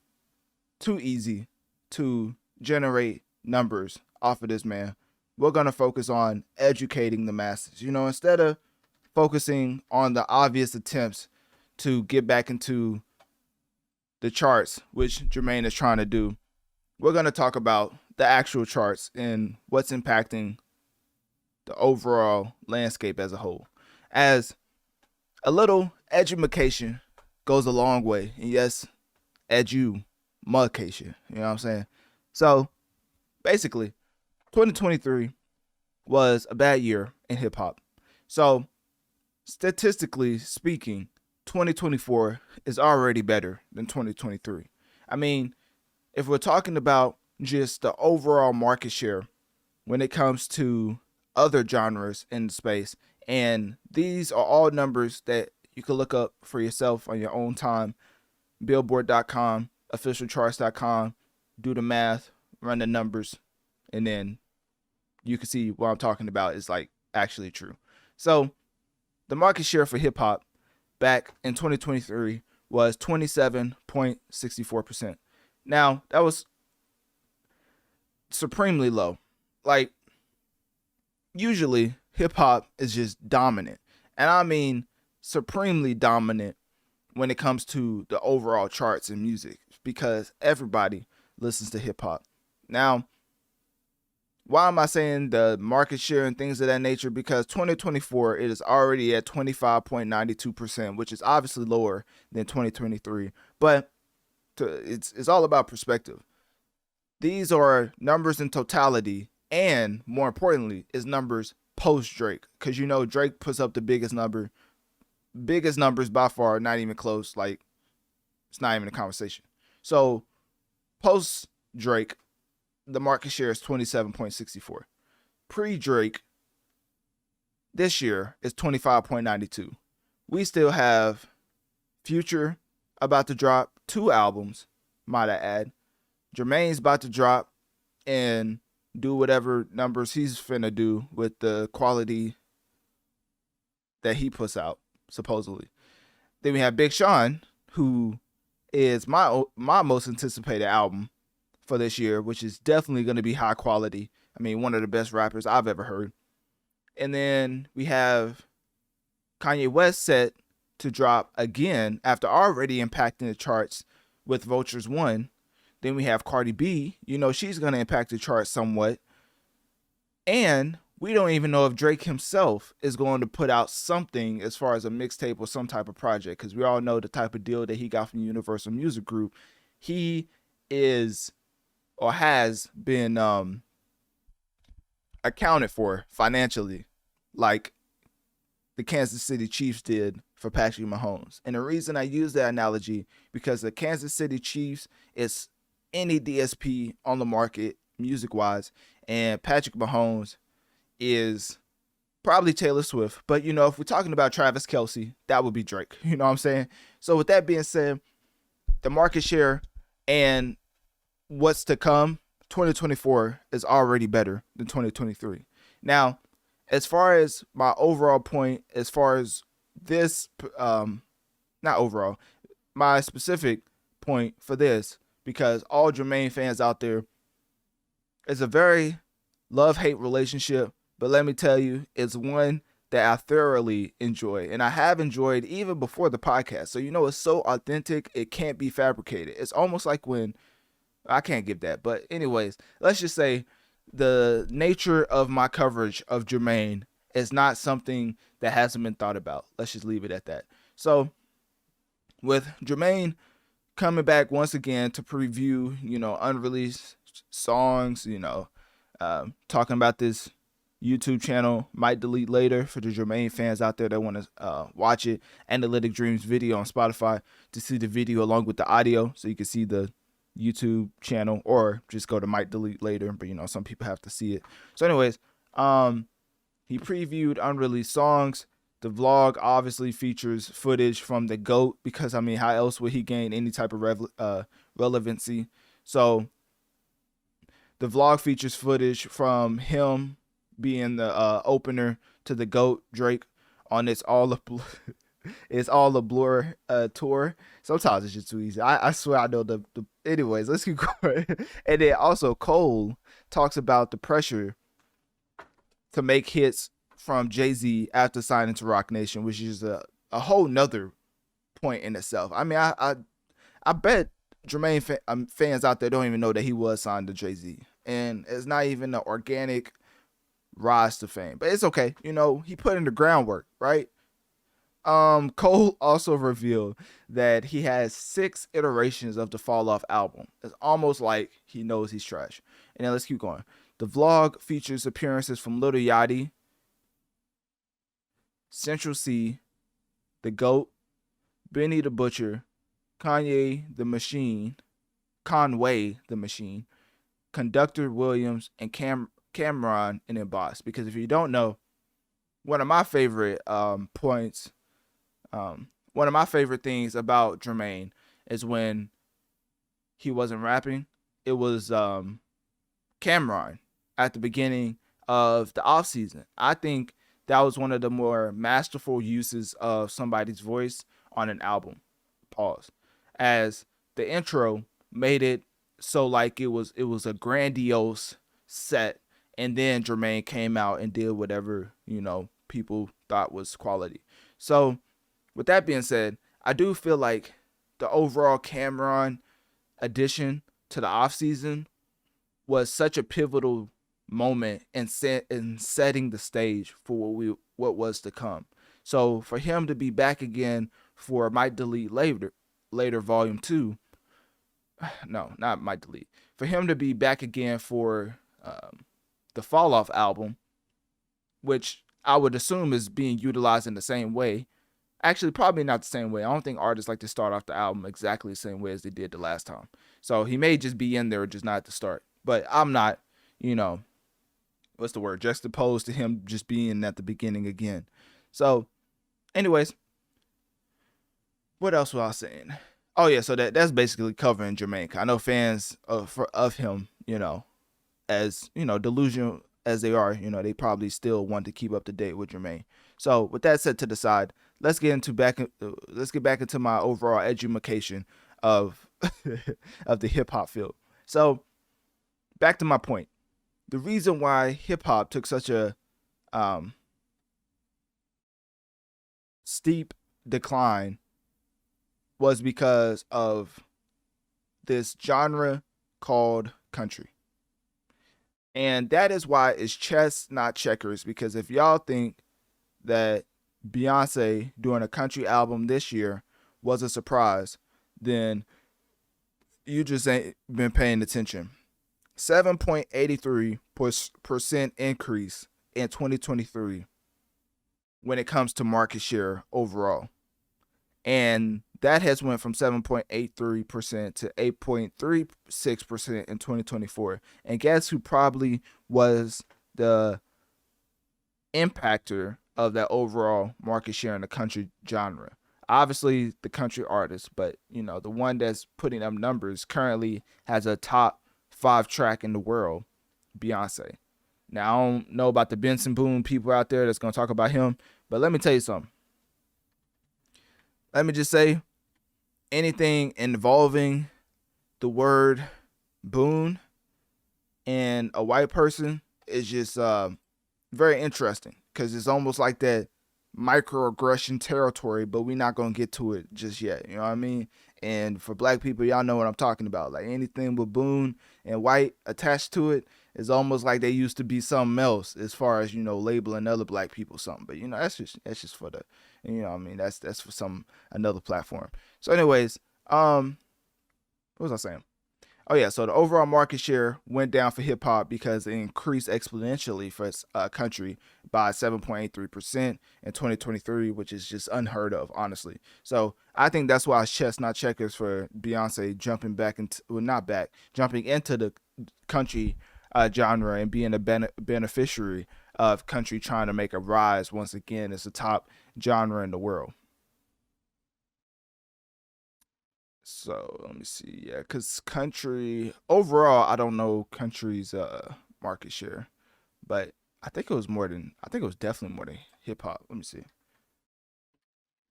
too easy to generate numbers off of this man, we're going to focus on educating the masses. Instead of focusing on the obvious attempts to get back into the charts, which Jermaine is trying to do, we're going to talk about the actual charts and what's impacting the overall landscape as a whole. As a little edumacation goes a long way. And yes, edumacation. You know what I'm saying? So basically, 2023 was a bad year in hip hop. So statistically speaking, 2024 is already better than 2023. I mean, if we're talking about just the overall market share when it comes to other genres in the space, and these are all numbers that you can look up for yourself on your own time, billboard.com, officialcharts.com, do the math, run the numbers, and then you can see what I'm talking about is like actually true. So the market share for hip hop back in 2023 was 27.64%. Now, that was supremely low. Like, usually hip hop is just dominant. And I mean supremely dominant when it comes to the overall charts in music because everybody listens to hip hop. Now, why am I saying the market share and things of that nature? Because 2024, it is already at 25.92%, which is obviously lower than 2023. But it's all about perspective. These are numbers in totality, and more importantly, is numbers post Drake. Because Drake puts up the biggest numbers by far, not even close. Like, it's not even a conversation. So post Drake, the market share is 27.64. Pre-Drake, this year is 25.92. We still have Future about to drop 2 albums, might I add. Jermaine's about to drop and do whatever numbers he's finna do with the quality that he puts out, supposedly. Then we have Big Sean, who is my most anticipated album for this year, which is definitely going to be high quality. I mean, one of the best rappers I've ever heard. And then we have Kanye West set to drop again after already impacting the charts with Vultures 1. Then we have Cardi B. You know, she's going to impact the charts somewhat. And we don't even know if Drake himself is going to put out something as far as a mixtape or some type of project, because we all know the type of deal that he got from Universal Music Group. He is or has been accounted for financially, like the Kansas City Chiefs did for Patrick Mahomes. And the reason I use that analogy, because the Kansas City Chiefs is any DSP on the market music-wise, and Patrick Mahomes is probably Taylor Swift. But, you know, if we're talking about Travis Kelce, that would be Drake. You know what I'm saying? So with that being said, the market share and what's to come, 2024 is already better than 2023. Now, as far as my overall point, as far as this, not overall, my specific point for this, because all Jermaine fans out there, it's a very love-hate relationship, but let me tell you, it's one that I thoroughly enjoy, and I have enjoyed even before the podcast. So, you know, it's so authentic, it can't be fabricated. It's almost like when, I can't give that, but anyways, let's just say the nature of my coverage of Jermaine is not something that hasn't been thought about. Let's just leave it at that. So, with Jermaine coming back once again to preview, you know, unreleased songs, you know, talking about this YouTube channel, Might Delete Later, for the Jermaine fans out there that want to watch it. Analytic Dreamz video on Spotify to see the video along with the audio, so you can see the YouTube channel, or just go to Might Delete Later, but you know, some people have to see it. So anyways, he previewed unreleased songs. The vlog obviously features footage from the GOAT, because I mean, how else would he gain any type of relevancy? So the vlog features footage from him being the opener to the GOAT, Drake, on its All a Blur tour. Sometimes it's just too easy. I swear I know the anyways, let's keep going. And then also Cole talks about the pressure to make hits from Jay-Z after signing to Roc Nation, which is a whole nother point in itself. I mean, I bet Jermaine fans out there don't even know that he was signed to Jay-Z, and it's not even an organic rise to fame, but it's okay. You know, he put in the groundwork, right? Cole also revealed that he has 6 iterations of the Fall Off album. It's almost like he knows he's trash. And then let's keep going. The vlog features appearances from Lil Yachty, Central C, The GOAT, Benny the Butcher, Conway the Machine, Conductor Williams, and Cameron and Boss. Because if you don't know, one of my favorite points, one of my favorite things about Jermaine is when he wasn't rapping, it was Cameron at the beginning of the off season. I think that was one of the more masterful uses of somebody's voice on an album. Pause. As the intro made it so like it was a grandiose set, and then Jermaine came out and did whatever, you know, people thought was quality. So with that being said, I do feel like the overall Cameron addition to the offseason was such a pivotal moment in setting the stage for what was to come. So for him to be back again for Might Delete Later Volume 2, no, not Might Delete. For him to be back again for the Fall Off album, which I would assume is being utilized in the same way Actually, probably not the same way. I don't think artists like to start off the album exactly the same way as they did the last time. So he may just be in there, just not at the start. But I'm not, what's the word? Juxtaposed to him just being at the beginning again. So, anyways, what else was I saying? Oh yeah, so that's basically covering Jermaine. I know fans of him, as delusional as they are, they probably still want to keep up to date with Jermaine. So with that set to the side, let's get back into my overall education of of the hip hop field. So back to my point. The reason why hip hop took such a steep decline was because of this genre called country. And that is why it's chess, not checkers. Because if y'all think that Beyonce doing a country album this year was a surprise, then you just ain't been paying attention. 7.83% increase in 2023 when it comes to market share overall. And that has went from 7.83% to 8.36% in 2024. And guess who probably was the impactor of that overall market share in the country genre? Obviously the country artist, but the one that's putting up numbers currently has a top 5 track in the world, Beyonce. Now, I don't know about the Benson Boone people out there that's going to talk about him, but let me tell you something. Let me just say, anything involving the word Boone and a white person is just very interesting, because it's almost like that microaggression territory, but we're not going to get to it just yet. You know what I mean? And for black people, y'all know what I'm talking about. Like anything with Boone and white attached to it is almost like they used to be something else as far as, labeling other black people something. But, that's just for the, that's for another platform. So anyways, what was I saying? Oh yeah, so the overall market share went down for hip hop because it increased exponentially for country by 7.83% in 2023, which is just unheard of, honestly. So I think that's why it's chess, not checkers for Beyonce jumping into the country genre and being a beneficiary of country trying to make a rise once again as the top genre in the world. So let me see. Yeah, because country overall, I don't know country's market share, but I think it was definitely more than hip hop. Let me see.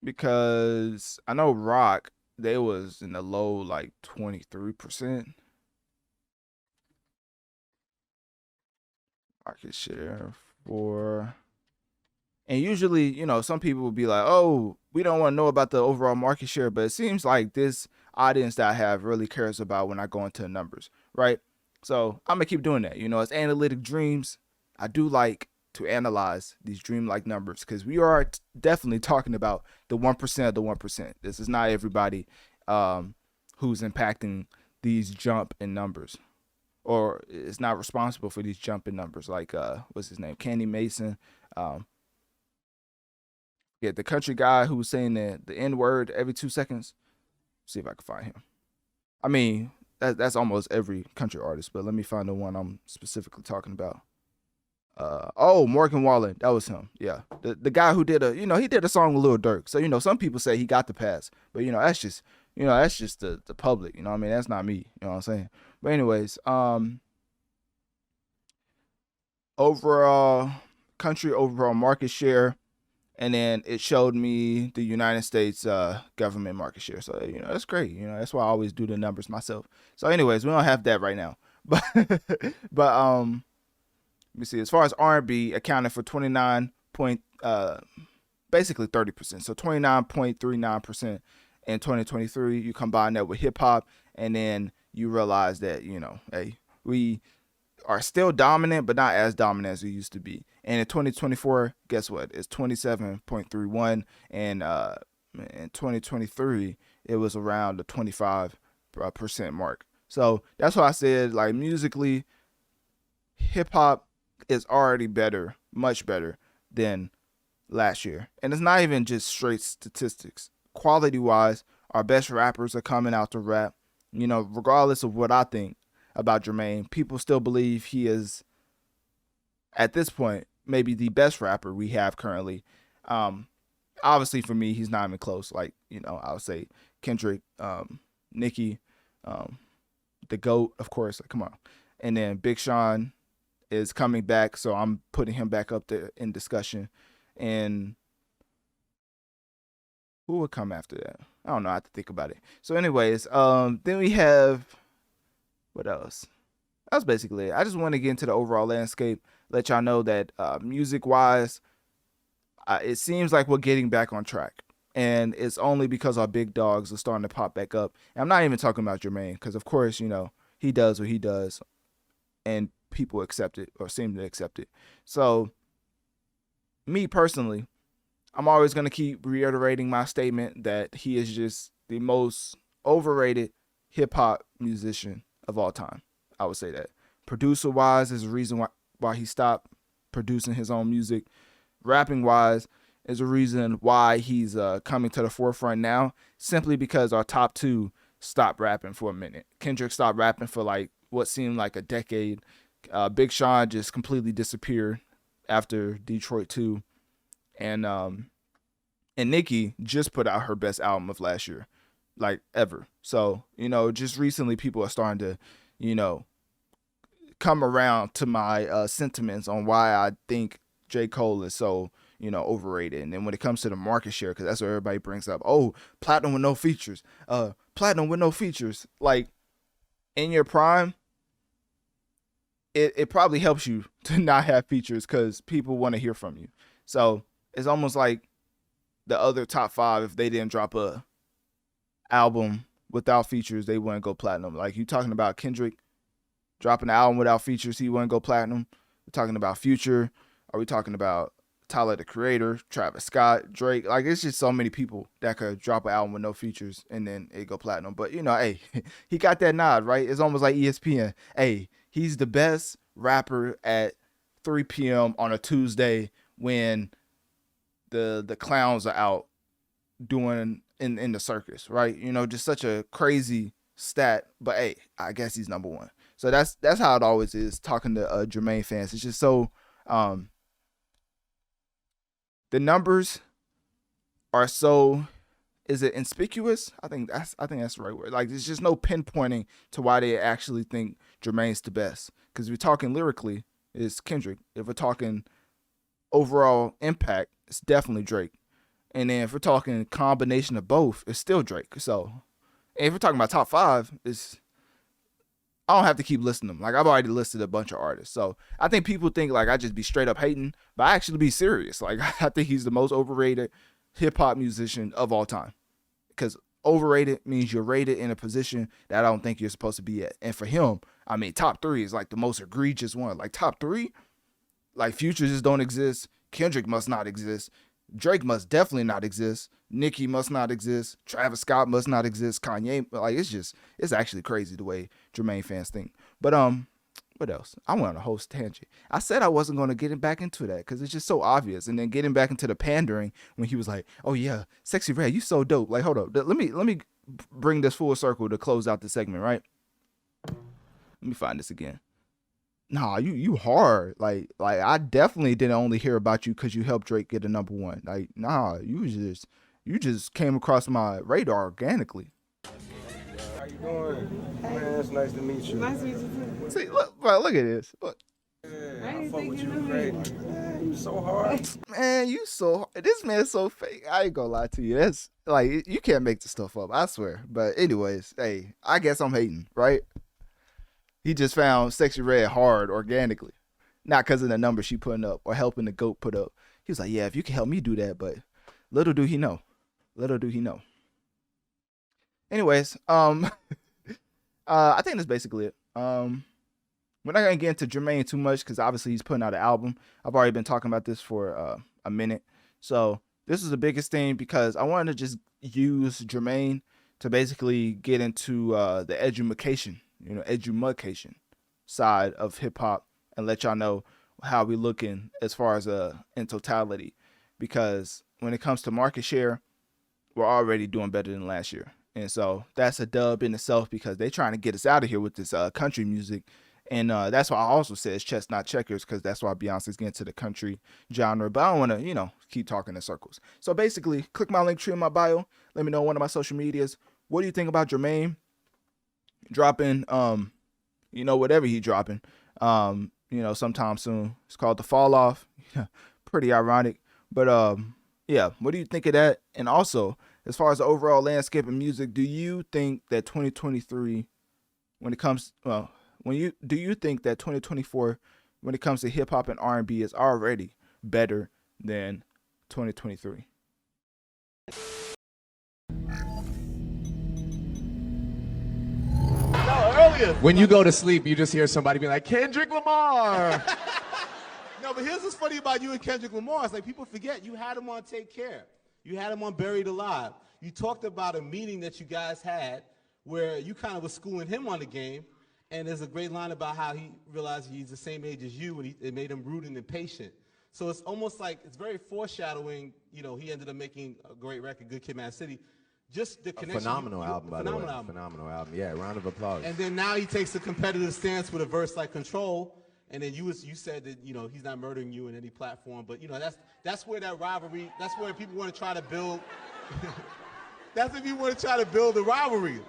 Because I know rock, they was in the low like 23% market share for. And usually, some people will be like, oh, we don't want to know about the overall market share, but it seems like this audience that I have really cares about when I go into the numbers, right? So I'm going to keep doing that. It's Analytic Dreamz. I do like to analyze these dream-like numbers because we are definitely talking about the 1% of the 1%. This is not everybody who's impacting these jump in numbers, or is not responsible for these jump in numbers, like, what's his name? Candy Mason. Yeah, the country guy who was saying the N-word every 2 seconds. See if I can find him. I mean, that's almost every country artist, but let me find the one I'm specifically talking about. Morgan Wallen, that was him. Yeah, the guy who did he did a song with Lil Durk. So some people say he got the pass, but that's just the public. I mean, that's not me. You know what I'm saying? But anyways, overall market share. And then it showed me the United States government market share. So, that's great. That's why I always do the numbers myself. So anyways, we don't have that right now. But let me see. As far as R&B, accounted for basically 30%. So 29.39% in 2023. You combine that with hip hop, and then you realize that, hey, we are still dominant, but not as dominant as we used to be. And in 2024, guess what? It's 27.31, and in 2023, it was around the 25% mark. So that's why I said, like, musically, hip hop is already better, much better than last year. And it's not even just straight statistics. Quality wise, our best rappers are coming out to rap. You know, regardless of what I think about Jermaine, people still believe he is, at this point, maybe the best rapper we have currently. Obviously for me, he's not even close. Like, you know, I would say Kendrick, Nicki, the GOAT, of course. Like, come on. And then Big Sean is coming back, so I'm putting him back up there in discussion. And who would come after that? I don't know. I have to think about it. So anyways, then we have, what else? That's basically it. I just want to get into the overall landscape, let y'all know that music-wise, it seems like we're getting back on track. And it's only because our big dogs are starting to pop back up. And I'm not even talking about Jermaine, because of course, you know, he does what he does, and people accept it or seem to accept it. So, me personally, I'm always going to keep reiterating my statement that he is just the most overrated hip-hop musician of all time. I would say that. Producer-wise is a reason why he stopped producing his own music. Rapping-wise is a reason why he's coming to the forefront now, simply because our top two stopped rapping for a minute. Kendrick stopped rapping for like what seemed like a decade. Big Sean just completely disappeared after Detroit 2. And Nicki just put out her best album of last year, like ever. So, you know, just recently people are starting to, you know, come around to my sentiments on why I think J. Cole is so, you know, overrated. And then when it comes to the market share, because that's what everybody brings up, oh, platinum with no features, platinum with no features. Like, in your prime, it probably helps you to not have features because people want to hear from you. So it's almost like the other top five, if they didn't drop a album without features, they wouldn't go platinum. Like, you talking about Kendrick dropping an album without features, he wouldn't go platinum. We're talking about Future. Are we talking about Tyler, the Creator, Travis Scott, Drake? Like, it's just so many people that could drop an album with no features and then it go platinum. But, you know, hey, he got that nod, right? It's almost like ESPN. Hey, he's the best rapper at 3 p.m. on a Tuesday when the clowns are out doing in the circus, right? You know, just such a crazy stat. But hey, I guess he's number one. So that's how it always is talking to Jermaine fans. It's just so the numbers are so, is it inconspicuous? I think that's the right word. Like, there's just no pinpointing to why they actually think Jermaine's the best. Because if we're talking lyrically, it's Kendrick. If we're talking overall impact, it's definitely Drake. And then if we're talking combination of both, it's still Drake. So, and if we're talking about top five, I don't have to keep listing them. Like, I've already listed a bunch of artists. So I think people think like I just be straight up hating, but I actually be serious. Like, I think he's the most overrated hip hop musician of all time. Because overrated means you're rated in a position that I don't think you're supposed to be at. And for him, I mean, top three is like the most egregious one. Like, top three, like, Future just don't exist. Kendrick must not exist. Drake must definitely not exist. Nicki must not exist. Travis Scott must not exist. Kanye, like, it's actually crazy the way Jermaine fans think. But what else? I went on a whole tangent. I said I wasn't going to get back into that because it's just so obvious. And then getting back into the pandering when he was like, "Oh yeah, Sexy Red, you so dope." Like, hold up, let me bring this full circle to close out the segment, right? Let me find this again. Nah, you hard. Like I definitely didn't only hear about you because you helped Drake get a number one. Like, nah, you just came across my radar organically. How you doing? Man, it's nice to meet you. Nice to meet you too. See, look at this. Look. Yeah, I fuck with you great. Man, you so hard. Man, this man's so fake. I ain't gonna lie to you. That's like, you can't make this stuff up, I swear. But anyways, hey, I guess I'm hating, right? He just found Sexy Red hard organically. Not because of the number she putting up or helping the GOAT put up. He was like, yeah, if you can help me do that, but little do he know. Anyways, I think that's basically it. We're not gonna get into Jermaine too much because obviously he's putting out an album. I've already been talking about this for a minute. So this is the biggest thing because I wanted to just use Jermaine to basically get into the education side of hip hop and let y'all know how we looking as far as in totality. because when it comes to market share, we're already doing better than last year. And so that's a dub in itself because they're trying to get us out of here with this country music. And that's why I also said it's chess, not checkers, because that's why Beyonce's getting to the country genre. But I don't want to, keep talking in circles. So basically, click my link tree in my bio. Let me know on one of my social medias. What do you think about Jermaine dropping, whatever he dropping, sometime soon? It's called The Fall Off. Pretty ironic. But yeah, what do you think of that? And also, as far as the overall landscape of music, do you think that 2023, do you think that 2024, when it comes to hip hop and R&B, is already better than 2023? When you go to sleep, you just hear somebody be like, Kendrick Lamar. No, but here's what's funny about you and Kendrick Lamar. It's like people forget you had him on Take Care. You had him on Buried Alive. You talked about a meeting that you guys had where you kind of was schooling him on the game. And there's a great line about how he realized he's the same age as you and it made him rude and impatient. So it's almost like it's very foreshadowing. He ended up making a great record, Good Kid, Mad City. Just the connection. Phenomenal album, by the way. Phenomenal album. Yeah, round of applause. And then now he takes a competitive stance with a verse like Control. And then you said that he's not murdering you in any platform, but that's where that rivalry. That's where people want to try to build. That's if you want to try to build a rivalry.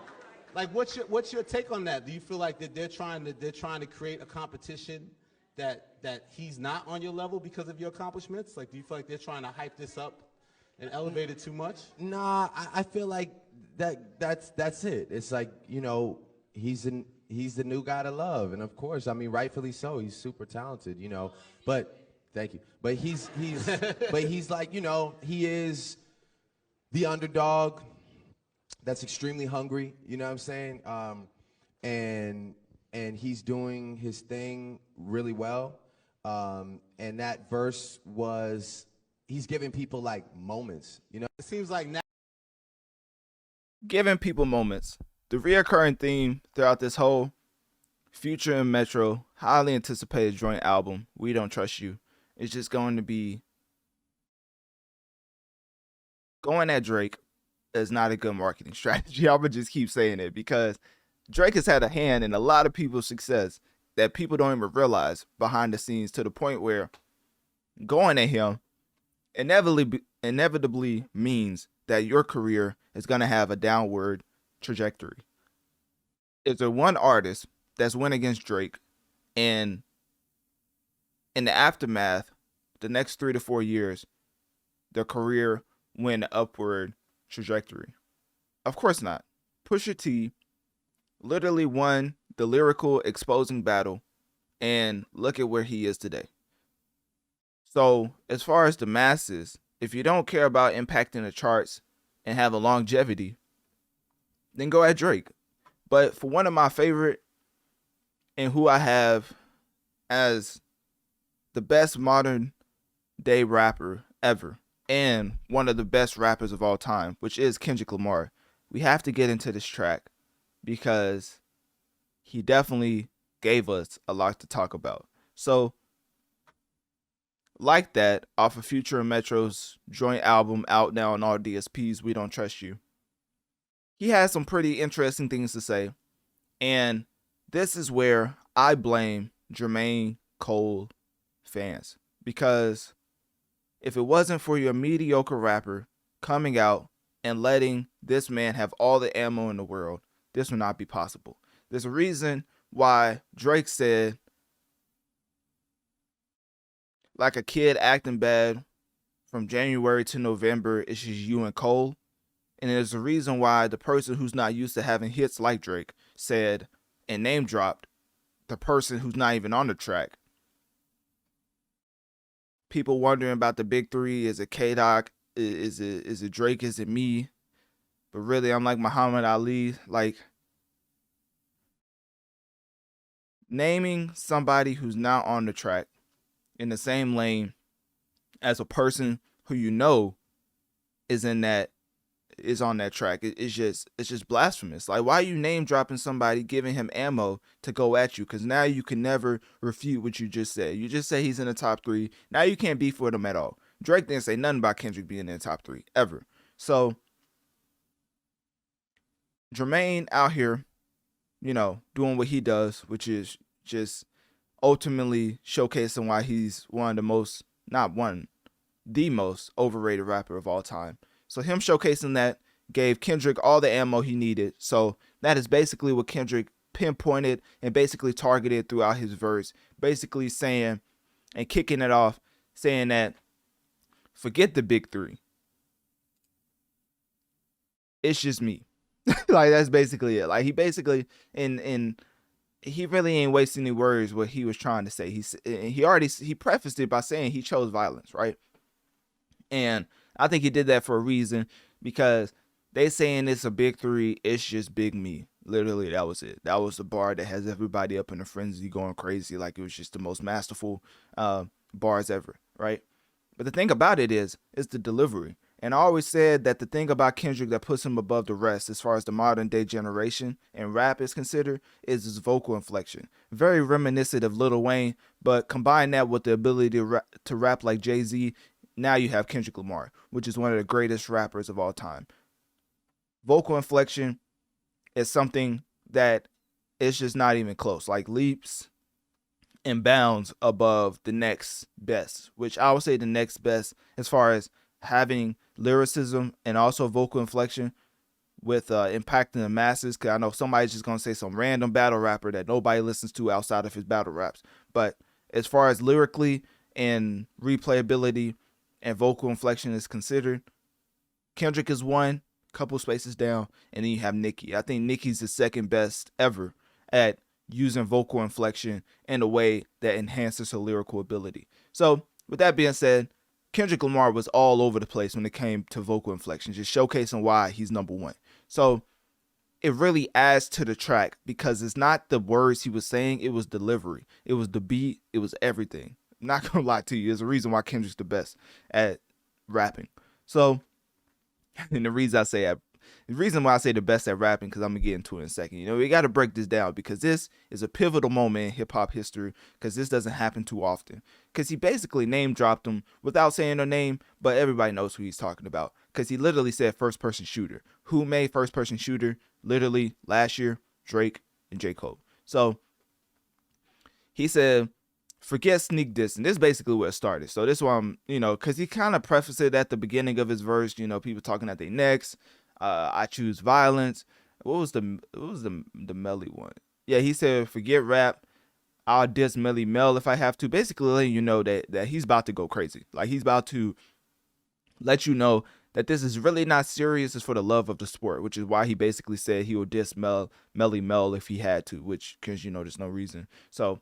Like, what's your take on that? Do you feel like that they're trying to create a competition that he's not on your level because of your accomplishments? Like, do you feel like they're trying to hype this up and elevate it too much? Nah, I feel like that's it. It's like he's the new guy to love, and of course, I mean, rightfully so. He's super talented, But thank you. But he's but he's like, he is the underdog that's extremely hungry. You know what I'm saying? And he's doing his thing really well. And that verse he's giving people like moments. It seems like now giving people moments. The reoccurring theme throughout this whole Future and Metro highly anticipated joint album, We Don't Trust You, is just going to be going at Drake is not a good marketing strategy. I would just keep saying it because Drake has had a hand in a lot of people's success that people don't even realize behind the scenes, to the point where going at him inevitably means that your career is going to have a downward trajectory. Is there one artist that's went against Drake, and in the aftermath, the next 3 to 4 years, their career went upward trajectory? Of course not. Pusha T literally won the lyrical exposing battle, and look at where he is today. So as far as the masses, if you don't care about impacting the charts and have a longevity, then go at Drake. But for one of my favorite, and who I have as the best modern day rapper ever, and one of the best rappers of all time, which is Kendrick Lamar, we have to get into this track because he definitely gave us a lot to talk about. So, like that, off of Future and Metro's joint album out now on all DSPs, We Don't Trust You, he has some pretty interesting things to say. And this is where I blame Jermaine Cole fans. Because if it wasn't for your mediocre rapper coming out and letting this man have all the ammo in the world, this would not be possible. There's a reason why Drake said, like a kid acting bad from January to November, it's just you and Cole. And there's a reason why the person who's not used to having hits like Drake said and name dropped the person who's not even on the track. People wondering about the big three. Is it K-Doc? Is it Drake? Is it me? But really, I'm like Muhammad Ali. Like, naming somebody who's not on the track in the same lane as a person who you know is on that track, it's just blasphemous. Like, why are you name dropping somebody, giving him ammo to go at you? Because now you can never refute what you just said. You just say he's in the top three. Now you can't beef with him at all Drake didn't say nothing about Kendrick being in the top 3 ever. So Jermaine out here, you know, doing what he does, which is just ultimately showcasing why he's one of the most, not one, the most overrated rapper of all time. So him showcasing that gave Kendrick all the ammo he needed. So that is basically what Kendrick pinpointed and basically targeted throughout his verse, basically saying and kicking it off, saying that forget the big 3. It's just me. Like, that's basically it. Like, he basically, and he really ain't wasting any words what he was trying to say. He prefaced it by saying he chose violence, right? And I think he did that for a reason, because they saying it's a big 3, it's just big me. Literally, that was it. That was the bar that has everybody up in a frenzy going crazy, like it was just the most masterful bars ever, right? But the thing about it is the delivery. And I always said that the thing about Kendrick that puts him above the rest as far as the modern day generation and rap is considered is his vocal inflection. Very reminiscent of Lil Wayne, but combine that with the ability to rap like Jay-Z, now you have Kendrick Lamar, which is one of the greatest rappers of all time. Vocal inflection is something that is just not even close, like leaps and bounds above the next best, which I would say the next best as far as having lyricism and also vocal inflection with impacting the masses. Because I know somebody's just going to say some random battle rapper that nobody listens to outside of his battle raps. But as far as lyrically and replayability and vocal inflection is considered, Kendrick is one, couple spaces down, and then you have Nicki. I think Nicki's the second best ever at using vocal inflection in a way that enhances her lyrical ability. So with that being said, Kendrick Lamar was all over the place when it came to vocal inflection, just showcasing why he's number one. So it really adds to the track because it's not the words he was saying, it was delivery. It was the beat, it was everything. I'm not gonna lie to you, there's a reason why Kendrick's the best at rapping. So, and the reason why I say the best at rapping, because I'm gonna get into it in a second. You know, we got to break this down because this is a pivotal moment in hip hop history, because this doesn't happen too often. Because he basically name dropped him without saying their name, but everybody knows who he's talking about. Because he literally said first person shooter. Who made first person shooter? Literally last year, Drake and J. Cole. So he said, forget sneak diss, and this is basically where it started. So this one, you know, because he kind of prefaced it at the beginning of his verse, you know, people talking at their necks. I choose violence. What was the Melly one? Yeah, he said, forget rap. I'll diss Melly Mel if I have to. Basically letting you know that he's about to go crazy. Like, he's about to let you know that this is really not serious. It's for the love of the sport, which is why he basically said he would diss Melly Mel if he had to, which, because, you know, there's no reason. So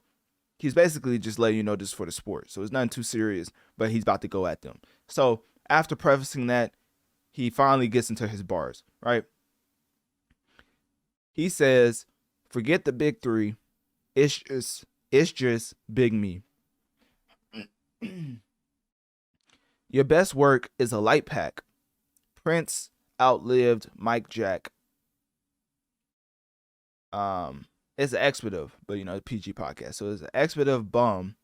he's basically just letting you know this is for the sport. So it's nothing too serious, but he's about to go at them. So after prefacing that, he finally gets into his bars, right? He says, forget the big 3. It's just big me. Your best work is a light pack. Prince outlived Mike Jack. It's an expletive, but you know, the PG podcast. So it's an expletive bum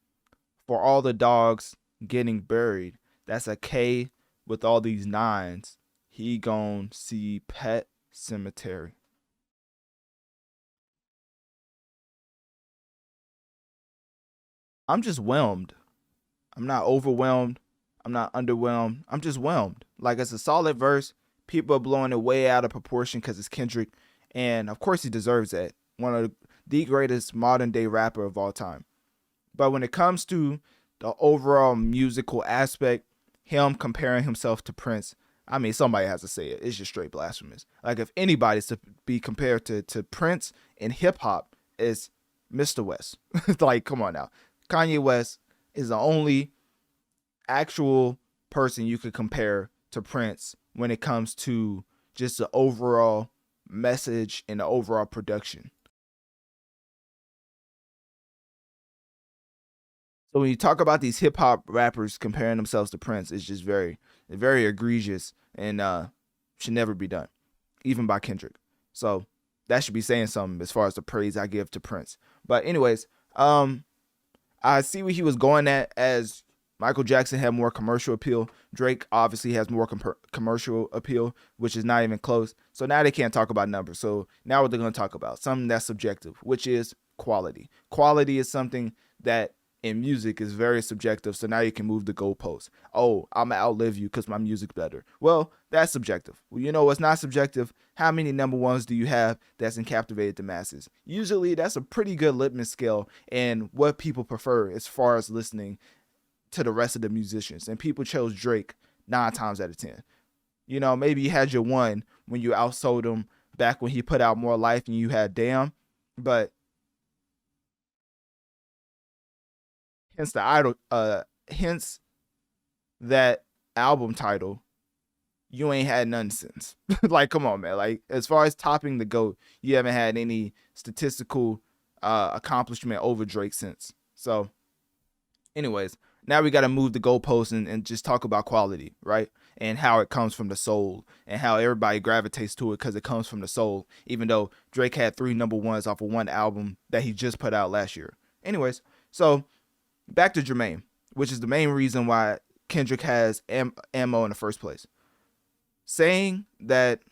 for all the dogs getting buried. That's a K with all these 9s. He gon' see Pet Cemetery. I'm just whelmed. I'm not overwhelmed. I'm not underwhelmed. I'm just whelmed. Like, it's a solid verse. People are blowing it way out of proportion because it's Kendrick. And of course he deserves that. One of the greatest modern day rapper of all time. But when it comes to the overall musical aspect, him comparing himself to Prince, I mean, somebody has to say it. It's just straight blasphemous. Like, if anybody's to be compared to Prince in hip hop, it's Mr. West. Like, come on now. Kanye West is the only actual person you could compare to Prince when it comes to just the overall message and the overall production. So when you talk about these hip hop rappers comparing themselves to Prince, it's just very, very egregious and should never be done, even by Kendrick. So that should be saying something as far as the praise I give to Prince. But anyways, I see what he was going at as Michael Jackson had more commercial appeal. Drake obviously has more commercial appeal, which is not even close. So now they can't talk about numbers. So now what they're going to talk about, something that's subjective, which is quality. Quality is something that in music is very subjective. So now you can move the goalposts. Oh, I'm going to outlive you because my music's better. Well, that's subjective. Well, you know what's not subjective? How many number ones do you have that's captivated the masses? Usually that's a pretty good litmus scale and what people prefer as far as listening to the rest of the musicians. And people chose Drake 9 times out of 10. You know, maybe you had your one when you outsold him back when he put out More Life and you had Damn, but hence that album title, you ain't had none since. Like, come on, man. Like, as far as topping the GOAT, you haven't had any statistical accomplishment over Drake since. So, anyways, now we got to move the goalposts and just talk about quality, right? And how it comes from the soul and how everybody gravitates to it because it comes from the soul, even though Drake had 3 number ones off of one album that he just put out last year. Anyways, so back to Jermaine, which is the main reason why Kendrick has ammo in the first place. Saying that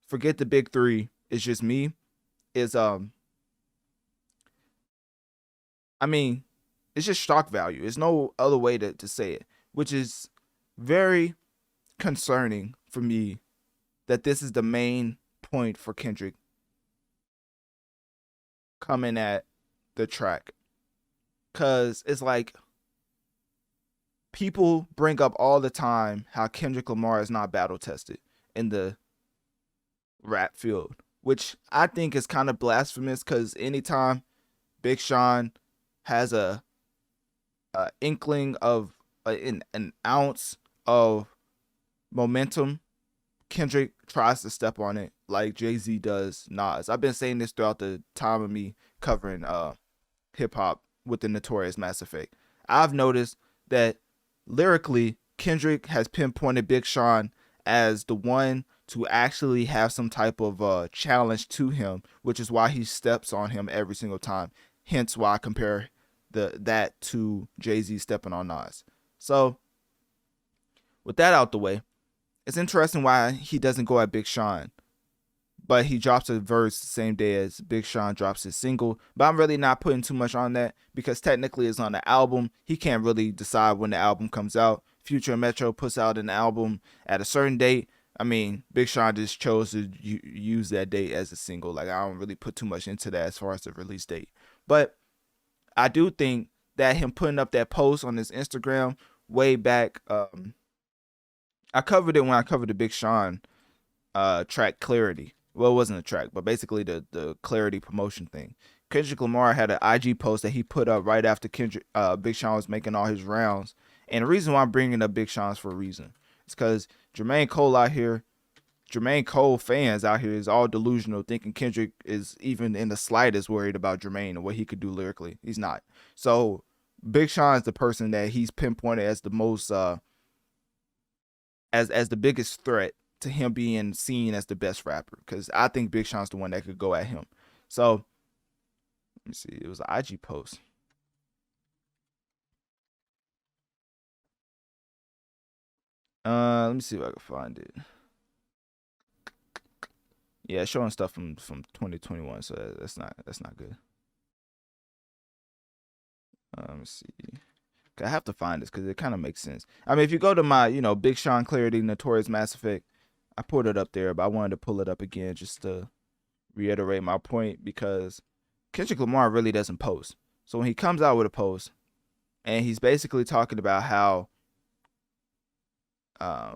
forget the big 3, it's just me, is I mean, it's just shock value. There's no other way to say it, which is very concerning for me that this is the main point for Kendrick coming at the track. Because it's like people bring up all the time how Kendrick Lamar is not battle tested in the rap field, which I think is kind of blasphemous because anytime Big Sean has a inkling of an ounce of momentum, Kendrick tries to step on it like Jay-Z does Nas. I've been saying this throughout the time of me covering hip-hop with the Notorious Mass Effect. I've noticed that lyrically, Kendrick has pinpointed Big Sean as the one to actually have some type of challenge to him, which is why he steps on him every single time. Hence why I compare that to Jay-Z stepping on Nas. So, with that out the way, it's interesting why he doesn't go at Big Sean, but he drops a verse the same day as Big Sean drops his single. But I'm really not putting too much on that because technically it's on the album. He can't really decide when the album comes out. Future and Metro puts out an album at a certain date. I mean, Big Sean just chose to use that date as a single. Like, I don't really put too much into that as far as the release date. But I do think that him putting up that post on his Instagram way back, I covered it when I covered the Big Sean track Clarity. Well, it wasn't a track, but basically the Clarity promotion thing. Kendrick Lamar had an IG post that he put up right after Big Sean was making all his rounds. And the reason why I'm bringing up Big Sean's for a reason. It's because Jermaine Cole fans out here is all delusional, thinking Kendrick is even in the slightest worried about Jermaine and what he could do lyrically. He's not. So Big Sean is the person that he's pinpointed as the most, as the biggest threat to him being seen as the best rapper. Because I think Big Sean's the one that could go at him. So let me see. It was an IG post. Let me see if I can find it. Yeah, showing stuff from 2021, so that's not good. Let me see. I have to find this because it kind of makes sense. I mean, if you go to my, Big Sean Clarity, Notorious Mass Effect, I put it up there, but I wanted to pull it up again just to reiterate my point because Kendrick Lamar really doesn't post. So when he comes out with a post and he's basically talking about how I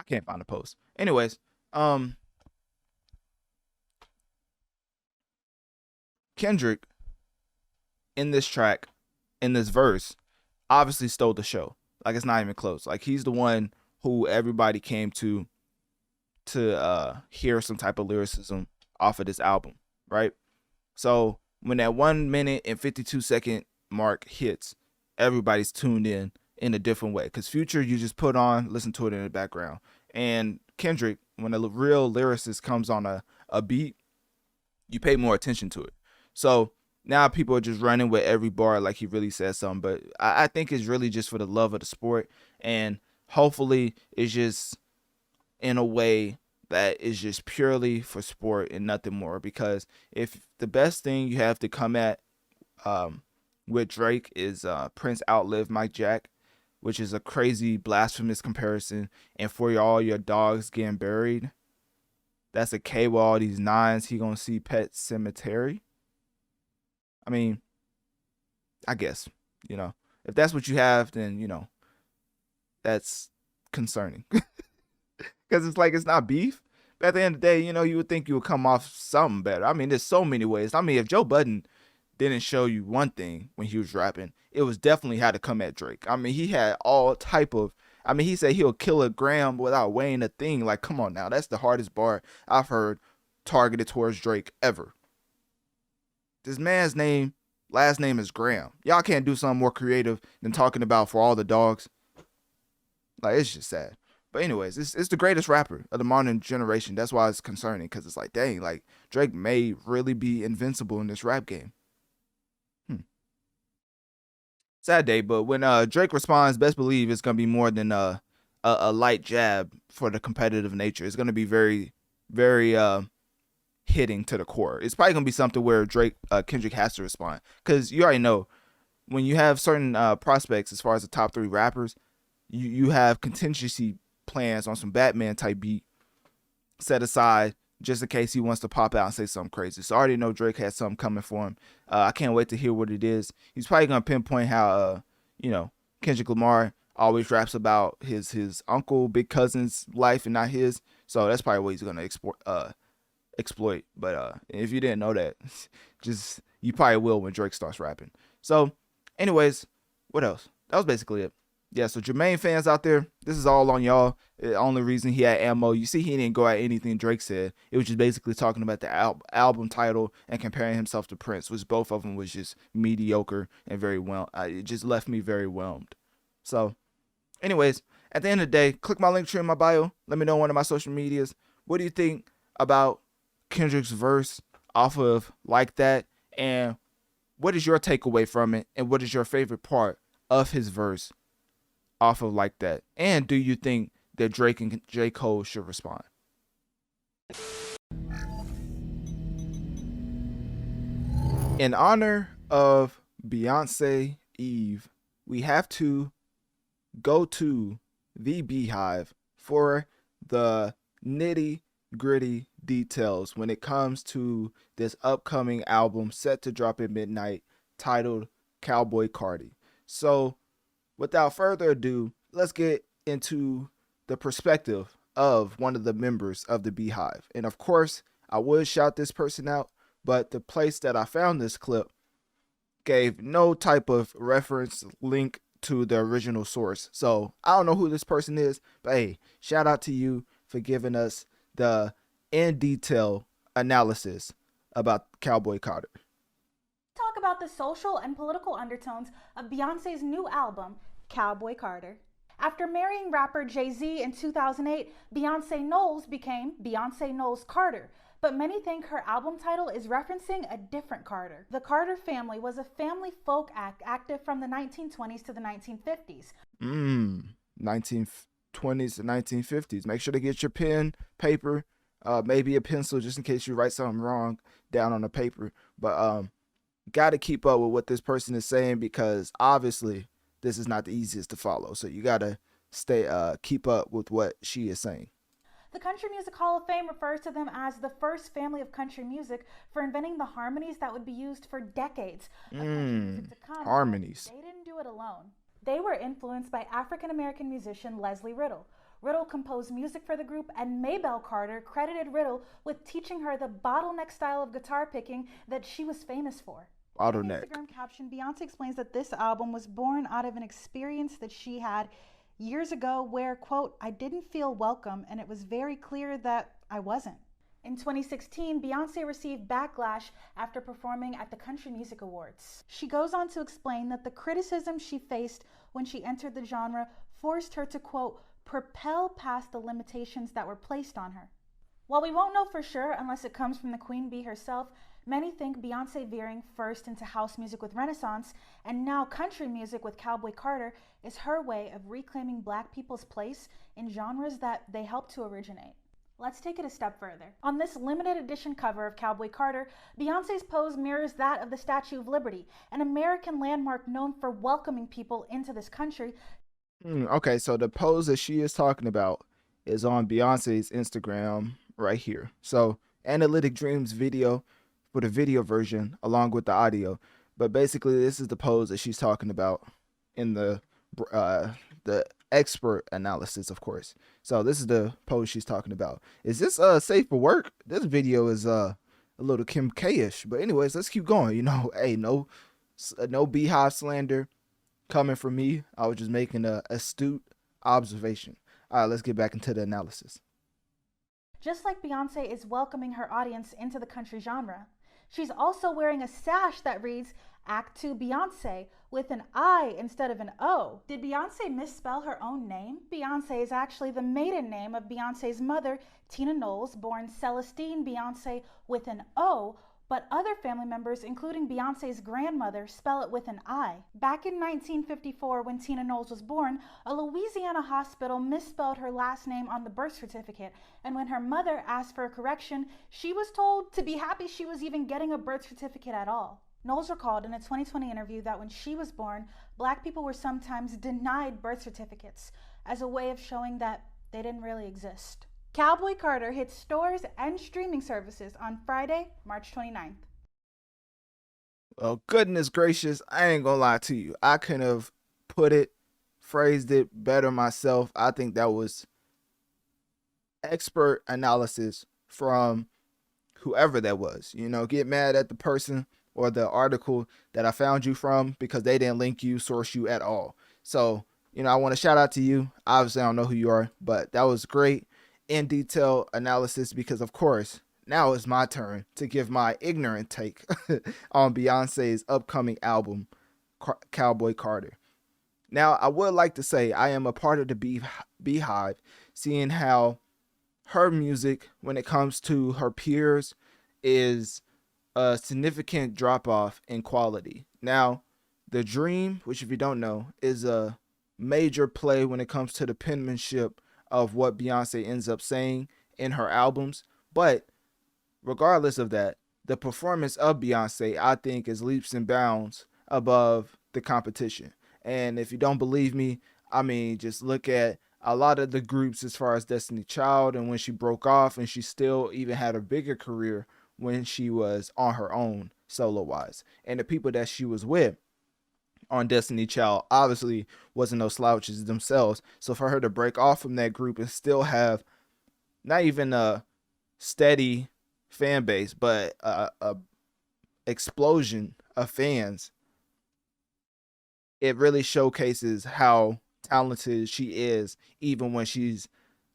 can't find a post. Anyways, Kendrick in this track, in this verse, obviously stole the show. Like, it's not even close. Like, he's the one who everybody came to hear some type of lyricism off of this album, right? So when that 1 minute and 52 second mark hits, everybody's tuned in a different way. Because Future, you just put on, listen to it in the background. And Kendrick, when a real lyricist comes on a beat, you pay more attention to it. So now people are just running with every bar like he really said something. But I think it's really just for the love of the sport, and hopefully it's just in a way that is just purely for sport and nothing more. Because if the best thing you have to come at with Drake is Prince outlived Mike Jack, which is a crazy blasphemous comparison, and for all your dogs getting buried, that's a K with all these nines he gonna see Pet Cemetery. I mean, I guess, if that's what you have, then, that's concerning. Because it's like, it's not beef. But at the end of the day, you would think you would come off something better. I mean, there's so many ways. I mean, if Joe Budden didn't show you one thing when he was rapping, it was definitely how to come at Drake. I mean, he had all type of, he said he'll kill a gram without weighing a thing. Like, come on now. That's the hardest bar I've heard targeted towards Drake ever. This man's last name is Graham. Y'all can't do something more creative than talking about for all the dogs. Like, it's just sad. But anyways, it's the greatest rapper of the modern generation. That's why it's concerning, because it's like, dang, like, Drake may really be invincible in this rap game. Sad day, but when Drake responds, best believe it's going to be more than a light jab for the competitive nature. It's going to be very, very hitting to the core. It's probably going to be something where Kendrick has to respond. Because you already know, when you have certain prospects as far as the top 3 rappers, you have contingency plans on some Batman type beat set aside just in case he wants to pop out and say something crazy. So I already know Drake has something coming for him. I can't wait to hear what it is. He's probably going to pinpoint how, Kendrick Lamar always raps about his uncle, big cousin's life and not his. So that's probably what he's going to exploit. But if you didn't know that, you probably will when Drake starts rapping. So anyways, what else? That was basically it. Yeah, so Jermaine fans out there, this is all on y'all. The only reason he had ammo, you see he didn't go at anything Drake said. It was just basically talking about the album title and comparing himself to Prince, which both of them was just mediocre and very it just left me very whelmed. So, anyways, at the end of the day, click my link tree in my bio. Let me know on one of my social medias. What do you think about Kendrick's verse off of Like That? And what is your takeaway from it? And what is your favorite part of his verse off of Like That? And do you think that Drake and J. Cole should respond? In honor of Beyonce Eve, we have to go to the Beehive for the nitty gritty details when it comes to this upcoming album set to drop at midnight titled Cowboy Cardi. So without further ado, let's get into the perspective of one of the members of the Beehive. And of course, I would shout this person out, but the place that I found this clip gave no type of reference link to the original source. So I don't know who this person is, but hey, shout out to you for giving us the in detail analysis about Cowboy Carter. Talk about the social and political undertones of Beyonce's new album, Cowboy Carter. After marrying rapper Jay-Z in 2008, Beyonce Knowles became Beyonce Knowles Carter, but many think her album title is referencing a different Carter. The Carter family was a family folk act active from the 1920s to the 1950s. 1920s to 1950s. Make sure to get your pen, paper, maybe a pencil just in case you write something wrong down on the paper. But got to keep up with what this person is saying, because obviously this is not the easiest to follow. So you got to keep up with what she is saying. The Country Music Hall of Fame refers to them as the first family of country music for inventing the harmonies that would be used for decades of country music to come. Harmonies. They didn't do it alone. They were influenced by African-American musician Leslie Riddle. Riddle composed music for the group, and Maybelle Carter credited Riddle with teaching her the bottleneck style of guitar picking that she was famous for. Bottleneck. In an Instagram caption, Beyonce explains that this album was born out of an experience that she had years ago where, quote, I didn't feel welcome, and it was very clear that I wasn't. In 2016, Beyonce received backlash after performing at the Country Music Awards. She goes on to explain that the criticism she faced when she entered the genre forced her to, quote, propel past the limitations that were placed on her. While we won't know for sure unless it comes from the Queen Bee herself, Many think Beyoncé veering first into house music with Renaissance and now country music with Cowboy Carter is her way of reclaiming Black people's place in genres that they helped to originate. Let's take it a step further. On this limited edition cover of Cowboy Carter, Beyoncé's pose mirrors that of the Statue of Liberty, an American landmark known for welcoming people into this country. Okay, so the pose that she is talking about is on Beyonce's Instagram right here. So Analytic Dreamz video for the video version along with the audio. But basically this is the pose that she's talking about in the expert analysis, of course. So this is the pose she's talking about. Is this safe for work? This video is a little Kim K-ish. But anyways, let's keep going. You know, hey, no beehive slander coming from me. I was just making a astute observation. All right, let's get back into the analysis. Just like Beyoncé is welcoming her audience into the country genre, she's also wearing a sash that reads Act 2 Beyoncé with an I instead of an O. Did Beyoncé misspell her own name? Beyoncé is actually the maiden name of Beyoncé's mother, Tina Knowles, born Celestine Beyoncé with an O, but other family members, including Beyoncé's grandmother, spell it with an I. Back in 1954, when Tina Knowles was born, a Louisiana hospital misspelled her last name on the birth certificate, and when her mother asked for a correction, she was told to be happy she was even getting a birth certificate at all. Knowles recalled in a 2020 interview that when she was born, Black people were sometimes denied birth certificates as a way of showing that they didn't really exist. Cowboy Carter hits stores and streaming services on Friday, March 29th. Well, goodness gracious, I ain't gonna lie to you. I couldn't have phrased it better myself. I think that was expert analysis from whoever that was. You know, get mad at the person or the article that I found you from because they didn't link you, source you at all. So, you know, I want to shout out to you. Obviously, I don't know who you are, but that was great in detail analysis because, of course, now it's my turn to give my ignorant take on Beyonce's upcoming album, Cowboy Carter. Now, I would like to say I am a part of the Beehive, seeing how her music, when it comes to her peers, is a significant drop-off in quality. Now, The Dream, which if you don't know, is a major play when it comes to the penmanship of what Beyonce ends up saying in her albums. But regardless of that, the performance of Beyonce, I think, is leaps and bounds above the competition. And if you don't believe me, I mean, just look at a lot of the groups as far as Destiny Child and when she broke off, and she still even had a bigger career when she was on her own solo-wise. And the people that she was with on Destiny Child obviously wasn't no slouches themselves. So for her to break off from that group and still have not even a steady fan base, but a explosion of fans, it really showcases how talented she is, even when she's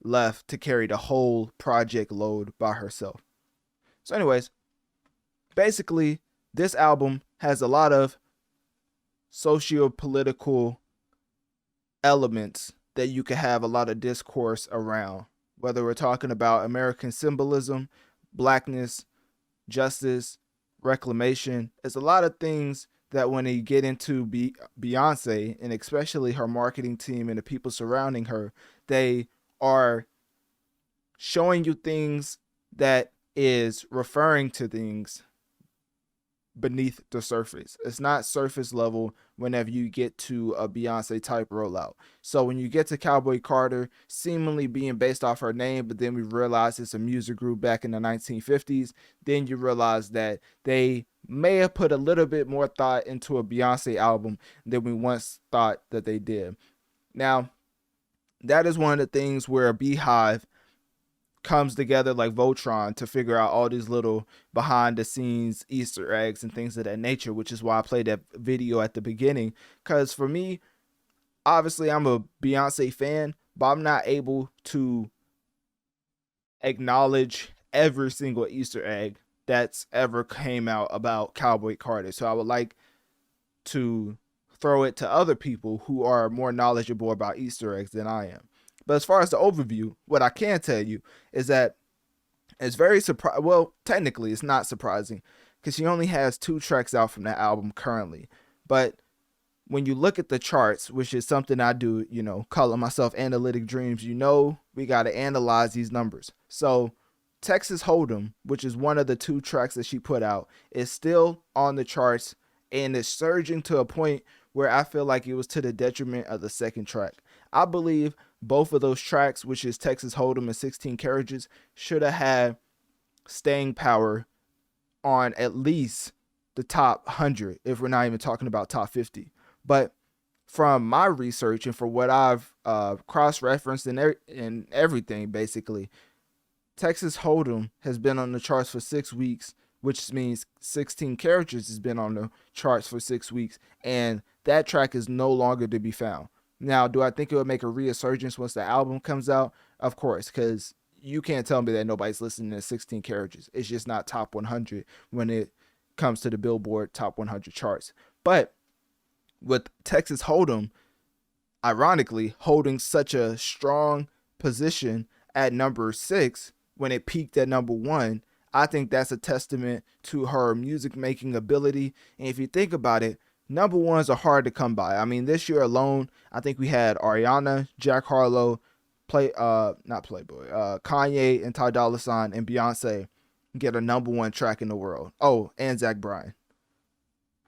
left to carry the whole project load by herself. So anyways, basically, this album has a lot of socio-political elements that you can have a lot of discourse around, whether we're talking about American symbolism, blackness, justice, reclamation. There's a lot of things that when you get into Beyonce, and especially her marketing team and the people surrounding her, they are showing you things that is referring to things beneath the surface. It's not surface level whenever you get to a Beyonce type rollout. So when you get to Cowboy Carter, seemingly being based off her name, but then we realize it's a music group back in the 1950s, then you realize that they may have put a little bit more thought into a Beyonce album than we once thought that they did. Now, that is one of the things where a Beehive comes together like Voltron to figure out all these little behind the scenes Easter eggs and things of that nature, which is why I played that video at the beginning. Because for me, obviously I'm a Beyonce fan, but I'm not able to acknowledge every single Easter egg that's ever came out about Cowboy Carter. So I would like to throw it to other people who are more knowledgeable about Easter eggs than I am. But as far as the overview, what I can tell you is that it's very surprising. Well, technically, it's not surprising because she only has 2 tracks out from that album currently. But when you look at the charts, which is something I do, you know, calling myself Analytic Dreamz, you know, we got to analyze these numbers. So Texas Hold'em, which is one of the 2 tracks that she put out, is still on the charts and is surging to a point where I feel like it was to the detriment of the second track. I believe both of those tracks, which is Texas Hold'em and 16 Carriages, should have had staying power on at least the top 100, if we're not even talking about top 50. But from my research and for what I've cross-referenced and everything, basically, Texas Hold'em has been on the charts for 6 weeks, which means 16 Carriages has been on the charts for 6 weeks, and that track is no longer to be found. Now, do I think it would make a resurgence once the album comes out? Of course, because you can't tell me that nobody's listening to 16 Carriages. It's just not top 100 when it comes to the Billboard Top 100 charts. But with Texas Hold'em, ironically, holding such a strong position at number 6 when it peaked at number 1, I think that's a testament to her music making ability. And if you think about it, number 1s are hard to come by. I mean, this year alone, I think we had Ariana, Jack Harlow, Kanye and Ty Dolla $ign and Beyonce get a number 1 track in the world. Oh, and Zach Bryan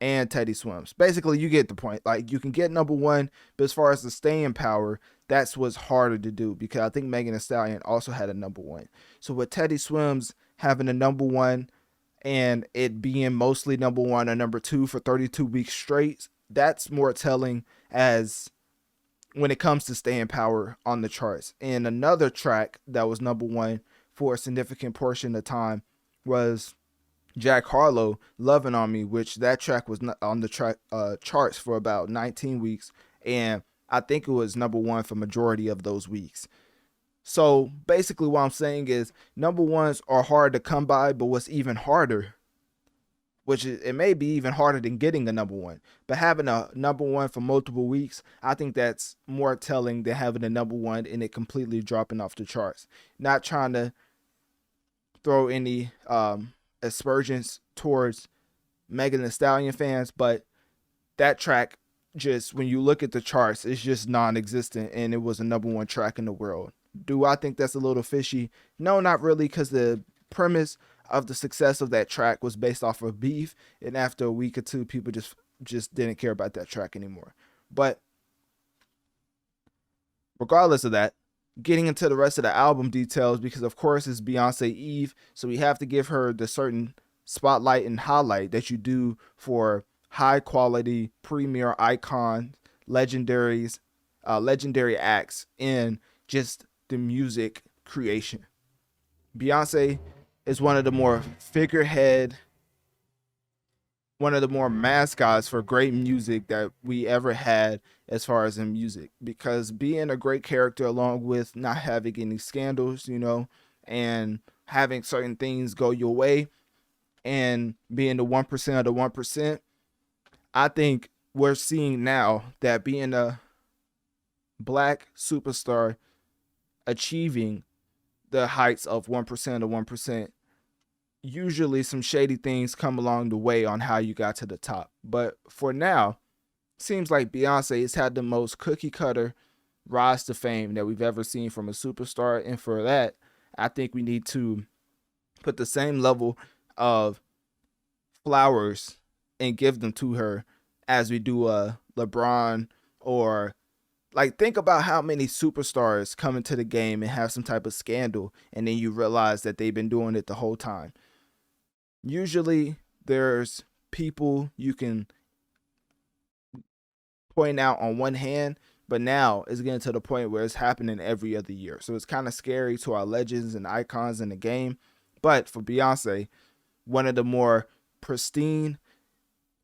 and Teddy Swims. Basically, you get the point. Like, you can get number 1, but as far as the staying power, that's what's harder to do, because I think Megan Thee Stallion also had a number 1. So with Teddy Swims having a number 1 and it being mostly number 1 or number 2 for 32 weeks straight, that's more telling as when it comes to staying power on the charts. And another track that was number 1 for a significant portion of time was Jack Harlow, Lovin' on Me, which that track was on the charts for about 19 weeks, and I think it was number 1 for majority of those weeks. So basically what I'm saying is number 1s are hard to come by, but what's even harder, which is, it may be even harder than getting a number 1, but having a number 1 for multiple weeks, I think that's more telling than having a number 1 and it completely dropping off the charts. Not trying to throw any aspersions towards Megan Thee Stallion fans, but that track, just when you look at the charts, it's just non-existent, and it was a number 1 track in the world. Do I think that's a little fishy? No, not really, because the premise of the success of that track was based off of beef, and after a week or 2, people just didn't care about that track anymore. But regardless of that, getting into the rest of the album details, because of course it's Beyonce Eve, so we have to give her the certain spotlight and highlight that you do for high quality premier icon legendary acts in just the music creation. Beyonce is one of the more mascots for great music that we ever had as far as in music, because being a great character along with not having any scandals, you know, and having certain things go your way and being the 1% of the 1%, I think we're seeing now that being a black superstar achieving the heights of 1% of 1%, usually some shady things come along the way on how you got to the top. But for now, seems like Beyonce has had the most cookie cutter rise to fame that we've ever seen from a superstar. And for that, I think we need to put the same level of flowers and give them to her as we do a LeBron, or like, think about how many superstars come into the game and have some type of scandal, and then you realize that they've been doing it the whole time. Usually there's people you can point out on one hand, but now it's getting to the point where it's happening every other year. So it's kind of scary to our legends and icons in the game. But for Beyonce, one of the more pristine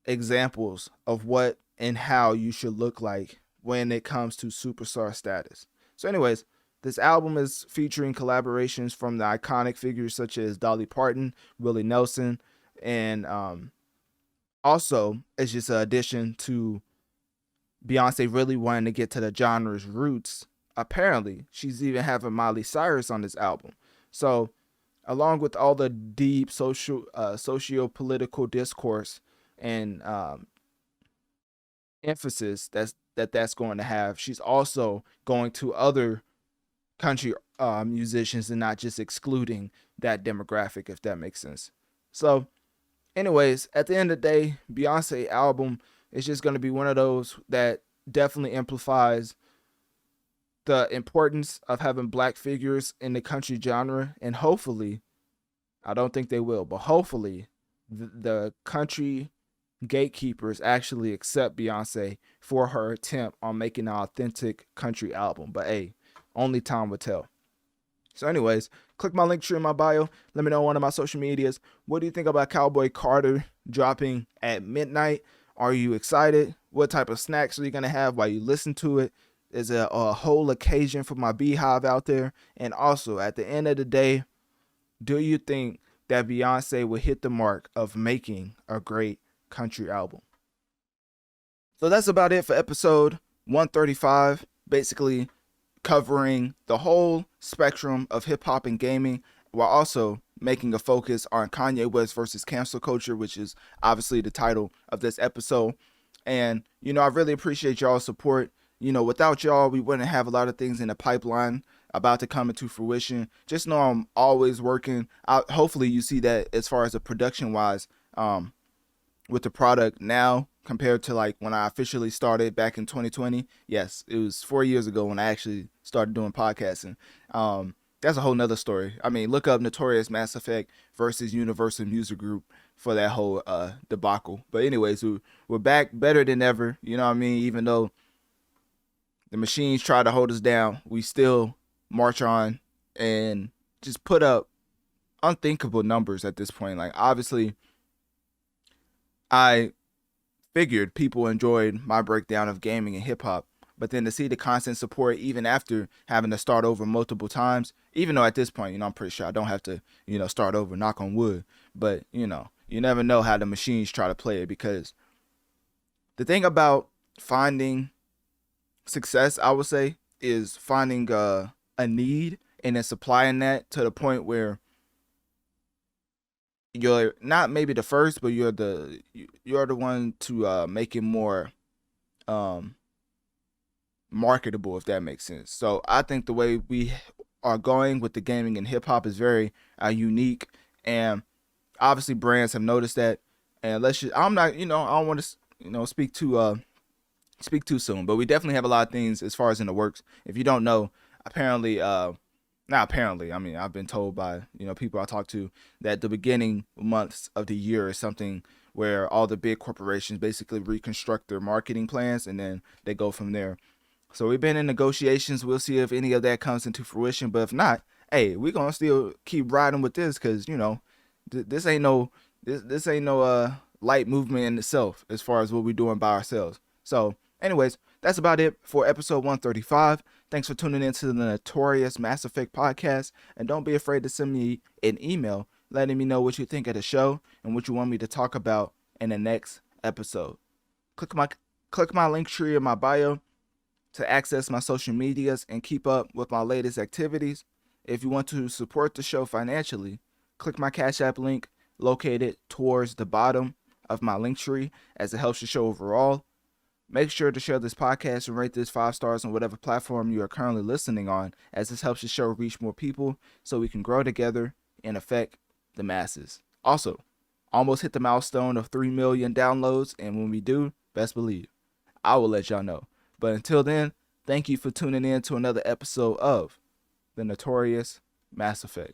examples of what and how you should look like when it comes to superstar status. So anyways, this album is featuring collaborations from the iconic figures such as Dolly Parton, Willie Nelson, and also it's just an addition to Beyonce really wanting to get to the genre's roots. Apparently, she's even having Miley Cyrus on this album. So along with all the deep socio-political discourse and emphasis that's going to have, she's also going to other country musicians and not just excluding that demographic, if that makes sense. So anyways, at the end of the day, Beyonce album is just going to be one of those that definitely amplifies the importance of having black figures in the country genre. And hopefully, I don't think they will, but hopefully the country gatekeepers actually accept Beyonce for her attempt on making an authentic country album. But hey, only time will tell. So anyways, click my link tree in my bio. Let me know on one of my social medias. What do you think about Cowboy Carter dropping at midnight? Are you excited? What type of snacks are you going to have while you listen to it? Is it a whole occasion for my beehive out there? And also, at the end of the day, do you think that Beyonce will hit the mark of making a great country album? So that's about it for episode 135. Basically covering the whole spectrum of hip hop and gaming, while also making a focus on Kanye West versus cancel culture, which is obviously the title of this episode. And, I really appreciate y'all's support. Without y'all, we wouldn't have a lot of things in the pipeline about to come into fruition. Just know I'm always working. Hopefully you see that as far as the production wise, with the product now compared to like when I officially started back in 2020. Yes, it was 4 years ago when I actually started doing podcasting. That's a whole nother story. I mean, look up Notorious Mass Effect versus Universal Music Group for that whole debacle. But anyways, we're back better than ever. You know what I mean? Even though the machines try to hold us down, we still march on and just put up unthinkable numbers at this point. Like, obviously, I figured people enjoyed my breakdown of gaming and hip hop, but then to see the constant support even after having to start over multiple times, even though at this point, I'm pretty sure I don't have to, start over, knock on wood, but you never know how the machines try to play it, because the thing about finding success, I would say, is finding a need and then supplying that to the point where you're not maybe the first, but you're the one to make it more marketable, if that makes sense. So I think the way we are going with the gaming and hip hop is very unique, and obviously brands have noticed that. And I'm not, I don't want to, speak too soon, but we definitely have a lot of things as far as in the works. If you don't know, apparently, not apparently, I mean, I've been told by, people I talk to that the beginning months of the year is something where all the big corporations basically reconstruct their marketing plans and then they go from there. So we've been in negotiations. We'll see if any of that comes into fruition. But if not, hey, we're going to still keep riding with this because, this ain't no light movement in itself as far as what we're doing by ourselves. So anyways, that's about it for episode 135. Thanks for tuning in to the Notorious Mass Effect podcast. And don't be afraid to send me an email letting me know what you think of the show and what you want me to talk about in the next episode. Click my link tree in my bio to access my social medias and keep up with my latest activities. If you want to support the show financially, click my Cash App link located towards the bottom of my link tree, as it helps the show overall. Make sure to share this podcast and rate this 5 stars on whatever platform you are currently listening on, as this helps the show reach more people so we can grow together and affect the masses. Also, almost hit the milestone of 3 million downloads, and when we do, best believe, I will let y'all know. But until then, thank you for tuning in to another episode of the Notorious Mass Effect.